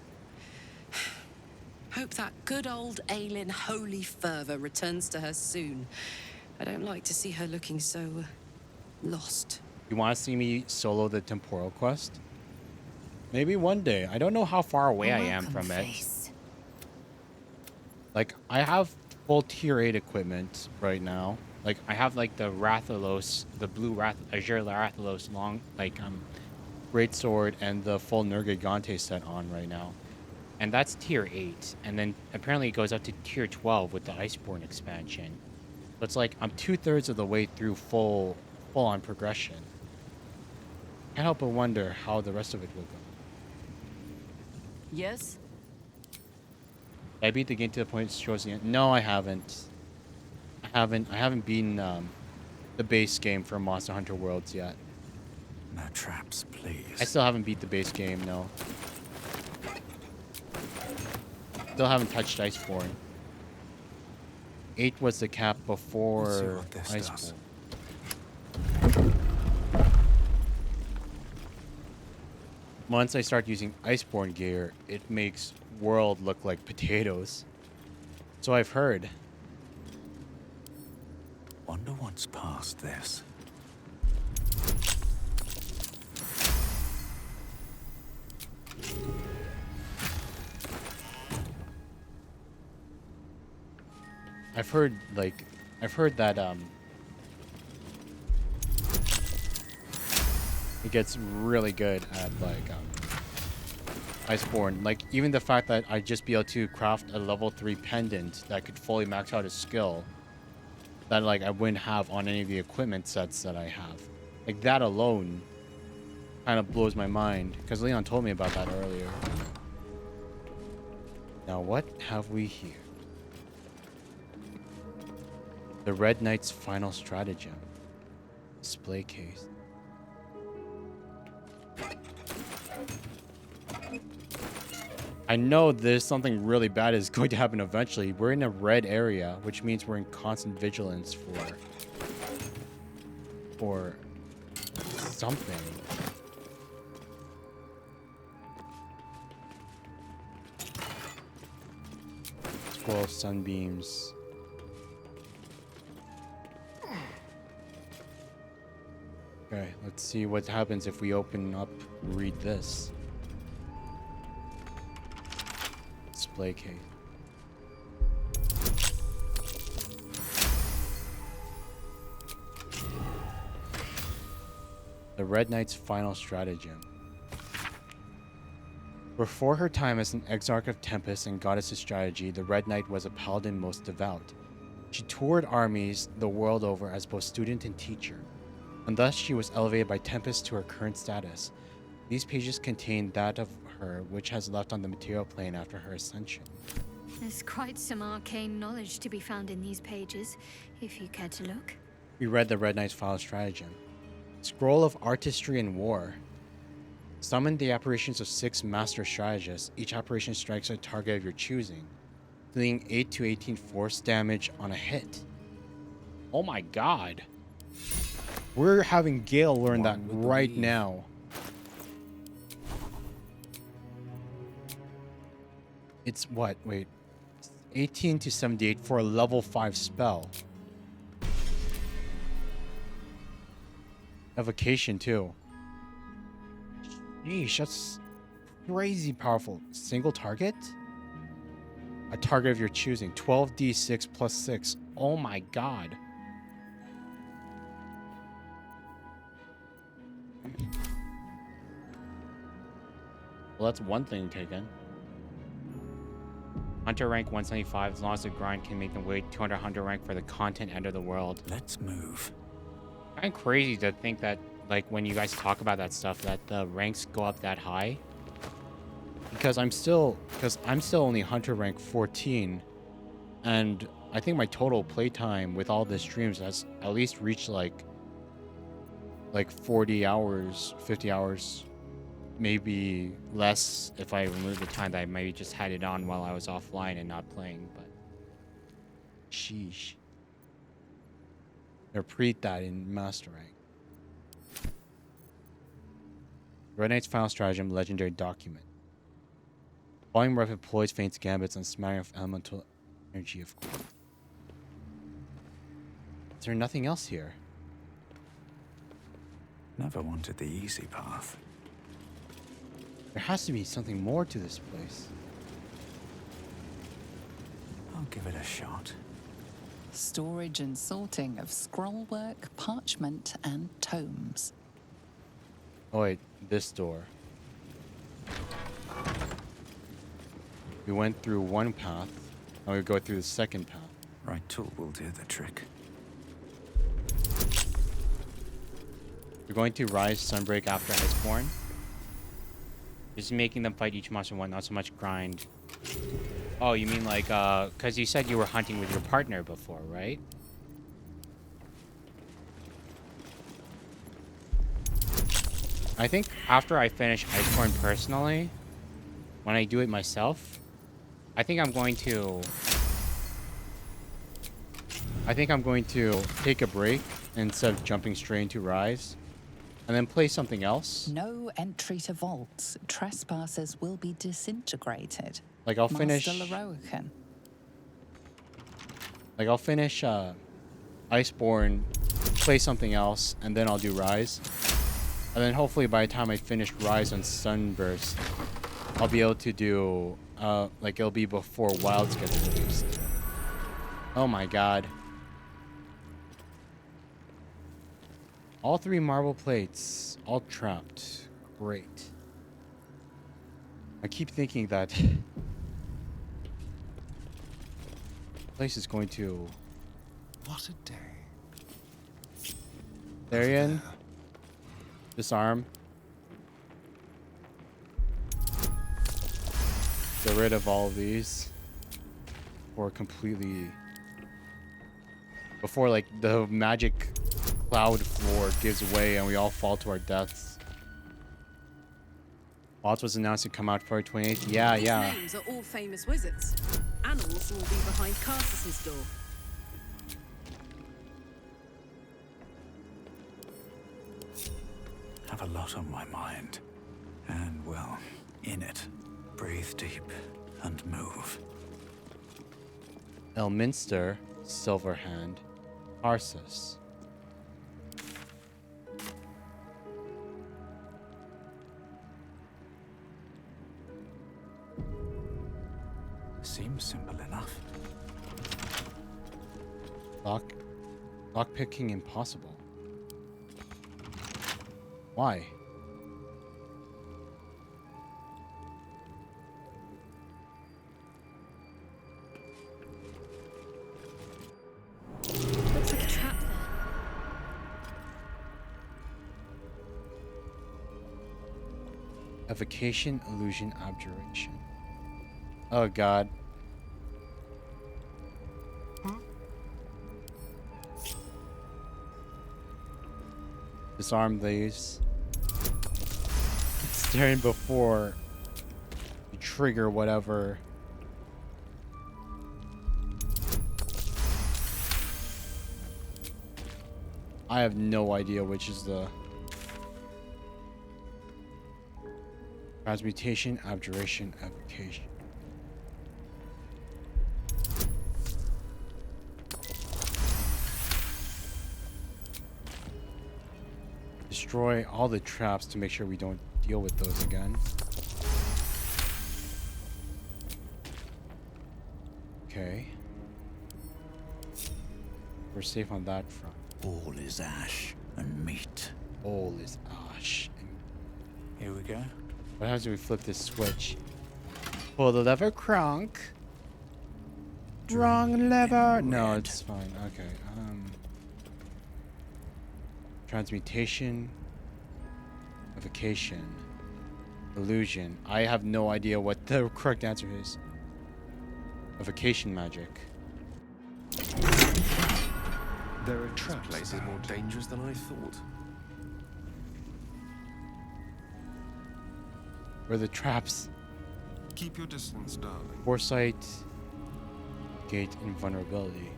Hope that good old Aylin holy fervor returns to her soon. I don't like to see her looking so lost. You want to see me solo the temporal quest? Maybe one day. I don't know how far away I am from it. Like, I have full tier 8 equipment right now. Like, I have like the Rathalos, the blue Azure Rathalos long, like greatsword and the full Nergigante set on right now. And that's tier 8. And then apparently it goes up to tier 12 with the Iceborne expansion. So it's like I'm 2/3 of the way through full on progression. Can't help but wonder how the rest of it will go. Yes? Did I beat the game to the point it shows the end? No, I haven't. I haven't beaten the base game for Monster Hunter Worlds yet. No traps, please. I still haven't beat the base game, no. Still haven't touched Iceborne. 8 was the cap before Iceborne. Once I start using Iceborne gear, it makes World look like potatoes. So I've heard. Wonder what's past this. I've heard that it gets really good at like Iceborne. Like, even the fact that I'd just be able to craft a level 3 pendant that could fully max out a skill that like I wouldn't have on any of the equipment sets that I have. Like, that alone kind of blows my mind, because Leon told me about that earlier. Now what have we here? The Red Knight's final stratagem. Display case. I know there's something really bad is going to happen eventually. We're in a red area, which means we're in constant vigilance for something. Scroll of sunbeams. Okay, let's see what happens if we open up, read this. Display case. The Red Knight's final stratagem. Before her time as an exarch of Tempest and goddess of strategy, the Red Knight was a paladin most devout. She toured armies the world over as both student and teacher, and thus she was elevated by Tempest to her current status. These pages contain that of her which has left on the material plane after her ascension. There's quite some arcane knowledge to be found in these pages, if you care to look. We read the Red Knight's final stratagem. Scroll of Artistry and War. Summon the apparitions of 6 master strategists. Each apparition strikes a target of your choosing, dealing 8 to 18 force damage on a hit. Oh my god. We're having Gale learn that right now. It's what? Wait. 18 to 78 for a level 5 spell. Evocation too. Yeesh, that's crazy powerful. Single target? A target of your choosing. 12d6 plus 6. Oh my god. Well, that's one thing taken. Hunter rank 175, as long as the grind can make them wait 200 hunter rank for the content end of the world. Let's move. Kind of crazy to think that, like, when you guys talk about that stuff, that the ranks go up that high. Because I'm still only hunter rank 14, and I think my total playtime with all the streams has at least reached like 40 hours, 50 hours. Maybe less if I remove the time that I maybe just had it on while I was offline and not playing, but sheesh. Repeat that in Master Rank. Red Knight's final stratagem, legendary document. Volume Ref employs feints, gambits, and smattering of elemental energy, of course. Is there nothing else here? Never wanted the easy path. There has to be something more to this place. I'll give it a shot. Storage and sorting of scrollwork, parchment, and tomes. Oh wait, this door. We went through one path, and we go through the second path. Right tool will do the trick. We're going to Rise Sunbreak after Iceborne. Just making them fight each monster one, not so much grind. Oh, you mean like, because you said you were hunting with your partner before, right? I think after I finish Iceborne personally, when I do it myself, I think I'm going to take a break instead of jumping straight into Rise. And then play something else. No entry to vaults. Trespassers will be disintegrated. Like I'll finish. Master LORROAKAN. Like I'll finish Iceborne, play something else, and then I'll do Rise. And then hopefully by the time I finish Rise and Sunburst, I'll be able to do like it'll be before Wilds gets released. Oh my god. All 3 marble plates, all trapped. Great. I keep thinking that place is going to... What a day. Therian, disarm. Get rid of all of these. Before like the magic cloud floor gives way and we all fall to our deaths. Wilds was announced to come out February 28th. Yeah. These names are all famous wizards. Annals will be behind Carsus's door. Have a lot on my mind. And, well, in it. Breathe deep and move. Elminster, Silverhand, Arsus. Seems simple enough. Lockpicking impossible. Why? Looks like a trap there. Evocation, illusion, abjuration. Oh god. Disarm these. Staring before you trigger whatever. I have no idea which is the transmutation, abjuration, evocation. Destroy all the traps to make sure we don't deal with those again. Okay. We're safe on that front. All is ash and meat. All is ash. Gosh. Here we go. What happens when we flip this switch? Pull the lever, Kronk. Wrong lever. No, it's fine. Okay. Transmutation. Evocation. Illusion. I have no idea what the correct answer is. Evocation magic. There are traps. This place is more dangerous than I thought. Where are the traps? Keep your distance, darling. Foresight. Gate invulnerability.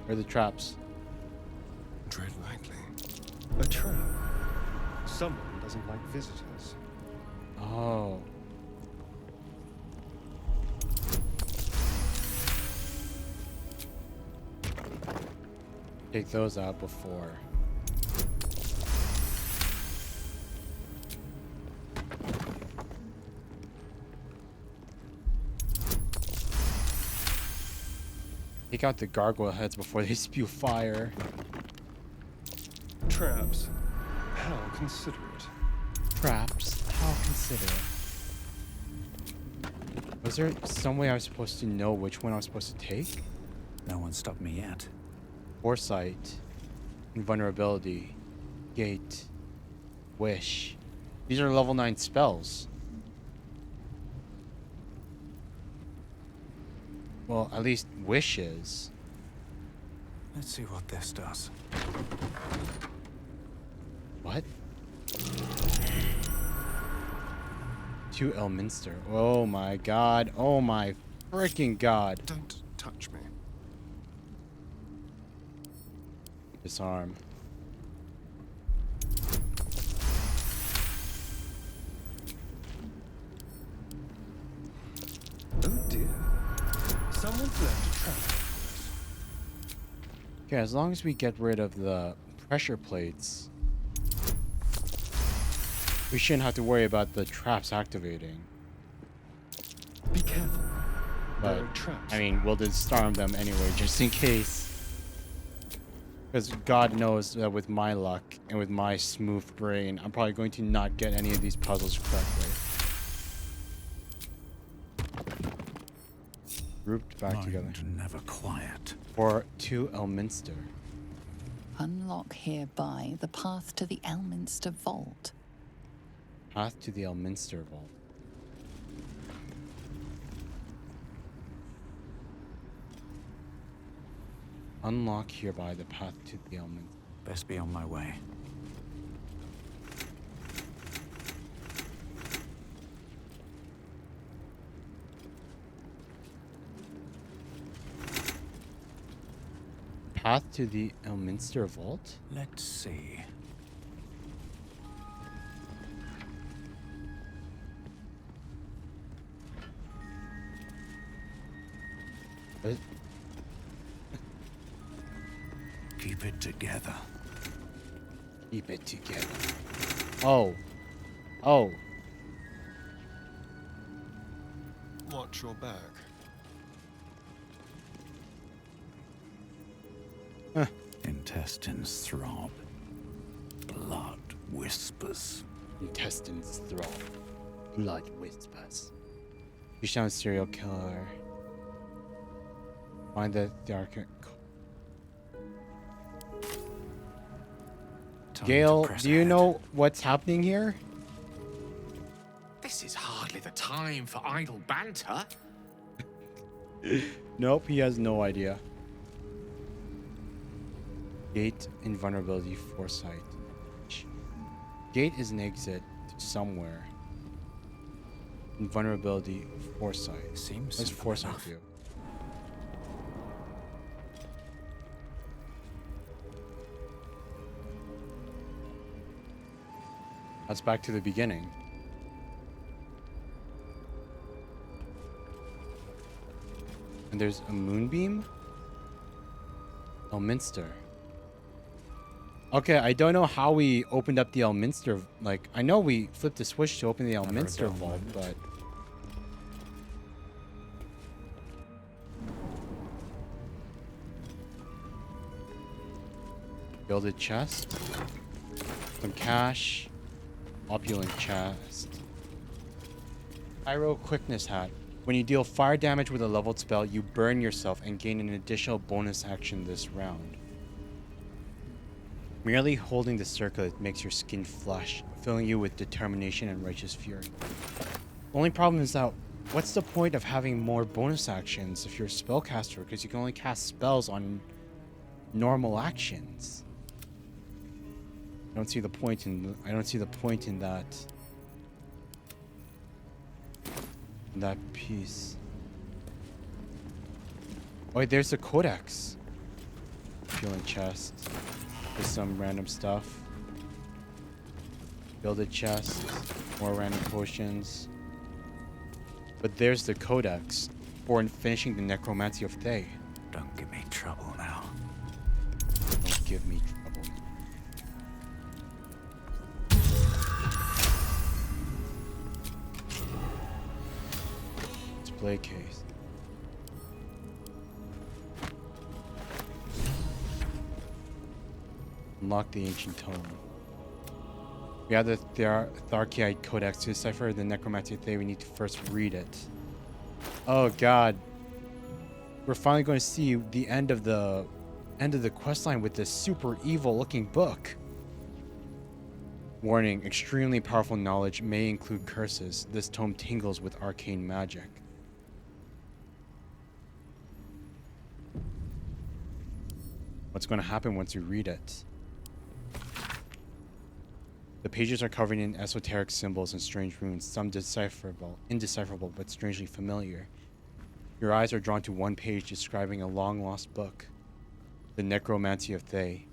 Where are the traps? Tread lightly. A trap. Someone doesn't like visitors. Oh. Take those out before. Take out the gargoyle heads before they spew fire. Traps. How considerate. Traps. How considerate. Was there some way I was supposed to know which one I was supposed to take? No one stopped me yet. Foresight. Invulnerability. Gate. Wish. These are level 9 spells. Well, at least Wish is. Let's see what this does. What? To Elminster. Oh my god. Oh my freaking god. Don't touch me. Disarm. Oh dear. Someone's left a trap. Okay, as long as we get rid of the pressure plates, we shouldn't have to worry about the traps activating. Be careful. But, There are traps. I mean, we'll disarm them anyway, just in case. Because God knows that with my luck and with my smooth brain, I'm probably going to not get any of these puzzles correctly. Grouped back together. Never quiet. Or to Elminster. Unlock hereby the path to the Elminster Vault. Path to the Elminster Vault. Unlock hereby the path to the Elminster. Best be on my way. Path to the Elminster Vault? Let's see. What? Keep it together. Keep it together. Oh. Oh. Watch your back. Intestines throb. Blood whispers. Intestines throb. Blood whispers. You sound serial killer. Find the dark. Gale, do you know what's happening here? This is hardly the time for idle banter. Nope, he has no idea. Gate invulnerability foresight. Gate is an exit to somewhere. Invulnerability foresight. Seems What's foresight enough. do? That's back to the beginning. And there's a moonbeam? Elminster. Okay, I don't know how we opened up the Elminster. Like, I know we flipped the switch to open the Elminster vault, but... Build a chest. Some cash. Opulent chest. Pyro quickness hat. When you deal fire damage with a leveled spell, you burn yourself and gain an additional bonus action this round. Merely holding the circlet makes your skin flush, filling you with determination and righteous fury. The only problem is that, what's the point of having more bonus actions if you're a spellcaster, because you can only cast spells on normal actions? I don't see the point in that piece. Oh wait, there's the codex. Fueling chest. There's some random stuff. Build a chest. More random potions. But there's the codex for finishing the necromancy of Thay. Don't give me trouble now. Don't give me trouble. Display case. Unlock the ancient tome. We have the Tharkite Codex. To decipher the necromancy of Thay, we need to first read it. Oh god. We're finally going to see the end of the questline with this super evil looking book. Warning, extremely powerful knowledge may include curses. This tome tingles with arcane magic. What's going to happen once you read it? The pages are covered in esoteric symbols and strange runes, some indecipherable, but strangely familiar. Your eyes are drawn to one page describing a long-lost book, The Necromancy of Thay.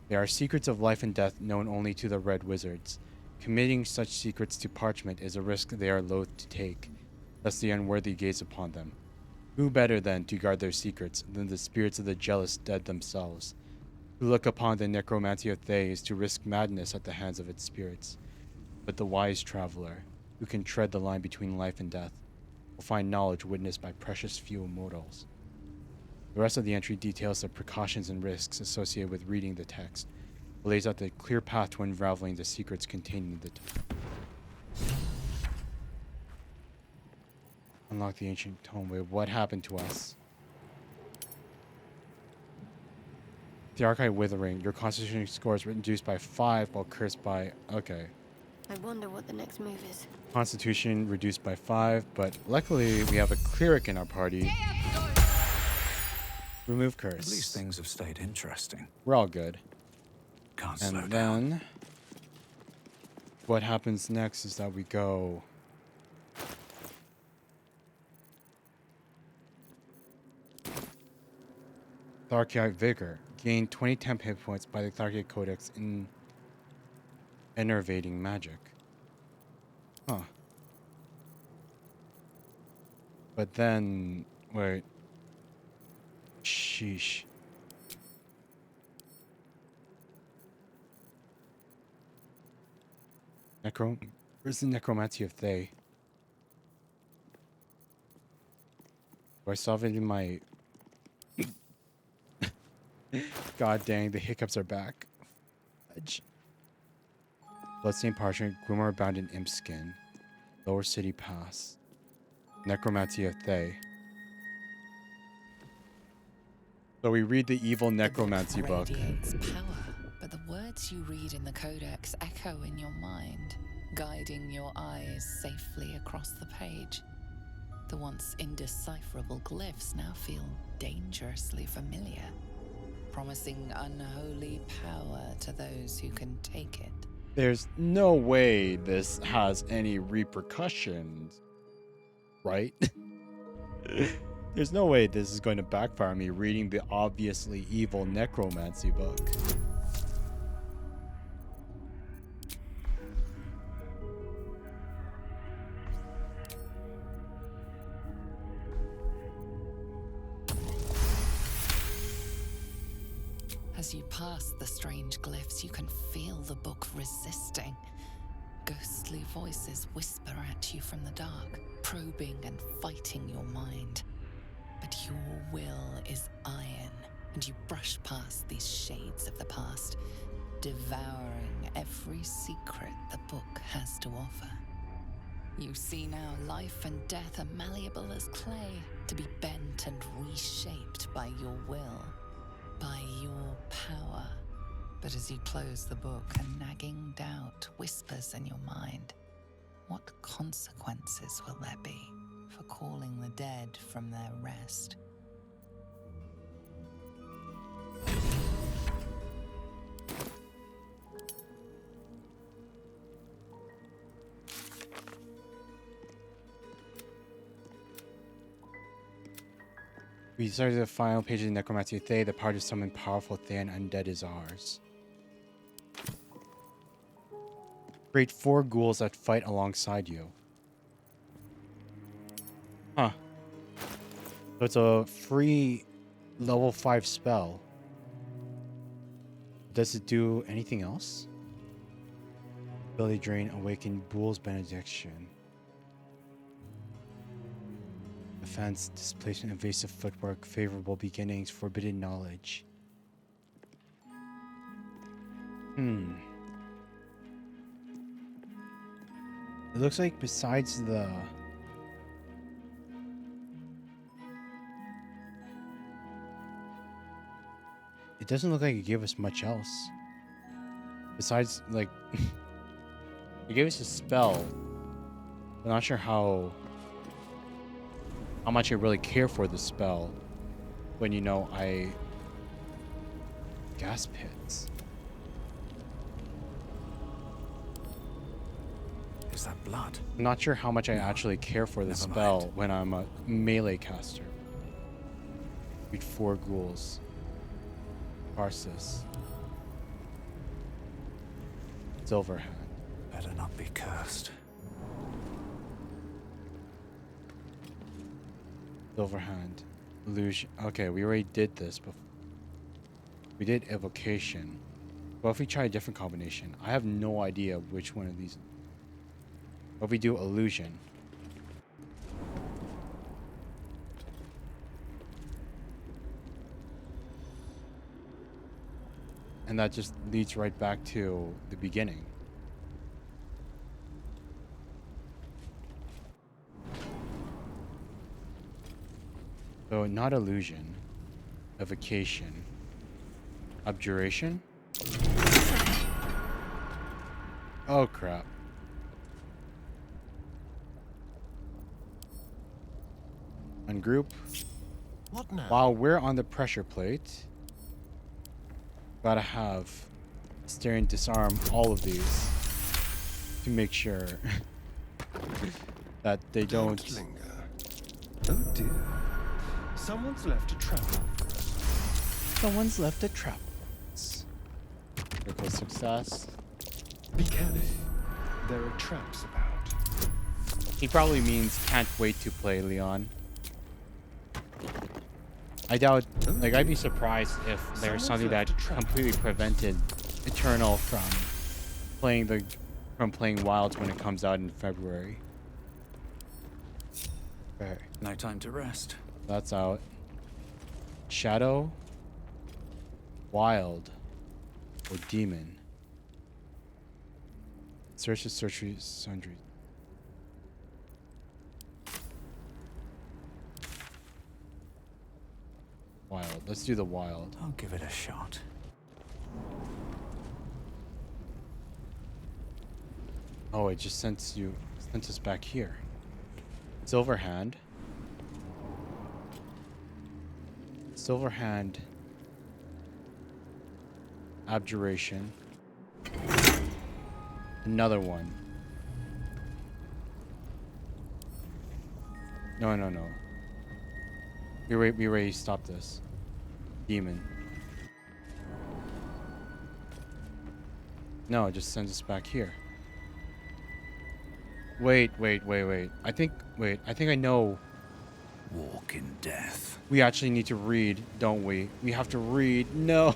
There are secrets of life and death known only to the Red Wizards. Committing such secrets to parchment is a risk they are loath to take, lest the unworthy gaze upon them. Who better, then, to guard their secrets than the spirits of the jealous dead themselves? To look upon the necromancy of Thay is to risk madness at the hands of its spirits. But the wise traveler, who can tread the line between life and death, will find knowledge witnessed by precious few mortals. The rest of the entry details the precautions and risks associated with reading the text. It lays out the clear path to unraveling the secrets contained in the tome. Unlock the ancient tome. Wait, what happened to us? The Archive Withering. Your constitution score is reduced by 5 while cursed by... Okay. I wonder what the next move is. Constitution reduced by 5, but luckily we have a cleric in our party. Remove curse. At least things have stayed interesting. We're all good. Can't slow And down. then... what happens next is that we go... Tharkite Vigor. Gain 20 temp hit points by the Tharkite Codex in enervating magic. Huh. But then... wait. Sheesh. Where's the necromancy of Thay? Do I solve it in my... God dang, the hiccups are back. Fudge. Bloodstained parchment, grimoire bound in imp skin. Lower City Pass. Necromancy of Thay. So we read the evil necromancy book. Radiates power, but the words you read in the codex echo in your mind, guiding your eyes safely across the page. The once indecipherable glyphs now feel dangerously familiar, promising unholy power to those who can take it. There's no way this has any repercussions, right? There's no way this is going to backfire on me reading the obviously evil necromancy book. As you pass the strange glyphs, you can feel the book resisting. Ghostly voices whisper at you from the dark, probing and fighting your mind. But your will is iron, and you brush past these shades of the past, devouring every secret the book has to offer. You see now life and death are malleable as clay, to be bent and reshaped by your will, by your power. But as you close the book, a nagging doubt whispers in your mind. What consequences will there be for calling the dead from their rest? We started the final page of the Necromancy Thay. The power to summon powerful Thay and undead is ours. Create 4 ghouls that fight alongside you. Huh. So it's a free level 5 spell. Does it do anything else? Ability Drain, Awaken, Ghoul's Benediction. Defense, Displacement, Evasive Footwork, Favorable Beginnings, Forbidden Knowledge. It looks like besides the... It doesn't look like it gave us much else. Besides, like... It gave us a spell. I'm not sure how much I really care for the spell when, you know, gas pits. Is that blood? I'm not sure how much I actually care for the spell mind. when I'm a melee caster. Read 4 ghouls. Tarsus. Silverhand. Better not be cursed. Silverhand. Illusion. Okay, we already did this before. We did Evocation. What if we try a different combination? I have no idea which one of these. What if we do Illusion? And that just leads right back to the beginning. So not Illusion. Evocation. Abjuration? Oh crap. Ungroup. What now? While we're on the pressure plate, gotta have Stare and disarm all of these to make sure that they don't linger. Oh dear. Someone's left a trap after us. Someone's left a trap. Critical success. Be careful. There are traps about. He probably means can't wait to play Leon. I doubt, like, I'd be surprised if there's something that completely prevented Eternal from playing Wilds when it comes out in February. Okay. No time to rest. That's out. Shadow, Wild, or Demon. Search the sundry. Wild. Let's do the Wild. I'll give it a shot. Oh, it just sent us back here. Silverhand. Silverhand. Abjuration. Another one. No. We already stopped this. Demon. No, it just sends us back here. Wait. I think I know. Walk in death. We actually need to read, don't we? We have to read. No.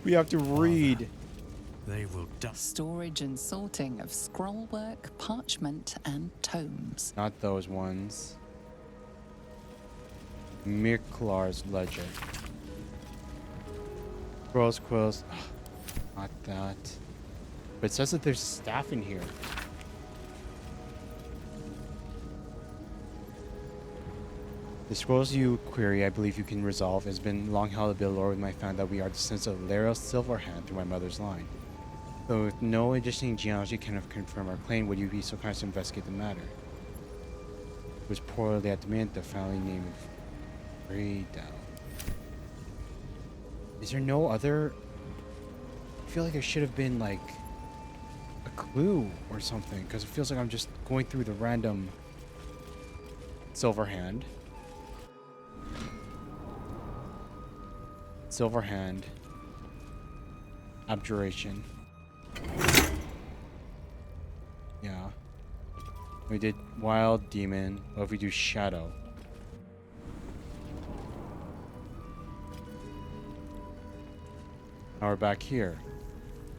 We have to read. They will die. Storage and sorting of scrollwork, parchment, and tomes. Not those ones. Miklar's Ledger. Scrolls, quills. Ugh, not that. But it says that there's staff in here. The scrolls you query, I believe you can resolve. It has been long held a bit lore with my family that we are descendants of Lara Silverhand through my mother's line. Though with no additional genealogy can confirm our claim, would you be so kind as to investigate the matter? It was poorly admitted the family name of Freydell. Is there no other? I feel like there should have been like a clue or something, because it feels like I'm just going through the random Silverhand. Silverhand. Abjuration. Yeah. We did Wild Demon. What if we do Shadow? Now we're back here.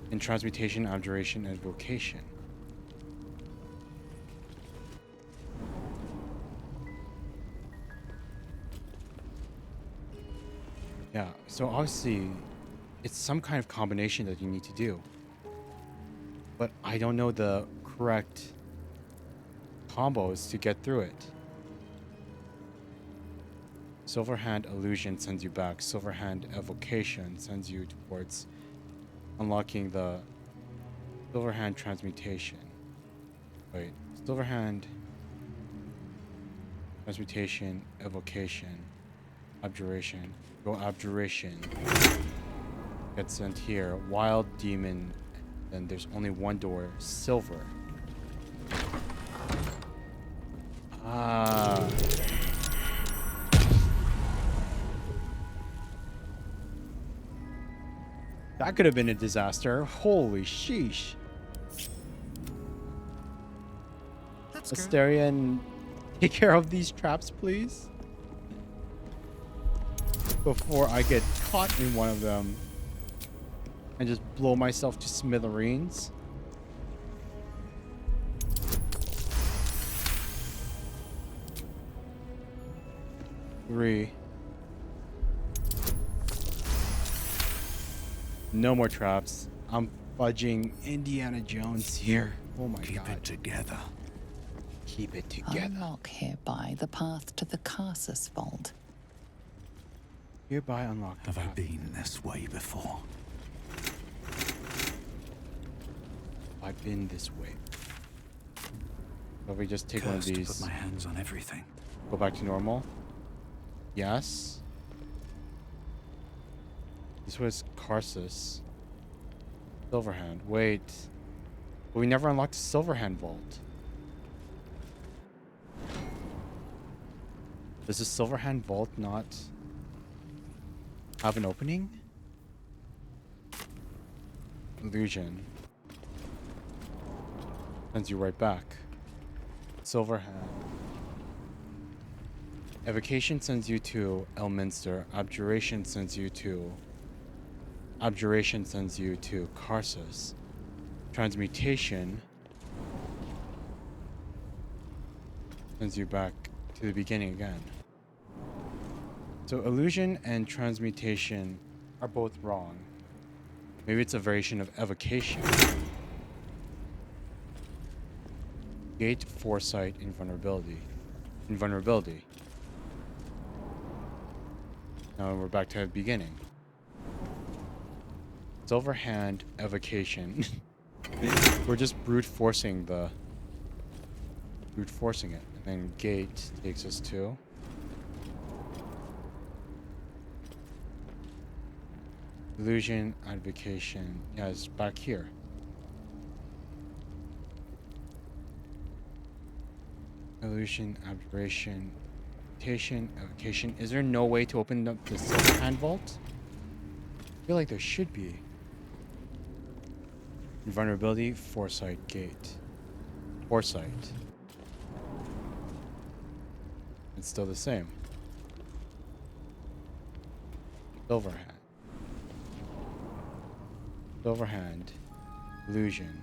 In Transmutation, Abjuration, and Vocation. Yeah, so obviously, it's some kind of combination that you need to do. But I don't know the correct combos to get through it. Silverhand Illusion sends you back. Silverhand Evocation sends you towards unlocking the Silverhand Transmutation. Wait, Silverhand Transmutation, Evocation, Abjuration. Go Abjuration. Get sent here. Wild Demon. Then there's only one door. Silver. Ah. That could have been a disaster. Holy sheesh. Asterion, take care of these traps, please. Before I get caught in one of them and just blow myself to smithereens. Three. No more traps. I'm fudging Indiana Jones here. Oh my god. Keep it together. Keep it together. Unlock hereby the path to the Carsus Vault. Hereby unlock. Have I been this way before? I've been this way. But we just take one of Cursed to these. put my hands on everything. Go back to normal. Yes. This was Carsus. Silverhand. Wait. But we never unlocked the Silverhand Vault. Does the Silverhand Vault not have an opening? Illusion. Sends you right back. Silverhand. Evocation sends you to Elminster. Abjuration sends you to... Abjuration sends you to Carsus. Transmutation sends you back to the beginning again. So illusion and transmutation are both wrong. Maybe it's a variation of evocation. Gate, foresight, invulnerability. Invulnerability. Now we're back to the beginning. Silverhand, evocation. We're just brute forcing it. And then gate takes us to illusion, advocation. Yeah, it's back here. Illusion, aberration, mutation, evocation. Is there no way to open up the Silverhand Vault? I feel like there should be. Invulnerability, foresight, gate. Foresight. It's still the same. Silverhand. Silverhand. Illusion.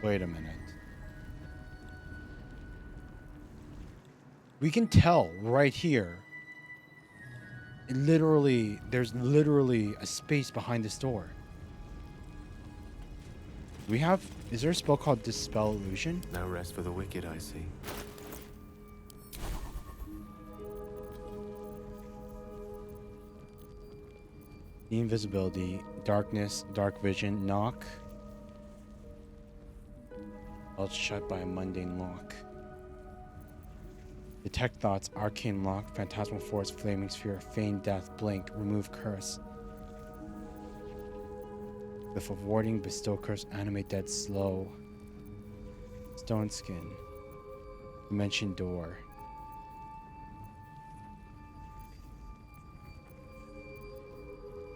Wait a minute. We can tell right here. There's literally a space behind this door. Is there a spell called Dispel Illusion? No rest for the wicked, I see. The invisibility, darkness, dark vision, knock. Held shut by a mundane lock. Detect thoughts, arcane lock, phantasmal force, flaming sphere, feign death, blink, remove curse. Glyph of warding, bestow curse, animate dead slow. Stone skin. Dimension door.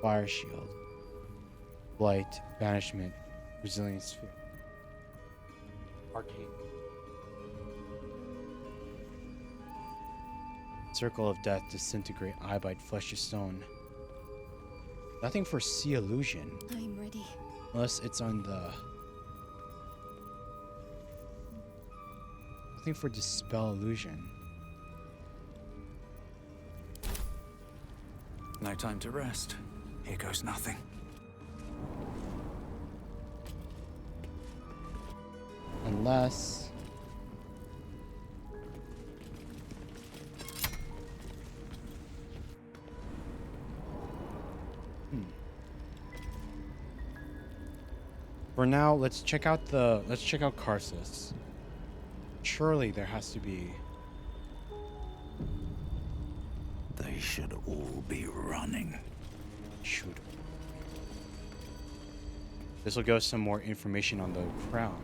Fire shield. Blight, banishment, resilient sphere. Arcane. Circle of death, disintegrate, eye bite, flesh of stone. Nothing for sea illusion. I'm ready. Unless it's on the... Nothing for dispel illusion. No time to rest. Here goes nothing. Unless... For now, let's check out Karsus. Surely there has to be. They should all be running. Should. This will give us some more information on the crown.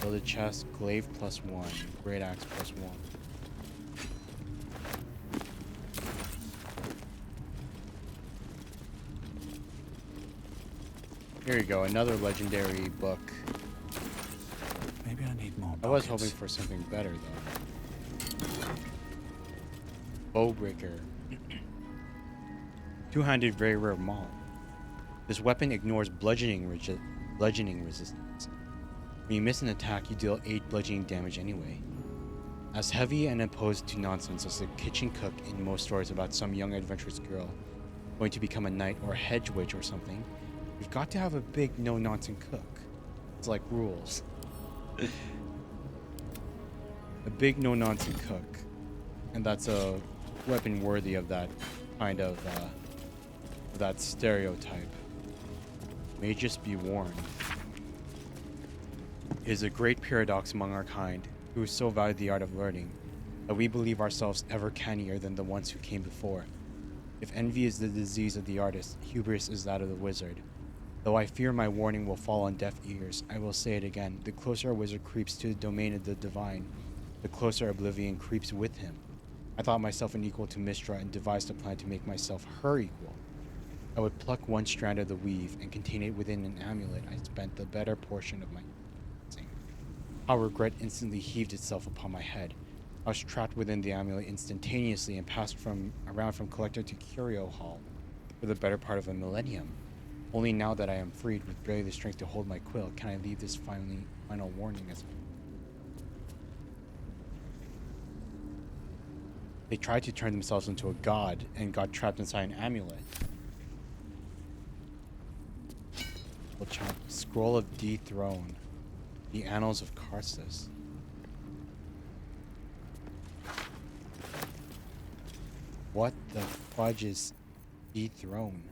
Build a chest, glaive +1, great axe +1. Here you go, another legendary book. Maybe I need more I was hoping for something better, though. Bowbreaker. Two-handed, very rare maul. This weapon ignores bludgeoning resistance. When you miss an attack, you deal 8 bludgeoning damage anyway. As heavy and opposed to nonsense as the kitchen cook in most stories about some young adventurous girl going to become a knight or a hedge witch or something, you've got to have a big no-nonsense cook. It's like rules. A big no-nonsense cook. And that's a weapon worthy of that kind of, that stereotype. May just be warned. It is a great paradox among our kind, who so value the art of learning, that we believe ourselves ever cannier than the ones who came before. If envy is the disease of the artist, hubris is that of the wizard. Though I fear my warning will fall on deaf ears, I will say it again. The closer a wizard creeps to the domain of the divine, the closer oblivion creeps with him. I thought myself an equal to Mistra and devised a plan to make myself her equal. I would pluck one strand of the weave and contain it within an amulet I spent the better portion of my dancing. How regret instantly heaved itself upon my head. I was trapped within the amulet instantaneously and passed around from collector to curio hall for the better part of a millennium. Only now that I am freed with barely the strength to hold my quill can I leave this final warning as they tried to turn themselves into a god and got trapped inside an amulet. Scroll of Dethrone. The Annals of Karsus. What the fudge is Dethrone?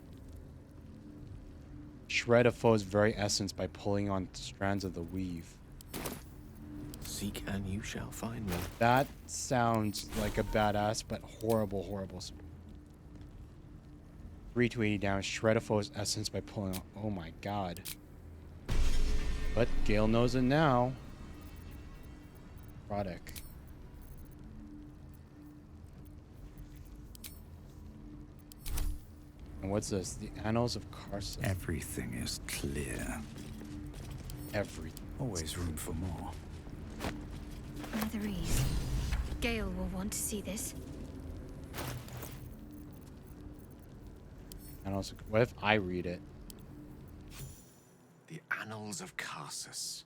Shred a foe's very essence by pulling on strands of the weave. Seek and you shall find me. That sounds like a badass, but horrible, horrible. 3 to 80 damage. Shred a foe's essence by pulling on. Oh my god. But Gale knows it now. Product. And what's this? The Annals of Karsus. Everything is clear. Everything. Always room for more. Netherese. Gale will want to see this. Annals of, what if I read it? The Annals of Karsus.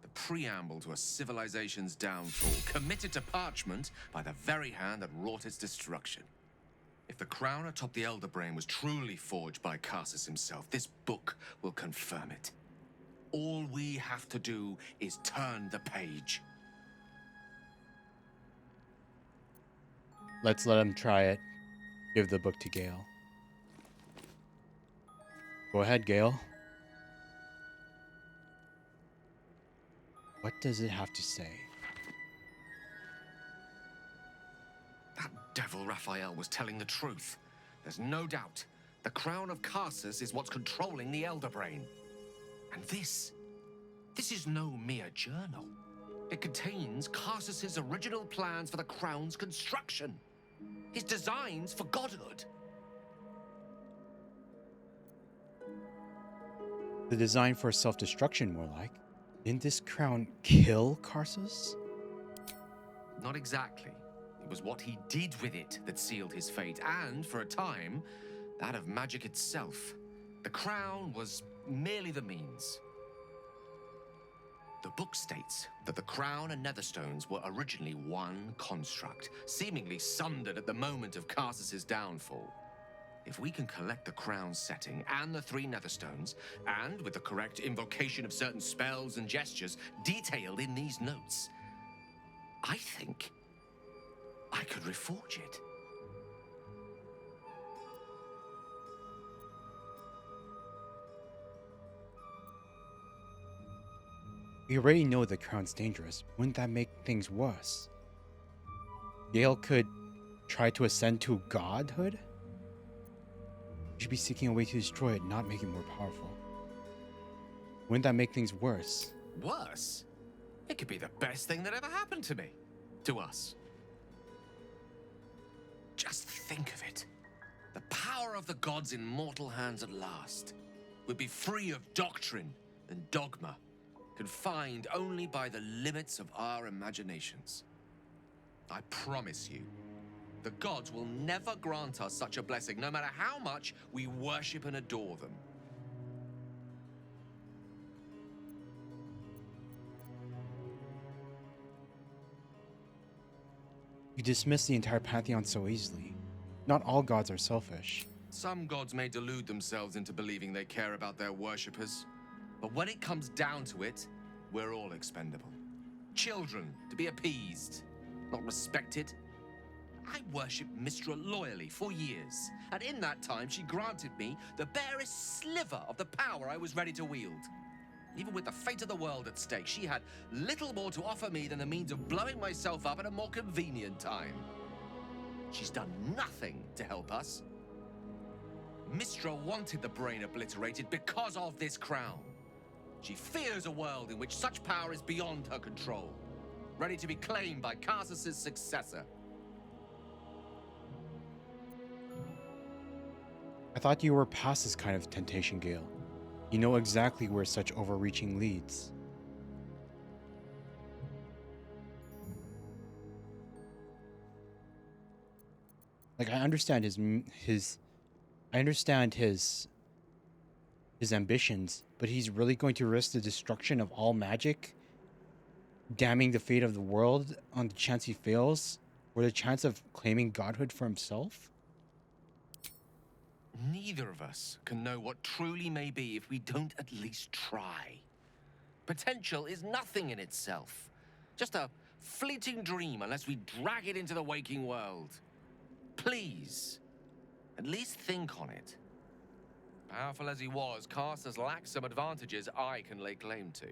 The preamble to a civilization's downfall, committed to parchment by the very hand that wrought its destruction. If the crown atop the Elder Brain was truly forged by Karsus himself, this book will confirm it. All we have to do is turn the page. Let's let him try it. Give the book to Gale. Go ahead, Gale. What does it have to say? That devil Raphael was telling the truth. There's no doubt. The crown of Karsus is what's controlling the Elder Brain. And this is no mere journal. It contains Karsus's original plans for the crown's construction. His designs for godhood. The design for self-destruction, more like. Didn't this crown kill Karsus? Not exactly. It was what he did with it that sealed his fate, and, for a time, that of magic itself. The crown was merely the means. The book states that the crown and netherstones were originally one construct, seemingly sundered at the moment of Karsus's downfall. If we can collect the crown's setting and the 3 netherstones, and with the correct invocation of certain spells and gestures detailed in these notes, I think I could reforge it. We already know the crown's dangerous. Wouldn't that make things worse? Gale could try to ascend to godhood? We should be seeking a way to destroy it, not make it more powerful. Wouldn't that make things worse? Worse? It could be the best thing that ever happened to me. To us. Just think of it. The power of the gods in mortal hands at last. We'd be free of doctrine and dogma, confined only by the limits of our imaginations. I promise you, the gods will never grant us such a blessing, no matter how much we worship and adore them. You dismiss the entire pantheon so easily. Not all gods are selfish. Some gods may delude themselves into believing they care about their worshippers, but when it comes down to it, we're all expendable. Children to be appeased, not respected. I worshipped Mystra loyally for years, and in that time she granted me the barest sliver of the power I was ready to wield. Even with the fate of the world at stake, she had little more to offer me than the means of blowing myself up at a more convenient time. She's done nothing to help us. Mystra wanted the brain obliterated because of this crown. She fears a world in which such power is beyond her control, ready to be claimed by Karsus's successor. I thought you were past this kind of temptation, Gale. You know exactly where such overreaching leads. Like, I understand his ambitions, but he's really going to risk the destruction of all magic, damning the fate of the world on the chance he fails, or the chance of claiming godhood for himself? Neither of us can know what truly may be if we don't at least try. Potential is nothing in itself. Just a fleeting dream unless we drag it into the waking world. Please, at least think on it. Powerful as he was, Karsus lacks some advantages I can lay claim to.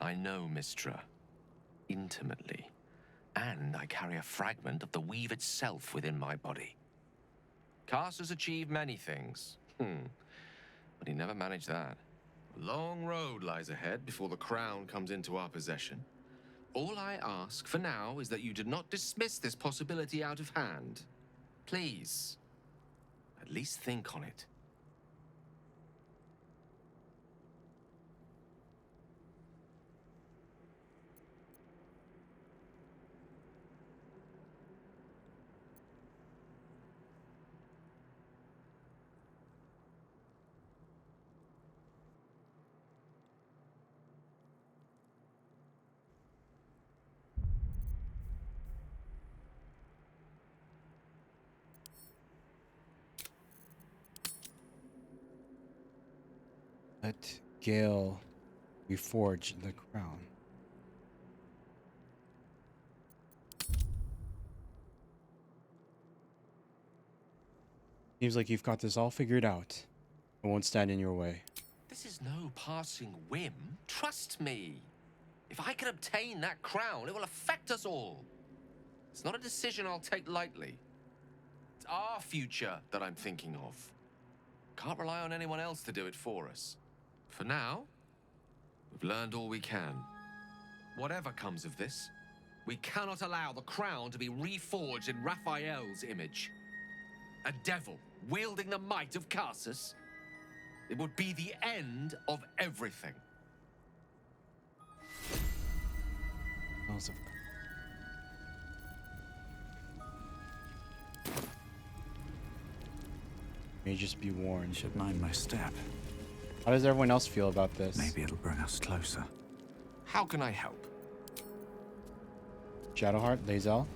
I know Mystra intimately, and I carry a fragment of the weave itself within my body. Karsus achieved many things, but he never managed that. A long road lies ahead before the crown comes into our possession. All I ask for now is that you do not dismiss this possibility out of hand. Please, at least think on it. Let Gale reforge the crown. Seems like you've got this all figured out. I won't stand in your way. This is no passing whim. Trust me. If I can obtain that crown, it will affect us all. It's not a decision I'll take lightly. It's our future that I'm thinking of. Can't rely on anyone else to do it for us. For now, we've learned all we can. Whatever comes of this, we cannot allow the crown to be reforged in Raphael's image. A devil wielding the might of Karsus. It would be the end of everything. May just be warned. Should mind my step. How does everyone else feel about this? Maybe it'll bring us closer. How can I help? Shadowheart, Lae'zel?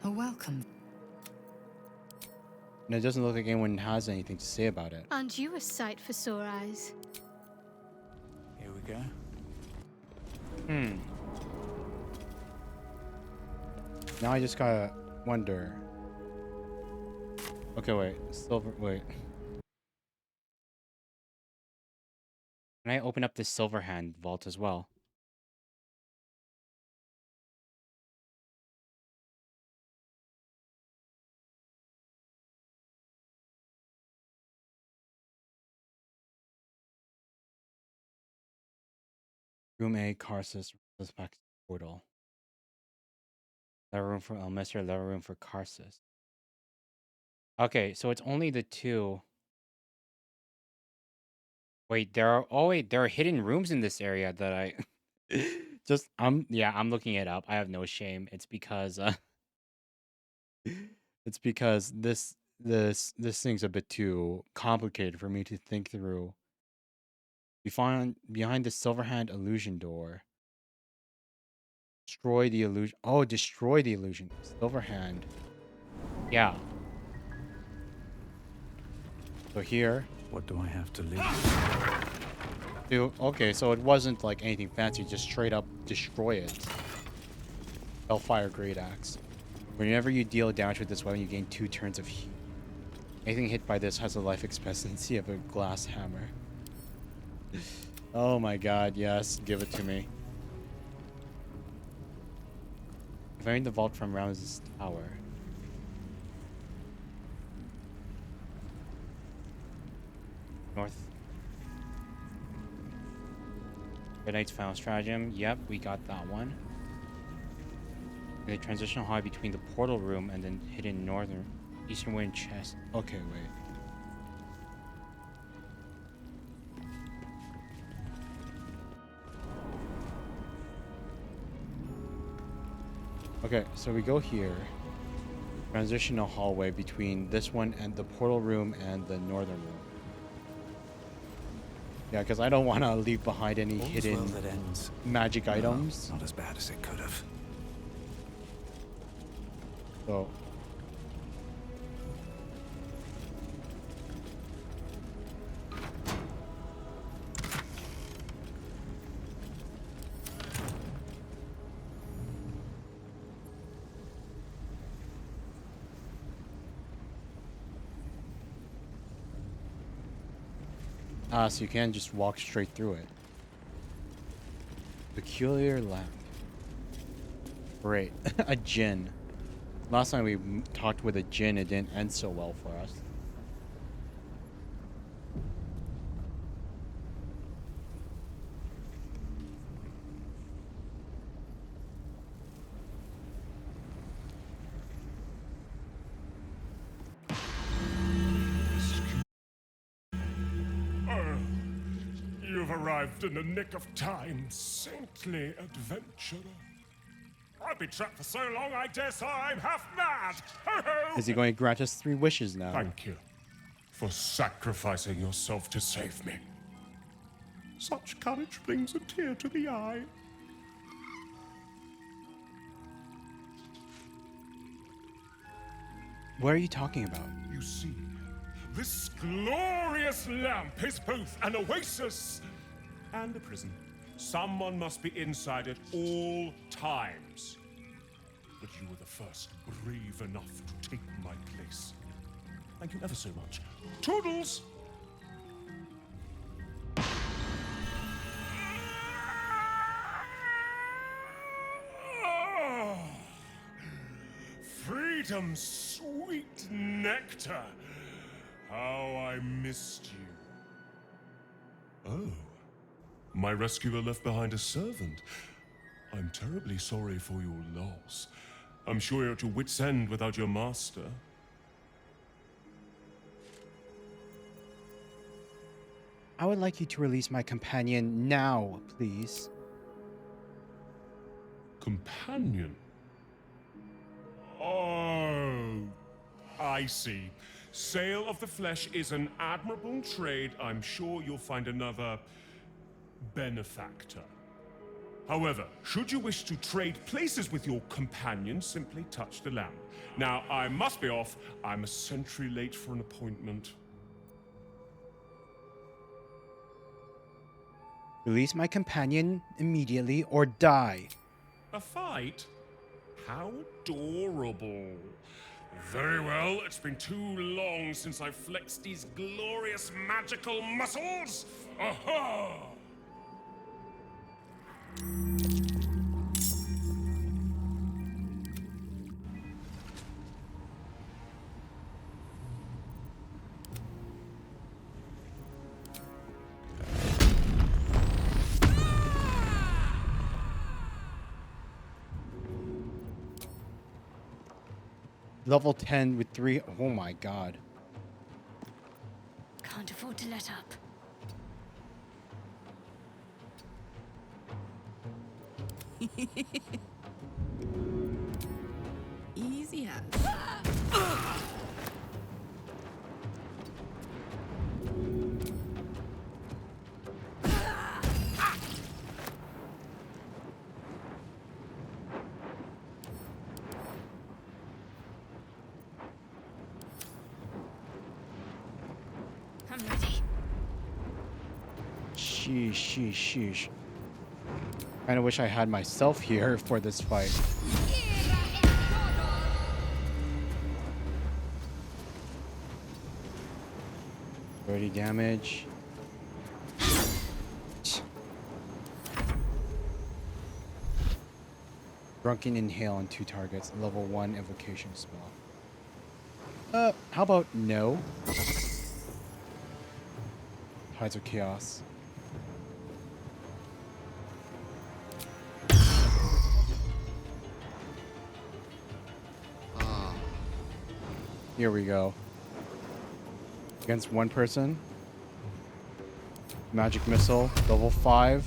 A welcome. And it doesn't look like anyone has anything to say about it. Aren't you a sight for sore eyes? Here we go. Now I just gotta wonder. Okay, wait. Wait. Can I open up the Silverhand vault as well? Room A, Karsus, goes back to the portal. Level room for Elminster, level room for Karsus. Okay, so it's only the two. Wait, there are hidden rooms in this area that I I'm looking it up. I have no shame. It's because this thing's a bit too complicated for me to think through. You find behind the Silverhand illusion door. Destroy the illusion. Oh, destroy the illusion. Silverhand. Yeah. So here. What do I have to leave? Dude, okay, so it wasn't like anything fancy. Just straight up destroy it. Hellfire Great Axe. Whenever you deal damage with this weapon, you gain 2 turns of heat. Anything hit by this has a life expectancy of a glass hammer. Oh my god, yes. Give it to me. If I need the vault from Ramses' tower. North. Red Knight's Final Stratagem. Yep, we got that one. The transitional hall between the portal room and the hidden northern eastern wind chest. Okay, wait. Okay, so we go here. Transitional hallway between this one and the portal room and the northern room. Yeah, because I don't want to leave behind any hidden magic items. Not as bad as it could have. So. So you can just walk straight through it. Peculiar lamp. Great. A djinn. Last time we talked with a djinn, it didn't end so well for us. You've arrived in the nick of time, saintly adventurer. I've been trapped for so long, I dare say I'm half mad. Ho ho! Is he going to grant us 3 wishes now? Thank you for sacrificing yourself to save me. Such courage brings a tear to the eye. What are you talking about? You see, This glorious lamp is both an oasis and a prison. Someone must be inside at all times. But you were the first brave enough to take my place. Thank you ever so much. Toodles! Oh, freedom's sweet nectar. How I missed you. Oh, my rescuer left behind a servant. I'm terribly sorry for your loss. I'm sure you're at your wit's end without your master. I would like you to release my companion now, please. Companion? Oh, I see. Sale of the flesh is an admirable trade. I'm sure you'll find another benefactor. However, should you wish to trade places with your companion, simply touch the lamp. Now, I must be off. I'm a century late for an appointment. Release my companion immediately or die. A fight? How adorable. Very well, it's been too long since I flexed these glorious magical muscles. Aha! Level 10 with 3. Oh my god. Can't afford to let up. Easy as. I'm ready. Sheesh. Kinda wish I had myself here for this fight. 30 damage. Drunken Inhale on 2 targets. Level 1 evocation spell. How about no? Tides of Chaos. Here we go. Against one person. Magic Missile, level 5.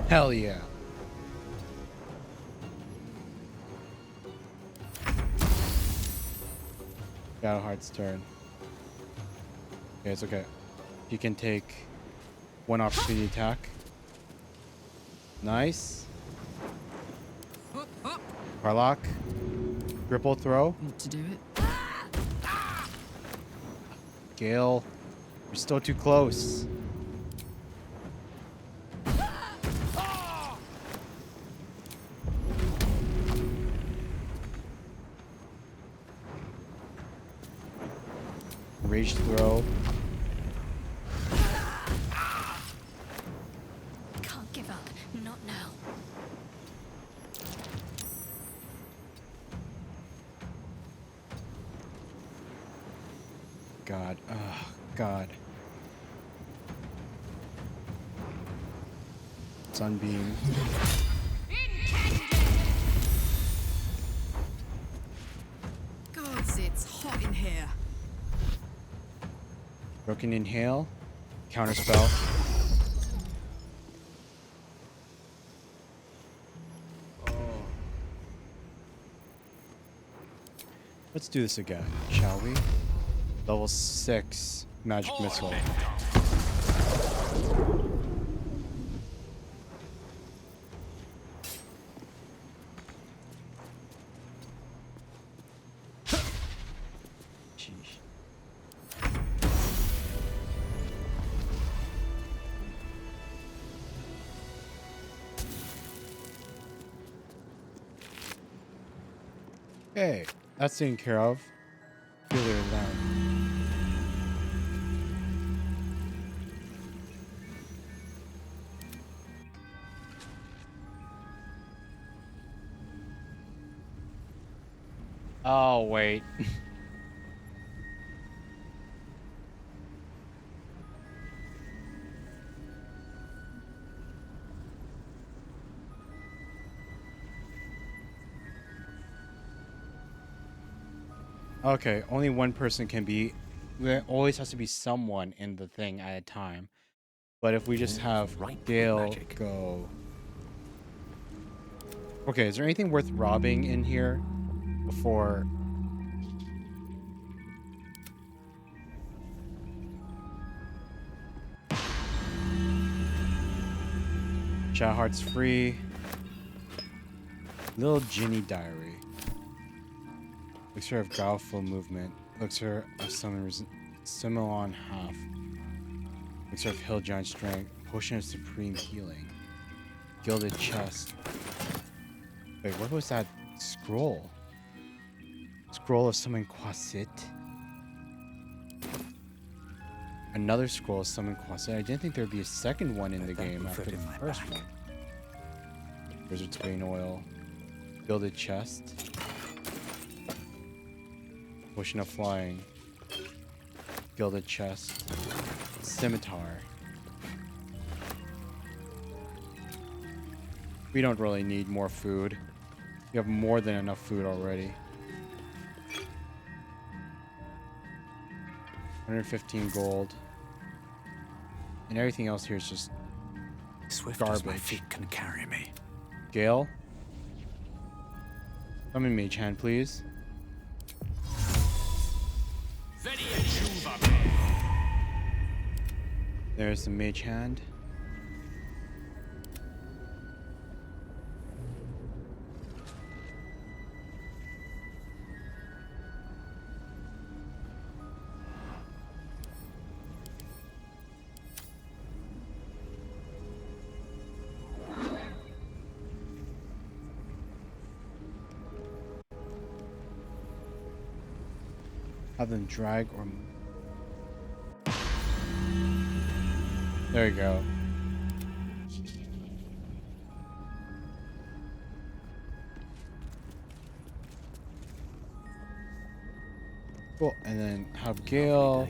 Hell yeah. Shadowheart's turn. Okay, it's okay. You can take 1 opportunity attack. Nice. Harlock. Ripple throw. Want to do it? Gale. You're still too close. Rage throw. Can't give up. Not now. God. Oh, God. Sunbeam. Gods, it's hot in here. Broken Inhale. Counterspell. Let's do this again, shall we? Level 6 Magic Missile. Sheesh. Okay, that's taken care of. Feel it around. Oh, wait. Okay, only one person can be. There always has to be someone in the thing at a time. But if we just have Gale go. Okay, is there anything worth robbing in here before? Shadowheart's free. Little Ginny Diary. Elixir of Guileful Movement. Elixir of Similon Half. Elixir of Hill Giant Strength. Potion of Supreme Healing. Gilded Chest. Wait, what was that scroll? Scroll of Summon Quasit. Another scroll of Summon Quasit. I didn't think there'd be a second one in the game after the first one. Wizard's Vein Oil. Gilded Chest. Potion of Flying. Gilded Chest. Scimitar. We don't really need more food. We have more than enough food already. 115 gold. And everything else here is just Swift garbage. as my feet can carry me. Gale? Summon Mage Hand, please. There's the Mage Hand. Have them drag or... There you go. Cool, and then have Gale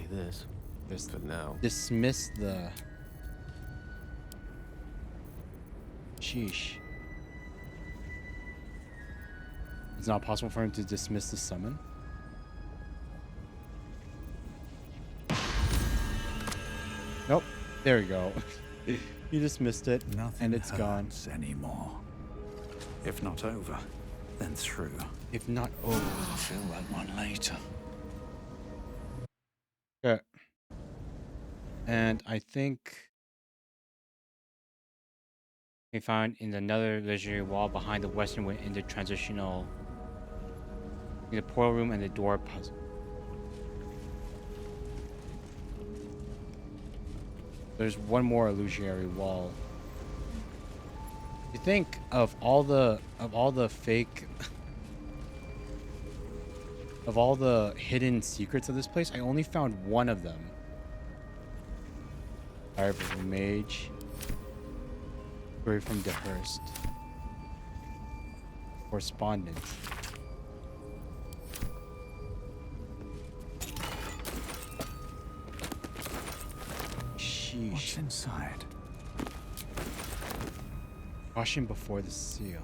This for now. dismiss the... Sheesh. It's not possible for him to dismiss the summon? Nope. There we go. You dismissed it, and it's gone. Anymore. If not over, then through. If not over. I'll feel that one later. Okay. And I think we found in another legendary wall behind the western wing in the transitional, in the portal room and the door puzzle. There's one more illusionary wall. You think of all the fake of all the hidden secrets of this place, I only found one of them. Fire of a Mage. Story from Dehurst. Correspondence. Sheesh. What's inside? Caution before the seal.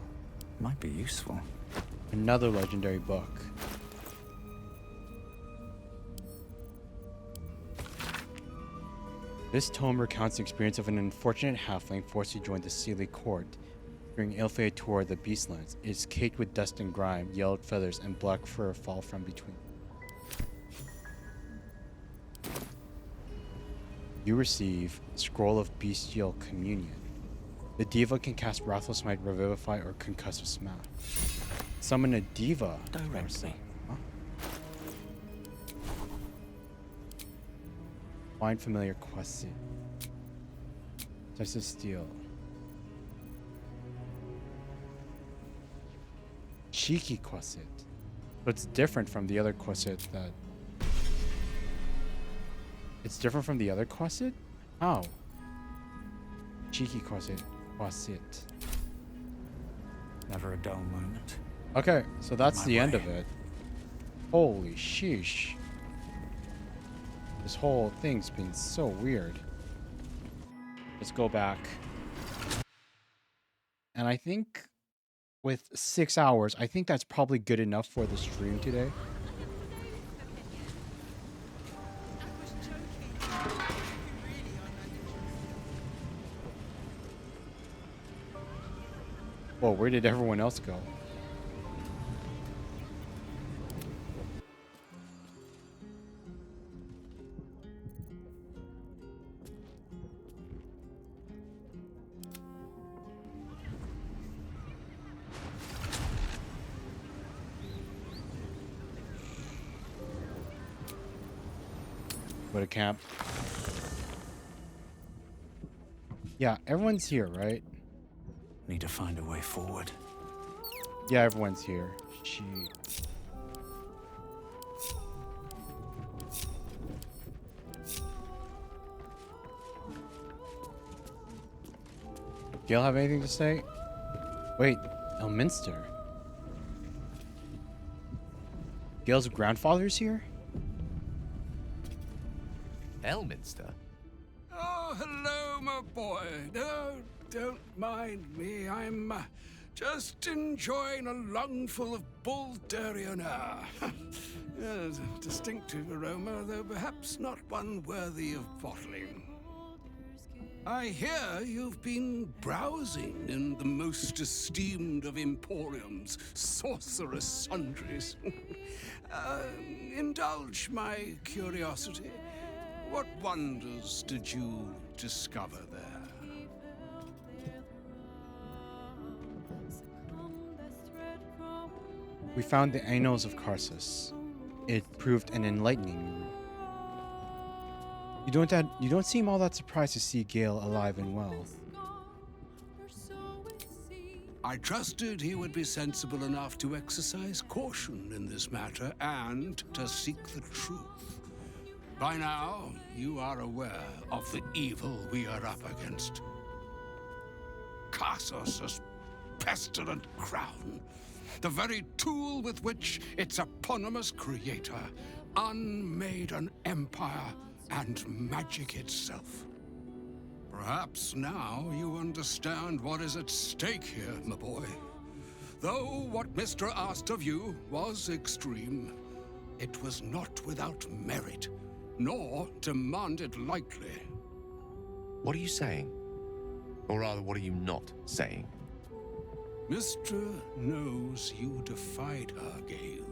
Might be useful. Another legendary book. This tome recounts the experience of an unfortunate halfling forced to join the Seelie court during ill-fated tour of the Beastlands. It is caked with dust and grime, yellowed feathers, and black fur fall from between. You receive Scroll of Bestial Communion. The Diva can cast Wrathful Smite, Revivify, or Concussive Smash. Summon a Diva. Directly. Huh? Find familiar quested. Test of steel. Cheeky quested. But it's different from the other quested that... It's different from the other quested? How? Cheeky quested. Quested. Never a dull moment. Okay, so that's My the end way. of it. Holy sheesh. This whole thing's been so weird. Let's go back. And I think with 6 hours, I think that's probably good enough for the stream today. Whoa, where did everyone else go? Go to camp. Yeah, everyone's here, right? Need to find a way forward. Yeah, everyone's here. Gee. Gail have anything to say? Wait, Elminster. Gail's grandfather's here? Elminster? Oh, hello, my boy. No, don't mind me. I'm just enjoying a lungful of Baldurian air. Yes, a distinctive aroma, though perhaps not one worthy of bottling. I hear you've been browsing in the most esteemed of emporiums, sorcerous sundries. Indulge my curiosity. What wonders did you discover there? We found the Annals of Karsus. It proved an enlightening. You don't seem all that surprised to see Gale alive and well. I trusted he would be sensible enough to exercise caution in this matter and to seek the truth. By now, you are aware of the evil we are up against. Karsus' pestilent crown, the very tool with which its eponymous creator unmade an empire and magic itself. Perhaps now you understand what is at stake here, my boy. Though what Mistra asked of you was extreme, it was not without merit, nor demanded lightly. What are you saying? Or rather, what are you not saying? Mistra knows you defied her, Gale.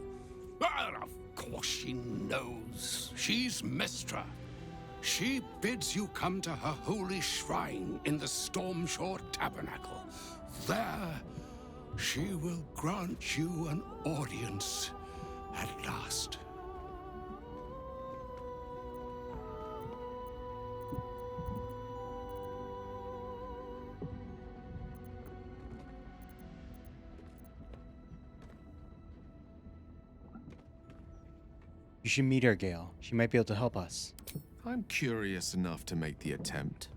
Well, of course she knows. She's Mistra. She bids you come to her holy shrine in the Stormshore Tabernacle. There, she will grant you an audience at last. You should meet her, Gale. She might be able to help us. I'm curious enough to make the attempt.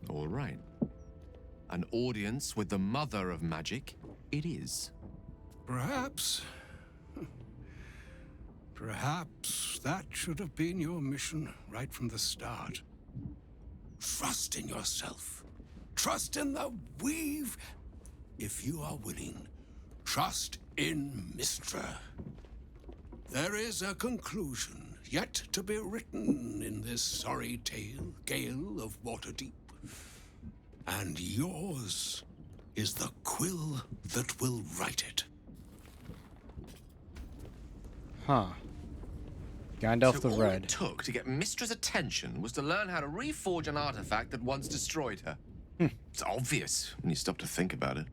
All right. An audience with the mother of magic, it is. Perhaps that should have been your mission right from the start. Trust in yourself. Trust in the weave. If you are willing, trust in Mistra. There is a conclusion yet to be written in this sorry tale, Gale of Waterdeep. And yours is the quill that will write it. Huh. Gandalf So the all Red. it took to get Mistra's attention was to learn how to reforge an artifact that once destroyed her. It's obvious when you stop to think about it.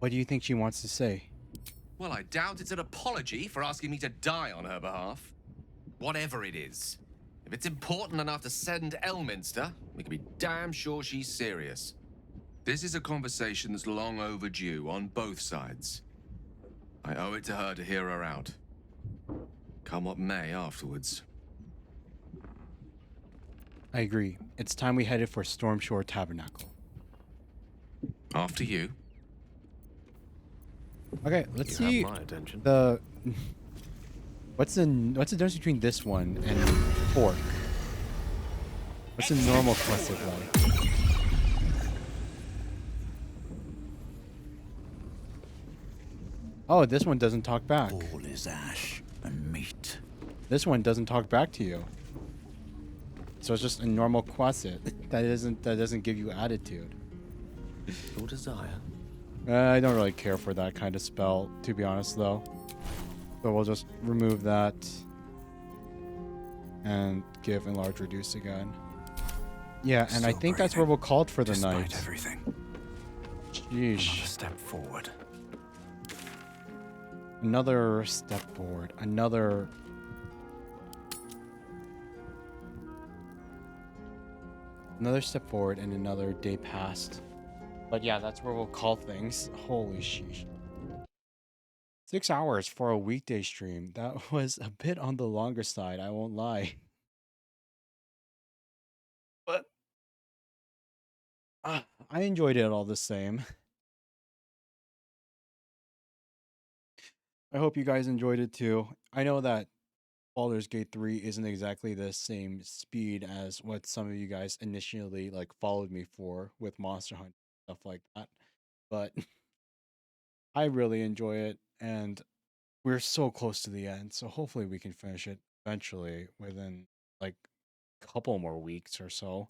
What do you think she wants to say? Well, I doubt it's an apology for asking me to die on her behalf. Whatever it is. If it's important enough to send Elminster, we can be damn sure she's serious. This is a conversation that's long overdue on both sides. I owe it to her to hear her out. Come what may afterwards. I agree. It's time we headed for Stormshore Tabernacle. After you. Okay, let's You see have my attention. the what's the difference between this one and Fork? What's the normal quest look like? Oh, this one doesn't talk back. All is ash and meat. This one doesn't talk back to you. So it's just a normal quest. That doesn't give you attitude. Your desire. I don't really care for that kind of spell, to be honest, though. So we'll just remove that and give enlarge reduce again. Yeah, and I think that's where we'll call it for the night. Despite everything. Sheesh. Another step forward. Another step forward. Another step forward and another day passed. But yeah, that's where we'll call things. Holy sheesh. 6 hours for a weekday stream. That was a bit on the longer side, I won't lie. But I enjoyed it all the same. I hope you guys enjoyed it too. I know that Baldur's Gate 3 isn't exactly the same speed as what some of you guys initially like followed me for with Monster Hunter stuff like that. But I really enjoy it and we're so close to the end. So hopefully we can finish it eventually within like a couple more weeks or so.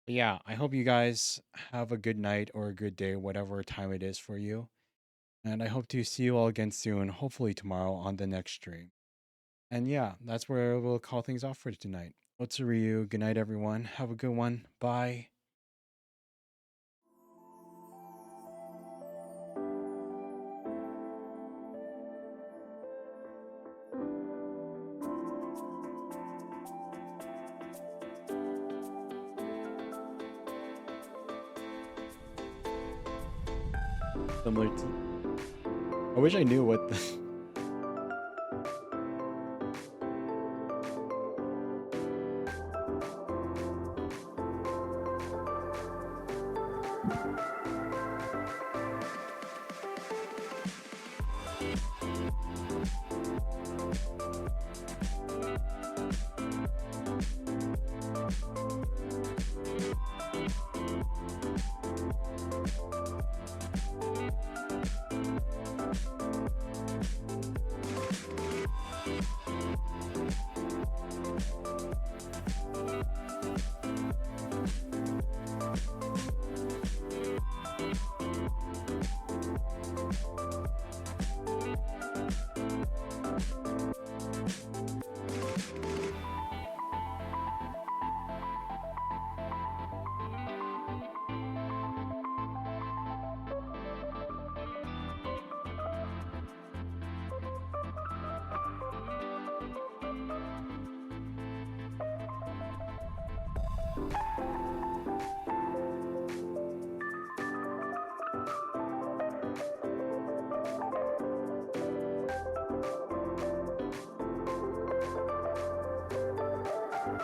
But yeah, I hope you guys have a good night or a good day, whatever time it is for you. And I hope to see you all again soon, hopefully tomorrow on the next stream. And yeah, that's where we'll call things off for tonight. Otsu, good night, everyone. Have a good one. Bye. Similar to... I wish I knew what the...